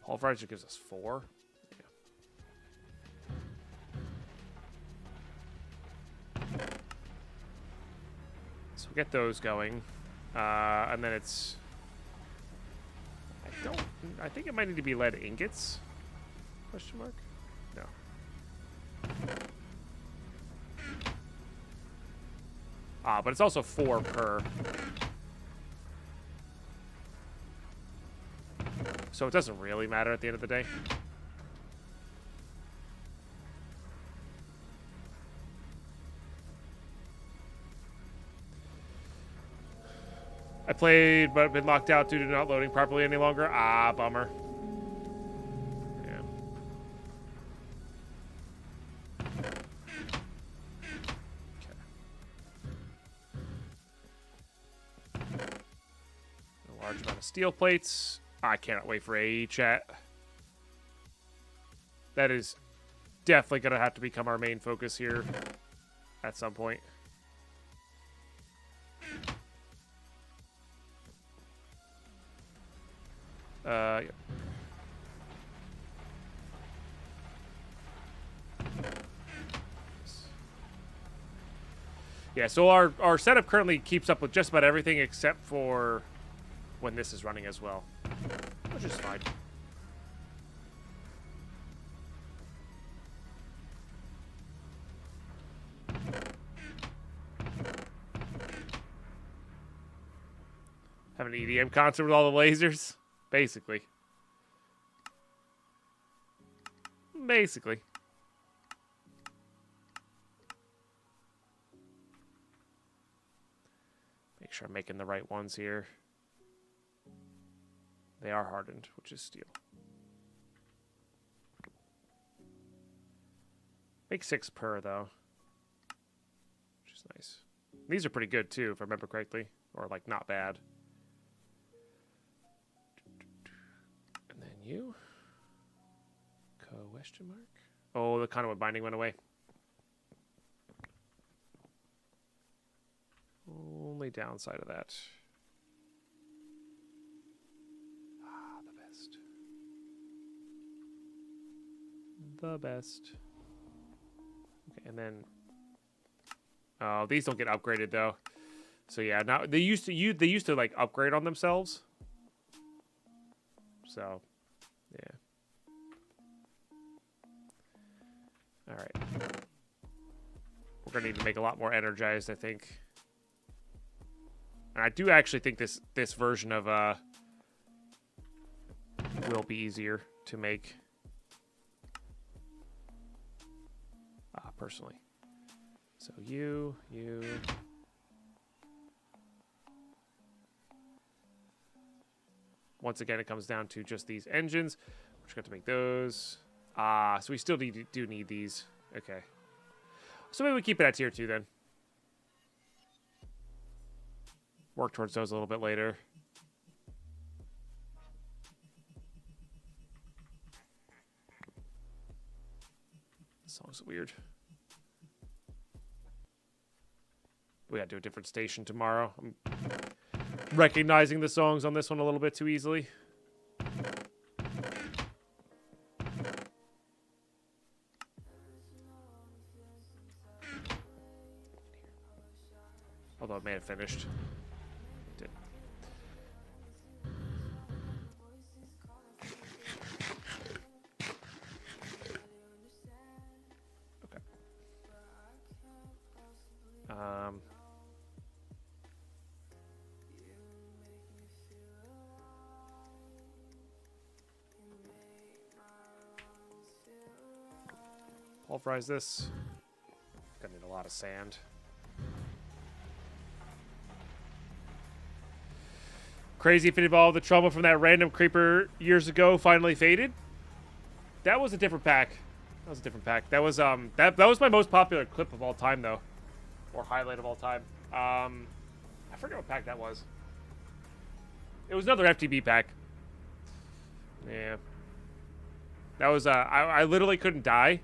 Pulverizer gives us 4. Yeah. So we get those going. And then it's... I think it might need to be lead ingots? Question mark? No. But it's also 4 per. So it doesn't really matter at the end of the day. I played, but been locked out due to not loading properly any longer. Ah, bummer. Yeah. Okay. A large amount of steel plates. I cannot wait for AE chat. That is definitely going to have to become our main focus here at some point. Yep. Yeah, so our setup currently keeps up with just about everything except for when this is running as well, which is fine. Have an EDM concert with all the lasers? Basically. Basically. Make sure I'm making the right ones here. They are hardened, which is steel. Make 6 per, though. Which is nice. These are pretty good, too, if I remember correctly. Or, like, not bad. And then you. Question mark? Oh, the conduit binding went away. Only downside of that. Ah, the best. The best. Okay, and then oh, these don't get upgraded though. So yeah, now they used to like upgrade on themselves. So, yeah. All right. We're going to need to make a lot more energized, I think. And I do actually think this version of will be easier to make. Personally. So you. Once again, it comes down to just these engines. We're just going to make those. So we still do need these. Okay. So maybe we keep it at tier 2 then. Work towards those a little bit later. This song's weird. We gotta do a different station tomorrow. I'm recognizing the songs on this one a little bit too easily. Although it may have finished. It did. Okay. Pulverize this. Gonna need a lot of sand. Crazy if it evolved. The trouble from that random creeper years ago finally faded. That was a different pack. That was a different pack. That was that was my most popular clip of all time though, or highlight of all time. I forget what pack that was. It was another FTB pack. Yeah. That was I literally couldn't die.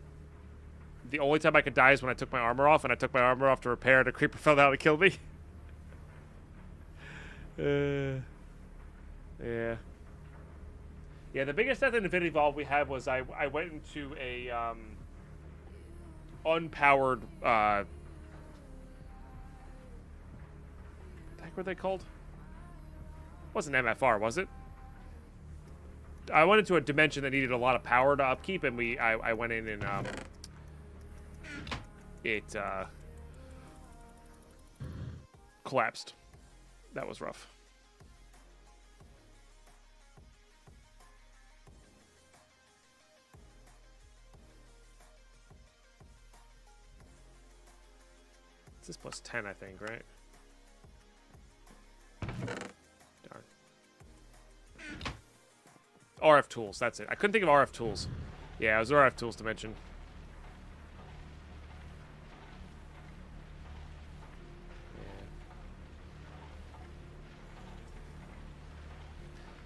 The only time I could die is when I took my armor off, and I took my armor off to repair, and a creeper fell down and killed me. Yeah. Yeah, the biggest death in Infinity Evolve we had was I went into a unpowered what the heck were they called? It wasn't MFR, was it? I went into a dimension that needed a lot of power to upkeep, and I went in and it collapsed. That was rough. This is plus 10, I think, right? Darn. RF tools, that's it. I couldn't think of RF tools. Yeah, it was RF tools dimension.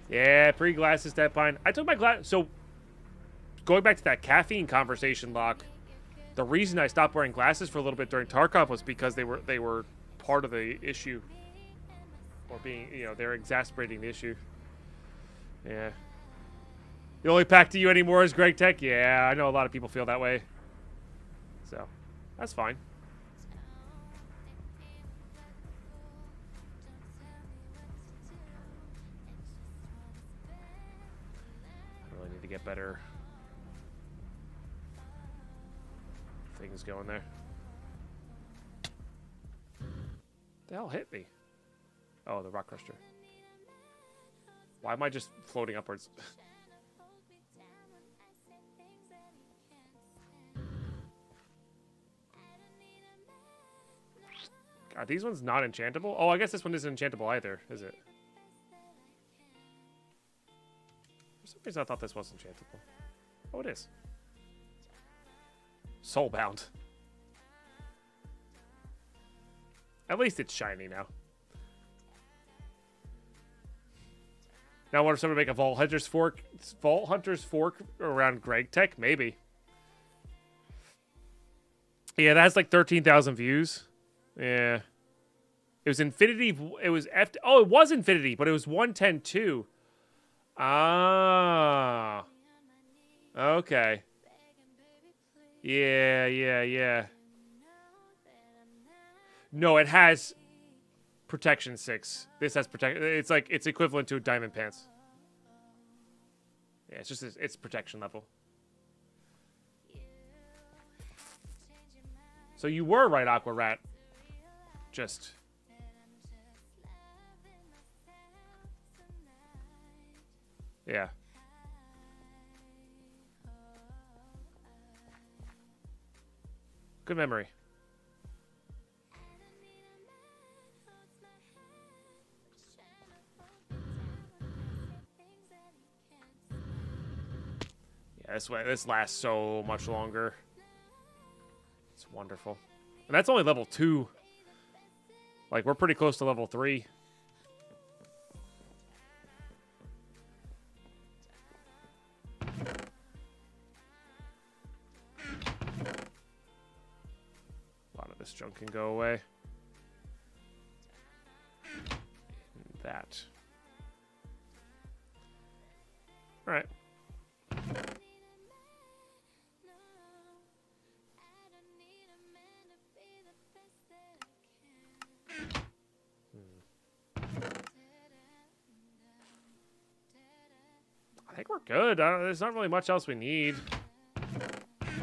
Yeah, pre-glasses, Deadpine. I took my glass. So, going back to that caffeine conversation, Locke. The reason I stopped wearing glasses for a little bit during Tarkov was because they were part of the issue, or being, you know, they're exacerbating the issue. Yeah. The only pack to you anymore is Greg Tech. Yeah, I know a lot of people feel that way. So, that's fine. get better things going there. The hell hit me? Oh, the rock crusher. Why am I just floating upwards? Are these ones not enchantable? Oh, I guess this one isn't enchantable either, is it? For some reason I thought this was enchantable. Oh, it is. Soulbound. At least it's shiny now. Now I wonder if someone make a Vault Hunter's Fork around Greg Tech? Maybe. Yeah, that has like 13,000 views. Yeah. It was Infinity. It was Oh, it was Infinity, but it was 110.2. Ah. Okay. Yeah. No, it has Protection 6. This has protection. It's like it's equivalent to Diamond Pants. Yeah, it's just it's protection level. So you were right, Aqua Rat. Just yeah. Good memory. Yeah, this lasts so much longer. It's wonderful. And that's only level 2. Like, we're pretty close to level 3. A lot of this junk can go away. And that. Alright. I think we're good. There's not really much else we need. There's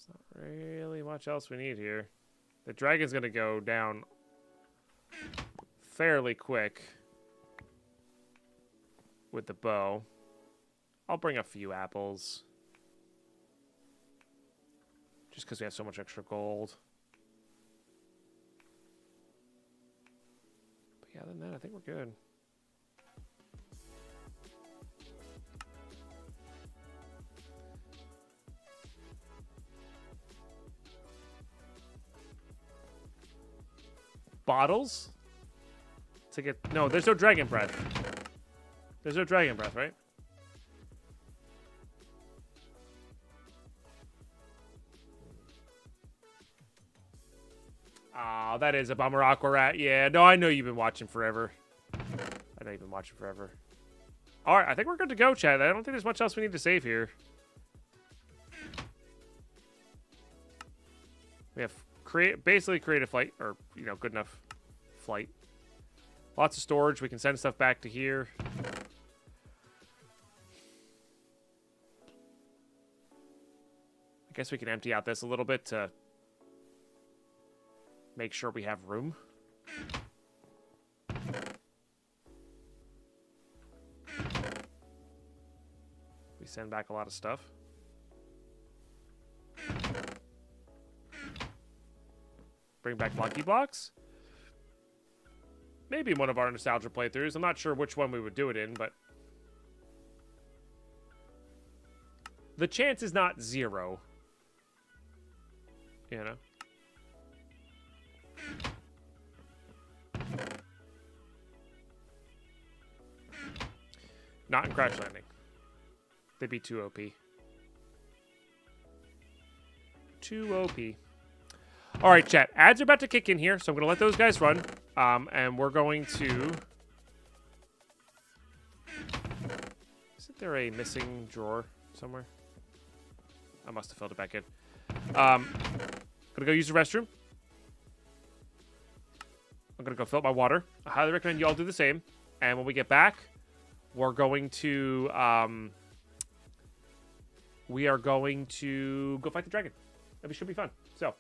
not really much else we need here. The dragon's going to go down fairly quick with the bow. I'll bring a few apples. Just because we have so much extra gold. But yeah, other than that, I think we're good. Bottles to get no, there's no dragon breath. There's no dragon breath, right? Oh, that is a bummer, Aqua Rat. Yeah, no, I know you've been watching forever. I know you've been watching forever. All right, I think we're good to go, Chad. I don't think there's much else we need to save here. We have basically create a flight, or, you know, good enough flight. Lots of storage. We can send stuff back to here. I guess we can empty out this a little bit to make sure we have room. We send back a lot of stuff. Bring back Lucky Blocks. Maybe one of our nostalgia playthroughs. I'm not sure which one we would do it in, but the chance is not 0. You know? Not in Crash Landing. They'd be too OP. Too OP. All right, chat. Ads are about to kick in here, so I'm going to let those guys run. And we're going to... Isn't there a missing drawer somewhere? I must have filled it back in. Going to go use the restroom. I'm going to go fill up my water. I highly recommend you all do the same. And when we get back, we're going to go fight the dragon. It should be fun. So,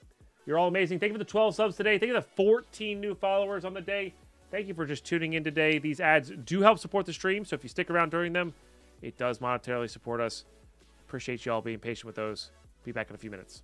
you're all amazing. Thank you for the 12 subs today. Thank you for the 14 new followers on the day. Thank you for just tuning in today. These ads do help support the stream, so if you stick around during them, it does monetarily support us. Appreciate you all being patient with those. Be back in a few minutes.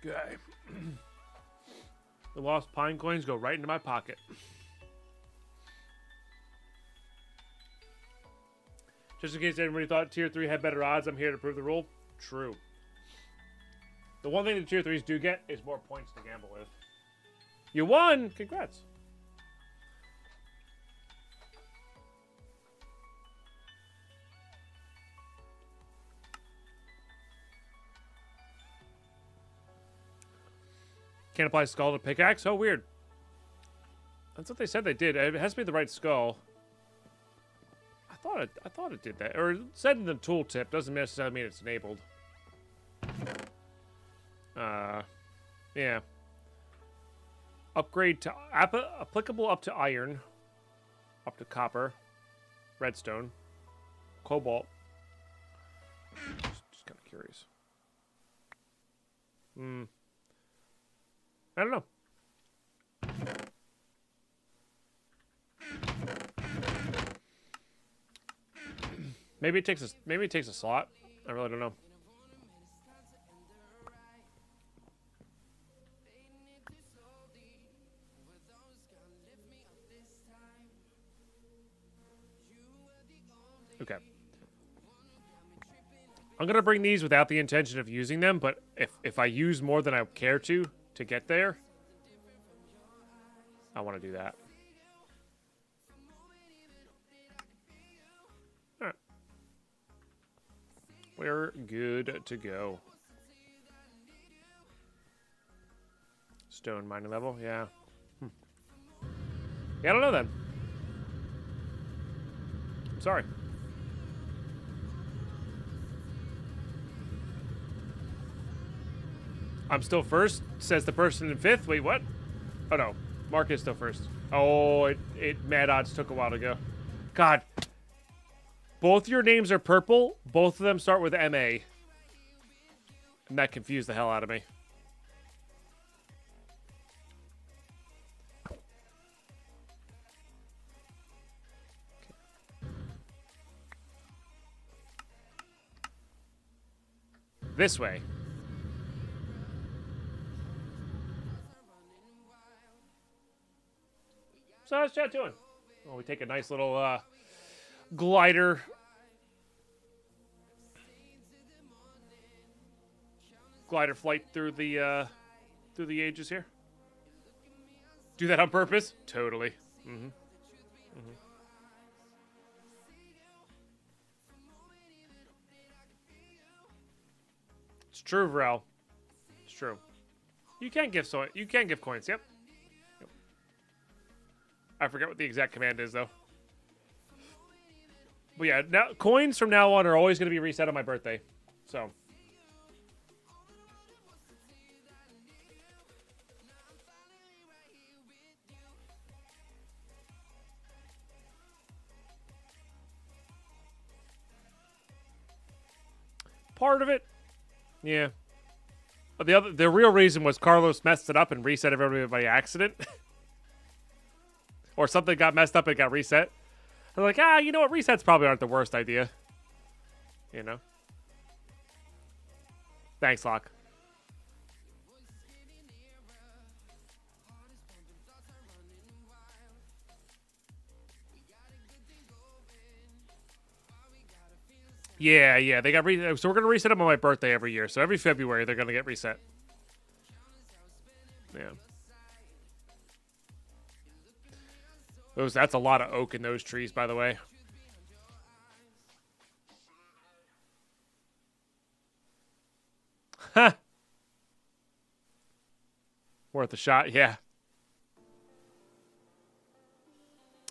Okay. The lost pine coins go right into my pocket. Just in case anybody thought Tier 3 had better odds, I'm here to prove the rule. True. The one thing the Tier 3s do get is more points to gamble with. You won! Congrats. Can't apply skull to pickaxe? Oh, weird. That's what they said they did. It has to be the right skull. I thought it did that. Or it said in the tooltip. Doesn't necessarily mean it's enabled. Yeah. Upgrade to applicable up to iron, up to copper, redstone, cobalt. Just kind of curious. I don't know. Maybe it takes a slot. I really don't know. Okay. I'm going to bring these without the intention of using them, but if I use more than I care to get there, I want to do that. All right. We're good to go. Stone mining level, yeah. Yeah, I don't know then. I'm sorry. I'm still first, says the person in fifth. Wait, what? Oh no, Mark is still first. Oh, it Mad Odds took a while to go. God. Both your names are purple. Both of them start with M-A. And that confused the hell out of me. This way. So how's chat doing? Well, we take a nice little glider. Glider flight through the ages here. Do that on purpose? Totally. Mm-hmm. Mm-hmm. It's true, Vrel. It's true. You can give coins. Yep. I forget what the exact command is though. But yeah, now coins from now on are always going to be reset on my birthday. So. Part of it. Yeah. But the real reason was Carlos messed it up and reset everybody by accident. Or something got messed up and got reset. I'm like, you know what? Resets probably aren't the worst idea. You know? Thanks, Locke. Yeah. They got so we're gonna reset them on my birthday every year. So every February they're gonna get reset. Yeah. That's a lot of oak in those trees, by the way. Huh. Worth a shot, yeah.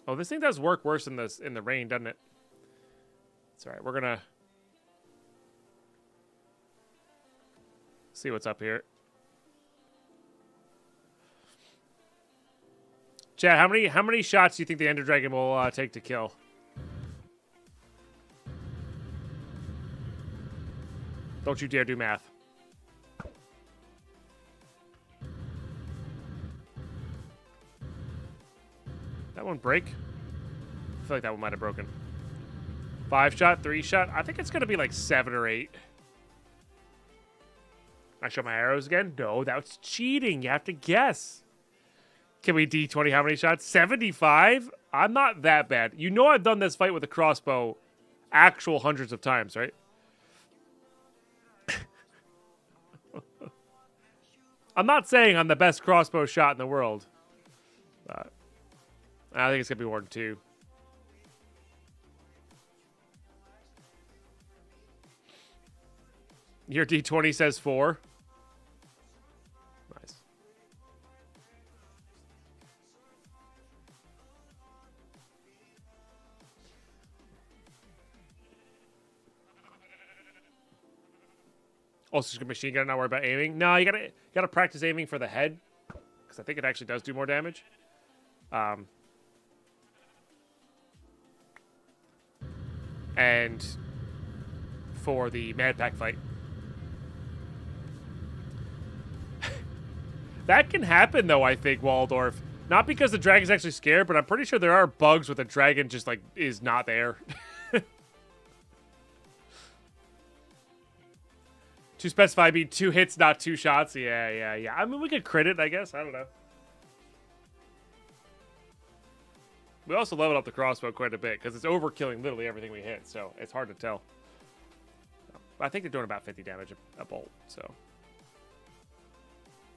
Oh, this thing does work worse in the rain, doesn't it? It's alright, we're gonna see what's up here. Chad, how many shots do you think the Ender Dragon will take to kill? Don't you dare do math. That one break? I feel like that one might have broken. 5 shot, 3 shot. I think it's gonna be like 7 or 8. I show my arrows again? No, that's cheating. You have to guess. Can we D20 how many shots? 75? I'm not that bad. You know I've done this fight with a crossbow actual hundreds of times, right? I'm not saying I'm the best crossbow shot in the world. But I think it's going to be more than 2. Your D20 says 4. Nice. Also, just a machine gun, not worry about aiming. No, you gotta practice aiming for the head, because I think it actually does do more damage. And for the Mad Pack fight. That can happen, though, I think, Waldorf. Not because the dragon's actually scared, but I'm pretty sure there are bugs where the dragon just, like, is not there. To specify, be 2 hits, not 2 shots. Yeah. I mean, we could crit it, I guess. I don't know. We also leveled up the crossbow quite a bit, because it's overkilling literally everything we hit, so it's hard to tell. I think they're doing about 50 damage a bolt, so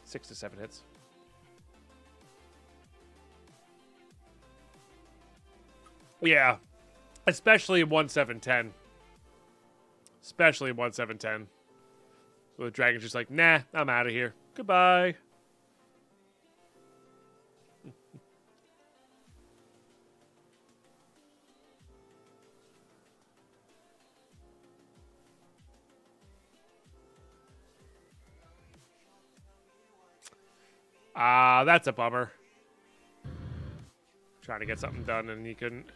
6 to 7 hits. Yeah, especially in 1/7/10. Especially in 1/7/10. So the dragon's just like, nah, I'm out of here. Goodbye. That's a bummer. Trying to get something done and he couldn't.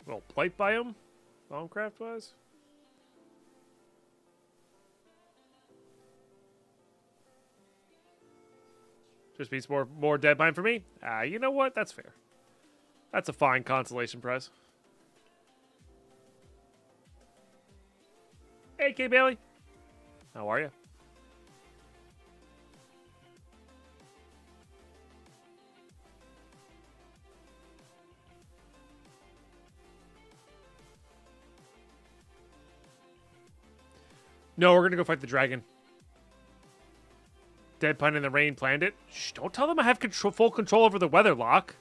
Little plate biome, Bombcraft wise. Just beats more Deadpine for me. You know what? That's fair. That's a fine consolation prize. Hey, K Bailey. How are you? No, we're gonna go fight the dragon. Deadpine in the rain planned it. Shh, don't tell them I have full control over the weather, Locke.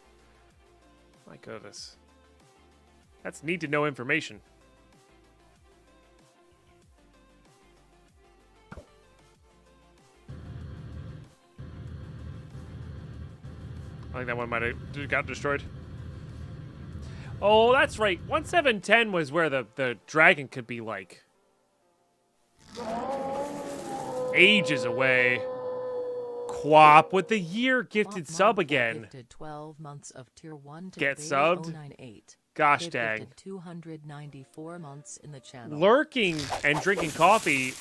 My goodness. That's need to know information. I think that one might have got destroyed. Oh, that's right. 1/7/10 was where the dragon could be like ages away. Quap with the year gifted sub again. Gifted 12 months of tier 1 to Get subbed? 098. Gosh They've dang. gifted 294 months in the channel. Lurking and drinking coffee.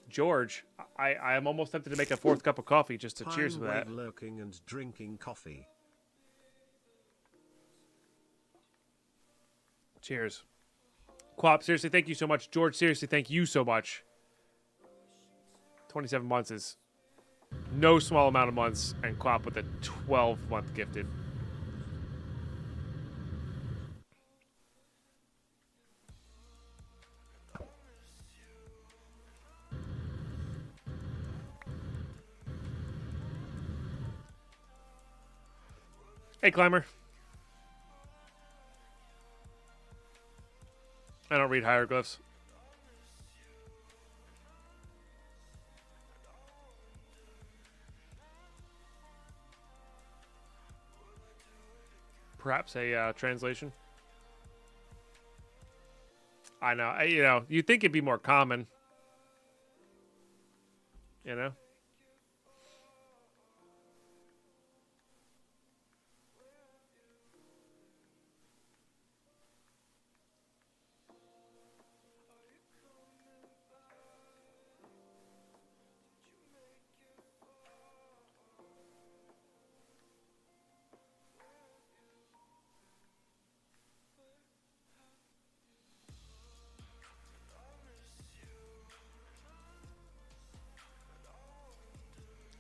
George, I am almost tempted to make a 4th cup of coffee just to cheers with that. Lurking and drinking coffee. Cheers. Quap, seriously, thank you so much. George, seriously, thank you so much. 27 months is no small amount of months, and Quap with a 12-month gifted. Hey, Climber. I don't read hieroglyphs. Perhaps a translation. I know. You know, you'd think it'd be more common. You know?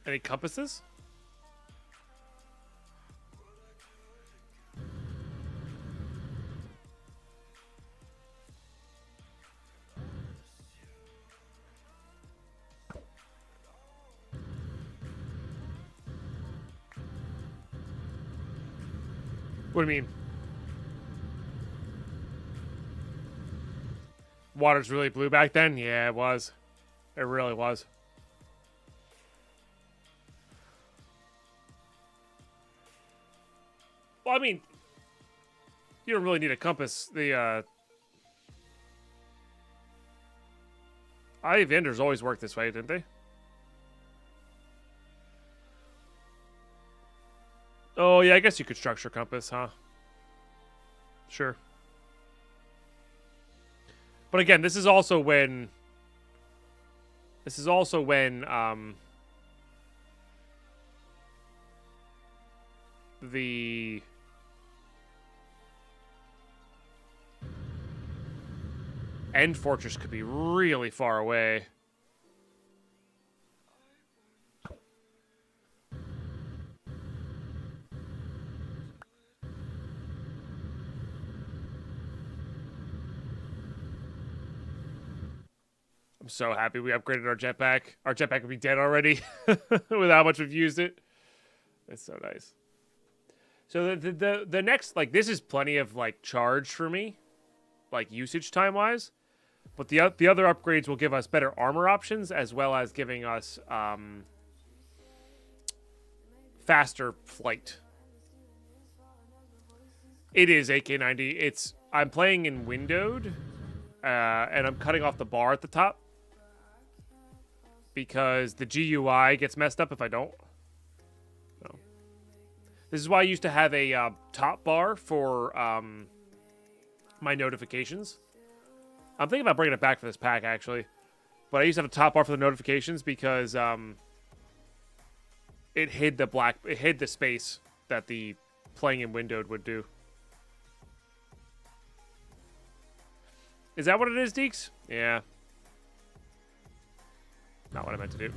Any compasses? What do you mean? Water's really blue back then? Yeah, it was. It really was. Well, I mean, you don't really need a compass. The IV vendors always worked this way, didn't they? Oh, yeah, I guess you could structure compass, huh? Sure. But again, this is also when the end fortress could be really far away. I'm so happy we upgraded our jetpack. Our jetpack would be dead already with how much we've used it. It's so nice. So the next, like, this is plenty of, like, charge for me, like, usage time-wise. But the other upgrades will give us better armor options, as well as giving us faster flight. It is AK90. I'm playing in windowed, and I'm cutting off the bar at the top because the GUI gets messed up if I don't. So. This is why I used to have a top bar for my notifications. I'm thinking about bringing it back for this pack, actually. But I used to have a top bar for the notifications because it hid the space that the playing in windowed would do. Is that what it is, Deeks? Yeah. Not what I meant to do.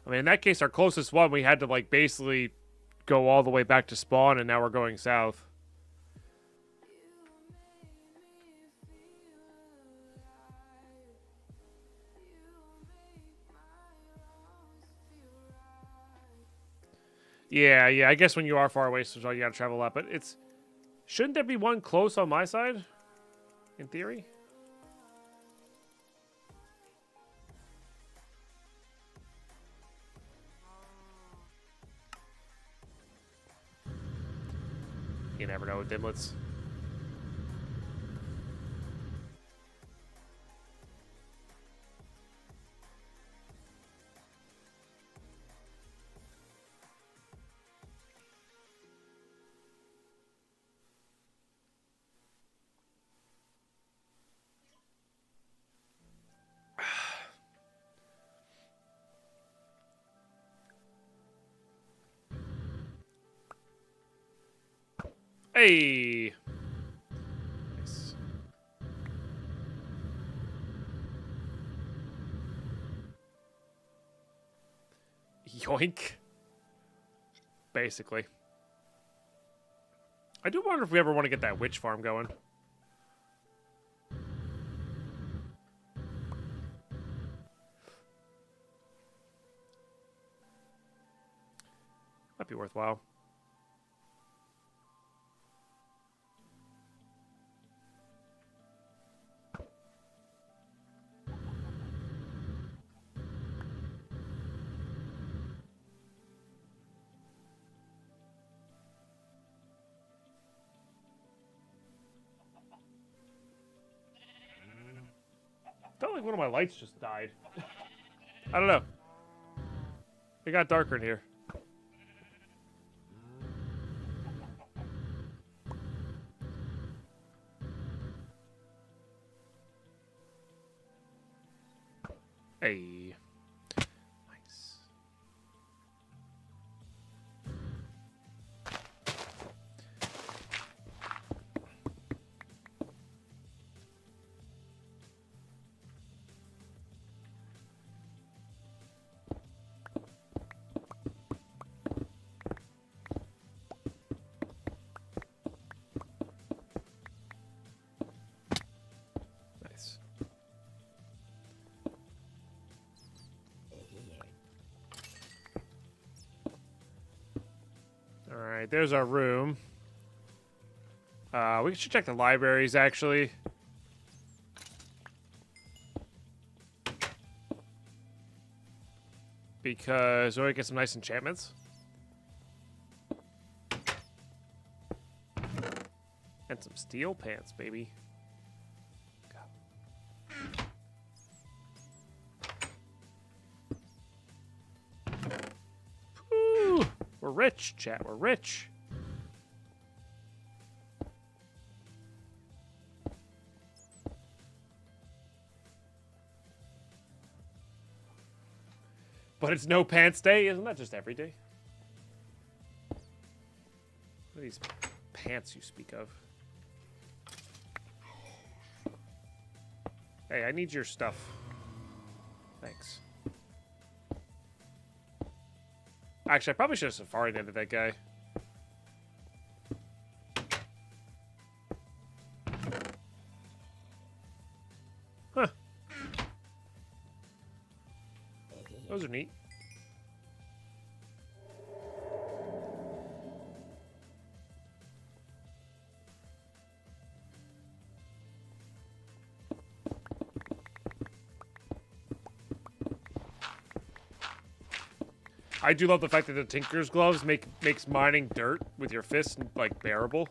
I mean, in that case, our closest one, we had to, like, basically go all the way back to spawn, and now we're going south. Yeah, I guess when you are far away, so you gotta travel a lot, but it's... Shouldn't there be one close on my side? In theory? You never know with dimlets. Hey! Nice. Yoink. Basically. I do wonder if we ever want to get that witch farm going. Might be worthwhile. Felt like one of my lights just died. I don't know. It got darker in here. Hey. Nice. Nice. Alright, there's our room. We should check the libraries, actually. Because we might get some nice enchantments. And some steel pants, baby. Ooh, we're rich, chat. We're rich. But it's no pants day, isn't that just every day? What are these pants you speak of? Hey, I need your stuff. Thanks. Actually, I probably should have safari netted that guy. Huh. Those are neat. I do love the fact that the Tinker's gloves makes mining dirt with your fists like bearable.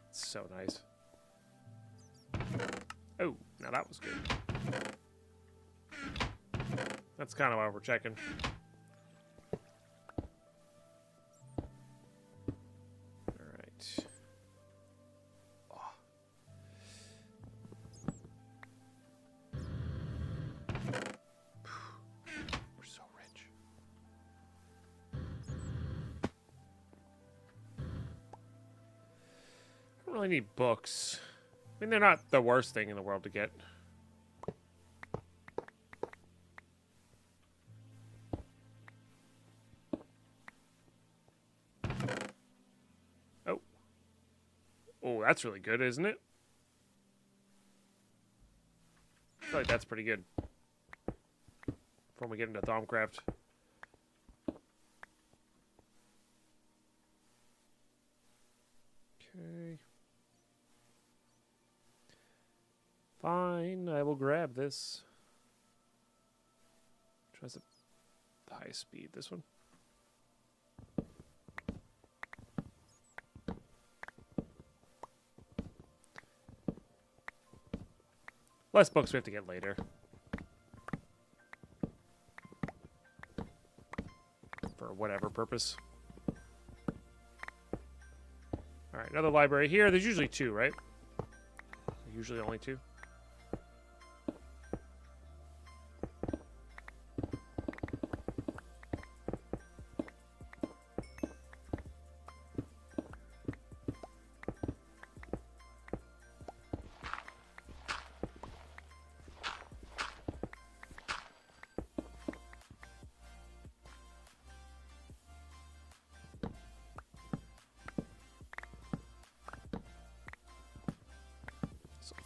It's so nice. Oh, now that was good. That's kind of why we're checking. All right. Oh. We're so rich. I don't really need books. I mean, they're not the worst thing in the world to get. Oh. Oh, that's really good, isn't it? I feel like that's pretty good. Before we get into Thaumcraft. Okay. Fine, I will grab this. Tries the highest speed. This one. Less books we have to get later. For whatever purpose. Alright, another library here. There's usually two, right? Usually only two.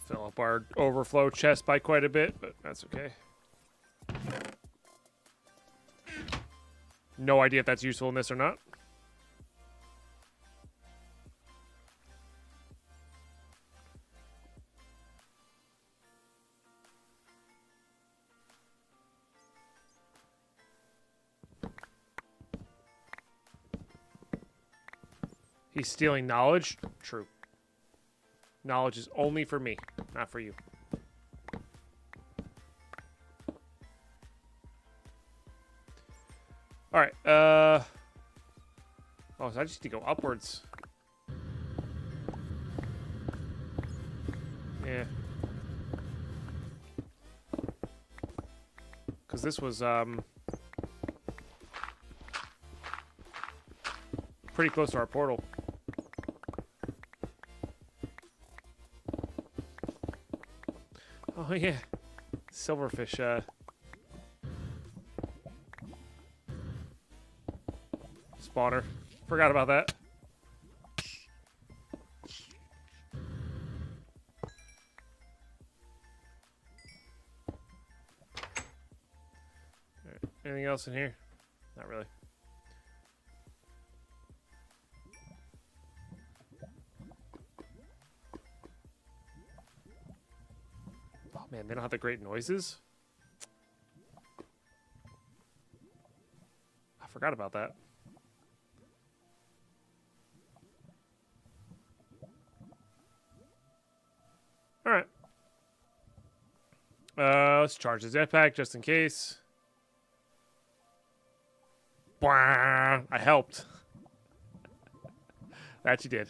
Fill up our overflow chest by quite a bit, but that's okay. No idea if that's useful in this or not. He's stealing knowledge? True. Knowledge is only for me, not for you. Alright, oh, so I just need to go upwards. Yeah. Because this was, pretty close to our portal. Oh, yeah. Silverfish, spawner. Forgot about that. Right. Anything else in here? Not really. Man, they don't have the great noises. I forgot about that. All right. Let's charge the jetpack just in case. Bwah! I helped. That you did.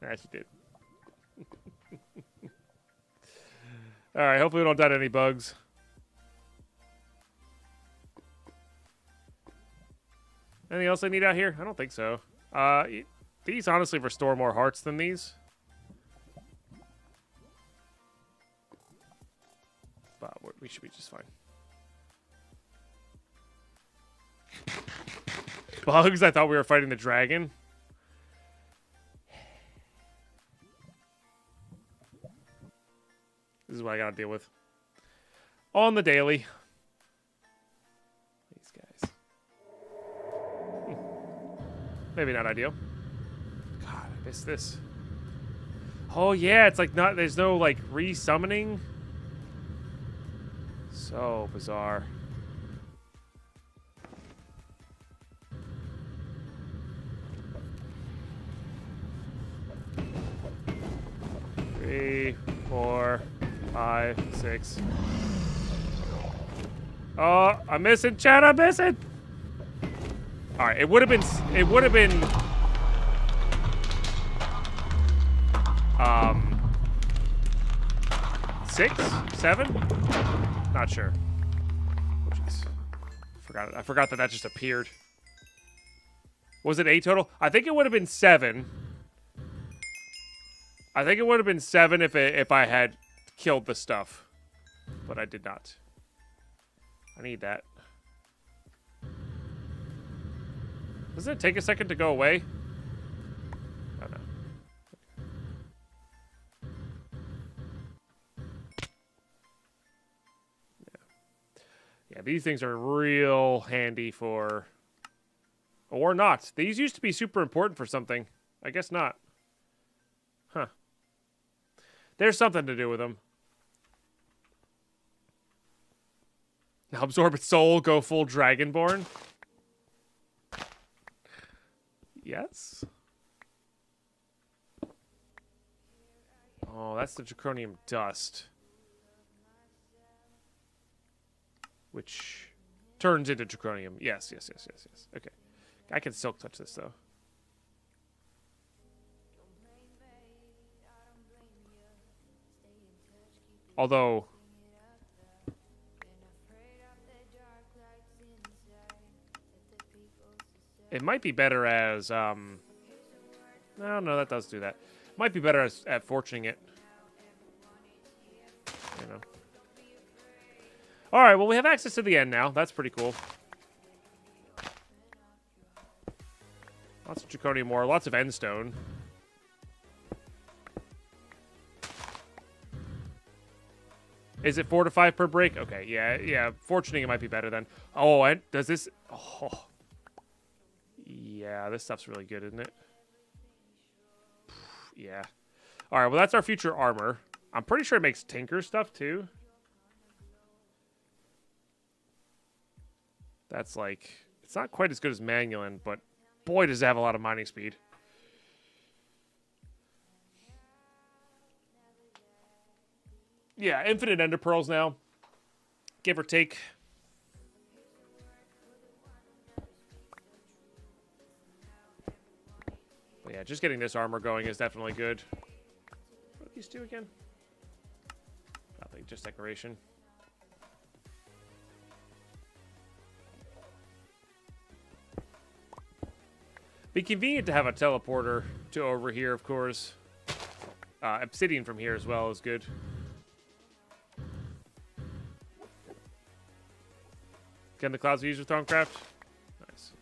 That you did. All right, hopefully we don't die to any bugs. Anything else I need out here? I don't think so. These honestly restore more hearts than these. but we should be just fine. Bugs, I thought we were fighting the dragon. This is what I gotta deal with. On the daily. These guys. Maybe not ideal. God, I missed this. Oh yeah, it's like not, there's no like re-summoning. So bizarre. Three, 4, 5, 6. Oh, I'm missing, Chad. I'm missing. All right, it would have been 6, 7. Not sure. Oh, jeez. Forgot it. I forgot that just appeared. Was it 8 total? I think it would have been 7. I think it would have been 7 if I had killed the stuff, but I did not. I need that. Doesn't it take a second to go away? Oh no. Yeah, these things are real handy for, or not. These used to be super important for something. I guess not. Huh. There's something to do with them. Now absorb its soul, go full Dragonborn. Yes. Oh, that's the Draconium dust. Which turns into Draconium. Yes. Okay. I can silk touch this, though. Although... it might be better as, no, that does do that. Might be better as, at fortuning it. You know. Alright, well, we have access to the end now. That's pretty cool. Lots of Draconium ore, lots of Endstone. Is it 4 to 5 per break? Okay, yeah. Fortuning it might be better then. Oh, and does this... oh. Yeah, this stuff's really good, isn't it? Yeah. Alright, well, that's our future armor. I'm pretty sure it makes Tinker stuff, too. That's like... it's not quite as good as Manulin, but boy, does it have a lot of mining speed. Yeah, infinite ender pearls now. Give or take. But yeah, just getting this armor going is definitely good. What do these do again? Nothing, just decoration. Be convenient to have a teleporter to over here, of course. Obsidian from here as well is good. Can the clouds be used with Thorncraft? Nice.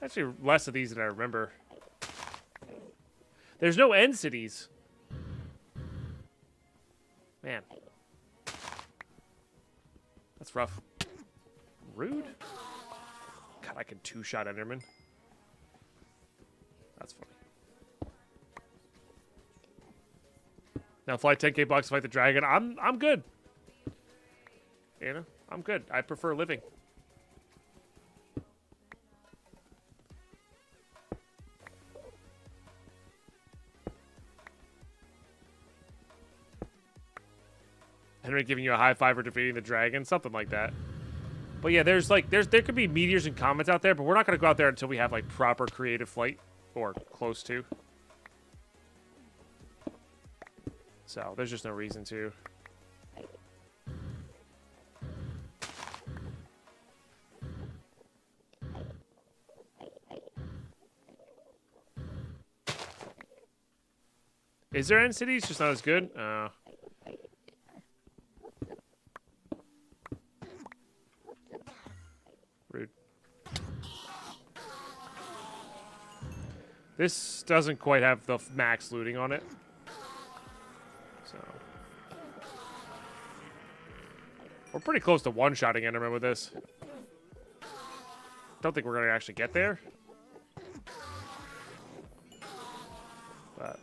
Actually, less of these than I remember. There's no end cities. Man. That's rough. Rude. God, I can two-shot Enderman. That's funny. Now fly 10k bucks to fight the dragon. I'm good. You know, I'm good. I prefer living. Henry giving you a high five for defeating the dragon, something like that. But yeah, there could be meteors and comets out there, but we're not gonna go out there until we have like proper creative flight or close to. So there's just no reason to. Is there end cities? Just not as good? Rude. This doesn't quite have the max looting on it. So. We're pretty close to one-shotting Enderman with this. Don't think we're going to actually get there. But.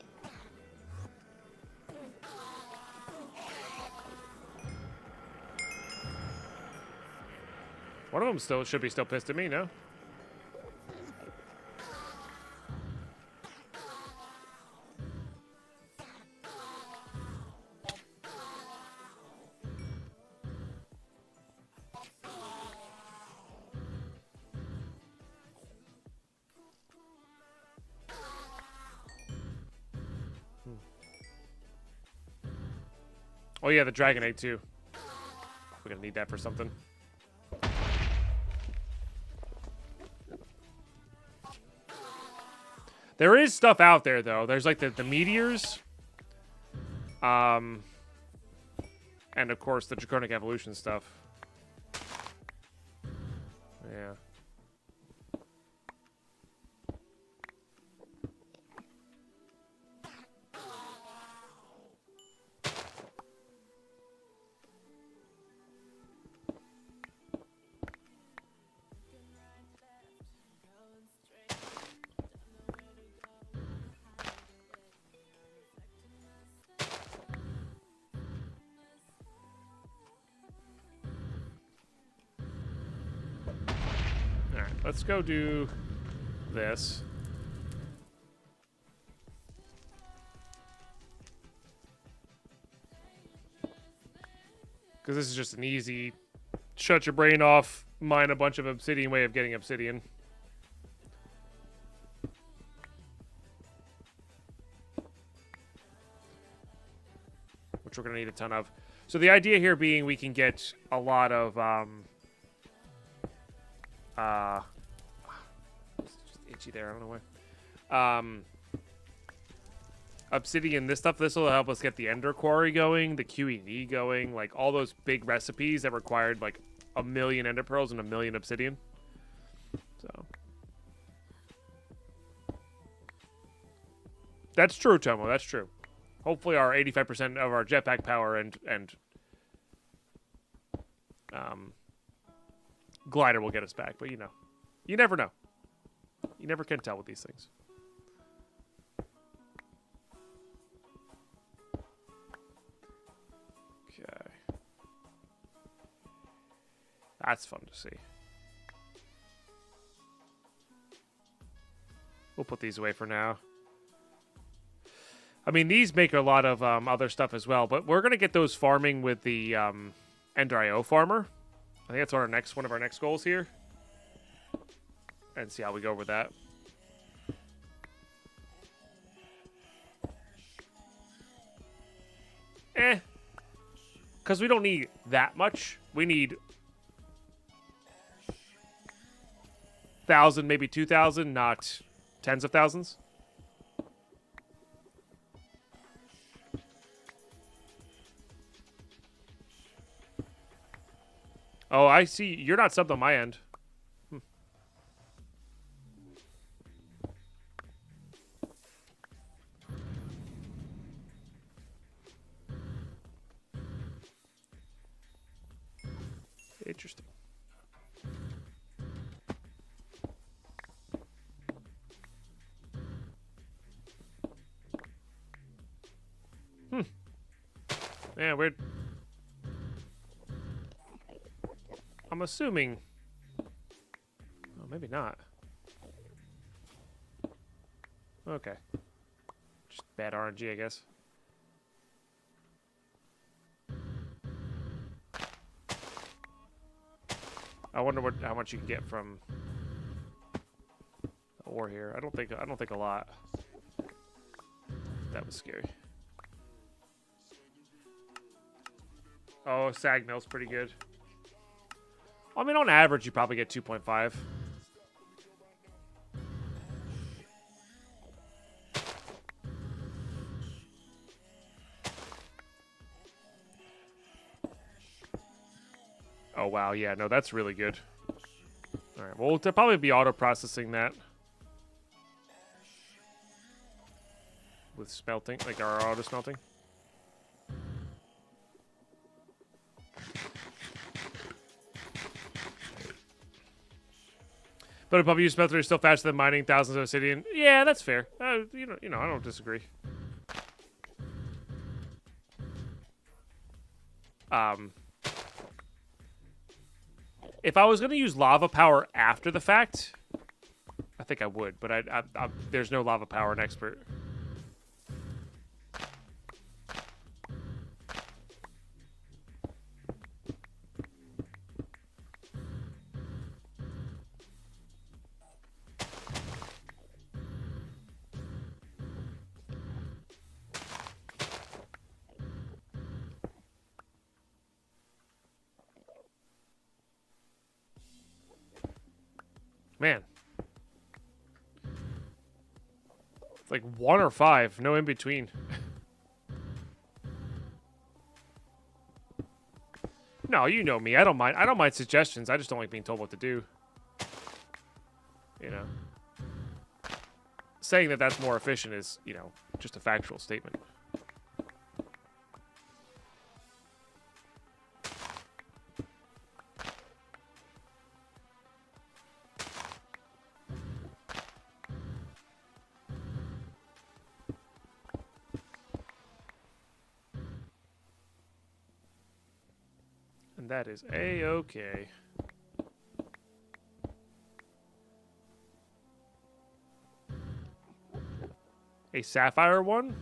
One of them still should be still pissed at me, no? Oh yeah, the dragon egg too. We're gonna need that for something. There is stuff out there though. There's like the meteors. And of course the draconic evolution stuff. Yeah. Let's go do this. Because this is just an easy shut your brain off, mine a bunch of obsidian way of getting obsidian. Which we're going to need a ton of. So the idea here being we can get a lot of... it's just itchy there, I don't know why. Obsidian, this stuff, this will help us get the Ender Quarry going, the QED going, like all those big recipes that required like 1 million Ender Pearls and 1 million Obsidian. So. That's true, Tomo, that's true. Hopefully our 85% of our jetpack power and glider will get us back, but you know. You never know. You never can tell with these things. Okay. That's fun to see. We'll put these away for now. I mean, these make a lot of other stuff as well, but we're going to get those farming with the Ender IO farmer. I think that's one of our next goals here. And see how we go with that. Because we don't need that much. We need 1,000, maybe 2,000, not tens of thousands. Oh, I see. You're not subbed on my end. Interesting. Yeah, weird. I'm assuming... Oh, maybe not. Okay. Just bad RNG, I guess. I wonder how much you can get from the ore here. I don't think a lot. That was scary. Oh, Sag Mill's pretty good. I mean, on average, you probably get 2.5. wow. Yeah, no, that's really good. All right, well, we'll probably be auto-processing that. With smelting, like our auto-smelting. But a puppy use smelter is still faster than mining thousands of obsidian. Yeah, that's fair. You know, I don't disagree. If I was going to use lava power after the fact, I think I would, but there's no lava power in expert. Man. It's like 1 or 5, no in between. No, you know me. I don't mind suggestions. I just don't like being told what to do. You know. Saying that that's more efficient is, you know, just a factual statement. That is A-okay. A sapphire one?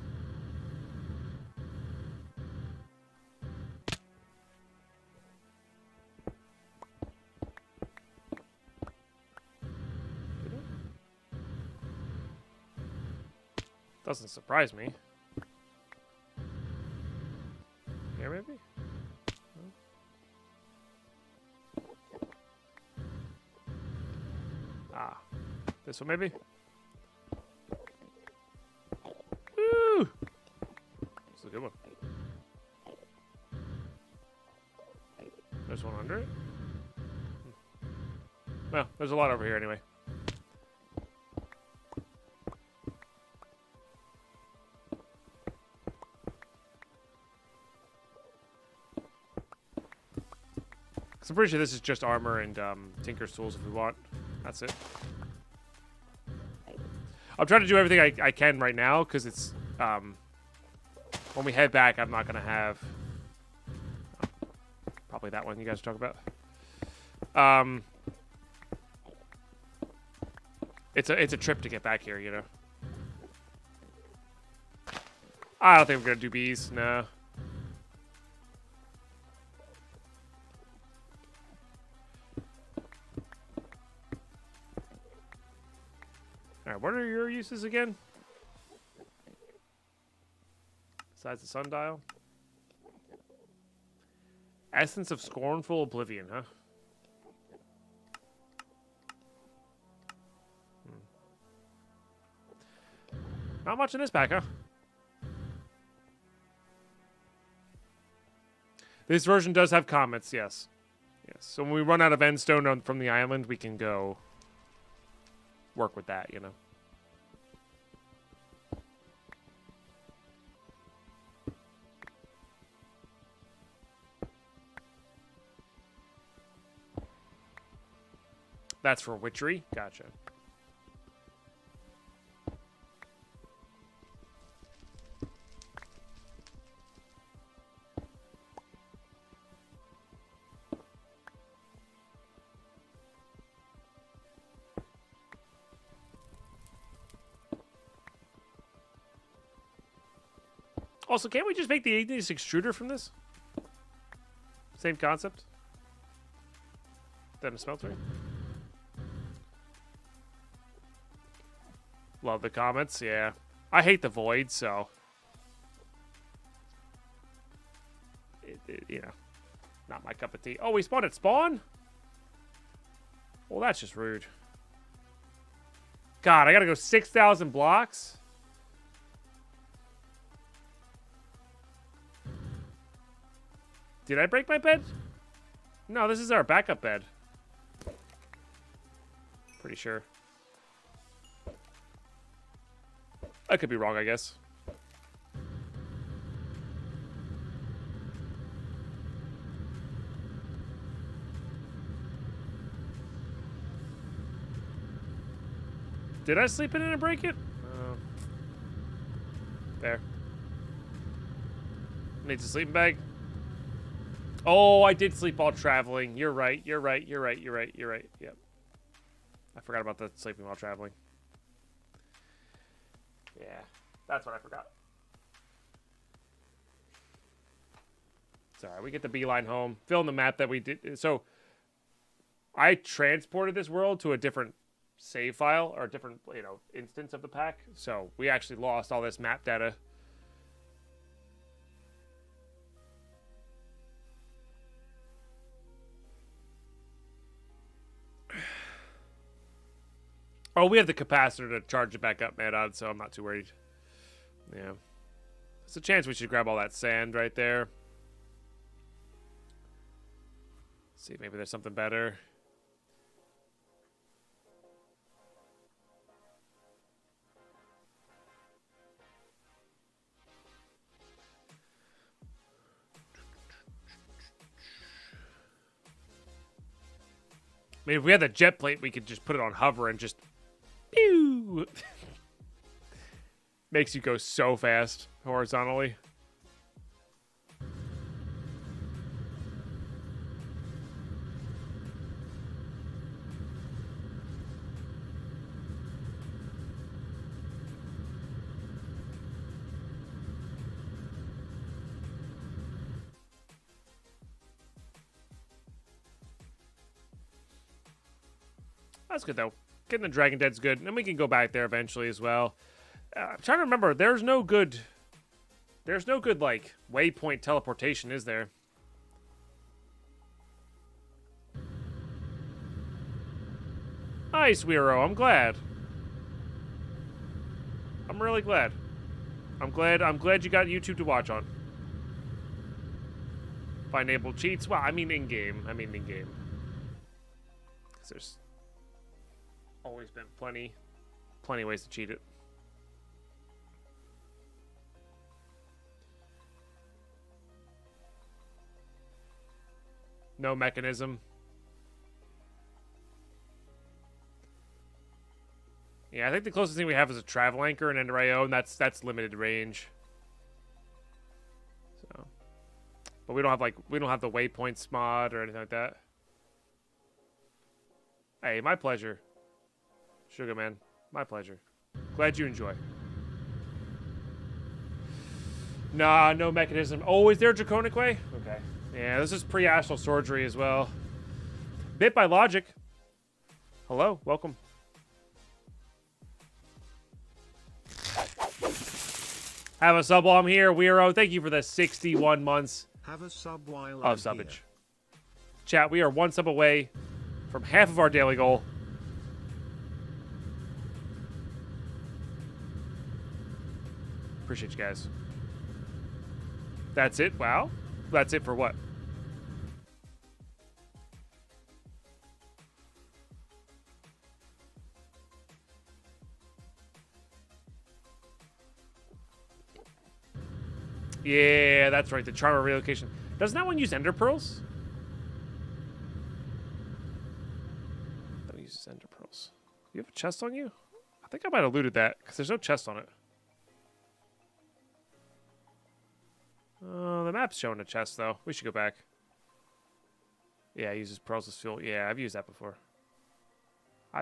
Doesn't surprise me. Here, maybe? This one, maybe? Woo! This is a good one. There's one under it. Well, there's a lot over here anyway. I'm pretty sure this is just armor and Tinker's tools if we want. That's it. I'm trying to do everything I can right now because it's when we head back, I'm not gonna have probably that one you guys talk about. It's a trip to get back here, you know. I don't think we're gonna do bees. No. Alright, what are your uses again? Besides the sundial? Essence of Scornful Oblivion, huh? Not much in this pack, huh? This version does have comments, yes. Yes. So when we run out of endstone from the island, we can go work with that, you know. That's for witchery? Gotcha. Also, can't we just make the igneous extruder from this? Same concept? Then a smelter? Love the comments, yeah. I hate the void, so... you know, not my cup of tea. Oh, we spawned at spawn? Well, that's just rude. God, I gotta go 6,000 blocks? Did I break my bed? No, this is our backup bed. Pretty sure. I could be wrong, I guess. Did I sleep in it and break it? There. Needs a sleeping bag. Oh, I did sleep while traveling. You're right. You're right. You're right. You're right. You're right. Yep. I forgot about the sleeping while traveling. Yeah, that's what I forgot. It's all right. We get the beeline home. Fill in the map that we did. So I transported this world to a different save file or a different, instance of the pack. So we actually lost all this map data. Oh, we have the capacitor to charge it back up, man, so I'm not too worried. Yeah. There's a chance we should grab all that sand right there. See if maybe there's something better. I mean, if we had the jet plate, we could just put it on hover and just... Pew! Makes you go so fast horizontally. That's good, though. Getting the Dragon Dead's good. And then we can go back there eventually as well. I'm trying to remember. There's no good, like, waypoint teleportation, is there? Nice, Weiro. I'm glad. I'm really glad. I'm glad you got YouTube to watch on. If I enable cheats, well, I mean in-game. Because there's always been plenty ways to cheat it. No mechanism. Yeah, I think the closest thing we have is a travel anchor and Ender IO, and that's limited range. So, but we don't have the waypoints mod or anything like that. Hey, my pleasure. Sugar Man, my pleasure. Glad you enjoy. Nah, no mechanism. Oh, is there a draconic way? Okay. Yeah, this is pre-astral surgery as well. Bit by Logic. Hello, welcome. Have a sub while I'm here, Weiro. Thank you for the 61 months Have a sub while of I'm subbage. here. Chat, we are one sub away from half of our daily goal. Appreciate you guys. That's it? Wow. That's it for what? Yeah, that's right. The Charmer relocation. Doesn't that one use Ender Pearls? That uses Ender Pearls. Do you have a chest on you? I think I might have looted that because there's no chest on it. The map's showing a chest, though. We should go back. Yeah, it uses pearls as fuel. Yeah, I've used that before.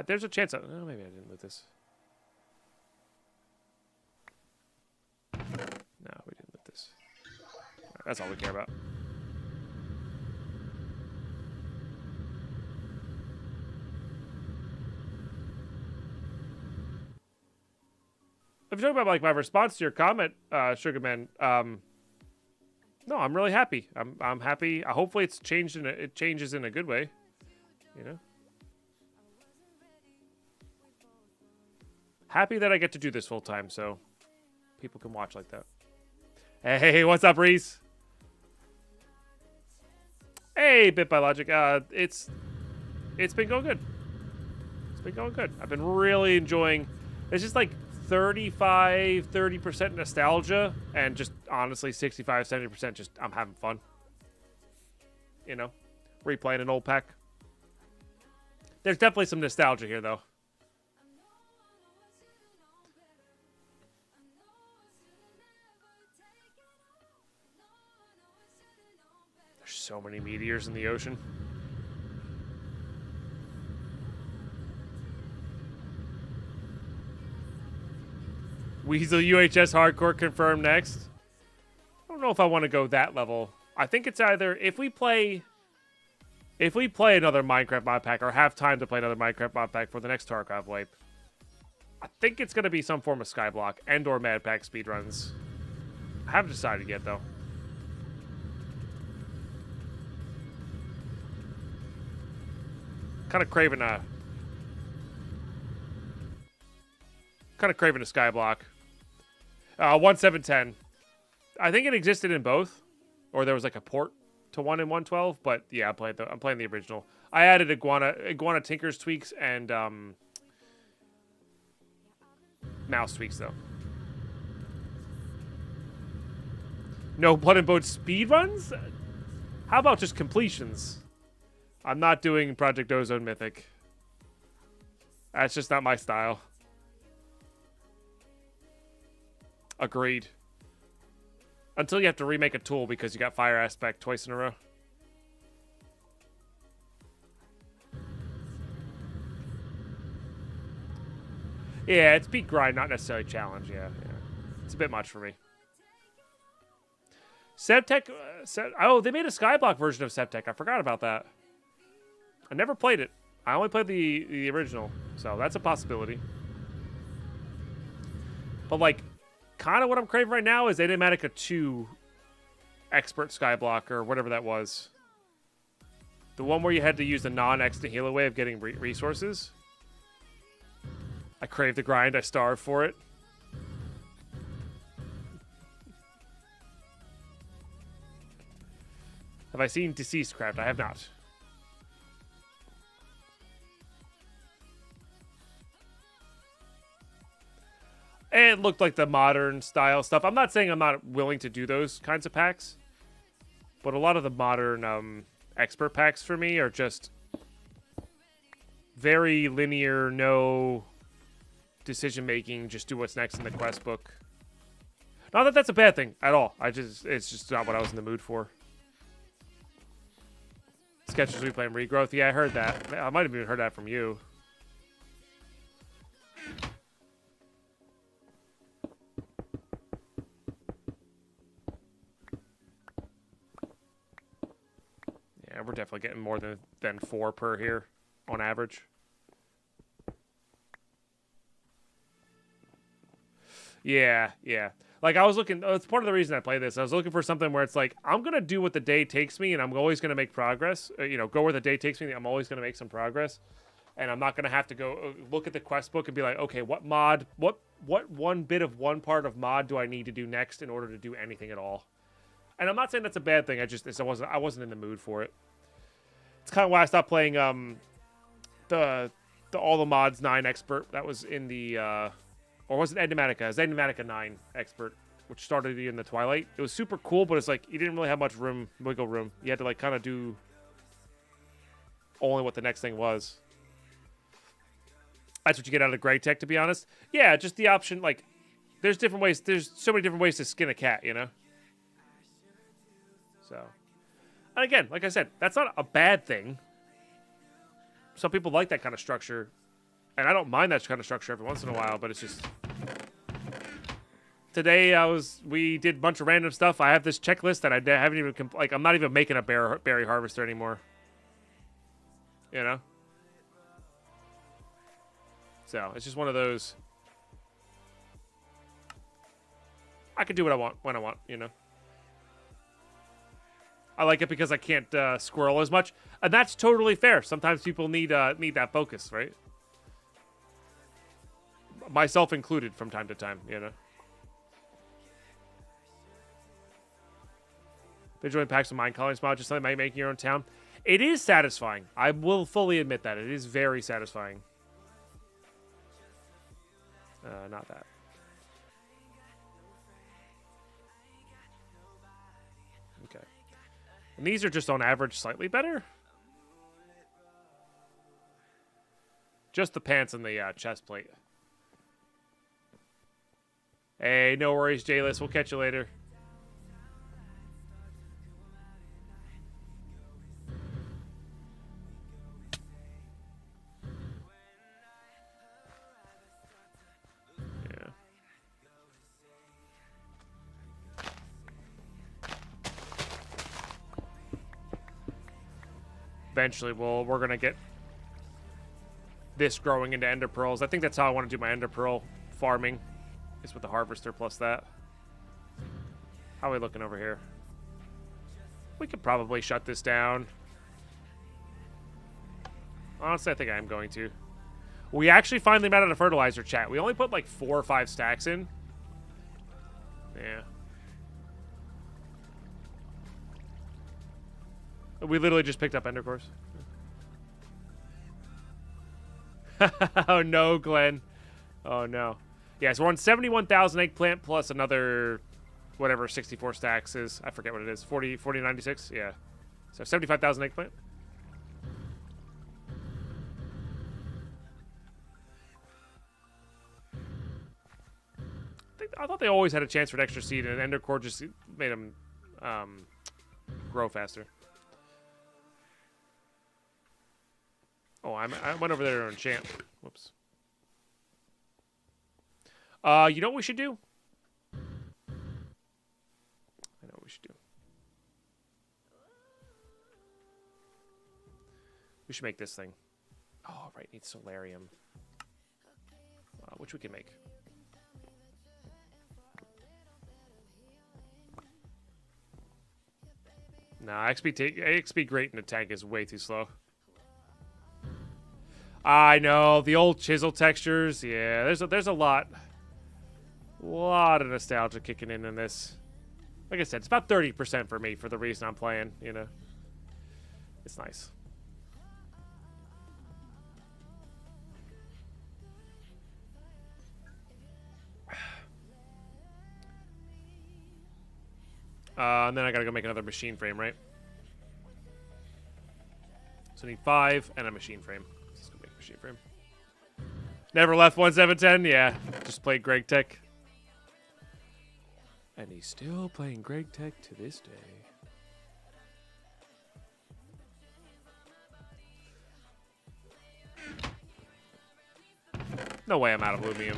There's a chance. Oh, maybe I didn't loot this. No, we didn't loot this. Right, that's all we care about. If you're talking about like my response to your comment, Sugarman, no, I'm really happy. I'm happy. Hopefully, it changes in a good way. You know, happy that I get to do this full time, so people can watch like that. Hey, what's up, Reese? Hey, Bit by Logic. It's been going good. It's been going good. I've been really enjoying. It's just like 30% nostalgia, and just honestly 65-70% just I'm having fun. You know, replaying an old pack. There's definitely some nostalgia here, though. There's so many meteors in the ocean. Weasel UHS Hardcore confirmed next. I don't know if I want to go that level. I think it's either if we play another Minecraft mod pack or have time to play another Minecraft mod pack for the next Tarkov wipe, I think it's going to be some form of Skyblock and or Mad Pack speedruns. I haven't decided yet, though. Kind of craving a Skyblock. 1710. I think it existed in both, or there was like a port to 1 and 112. But yeah, I'm playing the original. I added Iguana Tinker's tweaks and mouse tweaks though. No Blood and Bone speedruns? How about just completions? I'm not doing Project Ozone Mythic. That's just not my style. Agreed. Until you have to remake a tool because you got Fire Aspect twice in a row. Yeah, it's beat grind, not necessarily challenge. Yeah. It's a bit much for me. Septec. Oh, they made a Skyblock version of Septec. I forgot about that. I never played it. I only played the original, so that's a possibility. But like, kind of what I'm craving right now is Enigmatica 2 Expert Skyblock or whatever that was. The one where you had to use the non-X Nihilo way of getting resources. I crave the grind. I starve for it. Have I seen Deceased Craft? I have not. It looked like the modern style stuff. I'm not saying I'm not willing to do those kinds of packs, but a lot of the modern expert packs for me are just very linear, no decision making, just do what's next in the quest book. Not that that's a bad thing at all. It's just not what I was in the mood for. Sketches replaying Regrowth. Yeah, I heard that. I might have even heard that from you. Yeah, we're definitely getting more than 4 per here on average. Yeah. Like, I was looking... it's part of the reason I play this. I was looking for something where it's like, I'm going to do what the day takes me, and I'm always going to make progress. Go where the day takes me. I'm always going to make some progress. And I'm not going to have to go look at the quest book and be like, okay, what mod... What one bit of one part of mod do I need to do next in order to do anything at all? And I'm not saying that's a bad thing. I wasn't in the mood for it. It's kind of why I stopped playing the All the Mods 9 Expert. That was in the... or was it Enigmatica? It was Enigmatica 9 Expert, which started in the Twilight. It was super cool, but it's like you didn't really have much wiggle room. You had to like kind of do only what the next thing was. That's what you get out of Grey Tech, to be honest. Yeah, just the option, like, there's different ways. There's so many different ways to skin a cat, you know? So, and again, like I said, that's not a bad thing. Some people like that kind of structure. And I don't mind that kind of structure every once in a while, but it's just... Today, we did a bunch of random stuff. I have this checklist that I haven't even... I'm not even making a berry harvester anymore. You know? So, it's just one of those... I can do what I want, when I want, you know? I like it because I can't squirrel as much. And that's totally fair. Sometimes people need that focus, right? Myself included from time to time, you know. Been enjoying packs of Mind Calling Spot, just something like making your own town. It is satisfying. I will fully admit that. It is very satisfying. Not that. Okay. And these are just on average slightly better. Just the pants and the chest plate. Hey, no worries, J-List. We'll catch you later. Yeah. Eventually, we're gonna get this growing into ender pearls. I think that's how I want to do my ender pearl farming. Is with the harvester plus that. How are we looking over here? We could probably shut this down. Honestly, I think I am going to. We actually finally ran out of fertilizer, chat. We only put like 4 or 5 stacks in. Yeah. We literally just picked up ender cores. Oh no, Glenn. Oh no. Yeah, so we're on 71,000 eggplant plus another, whatever 64 stacks is. I forget what it is. 40, 96? Yeah. So 75,000 eggplant. I thought they always had a chance for an extra seed, and ender core just made them grow faster. Oh, I went over there to enchant. Whoops. You know what we should do? I know what we should do. We should make this thing. Oh, right, needs solarium. Which we can make. Nah, XP great in the tank is way too slow. I know, the old chisel textures. Yeah, there's a lot of nostalgia kicking in this. Like I said, it's about 30% for me for the reason I'm playing, you know. It's nice. And then I gotta go make another machine frame, right? So I need 5 and a machine frame. Let's go make a machine frame. Never left 1710? Yeah, just played Greg Tech. And he's still playing Greg Tech to this day. No way I'm out of Lumium.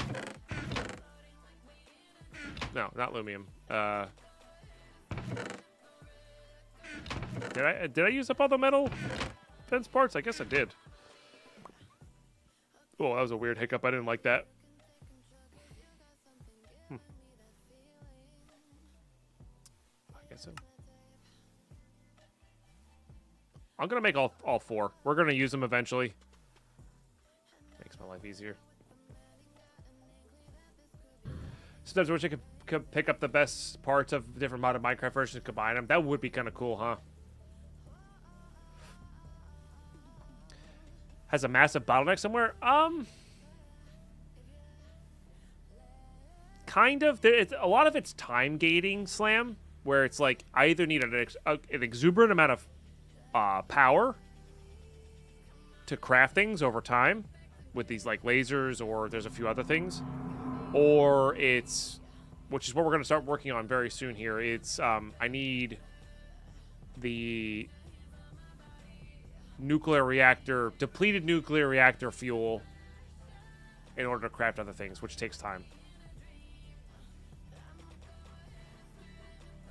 No, not Lumium. Did I use up all the metal fence parts? I guess I did. Oh, that was a weird hiccup. I didn't like that. I guess so. I'm gonna make all 4. We're gonna use them eventually. Makes my life easier. Sometimes I wish I could pick up the best parts of different modded Minecraft versions and combine them. That would be kind of cool, huh? Has a massive bottleneck somewhere? Kind of. A lot of it's time gating, Slam, where it's like I either need an exuberant amount of power to craft things over time with these like lasers, or there's a few other things, or it's, which is what we're going to start working on very soon here. It's I need the depleted nuclear reactor fuel in order to craft other things, which takes time.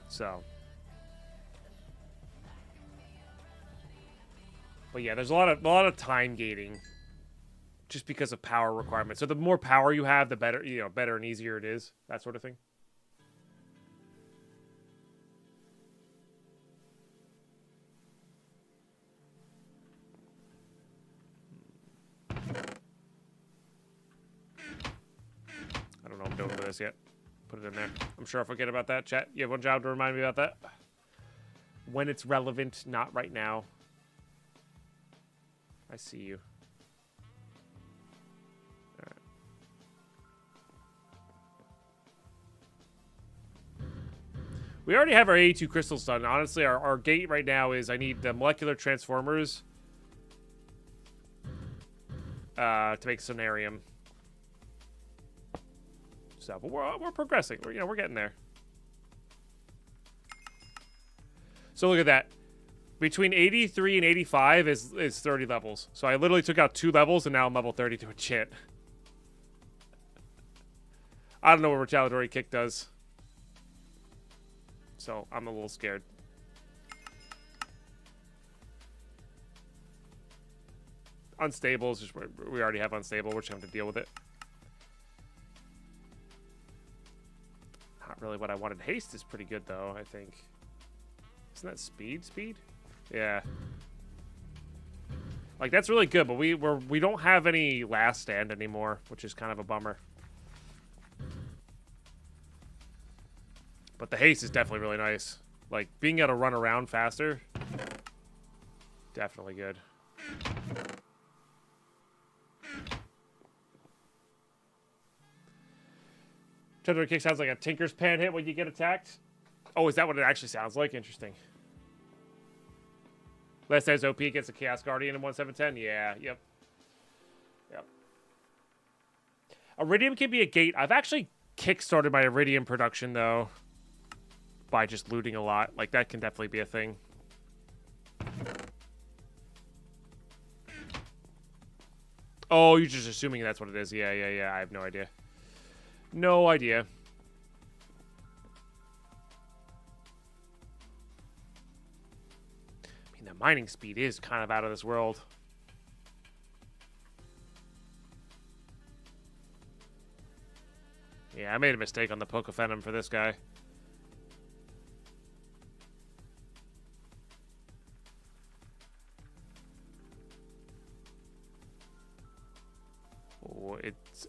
So, but yeah, there's a lot of time gating, just because of power requirements. So the more power you have, the better, better and easier it is. That sort of thing. I don't know what I'm doing with this yet. Put it in there. I'm sure I'll forget about that, chat. You have one job to remind me about that. when it's relevant, not right now. I see you. All right. We already have our 82 crystals done. Honestly, our gate right now is I need the molecular transformers to make Sonarium. So, but we're progressing. We're getting there. So look at that. Between 83 and 85 is 30 levels. So I literally took out 2 levels, and now I'm level 30 to a chit. I don't know what Retaliatory Kick does. So I'm a little scared. Unstable is just we already have unstable. We're just going to have to deal with it. Not really what I wanted. Haste is pretty good, though, I think. Isn't that speed? Speed? Yeah. Like, that's really good, but we don't have any last stand anymore, which is kind of a bummer. But the haste is definitely really nice. Like, being able to run around faster, definitely good. Tender Kick sounds like a Tinker's Pan hit when you get attacked. Oh, is that what it actually sounds like? Interesting. Last Stand's OP against a Chaos Guardian in 1.7.10? Yeah, yep. Yep. Iridium can be a gate. I've actually kickstarted my Iridium production, though, by just looting a lot. Like, that can definitely be a thing. Oh, you're just assuming that's what it is. Yeah. I have no idea. No idea. I mean, the mining speed is kind of out of this world. Yeah, I made a mistake on the Pokephenom for this guy. Oh,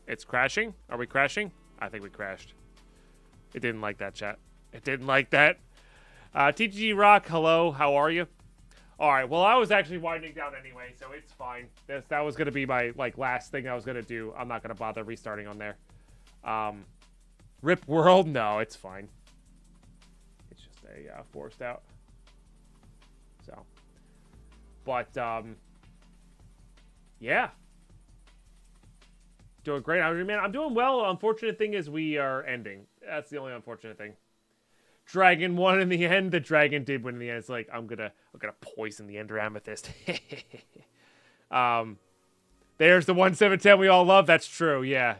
it's crashing? Are we crashing? I think we crashed. It didn't like that, chat. It didn't like that. TGG Rock, hello. How are you? All right. Well, I was actually winding down anyway, so it's fine. That was gonna be my last thing I was gonna do. I'm not gonna bother restarting on there. Rip World? No, it's fine. It's just a forced out. So, but yeah. Doing great. I mean, man, I'm doing well. Unfortunate thing is we are ending. That's the only unfortunate thing. Dragon won in the end. The dragon did win in the end. It's like I'm gonna poison the Ender Amethyst. There's the 1.7.10 we all love. That's true. Yeah.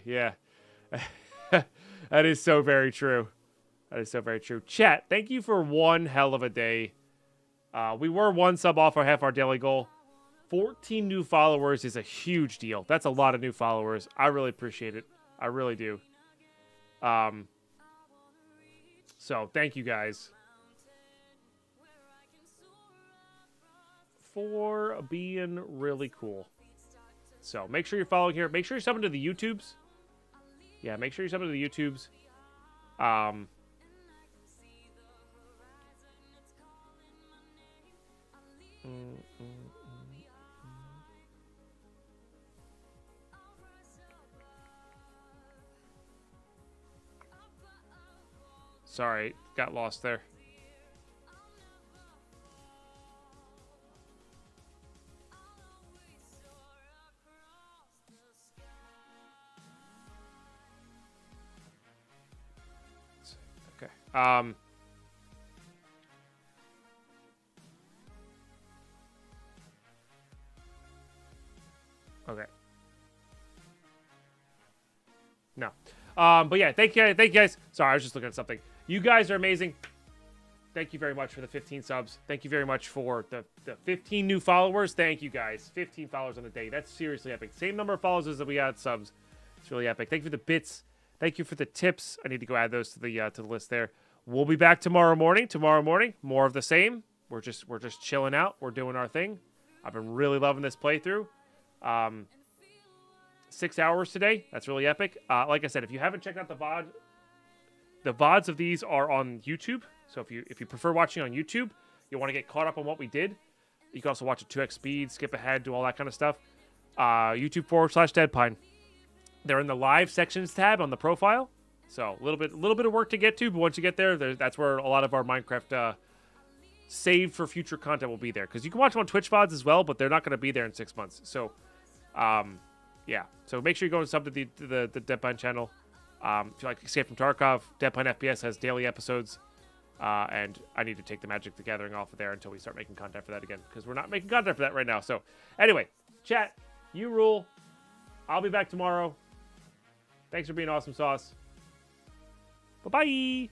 That is so very true. That is so very true. Chat, thank you for one hell of a day. We were one sub off our half our daily goal. 14 new followers is a huge deal. That's a lot of new followers. I really appreciate it. I really do. So thank you guys for being really cool. So make sure you're following here. Make sure you're subbing to the YouTubes. Yeah, make sure you're subbing to the YouTubes. Sorry, got lost there. Okay. Okay. No. But yeah, thank you guys. Sorry, I was just looking at something. You guys are amazing. Thank you very much for the 15 subs. Thank you very much for the 15 new followers. Thank you guys. 15 followers on the day. That's seriously epic. Same number of followers as that we had subs. It's really epic. Thank you for the bits. Thank you for the tips. I need to go add those to the list there. We'll be back tomorrow morning. Tomorrow morning, more of the same. We're just chilling out. We're doing our thing. I've been really loving this playthrough. 6 hours today. That's really epic. Like I said, if you haven't checked out the VOD, the VODs of these are on YouTube. So if you prefer watching on YouTube, you want to get caught up on what we did, you can also watch at 2x speed, skip ahead, do all that kind of stuff. YouTube.com/Deadpine. They're in the live sections tab on the profile. So a little bit of work to get to, but once you get there, that's where a lot of our Minecraft saved for future content will be there. Because you can watch them on Twitch VODs as well, but they're not going to be there in 6 months. So, yeah. So make sure you go and sub to the Deadpine channel. If you like Escape from Tarkov, Deadpine FPS has daily episodes. And I need to take the Magic the Gathering off of there until we start making content for that again. Because we're not making content for that right now. So, anyway, chat, you rule. I'll be back tomorrow. Thanks for being awesome sauce. Bye-bye.